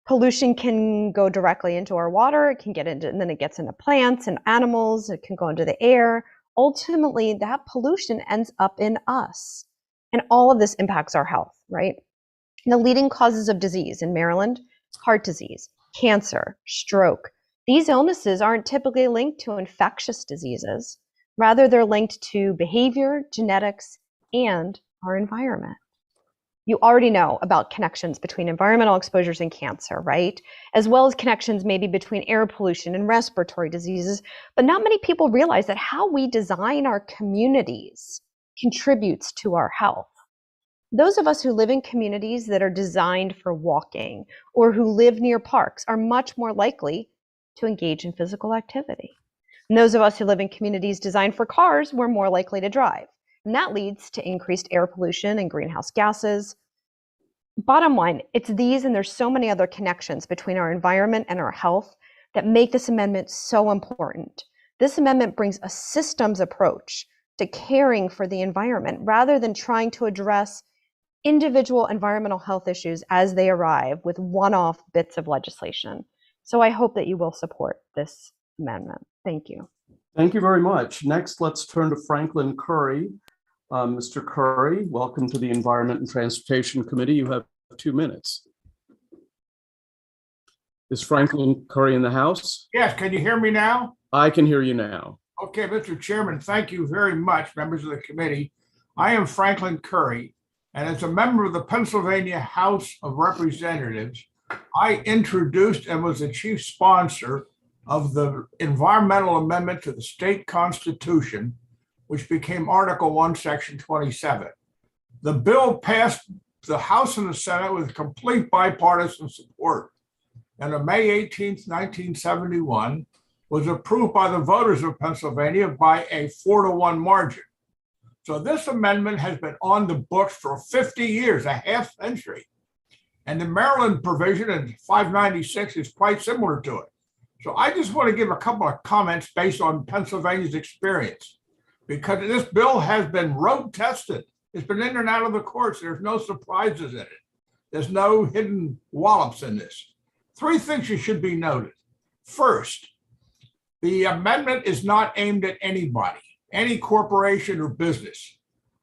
Pollution can go directly into our water, it can get into, and then it gets into plants and animals, it can go into the air. Ultimately, that pollution ends up in us. And all of this impacts our health, right? And the leading causes of disease in Maryland, heart disease, cancer, stroke. These illnesses aren't typically linked to infectious diseases. Rather, they're linked to behavior, genetics, and our environment. You already know about connections between environmental exposures and cancer, right? As well as connections maybe between air pollution and respiratory diseases. But not many people realize that how we design our communities contributes to our health. Those of us who live in communities that are designed for walking or who live near parks are much more likely to engage in physical activity. And those of us who live in communities designed for cars, we're more likely to drive. And that leads to increased air pollution and greenhouse gases. Bottom line, it's these and there's so many other connections between our environment and our health that make this amendment so important. This amendment brings a systems approach to caring for the environment rather than trying to address individual environmental health issues as they arrive with one-off bits of legislation. So I hope that you will support this amendment. Thank you. Thank you very much. Next, let's turn to Franklin Curry. Mr. Curry, welcome to the Environment and Transportation Committee. You have 2 minutes. Is Franklin Curry in the house? Yes, can you hear me now? I can hear you now. Okay, Mr. Chairman, thank you very much, members of the committee. I am Franklin Curry, and as a member of the Pennsylvania House of Representatives, I introduced and was the chief sponsor of the environmental amendment to the state constitution, which became Article 1, Section 27. The bill passed the House and the Senate with complete bipartisan support, and on May 18th, 1971, was approved by the voters of Pennsylvania by a 4-to-1 margin. So this amendment has been on the books for 50 years, a half century. And the Maryland provision in 596 is quite similar to it. So I just want to give a couple of comments based on Pennsylvania's experience, because this bill has been road tested. It's been in and out of the courts. There's no surprises in it. There's no hidden wallops in this. Three things you should be noted. First, the amendment is not aimed at anybody, any corporation or business.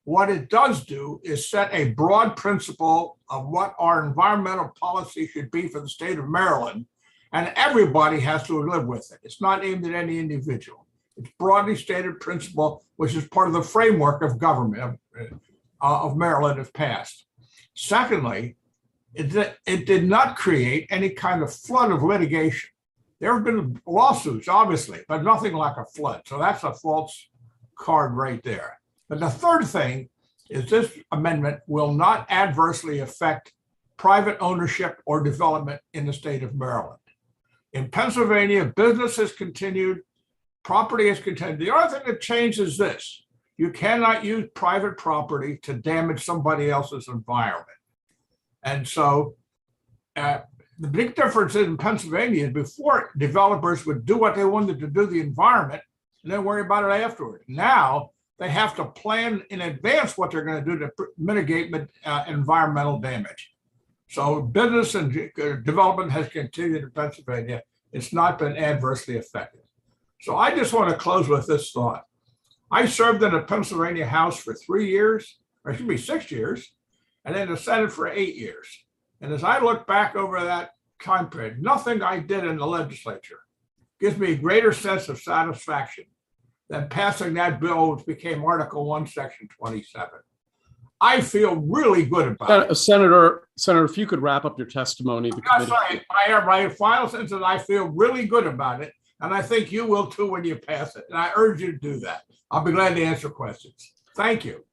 What it does do is set a broad principle of what our environmental policy should be for the state of Maryland, and everybody has to live with it. It's not aimed at any individual. It's broadly stated principle, which is part of the framework of government of Maryland if passed. Secondly, it did not create any kind of flood of litigation. There have been lawsuits, obviously, but nothing like a flood. So that's a false card right there. But the third thing is this amendment will not adversely affect private ownership or development in the state of Maryland. In Pennsylvania, business has continued, property has continued. The other thing that changed is this: you cannot use private property to damage somebody else's environment. And so the big difference in Pennsylvania is before, developers would do what they wanted to do to the environment and then worry about it afterward. Now they have to plan in advance what they're going to do to mitigate environmental damage. So business and development has continued in Pennsylvania. It's not been adversely affected. So I just want to close with this thought. I served in the Pennsylvania House for 3 years, or excuse me, 6 years, and in the Senate for 8 years. And as I look back over that time period, nothing I did in the legislature gives me a greater sense of satisfaction than passing that bill, which became Article 1, Section 27. I feel really good about it. Senator, if you could wrap up your testimony. Sorry, I have my final sentence that I feel really good about it, and I think you will too when you pass it. And I urge you to do that. I'll be glad to answer questions. Thank you.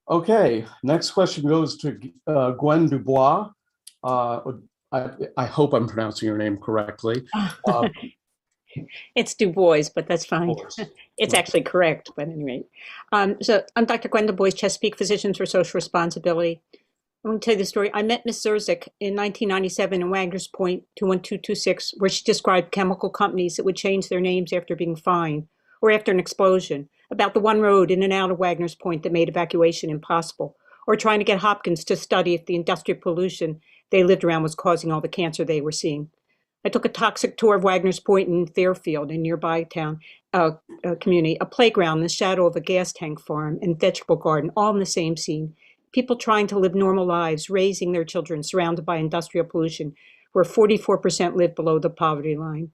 Okay, next question goes to Gwen Dubois. I hope I'm pronouncing your name correctly. It's Du Bois, but that's fine. It's actually correct, but anyway. So I'm Dr. Gwen Du Bois, Chesapeake Physicians for Social Responsibility. I'm going to tell you the story. I met Ms. Zerzik in 1997 in Wagner's Point 21226, where she described chemical companies that would change their names after being fined or after an explosion, about the one road in and out of Wagner's Point that made evacuation impossible, or trying to get Hopkins to study if the industrial pollution they lived around was causing all the cancer they were seeing. I took a toxic tour of Wagner's Point in Fairfield, a nearby town community, a playground in the shadow of a gas tank farm and vegetable garden, all in the same scene. People trying to live normal lives, raising their children, surrounded by industrial pollution, where 44% live below the poverty line.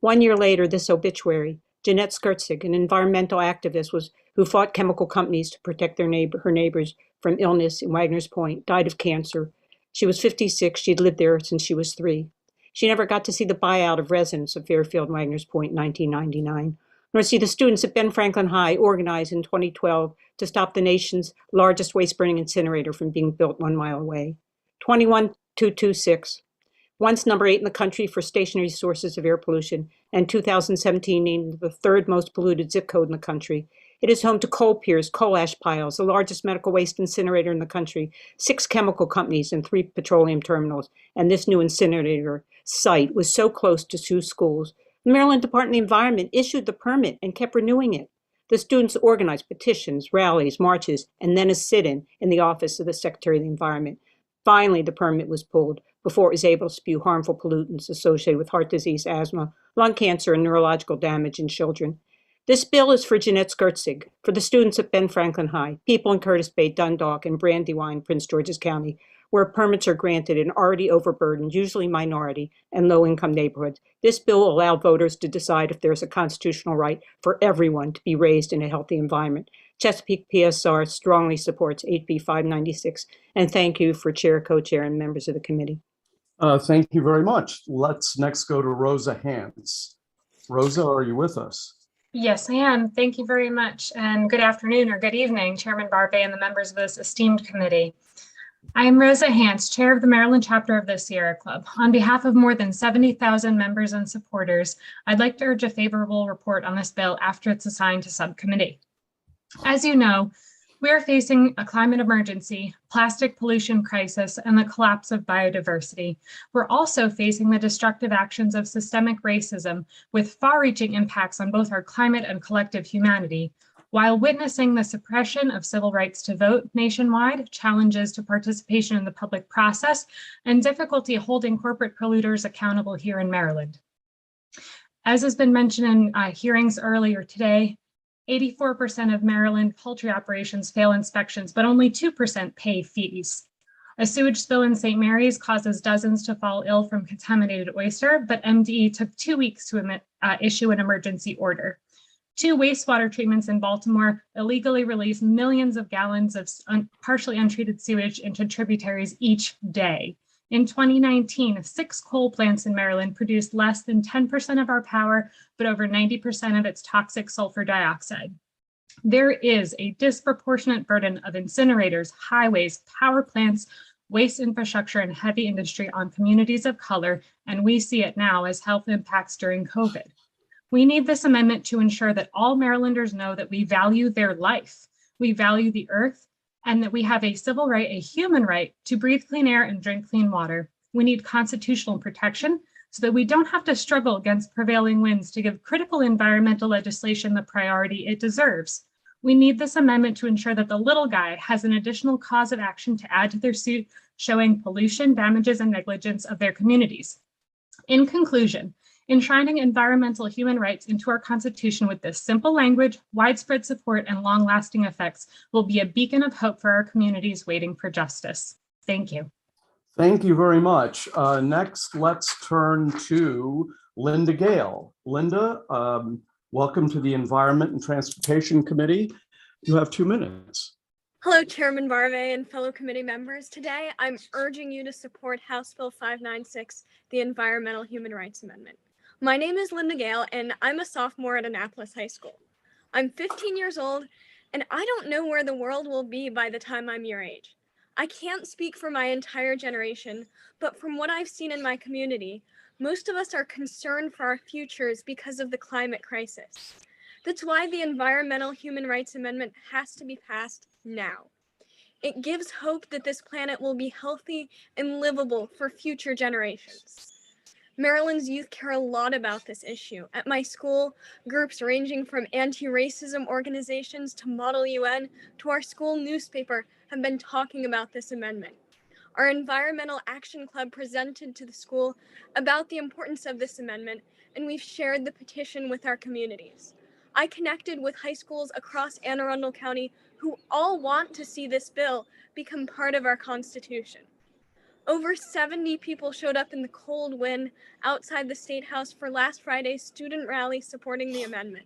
1 year later, this obituary: Jeanette Skurtzig, an environmental activist who fought chemical companies to protect her neighbors from illness in Wagner's Point, died of cancer. She was 56. She'd lived there since she was 3. She never got to see the buyout of residents of Fairfield and Wagner's Point in 1999, nor see the students at Ben Franklin High organize in 2012 to stop the nation's largest waste-burning incinerator from being built 1 mile away. 21226, once number 8 in the country for stationary sources of air pollution, and 2017 named the 3rd most polluted zip code in the country. It is home to coal piers, coal ash piles, the largest medical waste incinerator in the country, 6 chemical companies, and 3 petroleum terminals. And this new incinerator site was so close to 2 schools. The Maryland Department of the Environment issued the permit and kept renewing it. The students organized petitions, rallies, marches, and then a sit-in in the office of the Secretary of the Environment. Finally, the permit was pulled before it was able to spew harmful pollutants associated with heart disease, asthma, lung cancer, and neurological damage in children. This bill is for Jeanette Skurtzig, for the students at Ben Franklin High, people in Curtis Bay, Dundalk, and Brandywine, Prince George's County, where permits are granted in already overburdened, usually minority and low-income neighborhoods. This bill will allow voters to decide if there's a constitutional right for everyone to be raised in a healthy environment. Chesapeake PSR strongly supports HB 596, and thank you for Chair, Co-Chair, and members of the committee. Thank you very much. Let's next go to Rosa Hantz. Rosa, are you with us? Yes, I am. Thank you very much. And good afternoon or good evening, Chairman Barbe and the members of this esteemed committee. I am Rosa Hantz, Chair of the Maryland chapter of the Sierra Club. On behalf of more than 70,000 members and supporters, I'd like to urge a favorable report on this bill after it's assigned to subcommittee. As you know, we are facing a climate emergency, plastic pollution crisis, and the collapse of biodiversity. We're also facing the destructive actions of systemic racism with far-reaching impacts on both our climate and collective humanity, While witnessing the suppression of civil rights to vote nationwide, challenges to participation in the public process, and difficulty holding corporate polluters accountable here in Maryland. As has been mentioned in hearings earlier today, 84% of Maryland poultry operations fail inspections, but only 2% pay fees. A sewage spill in St. Mary's causes dozens to fall ill from contaminated oyster, but MDE took 2 weeks to issue an emergency order. 2 wastewater treatments in Baltimore illegally release millions of gallons of partially untreated sewage into tributaries each day. In 2019, 6 coal plants in Maryland produced less than 10% of our power, but over 90% of its toxic sulfur dioxide. There is a disproportionate burden of incinerators, highways, power plants, waste infrastructure, and heavy industry on communities of color, and we see it now as health impacts during COVID. We need this amendment to ensure that all Marylanders know that we value their life, we value the earth, and that we have a civil right, a human right, to breathe clean air and drink clean water. We need constitutional protection so that we don't have to struggle against prevailing winds to give critical environmental legislation the priority it deserves. We need this amendment to ensure that the little guy has an additional cause of action to add to their suit showing pollution, damages, and negligence of their communities. In conclusion, enshrining environmental human rights into our Constitution with this simple language, widespread support, and long-lasting effects will be a beacon of hope for our communities waiting for justice. Thank you. Thank you very much. Next, let's turn to Linda Gale. Linda, welcome to the Environment and Transportation Committee. You have 2 minutes. Hello, Chairman Barve and fellow committee members. Today, I'm urging you to support House Bill 596, the Environmental Human Rights Amendment. My name is Linda Gale, and I'm a sophomore at Annapolis High School. I'm 15 years old, and I don't know where the world will be by the time I'm your age. I can't speak for my entire generation, but from what I've seen in my community, most of us are concerned for our futures because of the climate crisis. That's why the Environmental Human Rights Amendment has to be passed now. It gives hope that this planet will be healthy and livable for future generations. Maryland's youth care a lot about this issue. At my school, groups ranging from anti-racism organizations to Model UN to our school newspaper have been talking about this amendment. Our Environmental Action Club presented to the school about the importance of this amendment, and we've shared the petition with our communities. I connected with high schools across Anne Arundel County who all want to see this bill become part of our Constitution. Over 70 people showed up in the cold wind outside the State House for last Friday's student rally supporting the amendment.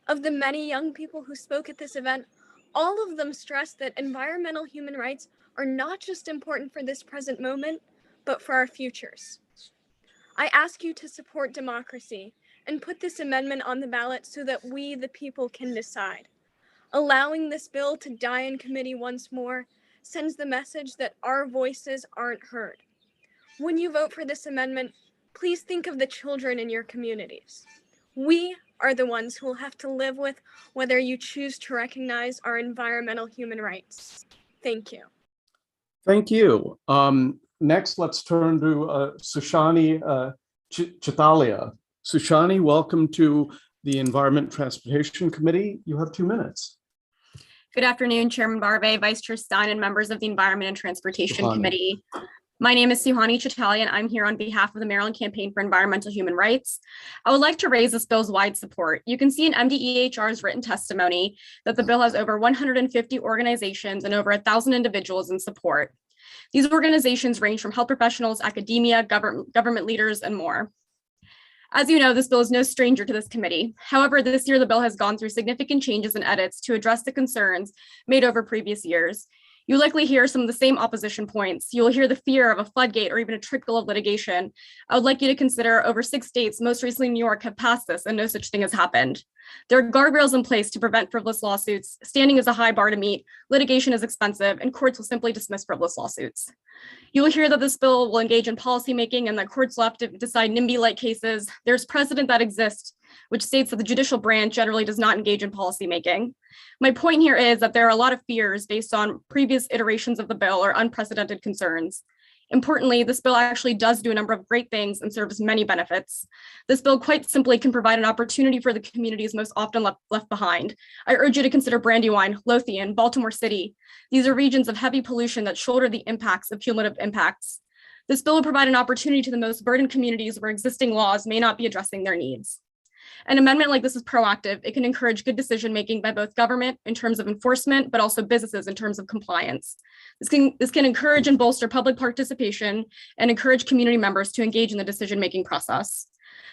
Of the many young people who spoke at this event, all of them stressed that environmental human rights are not just important for this present moment, but for our futures. I ask you to support democracy and put this amendment on the ballot so that we, the people, can decide. Allowing this bill to die in committee once more sends the message that our voices aren't heard. When you vote for this amendment, please think of the children in your communities. We are the ones who will have to live with whether you choose to recognize our environmental human rights. Thank you. Thank you. Next, let's turn to Sushani Chitalia. Sushani, welcome to the Environment and Transportation Committee. You have 2 minutes. Good afternoon, Chairman Barve, Vice Chair Stein, and members of the Environment and Transportation Committee. My name is Suhani Chitalia, and I'm here on behalf of the Maryland Campaign for Environmental Human Rights. I would like to raise this bill's wide support. You can see in MDEHR's written testimony that the bill has over 150 organizations and over 1,000 individuals in support. These organizations range from health professionals, academia, government leaders, and more. As you know, this bill is no stranger to this committee. However, this year the bill has gone through significant changes and edits to address the concerns made over previous years. You'll likely hear some of the same opposition points. You'll hear the fear of a floodgate or even a trickle of litigation. I would like you to consider over 6 states, most recently New York, have passed this and no such thing has happened. There are guardrails in place to prevent frivolous lawsuits. Standing is a high bar to meet, litigation is expensive, and courts will simply dismiss frivolous lawsuits. You will hear that this bill will engage in policymaking and that courts will have to decide NIMBY-like cases. There's precedent that exists, which states that the judicial branch generally does not engage in policymaking. My point here is that there are a lot of fears based on previous iterations of the bill or unprecedented concerns. Importantly, this bill actually does do a number of great things and serves many benefits. This bill quite simply can provide an opportunity for the communities most often left behind. I urge you to consider Brandywine, Lothian, Baltimore City. These are regions of heavy pollution that shoulder the impacts of cumulative impacts. This bill will provide an opportunity to the most burdened communities where existing laws may not be addressing their needs. An amendment like this is proactive. It can encourage good decision-making by both government in terms of enforcement, but also businesses in terms of compliance. This can encourage and bolster public participation and encourage community members to engage in the decision-making process.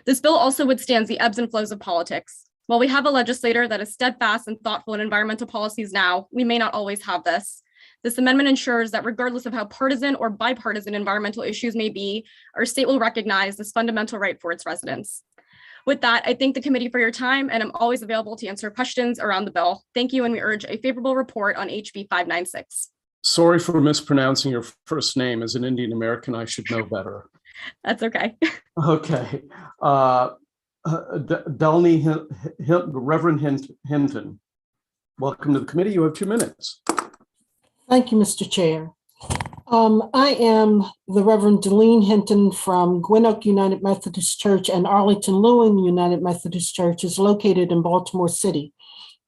This bill also withstands the ebbs and flows of politics. While we have a legislator that is steadfast and thoughtful in environmental policies now, we may not always have this. This amendment ensures that regardless of how partisan or bipartisan environmental issues may be, our state will recognize this fundamental right for its residents. With that, I thank the committee for your time, and I'm always available to answer questions around the bill. Thank you, and we urge a favorable report on HB 596. Sorry for mispronouncing your first name. As an Indian American, I should know better. That's okay. Okay. Reverend Hinton, welcome to the committee. You have 2 minutes. Thank you, Mr. Chair. I am the Reverend Delene Hinton from Gwinoak United Methodist Church, and Arlington Lewin United Methodist Church is located in Baltimore City.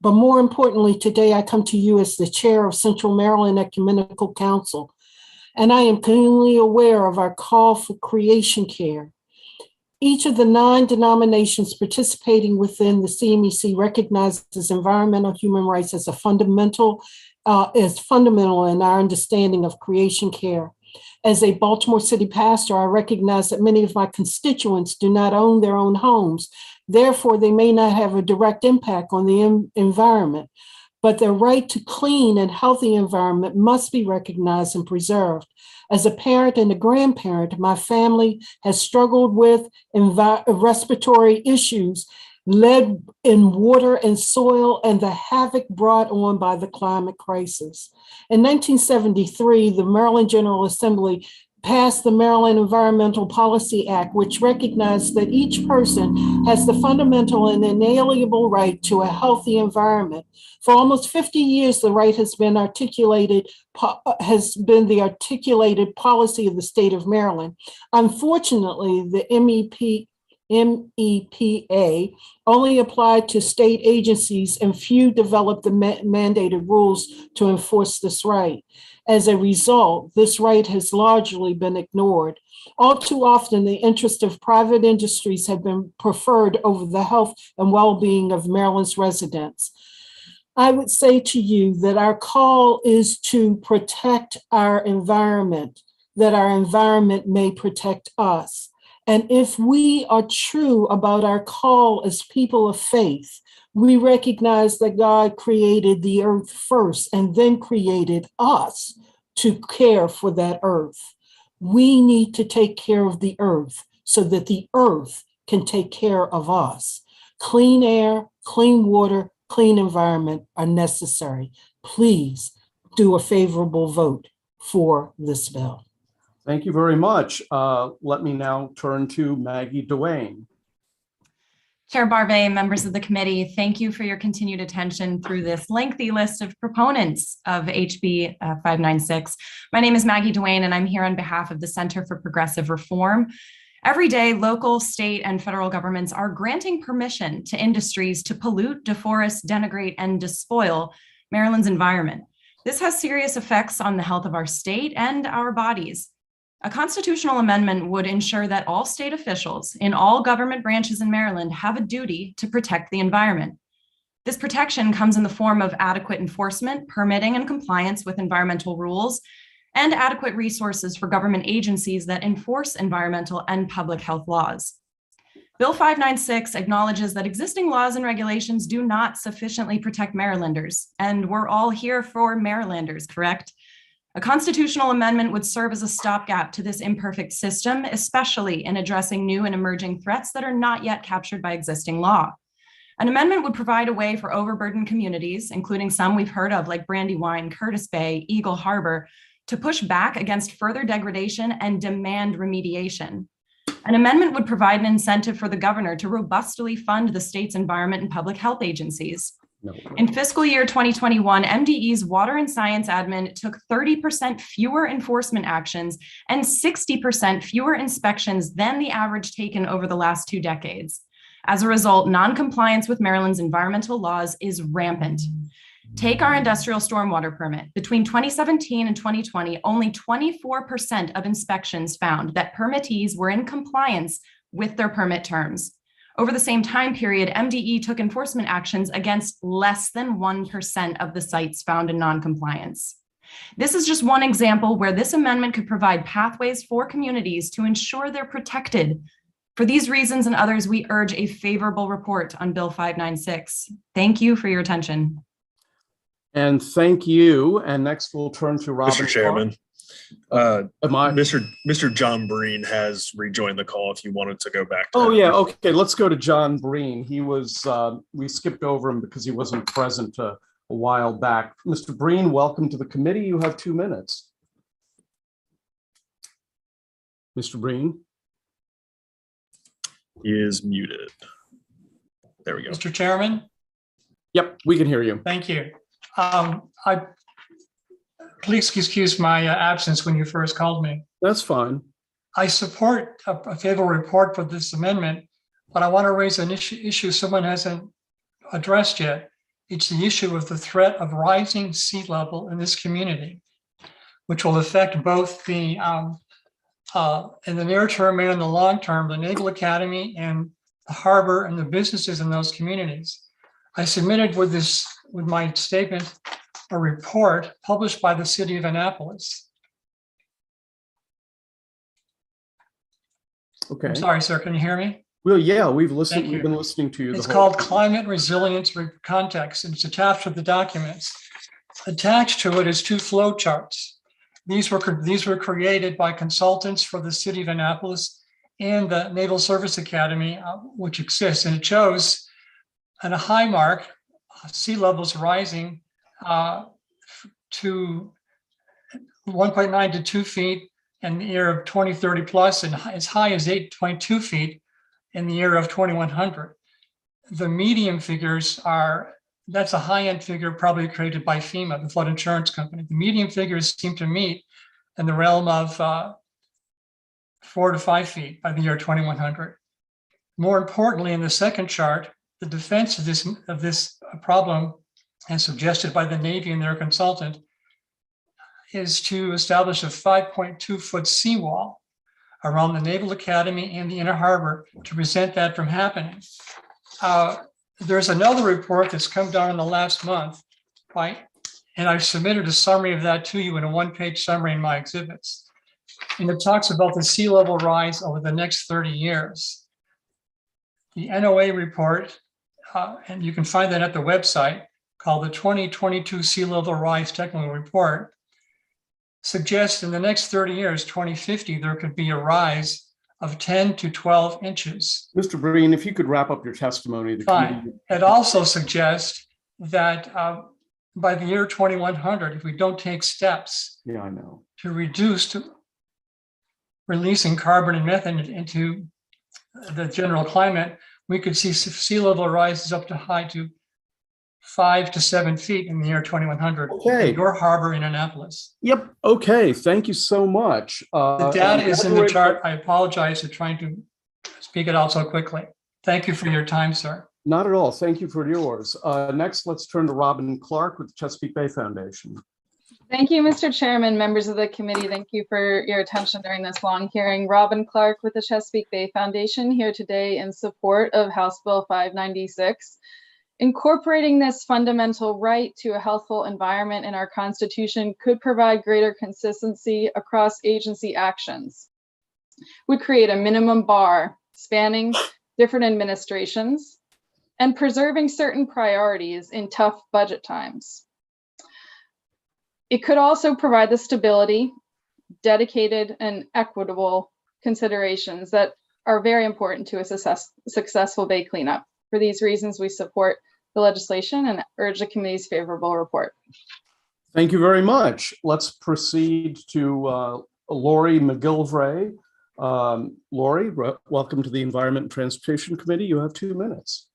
But more importantly, today I come to you as the chair of Central Maryland Ecumenical Council, and I am keenly aware of our call for creation care. Each of the 9 denominations participating within the CMEC recognizes environmental human rights as fundamental in our understanding of creation care. As a Baltimore City pastor, I recognize that many of my constituents do not own their own homes. Therefore, they may not have a direct impact on the environment, but their right to clean and healthy environment must be recognized and preserved. As a parent and a grandparent, my family has struggled with respiratory issues, lead in water and soil, and the havoc brought on by the climate crisis. In 1973, the Maryland General Assembly passed the Maryland Environmental Policy Act, which recognized that each person has the fundamental and inalienable right to a healthy environment. For almost 50 years, the right has been the articulated policy of the state of Maryland. Unfortunately, the MEPA only applied to state agencies, and few developed the mandated rules to enforce this right. As a result, this right has largely been ignored. All too often, the interests of private industries have been preferred over the health and well-being of Maryland's residents. I would say to you that our call is to protect our environment, that our environment may protect us. And if we are true about our call as people of faith, we recognize that God created the earth first and then created us to care for that earth. We need to take care of the earth so that the earth can take care of us. Clean air, clean water, clean environment are necessary. Please do a favorable vote for this bill. Thank you very much. Let me now turn to Maggie Duane. Chair Barve, members of the committee, thank you for your continued attention through this lengthy list of proponents of HB 596. My name is Maggie Duane, and I'm here on behalf of the Center for Progressive Reform. Every day, local, state, and federal governments are granting permission to industries to pollute, deforest, denigrate, and despoil Maryland's environment. This has serious effects on the health of our state and our bodies. A constitutional amendment would ensure that all state officials in all government branches in Maryland have a duty to protect the environment. This protection comes in the form of adequate enforcement, permitting, and compliance with environmental rules, and adequate resources for government agencies that enforce environmental and public health laws. Bill 596 acknowledges that existing laws and regulations do not sufficiently protect Marylanders, and we're all here for Marylanders, correct? A constitutional amendment would serve as a stopgap to this imperfect system, especially in addressing new and emerging threats that are not yet captured by existing law. An amendment would provide a way for overburdened communities, including some we've heard of like Brandywine, Curtis Bay, Eagle Harbor, to push back against further degradation and demand remediation. An amendment would provide an incentive for the governor to robustly fund the state's environment and public health agencies. In fiscal year 2021, MDE's Water and Science admin took 30% fewer enforcement actions and 60% fewer inspections than the average taken over the last 2 decades. As a result, non-compliance with Maryland's environmental laws is rampant. Take our industrial stormwater permit. Between 2017 and 2020, only 24% of inspections found that permittees were in compliance with their permit terms. Over the same time period, MDE took enforcement actions against less than 1% of the sites found in non-compliance. This is just one example where this amendment could provide pathways for communities to ensure they're protected. For these reasons and others, we urge a favorable report on Bill 596. Thank you for your attention. And thank you. And next we'll turn to Robin. Mr. Chairman, Mr. John Breen has rejoined the call if you wanted to go back to Oh him. yeah, okay, let's go to John Breen. He was, we skipped over him because he wasn't present a while back. Mr. Breen, welcome to the committee. You have 2 minutes. Mr. Breen. He is muted. There we go. Mr. Chairman? Yep, we can hear you. Thank you. Please excuse my absence when you first called me. That's fine. I support a favorable report for this amendment, but I want to raise an issue someone hasn't addressed yet. It's the issue of the threat of rising sea level in this community, which will affect both the in the near term and in the long term, the Naval Academy and the harbor and the businesses in those communities. I submitted with my statement a report published by the city of Annapolis. Okay. I'm sorry, sir, can you hear me? Well, yeah, we've been listening to you. It's called Climate Resilience Context, and it's attached to the documents. Attached to it is 2 flow charts. These were created by consultants for the city of Annapolis and the Naval Service Academy, which exists, and it shows at a high mark, sea levels rising to 1.9 to 2 feet in the year of 2030 plus, and as high as 8.2 feet in the year of 2100. The medium figures that's a high-end figure probably created by FEMA, the flood insurance company. The medium figures seem to meet in the realm of 4 to 5 feet by the year 2100. More importantly, in the second chart, the defense of this problem, as suggested by the Navy and their consultant, is to establish a 5.2-foot seawall around the Naval Academy and the Inner Harbor to prevent that from happening. There's another report that's come down in the last month, and I've submitted a summary of that to you in a 1-page summary in my exhibits. And it talks about the sea level rise over the next 30 years. The NOAA report, and you can find that at the website, called the 2022 Sea Level Rise Technical Report, suggests in the next 30 years, 2050, there could be a rise of 10 to 12 inches. Mr. Breen, if you could wrap up your testimony. Fine. It also suggests that by the year 2100, if we don't take steps to reduce releasing carbon and methane into the general climate, we could see sea level rises up to high to 5 to 7 feet in the year 2100. Okay. In your harbor in Annapolis. Yep. Okay. Thank you so much. The data is in the chart. I apologize for trying to speak it out so quickly. Thank you for your time, sir. Not at all. Thank you for yours. Next, let's turn to Robin Clark with the Chesapeake Bay Foundation. Thank you, Mr. Chairman, members of the committee. Thank you for your attention during this long hearing. Robin Clark with the Chesapeake Bay Foundation here today in support of House Bill 596. Incorporating this fundamental right to a healthful environment in our Constitution could provide greater consistency across agency actions. Would create a minimum bar spanning different administrations and preserving certain priorities in tough budget times. It could also provide the stability, dedicated and equitable considerations that are very important to a successful Bay cleanup. For these reasons, we support the legislation and urge the committee's favorable report. Thank you very much. Let's proceed to Lori McGilvray. Lori, welcome to the Environment and Transportation Committee. You have 2 minutes.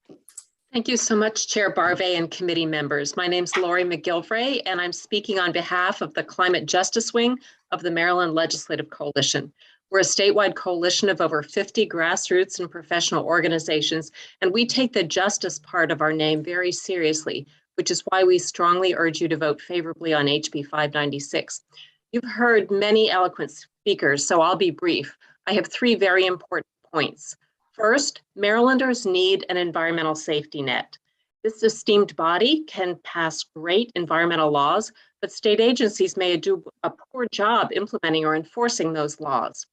Thank you so much, Chair Barve and committee members. My name's Lori McGilvray, and I'm speaking on behalf of the Climate Justice Wing of the Maryland Legislative Coalition. We're a statewide coalition of over 50 grassroots and professional organizations, and we take the justice part of our name very seriously, which is why we strongly urge you to vote favorably on HB 596. You've heard many eloquent speakers, so I'll be brief. I have three very important points. First, Marylanders need an environmental safety net. This esteemed body can pass great environmental laws, but state agencies may do a poor job implementing or enforcing those laws.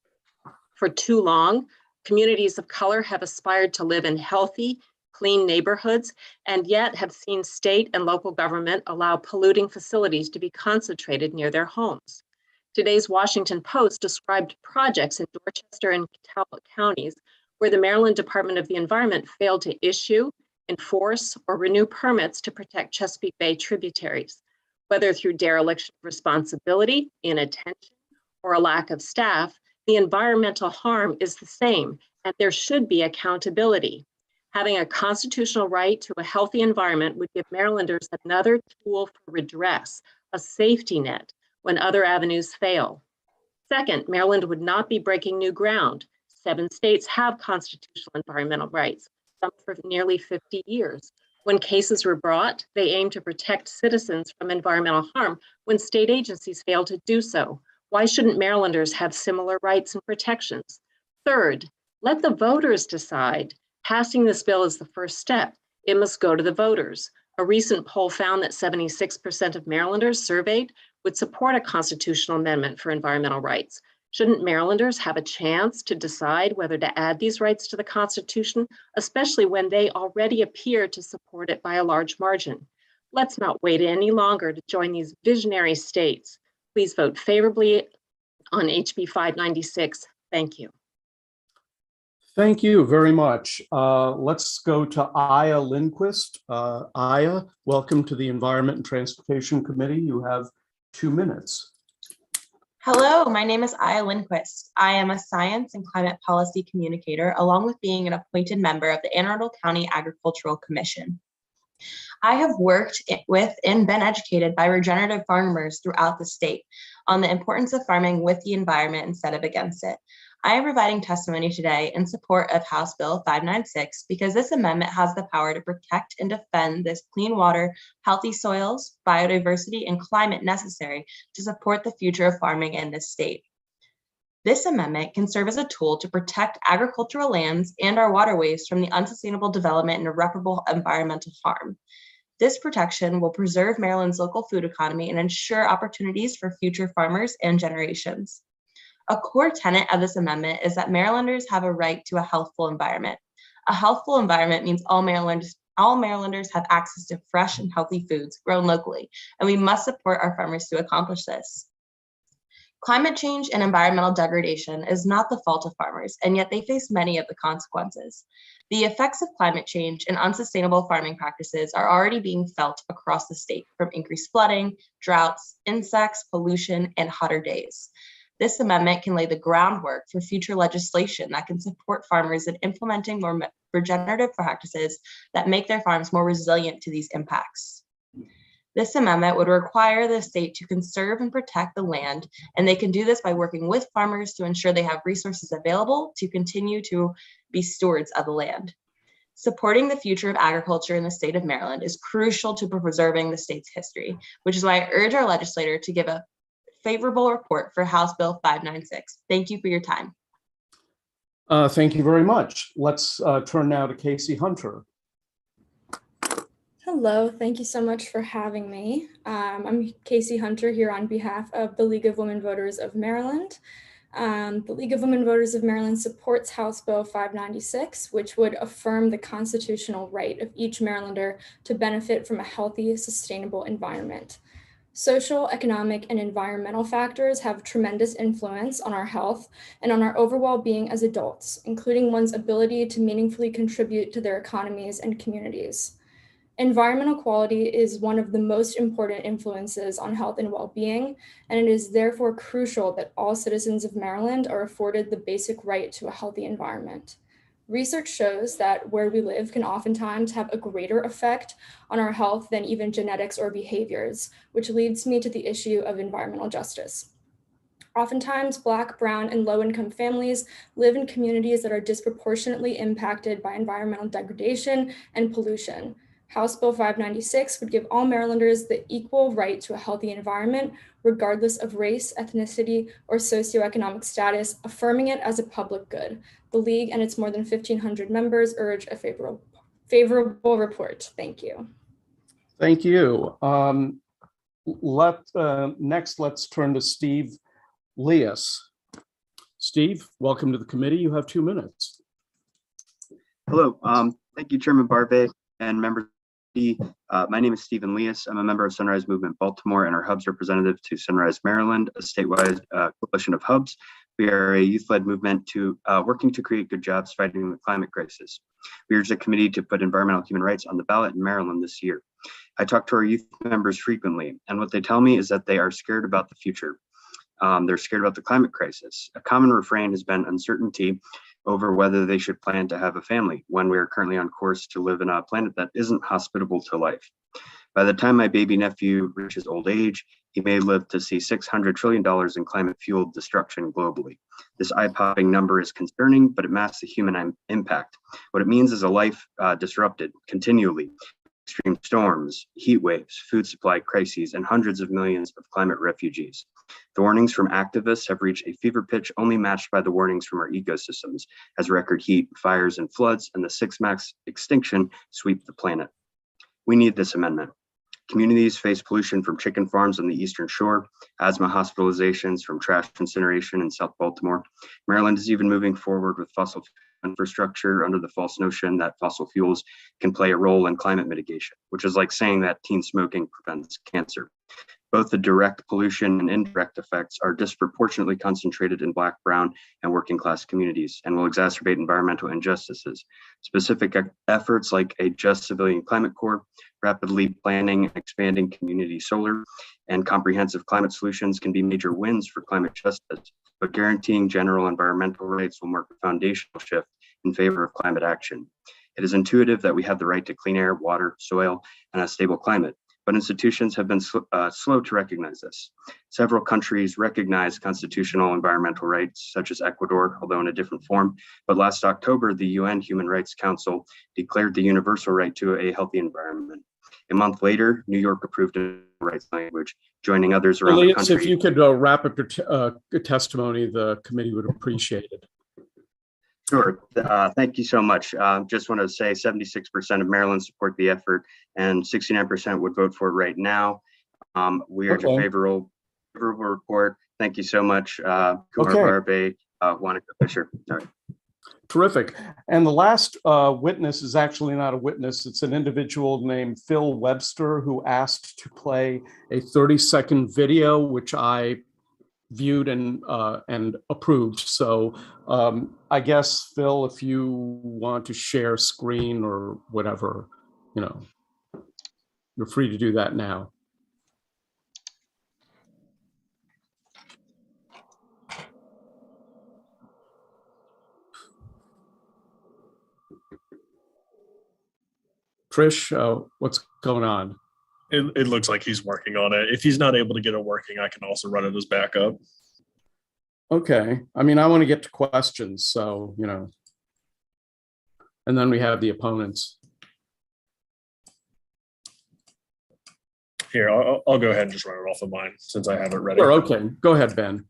For too long, communities of color have aspired to live in healthy, clean neighborhoods, and yet have seen state and local government allow polluting facilities to be concentrated near their homes. Today's Washington Post described projects in Dorchester and Talbot counties where the Maryland Department of the Environment failed to issue, enforce, or renew permits to protect Chesapeake Bay tributaries. Whether through dereliction of responsibility, inattention, or a lack of staff, the environmental harm is the same, and there should be accountability. Having a constitutional right to a healthy environment would give Marylanders another tool for redress, a safety net, when other avenues fail. Second, Maryland would not be breaking new ground. 7 states have constitutional environmental rights, some for nearly 50 years. When cases were brought, they aimed to protect citizens from environmental harm when state agencies failed to do so. Why shouldn't Marylanders have similar rights and protections? Third, let the voters decide. Passing this bill is the first step. It must go to the voters. A recent poll found that 76% of Marylanders surveyed would support a constitutional amendment for environmental rights. Shouldn't Marylanders have a chance to decide whether to add these rights to the Constitution, especially when they already appear to support it by a large margin? Let's not wait any longer to join these visionary states. Please vote favorably on HB 596. Thank you. Thank you very much. Let's go to Aya Lindquist. Aya, welcome to the Environment and Transportation Committee. You have 2 minutes. Hello, my name is Aya Lindquist. I am a science and climate policy communicator, along with being an appointed member of the Anne Arundel County Agricultural Commission. I have worked with and been educated by regenerative farmers throughout the state on the importance of farming with the environment instead of against it. I am providing testimony today in support of House Bill 596 because this amendment has the power to protect and defend this clean water, healthy soils, biodiversity, and climate necessary to support the future of farming in this state. This amendment can serve as a tool to protect agricultural lands and our waterways from the unsustainable development and irreparable environmental harm. This protection will preserve Maryland's local food economy and ensure opportunities for future farmers and generations. A core tenet of this amendment is that Marylanders have a right to a healthful environment. A healthful environment means all Marylanders have access to fresh and healthy foods grown locally, and we must support our farmers to accomplish this. Climate change and environmental degradation is not the fault of farmers, and yet they face many of the consequences. The effects of climate change and unsustainable farming practices are already being felt across the state, from increased flooding, droughts, insects, pollution, and hotter days. This amendment can lay the groundwork for future legislation that can support farmers in implementing more regenerative practices that make their farms more resilient to these impacts. This amendment would require the state to conserve and protect the land, and they can do this by working with farmers to ensure they have resources available to continue to be stewards of the land. Supporting the future of agriculture in the state of Maryland is crucial to preserving the state's history, which is why I urge our legislator to give a favorable report for House Bill 596. Thank you for your time. Thank you very much. Let's turn now to Casey Hunter. Hello, thank you so much for having me. I'm Casey Hunter here on behalf of the League of Women Voters of Maryland. The League of Women Voters of Maryland supports House Bill 596, which would affirm the constitutional right of each Marylander to benefit from a healthy, sustainable environment. Social, economic, and environmental factors have tremendous influence on our health and on our overall being as adults, including one's ability to meaningfully contribute to their economies and communities. Environmental quality is one of the most important influences on health and well-being, and it is therefore crucial that all citizens of Maryland are afforded the basic right to a healthy environment. Research shows that where we live can oftentimes have a greater effect on our health than even genetics or behaviors, which leads me to the issue of environmental justice. Oftentimes, Black, Brown, and low-income families live in communities that are disproportionately impacted by environmental degradation and pollution. House Bill 596 would give all Marylanders the equal right to a healthy environment, regardless of race, ethnicity, or socioeconomic status, affirming it as a public good. The League and its more than 1,500 members urge a favorable report. Thank you. Thank you. Next, let's turn to Steve Leas. Steve, welcome to the committee. You have 2 minutes. Hello. Thank you, Chairman Barbe and members. My name is Stephen Leas. I'm a member of Sunrise Movement Baltimore and our Hubs representative to Sunrise Maryland, a statewide coalition of hubs. We are a youth-led movement to working to create good jobs fighting the climate crisis. We urge the committee to put environmental human rights on the ballot in Maryland this year. I talk to our youth members frequently, and what they tell me is that they are scared about the future. They're scared about the climate crisis. A common refrain has been uncertainty over whether they should plan to have a family when we are currently on course to live in a planet that isn't hospitable to life. By the time my baby nephew reaches old age, he may live to see $600 trillion in climate-fueled destruction globally. This eye-popping number is concerning, but it masks the human impact. What it means is a life disrupted continually. Extreme storms, heat waves, food supply crises, and hundreds of millions of climate refugees. The warnings from activists have reached a fever pitch only matched by the warnings from our ecosystems as record heat, fires, and floods and the 6 mass extinction sweep the planet. We need this amendment. Communities face pollution from chicken farms on the Eastern Shore, asthma hospitalizations from trash incineration in South Baltimore. Maryland is even moving forward with fossil infrastructure under the false notion that fossil fuels can play a role in climate mitigation, which is like saying that teen smoking prevents cancer. Both the direct pollution and indirect effects are disproportionately concentrated in Black, Brown, and working class communities and will exacerbate environmental injustices. Specific efforts like a Just Civilian Climate Corps, rapidly planning and expanding community solar, and comprehensive climate solutions can be major wins for climate justice, but guaranteeing general environmental rights will mark a foundational shift in favor of climate action. It is intuitive that we have the right to clean air, water, soil, and a stable climate, but institutions have been slow to recognize this. Several countries recognize constitutional environmental rights, such as Ecuador, although in a different form. But last October, the UN Human Rights Council declared the universal right to a healthy environment. A month later, New York approved a rights language, joining others around the country. If you could wrap up your testimony, the committee would appreciate it. Sure. Thank you so much. Just want to say 76% of Maryland support the effort and 69% would vote for it right now. We urge a favorable report. Thank you so much, Kumar Barbe, Wanaka Fisher. Sorry. Terrific. And the last witness is actually not a witness. It's an individual named Phil Webster who asked to play a 30-second video, which I viewed and approved. So I guess, Phil, if you want to share screen or whatever, you're free to do that now. Trish, what's going on? It looks like he's working on it. If he's not able to get it working, I can also run it as backup. Okay. I mean, I want to get to questions, so, and then we have the opponents. Here, I'll go ahead and just run it off of mine since I have it ready. Sure, okay. Go ahead, Ben.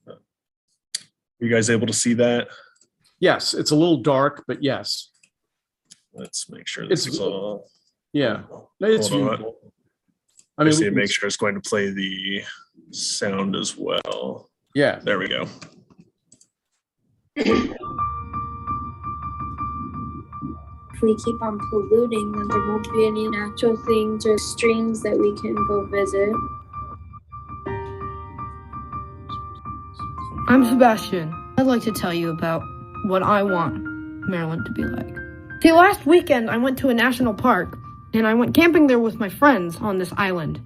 Are you guys able to see that? Yes, it's a little dark, but yes. Let's make sure this is all. Yeah, it's viewable. I mean, make sure it's going to play the sound as well. Yeah. There we go. If we keep on polluting, then there won't be any natural things or streams that we can go visit. I'm Sebastian. I'd like to tell you about what I want Maryland to be like. See, last weekend I went to a national park and I went camping there with my friends on this island.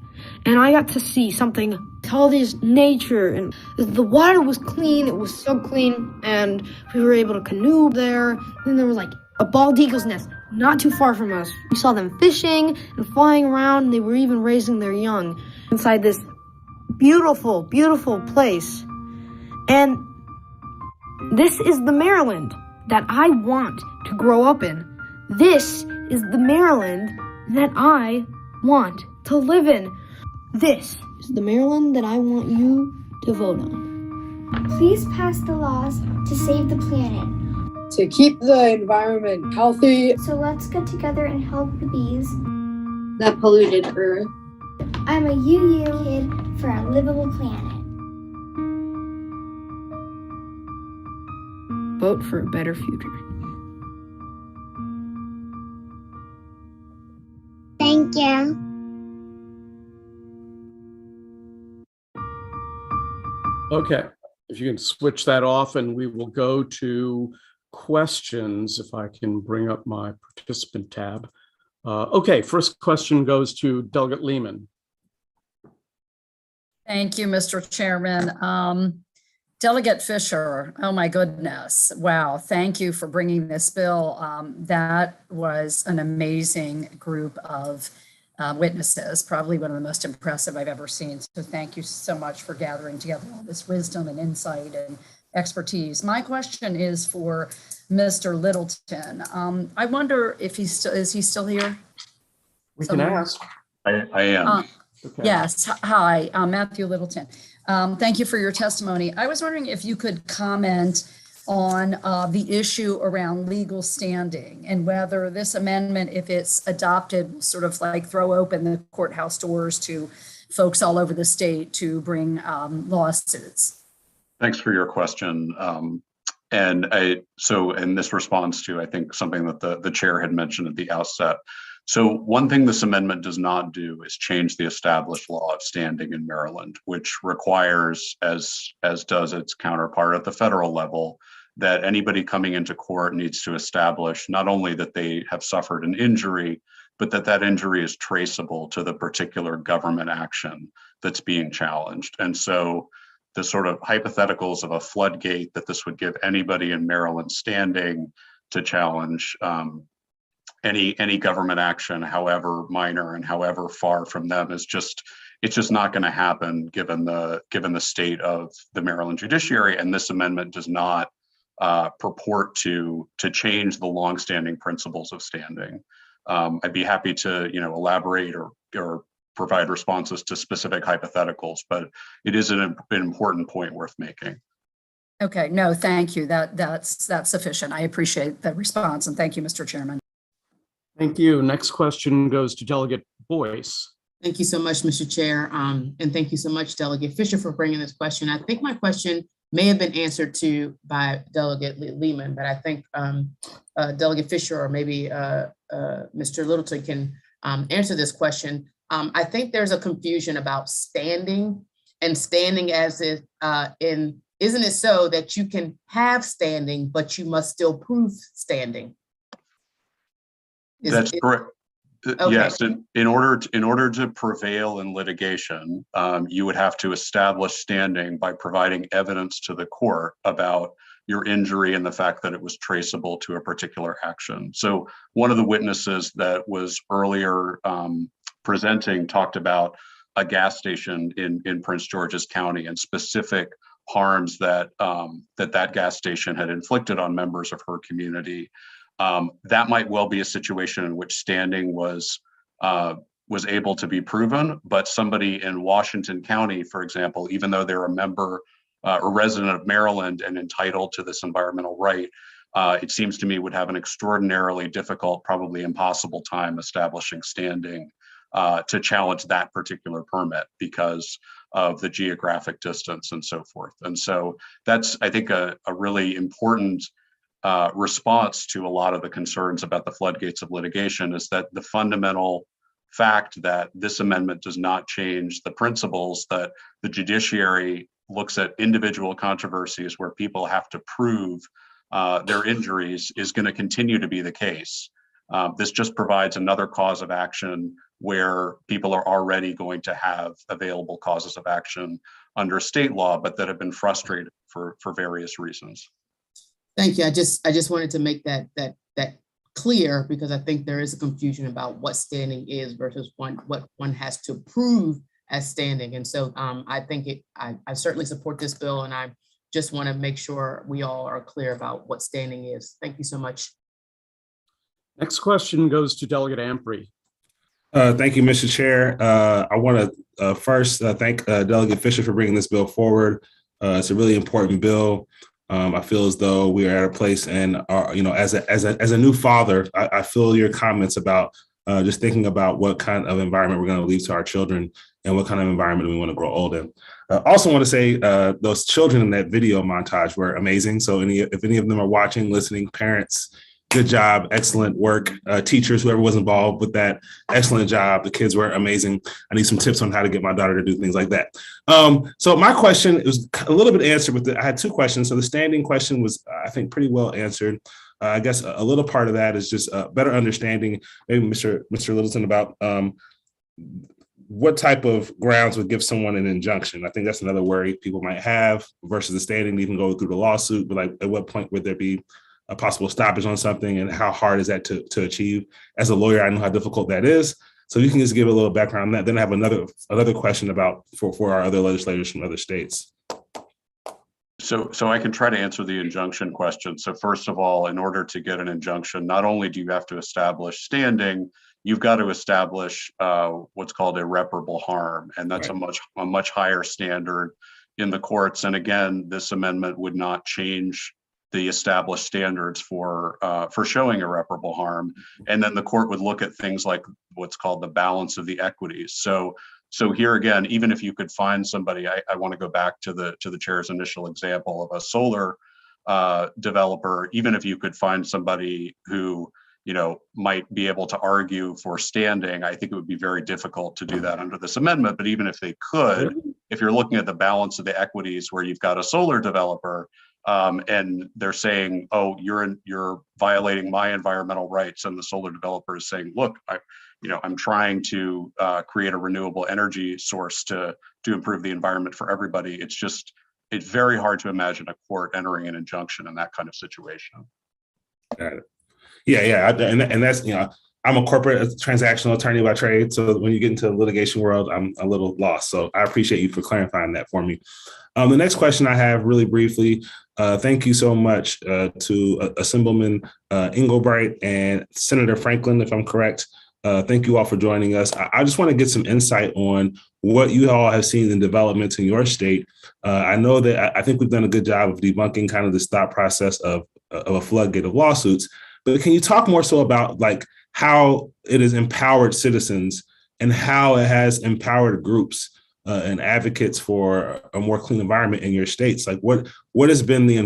and I got to see something, all this nature, and the water was clean. It was so clean, and we were able to canoe there. Then there was like a bald eagle's nest not too far from us. We saw them fishing and flying around, and they were even raising their young inside this beautiful, beautiful place. And this is the Maryland that I want to grow up in. This is the Maryland that I want to live in. This is the Maryland that I want you to vote on. Please pass the laws to save the planet. To keep the environment healthy. So let's get together and help the bees. The polluted earth. I'm a UU kid for a livable planet. Vote for a better future. Thank you. Okay, if you can switch that off, and we will go to questions, if I can bring up my participant tab. Okay, first question goes to Delegate Lehman. Thank you, Mr. Chairman. Delegate Fisher, oh my goodness. Wow, thank you for bringing this bill. That was an amazing group of witnesses, probably one of the most impressive I've ever seen. So thank you so much for gathering together all this wisdom and insight and expertise. My question is for Mr. Littleton. I wonder if is he still here? We can ask. I am. Okay. Yes, hi, I'm Matthew Littleton. Thank you for your testimony. I was wondering if you could comment on the issue around legal standing and whether this amendment, if it's adopted, will sort of like throw open the courthouse doors to folks all over the state to bring lawsuits. Thanks for your question. And this responds to, I think, something that the chair had mentioned at the outset. So one thing this amendment does not do is change the established law of standing in Maryland, which requires, as does its counterpart at the federal level, that anybody coming into court needs to establish not only that they have suffered an injury, but that injury is traceable to the particular government action that's being challenged. And so the sort of hypotheticals of a floodgate that this would give anybody in Maryland standing to challenge any government action, however minor and however far from them, it's just not going to happen given the state of the Maryland judiciary. And this amendment does not purport to change the longstanding principles of standing. I'd be happy to elaborate or provide responses to specific hypotheticals, but it is an important point worth making. Okay, no, thank you. That's sufficient. I appreciate the response, and thank you, Mr. Chairman. Thank you. Next question goes to Delegate Boyce. Thank you so much, Mr. Chair. And thank you so much, Delegate Fisher, for bringing this question. I think my question may have been answered to by Delegate Lehman, but I think Delegate Fisher or maybe Mr. Littleton can answer this question. I think there's a confusion about standing and standing as if isn't it so that you can have standing, but you must still prove standing? That's correct. Okay. Yes, in order to prevail in litigation, you would have to establish standing by providing evidence to the court about your injury and the fact that it was traceable to a particular action. So one of the witnesses that was earlier presenting talked about a gas station in Prince George's County and specific harms that that gas station had inflicted on members of her community. That might well be a situation in which standing was able to be proven, but somebody in Washington County, for example, even though they're a member or resident of Maryland and entitled to this environmental right, it seems to me would have an extraordinarily difficult, probably impossible time establishing standing to challenge that particular permit because of the geographic distance and so forth. And so that's, I think, a really important response to a lot of the concerns about the floodgates of litigation is that the fundamental fact that this amendment does not change the principles that the judiciary looks at individual controversies where people have to prove their injuries is going to continue to be the case. This just provides another cause of action where people are already going to have available causes of action under state law, but that have been frustrated for various reasons. Thank you. I just wanted to make that clear, because I think there is a confusion about what standing is versus what one has to prove as standing. And so I think I certainly support this bill, and I just want to make sure we all are clear about what standing is. Thank you so much. Next question goes to Delegate Amprey. Thank you, Mr. Chair. I want to first thank Delegate Fisher for bringing this bill forward. It's a really important bill. I feel as though we are at a place, and as a new father, I feel your comments about just thinking about what kind of environment we're going to leave to our children and what kind of environment we want to grow old in. I also want to say those children in that video montage were amazing. So if any of them are watching, listening, parents, good job, excellent work. Teachers, whoever was involved with that, excellent job. The kids were amazing. I need some tips on how to get my daughter to do things like that. So my question was a little bit answered with I had two questions. So the standing question was, I think, pretty well answered. I guess a little part of that is just a better understanding, maybe Mr. Littleton, about what type of grounds would give someone an injunction. I think that's another worry people might have versus the standing to even go through the lawsuit. But like, at what point would there be a possible stoppage on something, and how hard is that to achieve? As a lawyer, I know how difficult that is. So you can just give a little background on that. Then I have another question about for our other legislators from other states. So I can try to answer the injunction question. So first of all, in order to get an injunction, not only do you have to establish standing, you've got to establish what's called irreparable harm. And that's right. a much higher standard in the courts. And again, this amendment would not change the established standards for showing irreparable harm. And then the court would look at things like what's called the balance of the equities. So here again, even if you could find somebody, I want to go back to the chair's initial example of a solar developer. Even if you could find somebody who might be able to argue for standing, I think it would be very difficult to do that under this amendment. But even if they could, if you're looking at the balance of the equities where you've got a solar developer and they're saying, oh, you're violating my environmental rights, and the solar developer is saying, look, I'm trying to create a renewable energy source to improve the environment for everybody. It's very hard to imagine a court entering an injunction in that kind of situation. Got it. Yeah, and that's I'm a corporate transactional attorney by trade, so when you get into the litigation world, I'm a little lost. So I appreciate you for clarifying that for me. The next question I have, really briefly, thank you so much to Assemblyman Engelbright and Senator Franklin, if I'm correct. Thank you all for joining us. I just want to get some insight on what you all have seen in developments in your state. I know that I think we've done a good job of debunking kind of this thought process of a floodgate of lawsuits, but can you talk more so about like how it has empowered citizens and how it has empowered groups and advocates for a more clean environment in your states? Like what has been the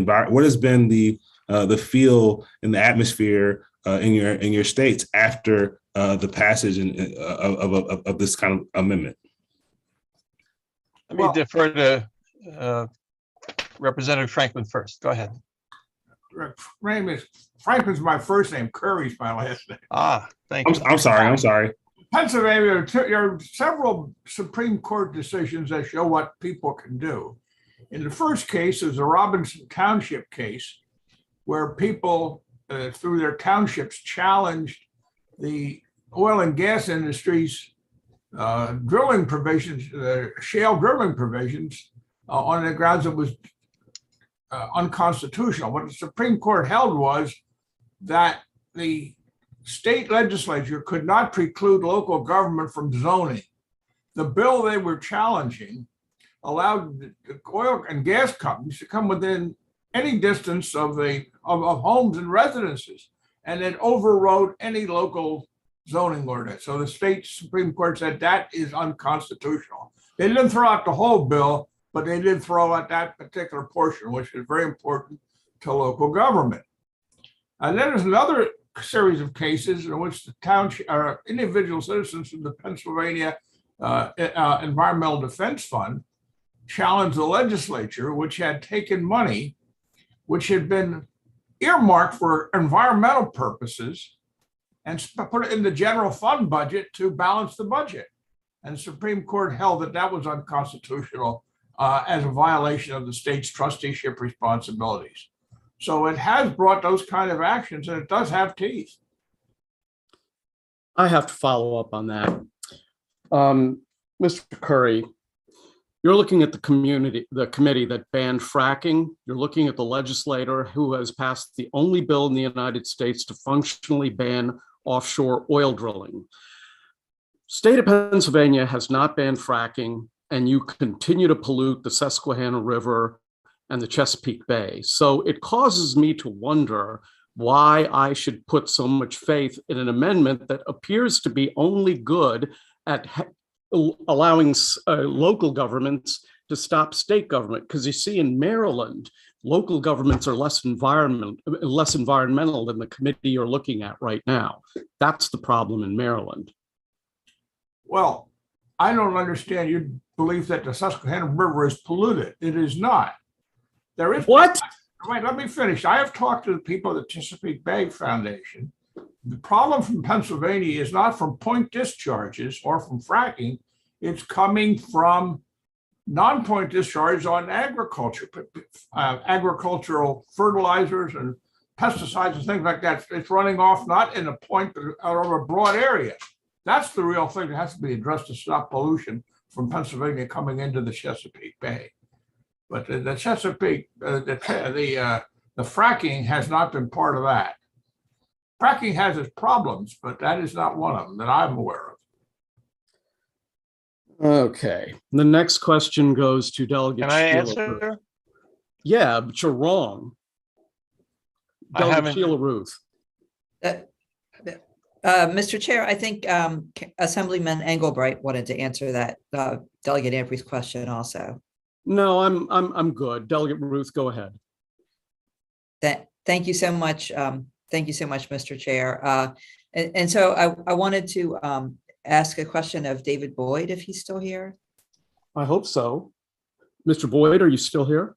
feel in the atmosphere in your states after the passage of this kind of amendment? Let me defer to Representative Franklin first. Go ahead. Franklin's my first name. Curry's my last name. Thank you. I'm sorry. Pennsylvania, there are several Supreme Court decisions that show what people can do. In the first case is the Robinson Township case, where people through their townships challenged the oil and gas industry's drilling provisions, shale drilling provisions, on the grounds it was unconstitutional. What the Supreme Court held was that the state legislature could not preclude local government from zoning. The bill they were challenging allowed the oil and gas companies to come within any distance of homes and residences, and it overrode any local zoning ordinance. So the state Supreme Court said that is unconstitutional. They didn't throw out the whole bill, but they did throw out that particular portion, which is very important to local government. And then there's another series of cases in which the township or individual citizens from the Pennsylvania Environmental Defense Fund challenged the legislature, which had taken money which had been earmarked for environmental purposes and put it in the general fund budget to balance the budget. And the Supreme Court held that that was unconstitutional as a violation of the state's trusteeship responsibilities. So it has brought those kind of actions, and it does have teeth. I have to follow up on that. Mr. Curry, you're looking at the committee that banned fracking. You're looking at the legislator who has passed the only bill in the United States to functionally ban offshore oil drilling. State of Pennsylvania has not banned fracking, and you continue to pollute the Susquehanna River and the Chesapeake Bay. So it causes me to wonder why I should put so much faith in an amendment that appears to be only good at allowing local governments to stop state government. Because you see, in Maryland, local governments are less environmental than the committee you're looking at right now. That's the problem in Maryland. Well, I don't understand your belief that the Susquehanna River is polluted. It is not. There is what? Wait, let me finish. I have talked to the people at the Chesapeake Bay Foundation. The problem from Pennsylvania is not from point discharges or from fracking. It's coming from non-point discharges on agriculture, agricultural fertilizers and pesticides and things like that. It's running off not in a point, but over a broad area. That's the real thing that has to be addressed to stop pollution from Pennsylvania coming into the Chesapeake Bay. But the Chesapeake, the fracking has not been part of that. Fracking has its problems, but that is not one of them that I'm aware of. Okay. The next question goes to Delegate Can I Sheila Ruth. answer? Yeah, but you're wrong. Delegate Sheila Ruth. Mr. Chair, I think Assemblyman Engelbright wanted to answer that Delegate Amprey's question also. No, I'm good. Delegate Ruth, go ahead. Thank you so much. Thank you so much, Mr. Chair. And so I wanted to ask a question of David Boyd, if he's still here. I hope so. Mr. Boyd, are you still here?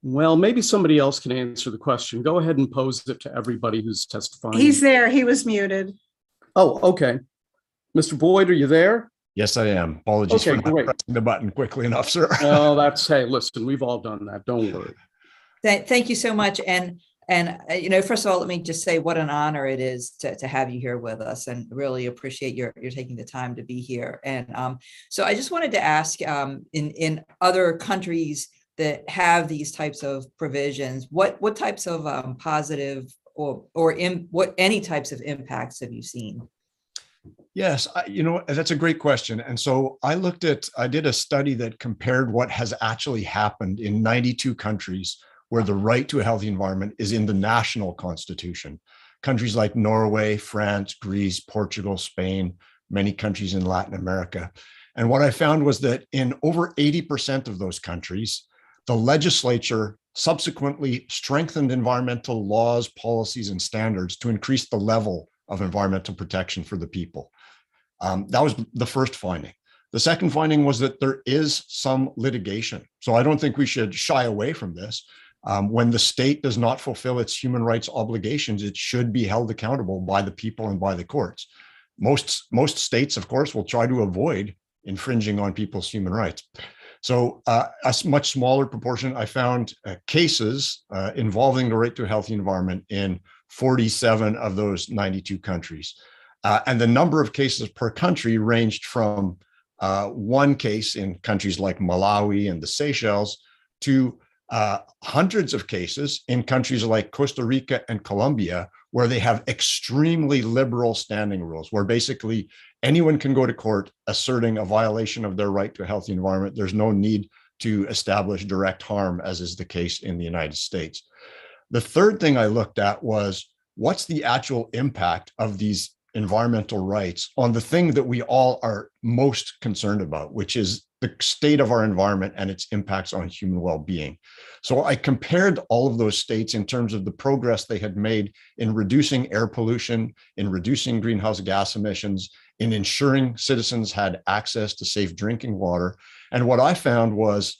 Well, maybe somebody else can answer the question. Go ahead and pose it to everybody who's testifying. He's there. He was muted. Oh, okay. Mr. Boyd, are you there? Yes, I am. Apologies for not pressing the button quickly enough, sir. Oh, hey, listen, we've all done that. Don't worry. Thank you so much. And you know, first of all, let me just say what an honor it is to have you here with us, and really appreciate your taking the time to be here. And so I just wanted to ask, in other countries that have these types of provisions, what types of positive or any types of impacts have you seen? Yes, that's a great question. And so I did a study that compared what has actually happened in 92 countries where the right to a healthy environment is in the national constitution. Countries like Norway, France, Greece, Portugal, Spain, many countries in Latin America. And what I found was that in over 80% of those countries, the legislature subsequently strengthened environmental laws, policies, and standards to increase the level of environmental protection for the people. That was the first finding. The second finding was that there is some litigation. So I don't think we should shy away from this. When the state does not fulfill its human rights obligations, it should be held accountable by the people and by the courts. Most states, of course, will try to avoid infringing on people's human rights. So a much smaller proportion, I found cases involving the right to a healthy environment in 47 of those 92 countries. And the number of cases per country ranged from one case in countries like Malawi and the Seychelles to hundreds of cases in countries like Costa Rica and Colombia, where they have extremely liberal standing rules, where basically anyone can go to court asserting a violation of their right to a healthy environment. There's no need to establish direct harm, as is the case in the United States. The third thing I looked at was, what's the actual impact of these environmental rights on the thing that we all are most concerned about, which is the state of our environment and its impacts on human well-being. So I compared all of those states in terms of the progress they had made in reducing air pollution, in reducing greenhouse gas emissions, in ensuring citizens had access to safe drinking water. And what I found was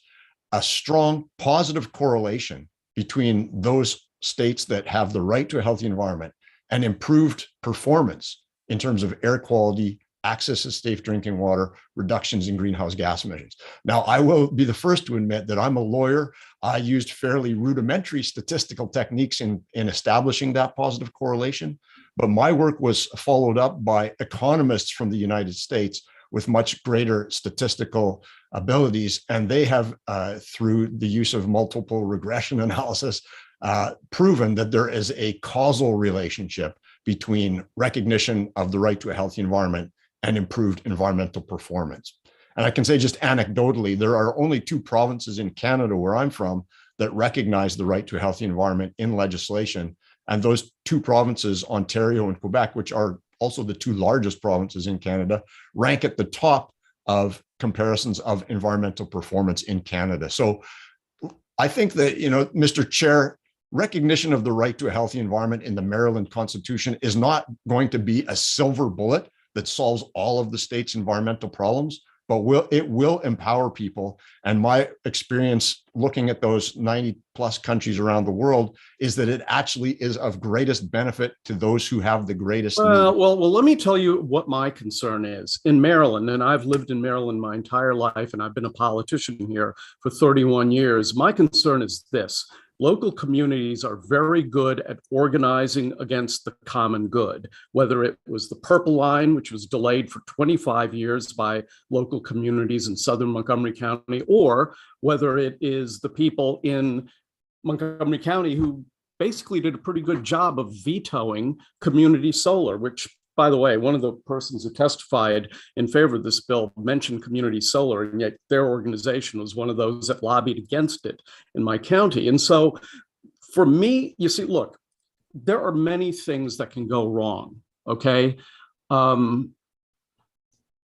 a strong positive correlation between those states that have the right to a healthy environment and improved performance in terms of air quality, access to safe drinking water, reductions in greenhouse gas emissions. Now, I will be the first to admit that I'm a lawyer. I used fairly rudimentary statistical techniques in establishing that positive correlation, but my work was followed up by economists from the United States with much greater statistical abilities. And they have, through the use of multiple regression analysis, proven that there is a causal relationship between recognition of the right to a healthy environment and improved environmental performance. And I can say just anecdotally, there are only 2 provinces in Canada where I'm from that recognize the right to a healthy environment in legislation. And those 2 provinces, Ontario and Quebec, which are also the 2 largest provinces in Canada, rank at the top of comparisons of environmental performance in Canada. So I think that, Mr. Chair, recognition of the right to a healthy environment in the Maryland Constitution is not going to be a silver bullet that solves all of the state's environmental problems, but it will empower people. And my experience looking at those 90 plus countries around the world is that it actually is of greatest benefit to those who have the greatest need. Well, let me tell you what my concern is. In Maryland, and I've lived in Maryland my entire life, and I've been a politician here for 31 years. My concern is this. Local communities are very good at organizing against the common good, whether it was the Purple Line, which was delayed for 25 years by local communities in southern Montgomery County, or whether it is the people in Montgomery County who basically did a pretty good job of vetoing community solar, which, by the way, one of the persons who testified in favor of this bill mentioned community solar, and yet their organization was one of those that lobbied against it in my county. And so for me, you see, look, there are many things that can go wrong, okay?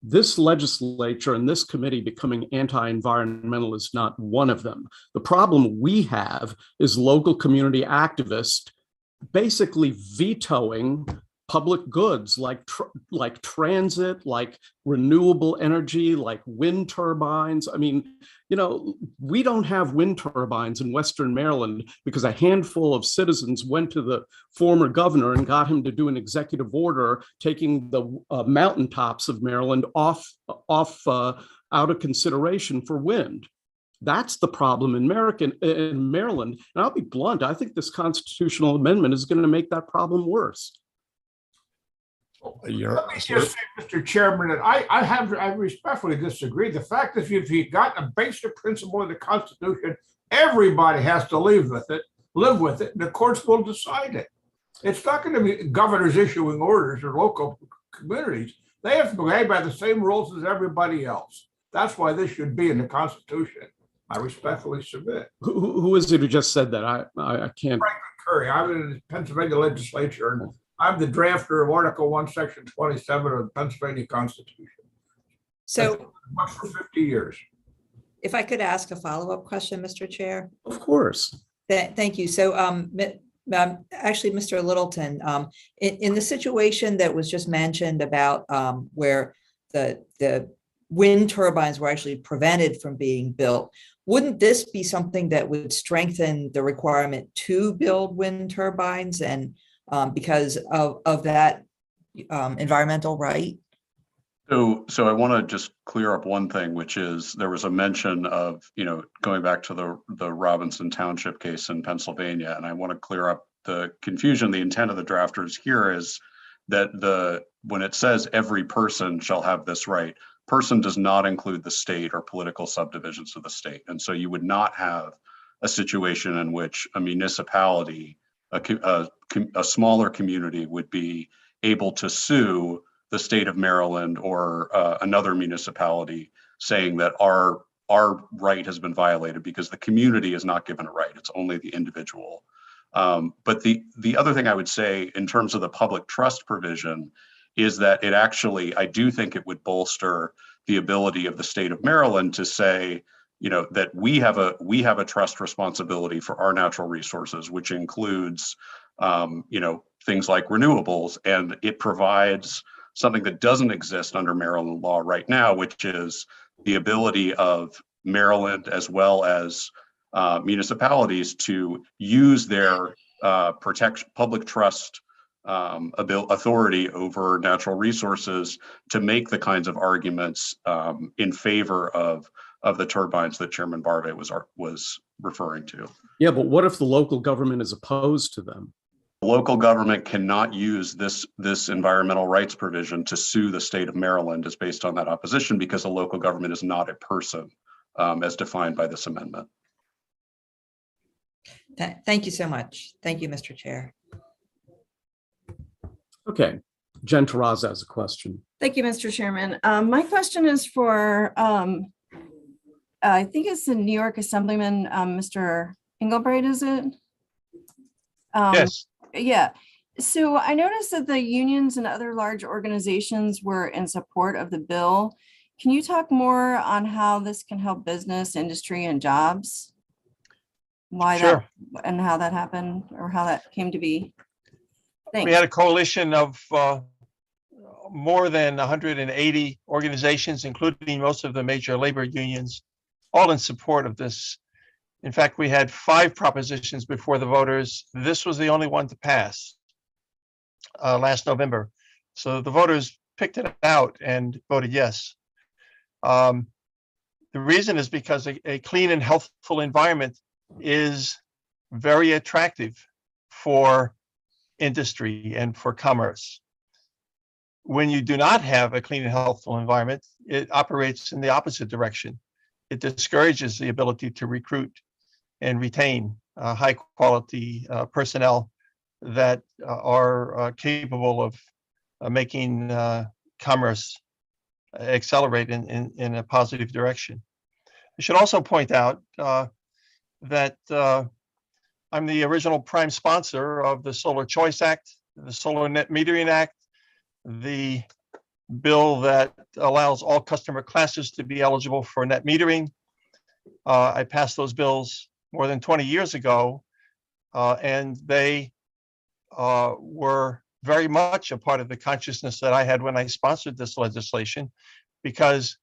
This legislature and this committee becoming anti-environmental is not one of them. The problem we have is local community activists basically vetoing public goods like transit, like renewable energy, like wind turbines. I mean, we don't have wind turbines in Western Maryland because a handful of citizens went to the former governor and got him to do an executive order taking the mountaintops of Maryland off out of consideration for wind. That's the problem in Maryland. And I'll be blunt, I think this constitutional amendment is going to make that problem worse. Let me just say, Mr. Chairman, that I respectfully disagree. The fact is, if you've got a basic principle of the Constitution, everybody has to live with it, and the courts will decide it. It's not going to be governors issuing orders or local communities. They have to behave by the same rules as everybody else. That's why this should be in the Constitution. I respectfully submit. Who is it who just said that? I can't. Franklin Curry. I'm in the Pennsylvania legislature, and I'm the drafter of Article 1, Section 27 of the Pennsylvania Constitution. So, much for 50 years. If I could ask a follow-up question, Mr. Chair. Of course. Thank you. So, actually, Mr. Littleton, in the situation that was just mentioned about where the wind turbines were actually prevented from being built, wouldn't this be something that would strengthen the requirement to build wind turbines and because of that environmental right? So I want to just clear up one thing, which is there was a mention of, going back to the Robinson Township case in Pennsylvania, and I want to clear up the confusion. The intent of the drafters here is that when it says every person shall have this right, person does not include the state or political subdivisions of the state. And so you would not have a situation in which a municipality, a smaller community would be able to sue the state of Maryland or another municipality saying that our right has been violated because the community is not given a right. It's only the individual. But the other thing I would say in terms of the public trust provision is that it actually, I do think it would bolster the ability of the state of Maryland to say, that we have a trust responsibility for our natural resources, which includes, things like renewables, and it provides something that doesn't exist under Maryland law right now, which is the ability of Maryland as well as municipalities to use their public trust authority over natural resources to make the kinds of arguments in favor of the turbines that Chairman Barve was referring to. Yeah, but what if the local government is opposed to them? The local government cannot use this environmental rights provision to sue the state of Maryland as based on that opposition, because a local government is not a person as defined by this amendment. Thank you so much. Thank you, Mr. Chair. Okay, Jen Terraza has a question. Thank you, Mr. Chairman. My question is for, I think it's the New York Assemblyman, Mr. Engelbreit, is it? Yes. Yeah. So I noticed that the unions and other large organizations were in support of the bill. Can you talk more on how this can help business, industry, and jobs? Why Sure. that and how that happened, or how that came to be? Thanks. We had a coalition of more than 180 organizations, including most of the major labor unions, all in support of this. In fact, we had 5 propositions before the voters. This was the only one to pass last November. So the voters picked it out and voted yes. The reason is because a clean and healthful environment is very attractive for industry and for commerce. When you do not have a clean and healthful environment, it operates in the opposite direction. It discourages the ability to recruit and retain high quality personnel that are capable of making commerce accelerate in a positive direction. I should also point out that I'm the original prime sponsor of the Solar Choice Act, the Solar Net Metering Act, the bill that allows all customer classes to be eligible for net metering. I passed those bills more than 20 years ago, and they were very much a part of the consciousness that I had when I sponsored this legislation, because,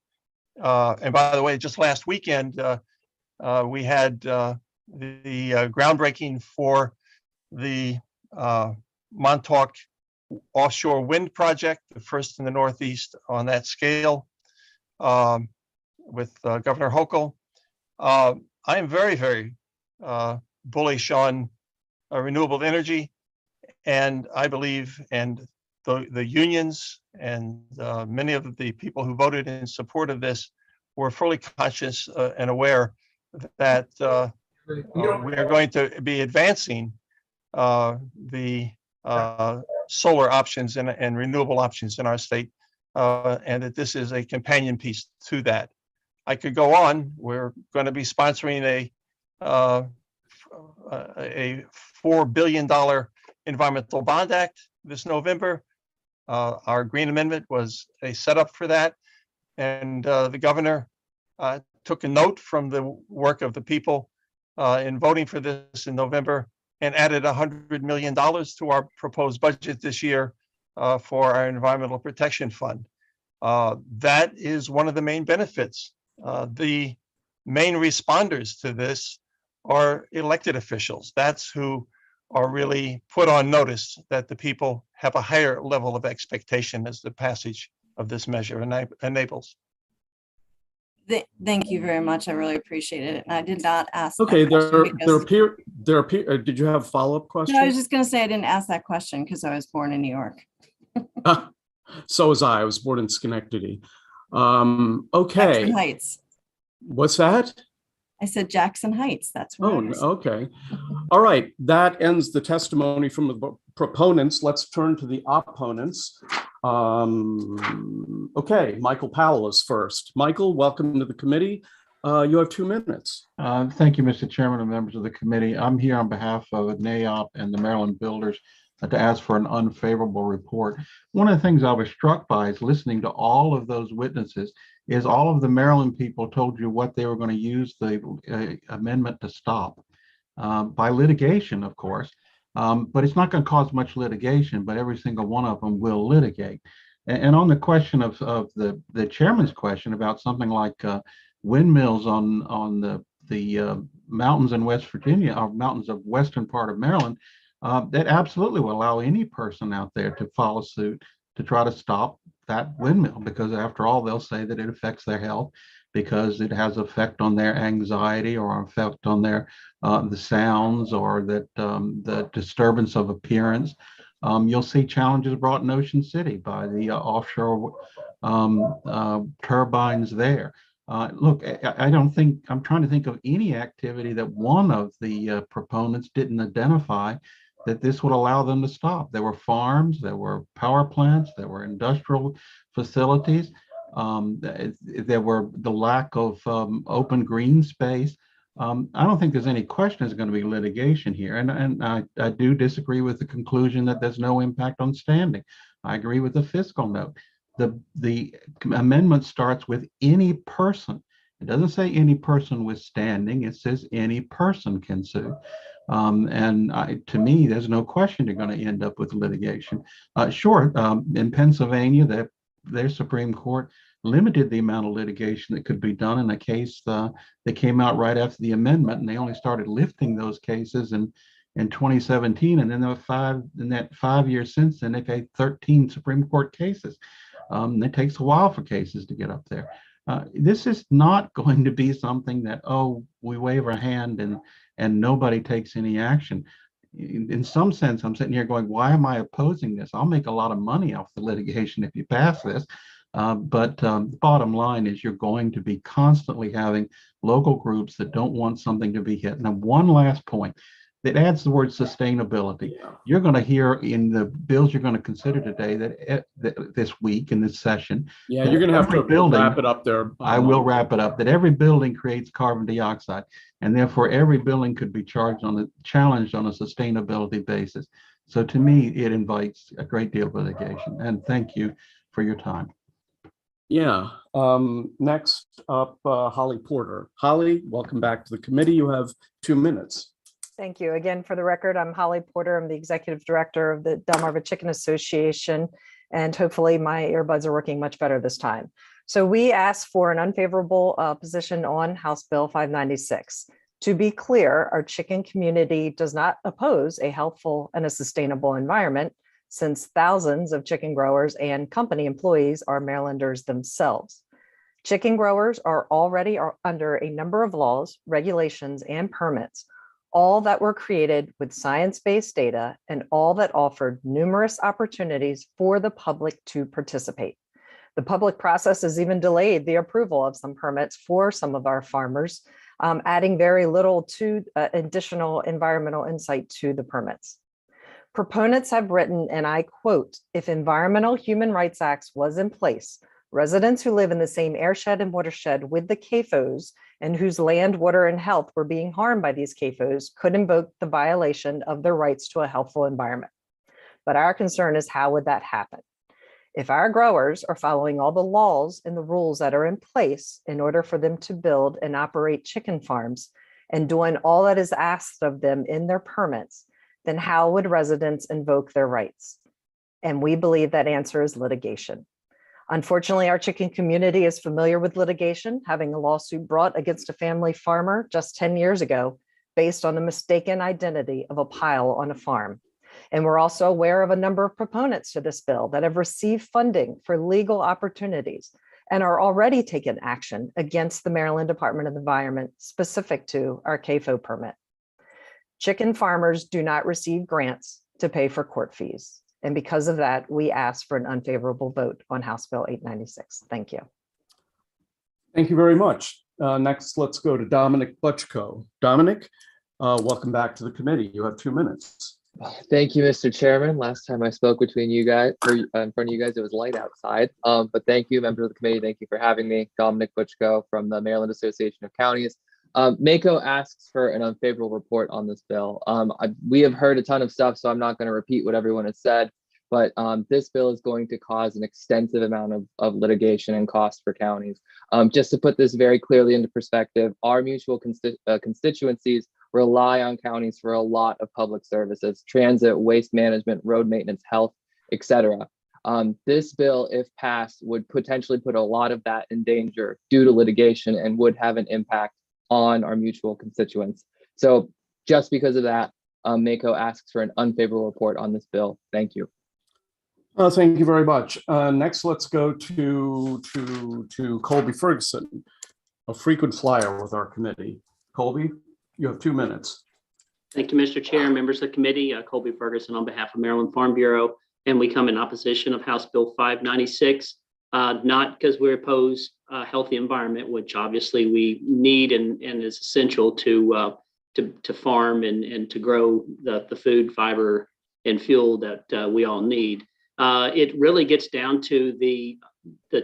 and by the way, just last weekend, we had the groundbreaking for the Montauk offshore wind project, the first in the Northeast on that scale, with Governor Hochul. I am very, very bullish on renewable energy, and I believe, and the unions and many of the people who voted in support of this were fully conscious and aware that we are going to be advancing the solar options and renewable options in our state, and that this is a companion piece to that. I could go on. We're going to be sponsoring a $4 billion Environmental Bond Act this November. Our Green Amendment was a setup for that, and the governor took a note from the work of the people in voting for this in November and added $100 million to our proposed budget this year for our Environmental Protection Fund. That is one of the main benefits. The main responders to this are elected officials. That's who are really put on notice that the people have a higher level of expectation as the passage of this measure enables. Thank you very much. I really appreciate it. And I did not ask. Okay, there appear. Did you have a follow-up question? No, I was just going to say I didn't ask that question because I was born in New York. So was I. I was born in Schenectady. Okay. Jackson Heights. What's that? I said Jackson Heights. That's where. Oh, okay. All right. That ends the testimony from the proponents. Let's turn to the opponents. Okay, Michael Powell is first. Michael, welcome to the committee. You have 2 minutes. Thank you, Mr. Chairman and members of the committee. I'm here on behalf of NAIOP and the Maryland Builders to ask for an unfavorable report. One of the things I was struck by is listening to all of those witnesses is all of the Maryland people told you what they were going to use the amendment to stop by litigation, of course. But it's not going to cause much litigation, but every single one of them will litigate. And on the question of the chairman's question about something like windmills on the mountains in West Virginia, or mountains of western part of Maryland, that absolutely will allow any person out there to follow suit to try to stop that windmill, because after all, they'll say that it affects their health because it has effect on their anxiety or effect on their the sounds or that the disturbance of appearance. You'll see challenges brought in Ocean City by the offshore turbines there. Look, I don't think, I'm trying to think of any activity that one of the proponents didn't identify that this would allow them to stop. There were farms, there were power plants, there were industrial facilities. There were the lack of open green space. I don't think there's any question there's going to be litigation here. And I do disagree with the conclusion that there's no impact on standing. I agree with the fiscal note. The amendment starts with any person. It doesn't say any person with standing. It says any person can sue. To me, there's no question they're going to end up with litigation. Sure, in Pennsylvania, their Supreme Court limited the amount of litigation that could be done in a case that came out right after the amendment, and they only started lifting those cases in 2017. And then there were in that 5 years since then, they've had 13 Supreme Court cases. It takes a while for cases to get up there. This is not going to be something that, oh, we wave our hand and nobody takes any action. In some sense, I'm sitting here going, why am I opposing this? I'll make a lot of money off the litigation if you pass this. But the bottom line is you're going to be constantly having local groups that don't want something to be hit. Now, one last point that adds the word sustainability. You're going to hear in the bills you're going to consider today that this week in this session. Yeah, you're going to have to wrap it up there. I will wrap it up. That every building creates carbon dioxide, and therefore every building could be challenged on a sustainability basis. So to me, it invites a great deal of litigation. And thank you for your time. Yeah. Next up, Holly Porter. Holly, welcome back to the committee. You have 2 minutes. Thank you. Again, for the record, I'm Holly Porter. I'm the executive director of the Delmarva Chicken Association, and hopefully my earbuds are working much better this time. So we asked for an unfavorable position on House Bill 596. To be clear, our chicken community does not oppose a healthful and a sustainable environment, since thousands of chicken growers and company employees are Marylanders themselves. Chicken growers are already under a number of laws, regulations, and permits, all that were created with science-based data and all that offered numerous opportunities for the public to participate. The public process has even delayed the approval of some permits for some of our farmers, adding very little to additional environmental insight to the permits. Proponents have written, and I quote, "If Environmental Human Rights Act was in place, residents who live in the same airshed and watershed with the CAFOs and whose land, water, and health were being harmed by these CAFOs could invoke the violation of their rights to a healthful environment." But our concern is, how would that happen? If our growers are following all the laws and the rules that are in place in order for them to build and operate chicken farms and doing all that is asked of them in their permits, then how would residents invoke their rights? And we believe that answer is litigation. Unfortunately, our chicken community is familiar with litigation, having a lawsuit brought against a family farmer just 10 years ago based on the mistaken identity of a pile on a farm. And we're also aware of a number of proponents to this bill that have received funding for legal opportunities and are already taking action against the Maryland Department of Environment specific to our CAFO permit. Chicken farmers do not receive grants to pay for court fees. And because of that, we ask for an unfavorable vote on House Bill 896. Thank you. Thank you very much. Next, let's go to Dominic Butchko. Dominic, welcome back to the committee. You have 2 minutes. Thank you, Mr. Chairman. Last time I spoke between you guys, in front of you guys, it was light outside. But thank you, members of the committee. Thank you for having me. Dominic Butchko from the Maryland Association of Counties. MACO asks for an unfavorable report on this bill. We have heard a ton of stuff, so I'm not going to repeat what everyone has said, but this bill is going to cause an extensive amount of litigation and costs for counties. Just to put this very clearly into perspective, our mutual constituencies rely on counties for a lot of public services: transit, waste management, road maintenance, health, etc. This bill, if passed, would potentially put a lot of that in danger due to litigation and would have an impact on our mutual constituents. So just because of that, MACO asks for an unfavorable report on this bill. Thank you. Thank you very much. Next, let's go to Colby Ferguson, a frequent flyer with our committee. Colby, you have 2 minutes. Thank you, Mr. Chair, members of the committee. Colby Ferguson on behalf of Maryland Farm Bureau, and we come in opposition of House Bill 596, not because we oppose a healthy environment, which obviously we need and is essential to farm and to grow the food, fiber, and fuel that we all need. It really gets down to the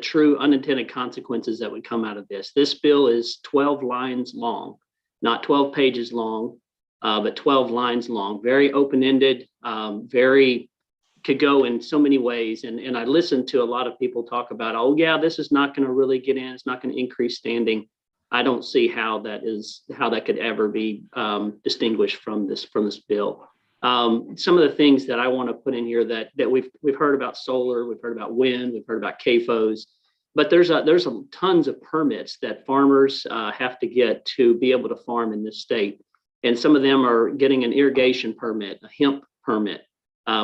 true unintended consequences that would come out of this. This bill is 12 lines long, not 12 pages long, but 12 lines long, very open-ended, could go in so many ways. And I listened to a lot of people talk about, oh yeah, this is not going to really get in. It's not going to increase standing. I don't see how that could ever be distinguished from this bill. Some of the things that I want to put in here that we've heard about solar, we've heard about wind, we've heard about CAFOs, but there's tons of permits that farmers have to get to be able to farm in this state. And some of them are getting an irrigation permit, a hemp permit.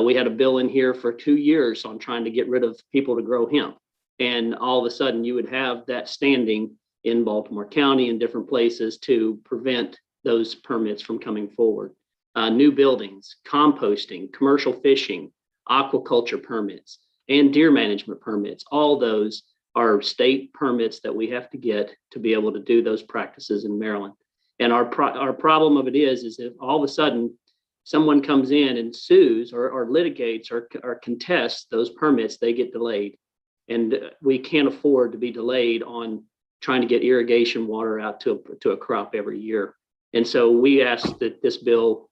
We had a bill in here for 2 years on trying to get rid of people to grow hemp. And all of a sudden you would have that standing in Baltimore County and different places to prevent those permits from coming forward. New buildings, composting, commercial fishing, aquaculture permits, and deer management permits. All those are state permits that we have to get to be able to do those practices in Maryland. And our problem of it is if all of a sudden someone comes in and sues or litigates or contests those permits, they get delayed. And we can't afford to be delayed on trying to get irrigation water out to a crop every year. And so we ask that this bill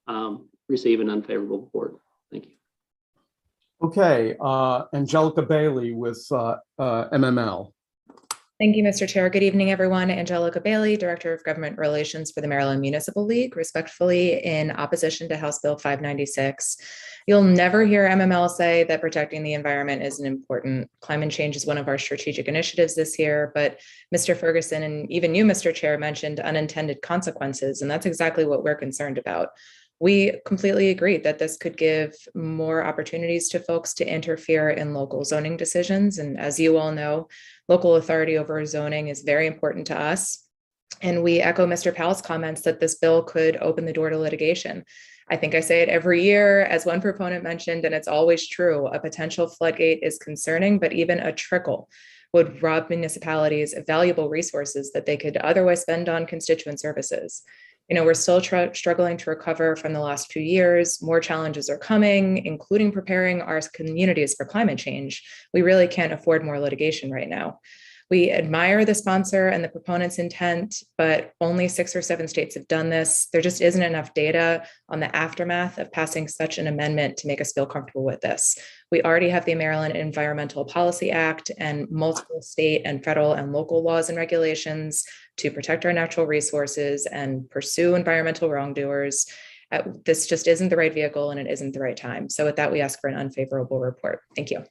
receive an unfavorable report. Thank you. Okay, Angelica Bailey with MML. Thank you, Mr. Chair. Good evening, everyone. Angelica Bailey, Director of Government Relations for the Maryland Municipal League, respectfully in opposition to House Bill 596. You'll never hear MML say that protecting the environment isn't important. Climate change is one of our strategic initiatives this year, but Mr. Ferguson and even you, Mr. Chair, mentioned unintended consequences, and that's exactly what we're concerned about. We completely agree that this could give more opportunities to folks to interfere in local zoning decisions. And as you all know, local authority over zoning is very important to us. And we echo Mr. Powell's comments that this bill could open the door to litigation. I think I say it every year, as one proponent mentioned, and it's always true, a potential floodgate is concerning, but even a trickle would rob municipalities of valuable resources that they could otherwise spend on constituent services. You know, we're still struggling to recover from the last few years. More challenges are coming, including preparing our communities for climate change. We really can't afford more litigation right now. We admire the sponsor and the proponent's intent, but only 6 or 7 states have done this. There just isn't enough data on the aftermath of passing such an amendment to make us feel comfortable with this. We already have the Maryland Environmental Policy Act and multiple state and federal and local laws and regulations to protect our natural resources and pursue environmental wrongdoers. This just isn't the right vehicle and it isn't the right time. So with that, we ask for an unfavorable report. Thank you.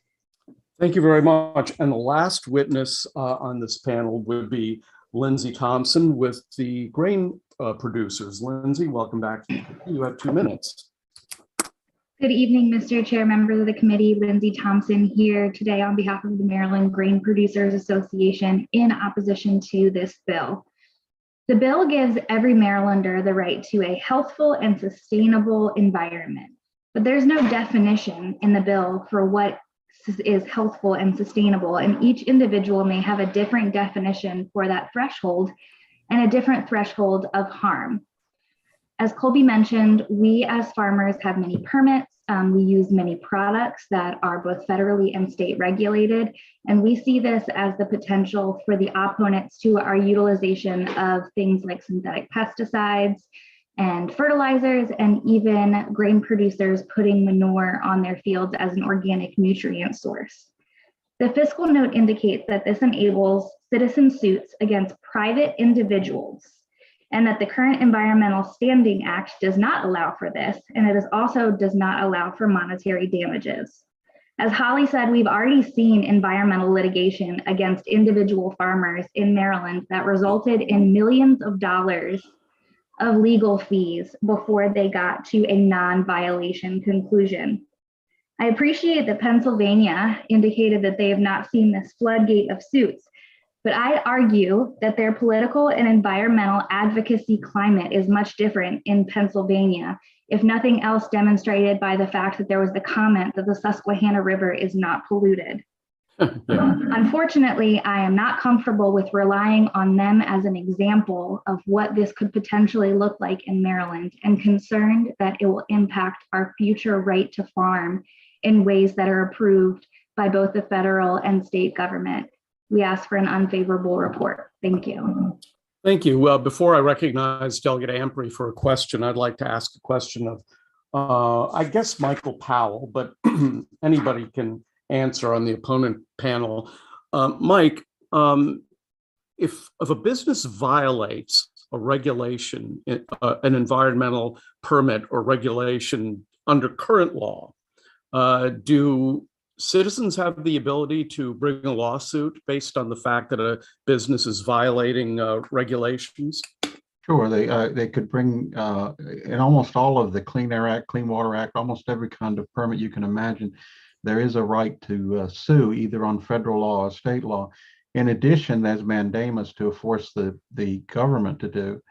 Thank you very much. And the last witness on this panel would be Lindsay Thompson with the grain producers. Lindsay, welcome back. You have 2 minutes. Good evening, Mr. Chair, members of the committee. Lindsay Thompson here today on behalf of the Maryland Grain Producers Association in opposition to this bill. The bill gives every Marylander the right to a healthful and sustainable environment, but there's no definition in the bill for what is healthful and sustainable, and each individual may have a different definition for that threshold and a different threshold of harm. As Colby mentioned, we as farmers have many permits. We use many products that are both federally and state regulated, and we see this as the potential for the opponents to our utilization of things like synthetic pesticides and fertilizers, and even grain producers putting manure on their fields as an organic nutrient source. The fiscal note indicates that this enables citizen suits against private individuals, and that the current Environmental Standing Act does not allow for this, and it also does not allow for monetary damages. As Holly said, we've already seen environmental litigation against individual farmers in Maryland that resulted in millions of dollars of legal fees before they got to a non-violation conclusion. I appreciate that Pennsylvania indicated that they have not seen this floodgate of suits, but I argue that their political and environmental advocacy climate is much different in Pennsylvania, if nothing else demonstrated by the fact that there was the comment that the Susquehanna River is not polluted. Unfortunately, I am not comfortable with relying on them as an example of what this could potentially look like in Maryland, and concerned that it will impact our future right to farm in ways that are approved by both the federal and state government. We ask for an unfavorable report. Thank you. Thank you. Well, before I recognize Delegate Ampry for a question, I'd like to ask a question of, I guess, Michael Powell, but anybody can answer on the opponent panel. Mike, if a business violates a regulation, an environmental permit or regulation under current law, do citizens have the ability to bring a lawsuit based on the fact that a business is violating regulations? Sure, they could bring in almost all of the Clean Air Act, Clean Water Act, almost every kind of permit you can imagine. There is a right to sue either on federal law or state law. In addition, there's mandamus to force the government to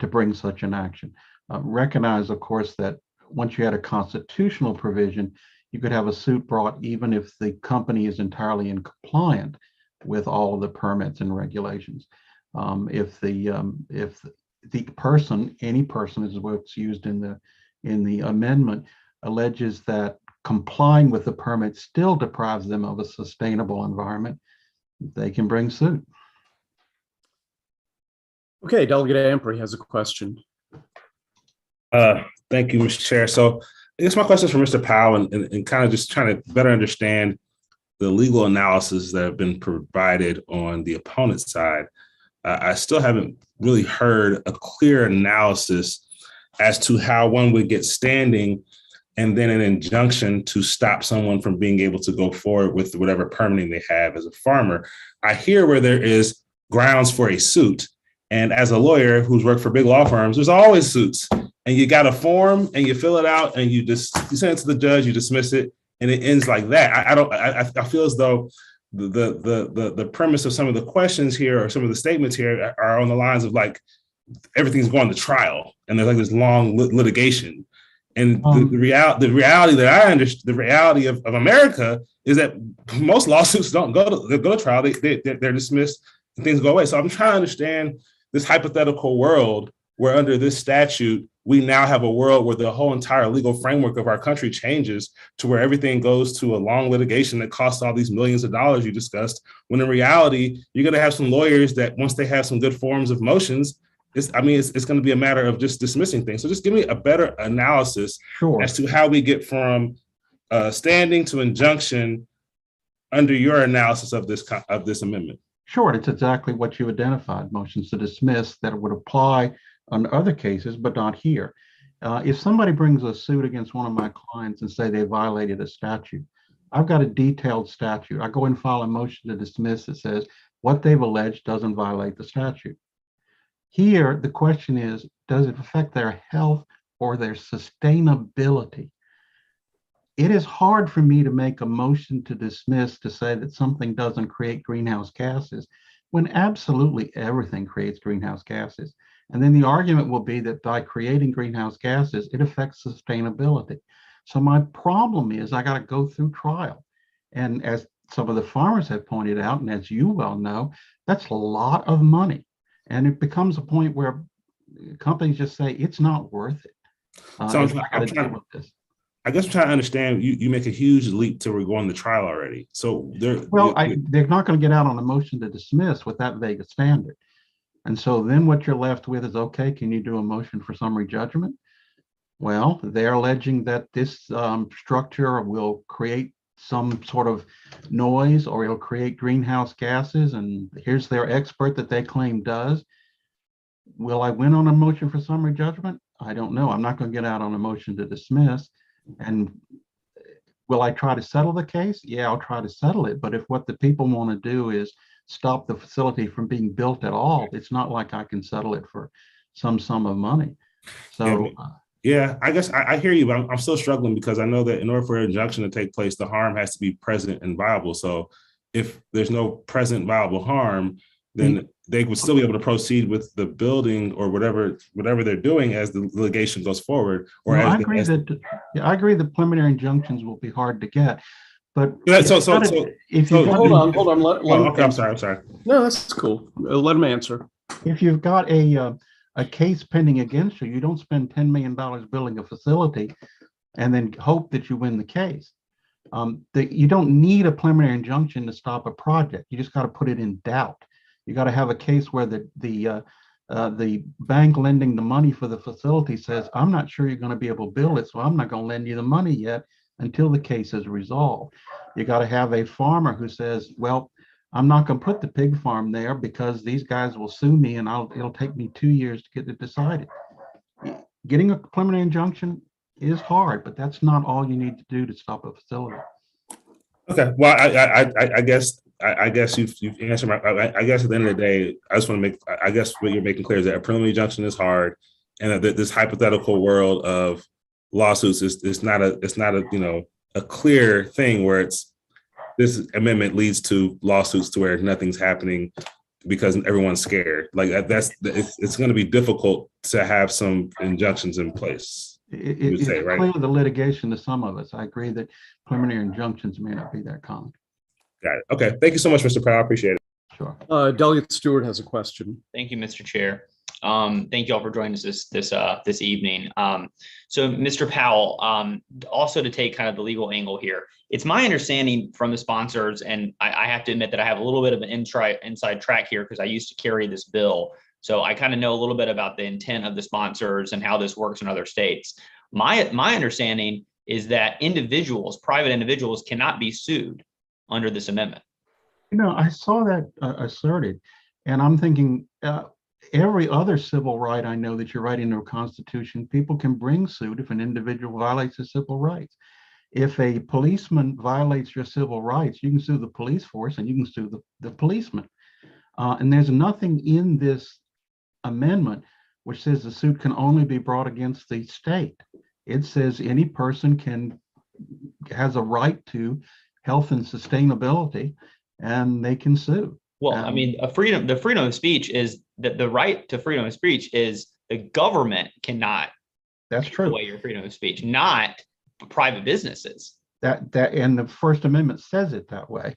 bring such an action. Recognize, of course, that once you had a constitutional provision, you could have a suit brought even if the company is entirely in compliant with all of the permits and regulations. If the person, any person is what's used in the amendment, alleges that complying with the permit still deprives them of a sustainable environment, they can bring suit. Okay, Delegate Ampry has a question. Thank you, Mr. Chair. So I guess my question is for Mr. Powell, and kind of just trying to better understand the legal analysis that have been provided on the opponent side. I still haven't really heard a clear analysis as to how one would get standing and then an injunction to stop someone from being able to go forward with whatever permitting they have as a farmer. I hear where there is grounds for a suit. And as a lawyer who's worked for big law firms, there's always suits. And you got a form and you fill it out and you send it to the judge, you dismiss it, and it ends like that. I feel as though the premise of some of the questions here or some of the statements here are on the lines of like everything's going to trial and there's like this long litigation. And the reality that I understand, the reality of America is that most lawsuits don't go to trial. They're dismissed and things go away. So I'm trying to understand this hypothetical world where under this statute, we now have a world where the whole entire legal framework of our country changes to where everything goes to a long litigation that costs all these millions of dollars you discussed, when in reality, you're going to have some lawyers that once they have some good forms of motions, it's going to be a matter of just dismissing things. So just give me a better analysis as to how we get from standing to injunction under your analysis of this amendment. Sure, it's exactly what you identified, motions to dismiss that would apply on other cases, but not here. If somebody brings a suit against one of my clients and say they violated a statute, I've got a detailed statute. I go and file a motion to dismiss that says what they've alleged doesn't violate the statute. Here, the question is, does it affect their health or their sustainability? It is hard for me to make a motion to dismiss to say that something doesn't create greenhouse gases when absolutely everything creates greenhouse gases. And then the argument will be that by creating greenhouse gases, it affects sustainability. So my problem is I got to go through trial. And as some of the farmers have pointed out, and as you well know, that's a lot of money. And it becomes a point where companies just say it's not worth it. So I guess I'm trying to understand, you make a huge leap to we're going to trial already. So they're not going to get out on a motion to dismiss with that vague a standard. And so then what you're left with is, okay, can you do a motion for summary judgment? Well, they're alleging that this structure will create some sort of noise or it'll create greenhouse gases. And here's their expert that they claim does. Will I win on a motion for summary judgment? I don't know. I'm not going to get out on a motion to dismiss. And will I try to settle the case? Yeah, I'll try to settle it. But if what the people want to do is stop the facility from being built at all, it's not like I can settle it for some sum of money. So yeah, I guess I hear you, but I'm still struggling because I know that in order for an injunction to take place, the harm has to be present and viable. So if there's no present viable harm, then they would still be able to proceed with the building or whatever they're doing as the litigation goes forward. Or I agree that preliminary injunctions will be hard to get, but hold on. Okay, I'm sorry. No, that's cool. Let him answer. If you've got a case pending against you, you don't spend $10 million building a facility and then hope that you win the case. You don't need a preliminary injunction to stop a project. You just got to put it in doubt. You got to have a case where the bank lending the money for the facility says, I'm not sure you're going to be able to build it, so I'm not going to lend you the money yet until the case is resolved. You got to have a farmer who says, well, I'm not going to put the pig farm there because these guys will sue me and it'll take me 2 years to get it decided. Getting a preliminary injunction is hard, but that's not all you need to do to stop a facility. Okay, well, I guess you've answered my. I guess at the end of the day, I just want to make. I guess what you're making clear is that a preliminary injunction is hard, and that this hypothetical world of lawsuits is not a clear thing where this amendment leads to lawsuits to where nothing's happening because everyone's scared. Like it's going to be difficult to have some injunctions in place. It's clear the litigation to some of us. I agree that preliminary injunctions may not be that common. Got it. Okay. Thank you so much, Mr. Powell. I appreciate it. Sure. Delegate Stewart has a question. Thank you, Mr. Chair. Thank you all for joining us this evening. So, Mr. Powell, also to take kind of the legal angle here, it's my understanding from the sponsors, and I have to admit that I have a little bit of an inside track here because I used to carry this bill. So I kind of know a little bit about the intent of the sponsors and how this works in other states. My understanding is that private individuals cannot be sued under this amendment. I saw that asserted, and I'm thinking every other civil right I know that you're writing into a constitution, people can bring suit if an individual violates their civil rights. If a policeman violates your civil rights, you can sue the police force and you can sue the policeman. And there's nothing in this amendment which says the suit can only be brought against the state. It says any person has a right to health and sustainability, and they can sue. Well, I mean, the freedom of speech is that the right to freedom of speech is the government cannot. That's true. Take away your freedom of speech, not private businesses. That and the First Amendment says it that way,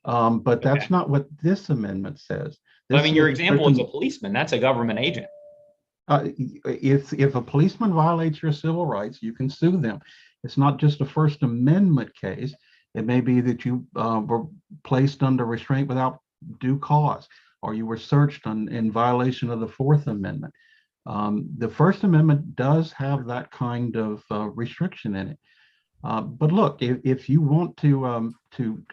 but that's not what this amendment says. I mean, your example is a policeman. That's a government agent. If a policeman violates your civil rights, you can sue them. It's not just a First Amendment case. It may be that you were placed under restraint without due cause, or you were searched in violation of the Fourth Amendment. The First Amendment does have that kind of restriction in it. But look, if you want to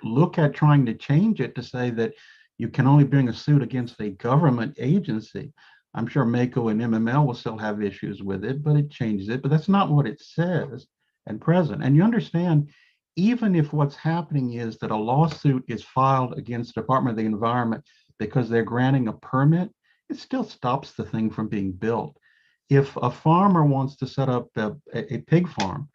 look at trying to change it to say that you can only bring a suit against a government agency, I'm sure MACO and MML will still have issues with it, but it changes it. But that's not what it says at present. And you understand, even if what's happening is that a lawsuit is filed against the Department of the Environment because they're granting a permit, it still stops the thing from being built. If a farmer wants to set up a pig farm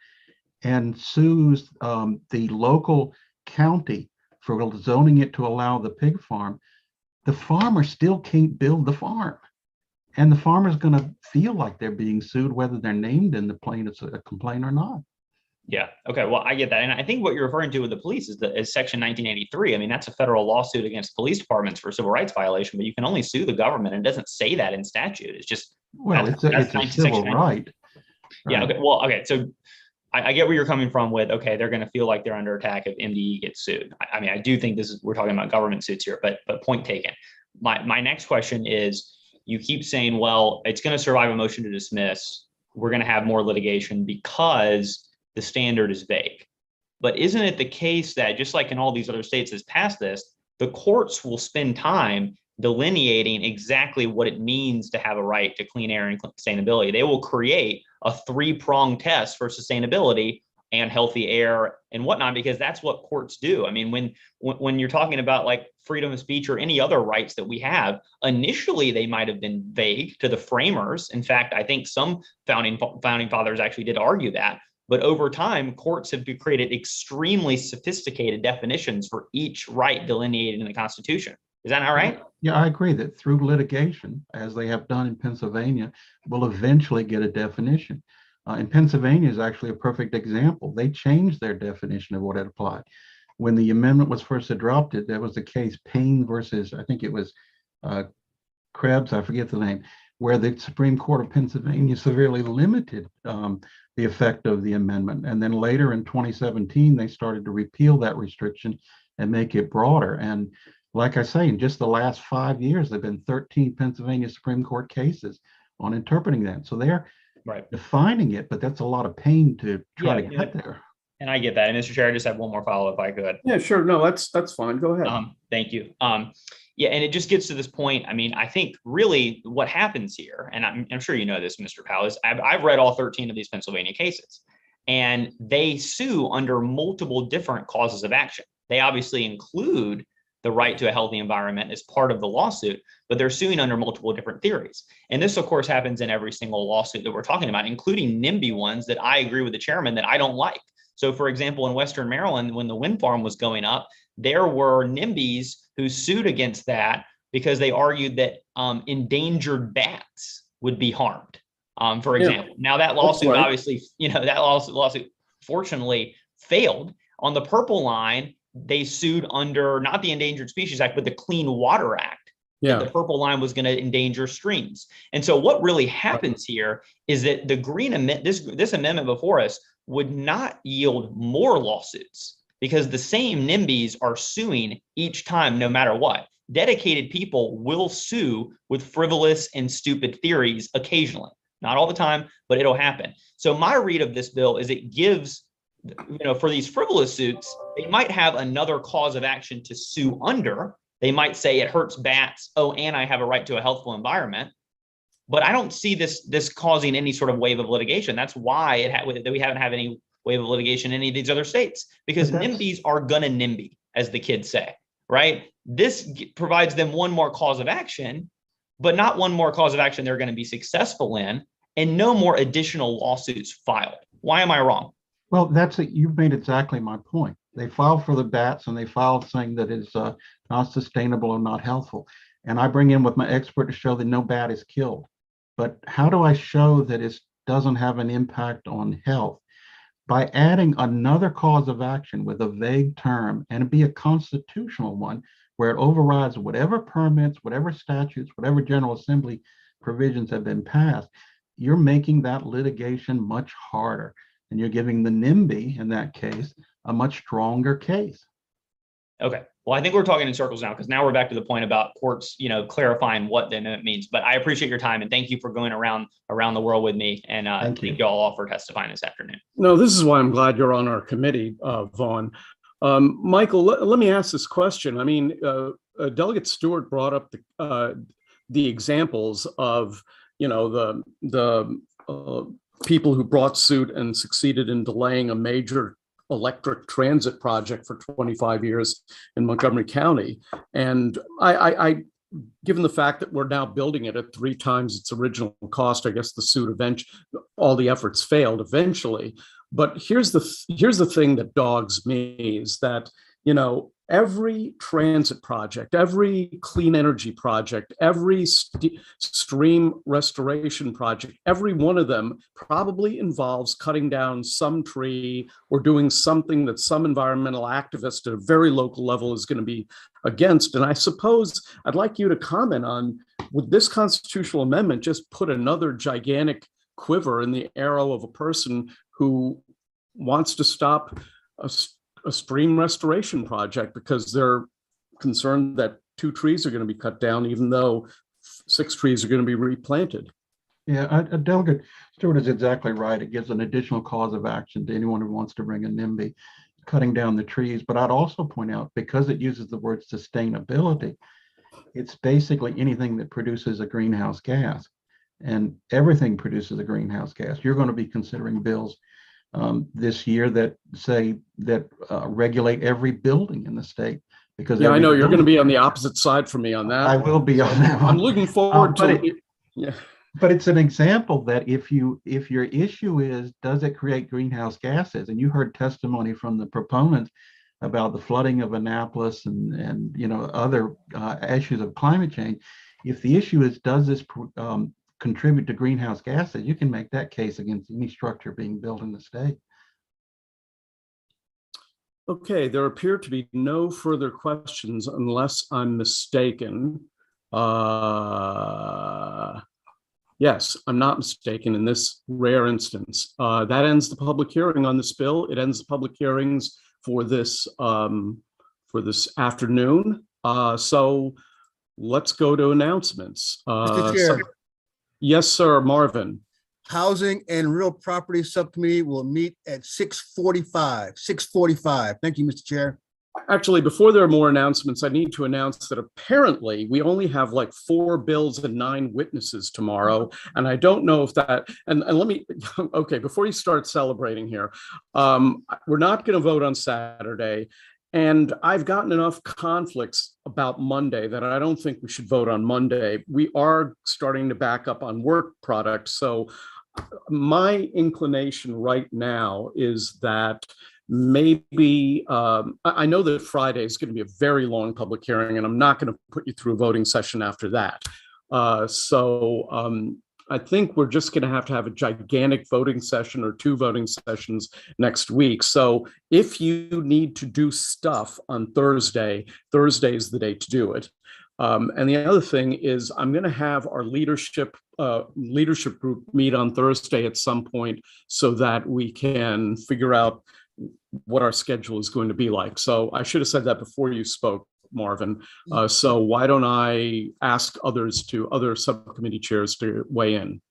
and sues the local county for zoning it to allow the pig farm, the farmer still can't build the farm. And the farmer's going to feel like they're being sued, whether they're named in the plaintiff's complaint or not. Yeah. Okay. Well, I get that. And I think what you're referring to with the police is Section 1983. I mean, that's a federal lawsuit against police departments for civil rights violation, but you can only sue the government. And it doesn't say that in statute. It's just, well, it's a civil right. Yeah. Okay. Well, okay. So I get where you're coming from with, okay, they're going to feel like they're under attack if MDE gets sued. I mean, I do think we're talking about government suits here, but point taken. My next question is, you keep saying, well, it's going to survive a motion to dismiss. We're going to have more litigation because the standard is vague. But isn't it the case that just like in all these other states that's passed this, the courts will spend time delineating exactly what it means to have a right to clean air and sustainability? They will create a 3-pronged test for sustainability and healthy air and whatnot, because that's what courts do. I mean, when you're talking about like freedom of speech or any other rights that we have, initially they might have been vague to the framers. In fact, I think some founding fathers actually did argue that. But over time, courts have created extremely sophisticated definitions for each right delineated in the Constitution. Is that not right? Yeah, I agree that through litigation, as they have done in Pennsylvania, we'll eventually get a definition. And Pennsylvania is actually a perfect example. They changed their definition of what it applied. When the amendment was first adopted, there was a case, Payne versus, I think it was Krebs, I forget the name, where the Supreme Court of Pennsylvania severely limited the effect of the amendment. And then later in 2017, they started to repeal that restriction and make it broader. And like I say, in just the last 5 years, there have been 13 Pennsylvania Supreme Court cases on interpreting that. So they're defining it, but that's a lot of pain to try to get there. And I get that. And Mr. Chair, I just have one more follow-up if I could. Yeah, sure. No, that's fine. Go ahead. Thank you. Yeah, and it just gets to this point. I mean, I think really what happens here, and I'm sure you know this, Mr. Powell, is I've read all 13 of these Pennsylvania cases, and they sue under multiple different causes of action. They obviously include the right to a healthy environment as part of the lawsuit, but they're suing under multiple different theories. And this, of course, happens in every single lawsuit that we're talking about, including NIMBY ones that I agree with the chairman that I don't like. So, for example, in Western Maryland, when the wind farm was going up, there were NIMBYs who sued against that because they argued that endangered bats would be harmed, for example. Now, that lawsuit, obviously, that lawsuit fortunately failed. On the purple line, they sued under not the Endangered Species Act, but the Clean Water Act. Yeah. The purple line was going to endanger streams. And so what really happens here is that the green amendment, this amendment before us would not yield more lawsuits because the same NIMBYs are suing each time, no matter what. Dedicated people will sue with frivolous and stupid theories occasionally, not all the time, but it'll happen. So my read of this bill is it gives, for these frivolous suits, they might have another cause of action to sue under. They might say it hurts bats. Oh, and I have a right to a healthful environment. But I don't see this causing any sort of wave of litigation. That's why we haven't had any wave of litigation in any of these other states, because NIMBYs are gonna NIMBY, as the kids say, right? This provides them one more cause of action, but not one more cause of action they're gonna be successful in, and no more additional lawsuits filed. Why am I wrong? Well, you've made exactly my point. They filed for the bats and they filed saying that it's not sustainable or not healthful. And I bring in with my expert to show that no bat is killed. But how do I show that it doesn't have an impact on health? By adding another cause of action with a vague term, and be a constitutional one where it overrides whatever permits, whatever statutes, whatever General Assembly provisions have been passed, you're making that litigation much harder. And you're giving the NIMBY, in that case, a much stronger case. Okay. Well, I think we're talking in circles now, because now we're back to the point about courts, clarifying what the amendment means. But I appreciate your time and thank you for going around the world with me. And thank you all for testifying this afternoon. No, this is why I'm glad you're on our committee, Vaughn. Michael, let me ask this question. I mean, Delegate Stewart brought up the examples of, the people who brought suit and succeeded in delaying a major electric transit project for 25 years in Montgomery County. And I given the fact that we're now building it at 3 times its original cost, I guess the suit eventually, all the efforts failed eventually. But here's the thing that dogs me is that, every transit project, every clean energy project, every stream restoration project, every one of them probably involves cutting down some tree or doing something that some environmental activist at a very local level is going to be against. And I suppose I'd like you to comment on, would this constitutional amendment just put another gigantic quiver in the arrow of a person who wants to stop a stream restoration project because they're concerned that 2 trees are going to be cut down, even though 6 trees are going to be replanted? Yeah, Delegate Stewart is exactly right. It gives an additional cause of action to anyone who wants to bring a NIMBY, cutting down the trees. But I'd also point out, because it uses the word sustainability, it's basically anything that produces a greenhouse gas. And everything produces a greenhouse gas. You're going to be considering bills this year that say that regulate every building in the state. Because yeah, I know you're going to building, be on the opposite side from me on that. I will be on that one. I'm looking forward to it. Yeah. But it's an example that if your issue is, does it create greenhouse gases? And you heard testimony from the proponents about the flooding of Annapolis and other issues of climate change. If the issue is, does this contribute to greenhouse gases, you can make that case against any structure being built in the state. Okay, there appear to be no further questions unless I'm mistaken. Yes, I'm not mistaken in this rare instance. That ends the public hearing on this bill. It ends the public hearings for this afternoon. So let's go to announcements. Mr. Chair. Yes, sir, Marvin. Housing and Real Property Subcommittee will meet at 6:45. 6:45. Thank you, Mr. Chair. Actually, before there are more announcements, I need to announce that apparently we only have like 4 bills and 9 witnesses tomorrow. And I don't know if that, and let me, okay, before you start celebrating here, we're not going to vote on Saturday. And I've gotten enough conflicts about Monday that I don't think we should vote on Monday. We are starting to back up on work product. So my inclination right now is that maybe, I know that Friday is going to be a very long public hearing, and I'm not going to put you through a voting session after that. I think we're just going to have a gigantic voting session or 2 voting sessions next week. So if you need to do stuff on Thursday, Thursday is the day to do it. And the other thing is I'm going to have our leadership group meet on Thursday at some point so that we can figure out what our schedule is going to be like. So I should have said that before you spoke, Marvin. So why don't I ask other subcommittee chairs to weigh in?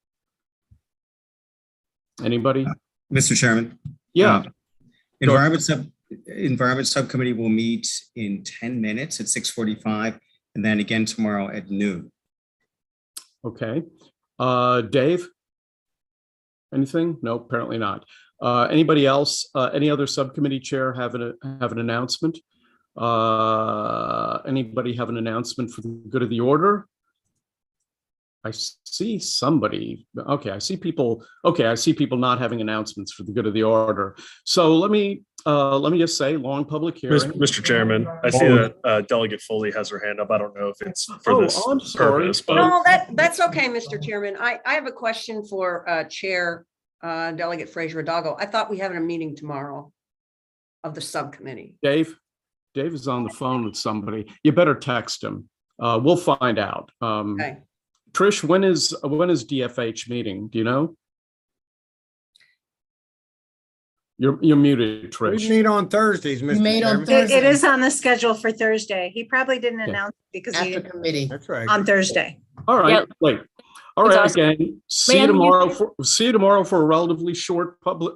Anybody? Mr. Chairman. Yeah. Environment Subcommittee will meet in 10 minutes at 6:45 and then again tomorrow at noon. Okay. Dave? Anything? No, apparently not. Anybody else? Any other subcommittee chair have an announcement? Anybody have an announcement for the good of the order? I see somebody. Okay, I see people. Okay, I see people not having announcements for the good of the order. So let me just say, long public hearing. Mr. Chairman, I see that Delegate Foley has her hand up. I don't know if it's for this purpose, but no, that's okay, Mr. Chairman. I have a question for Chair Delegate Frazier-Hidalgo. I thought we have a meeting tomorrow of the subcommittee. Dave is on the phone with somebody. You better text him. We'll find out. Okay. Trish, when is DFH meeting? Do you know? You're muted, Trish. We meet on Thursdays, Mr. Chairman. It is on the schedule for Thursday. He probably didn't announce it because After committee. That's right. on Thursday. All right, Yep. Wait. All right, gang. See you tomorrow for a relatively short public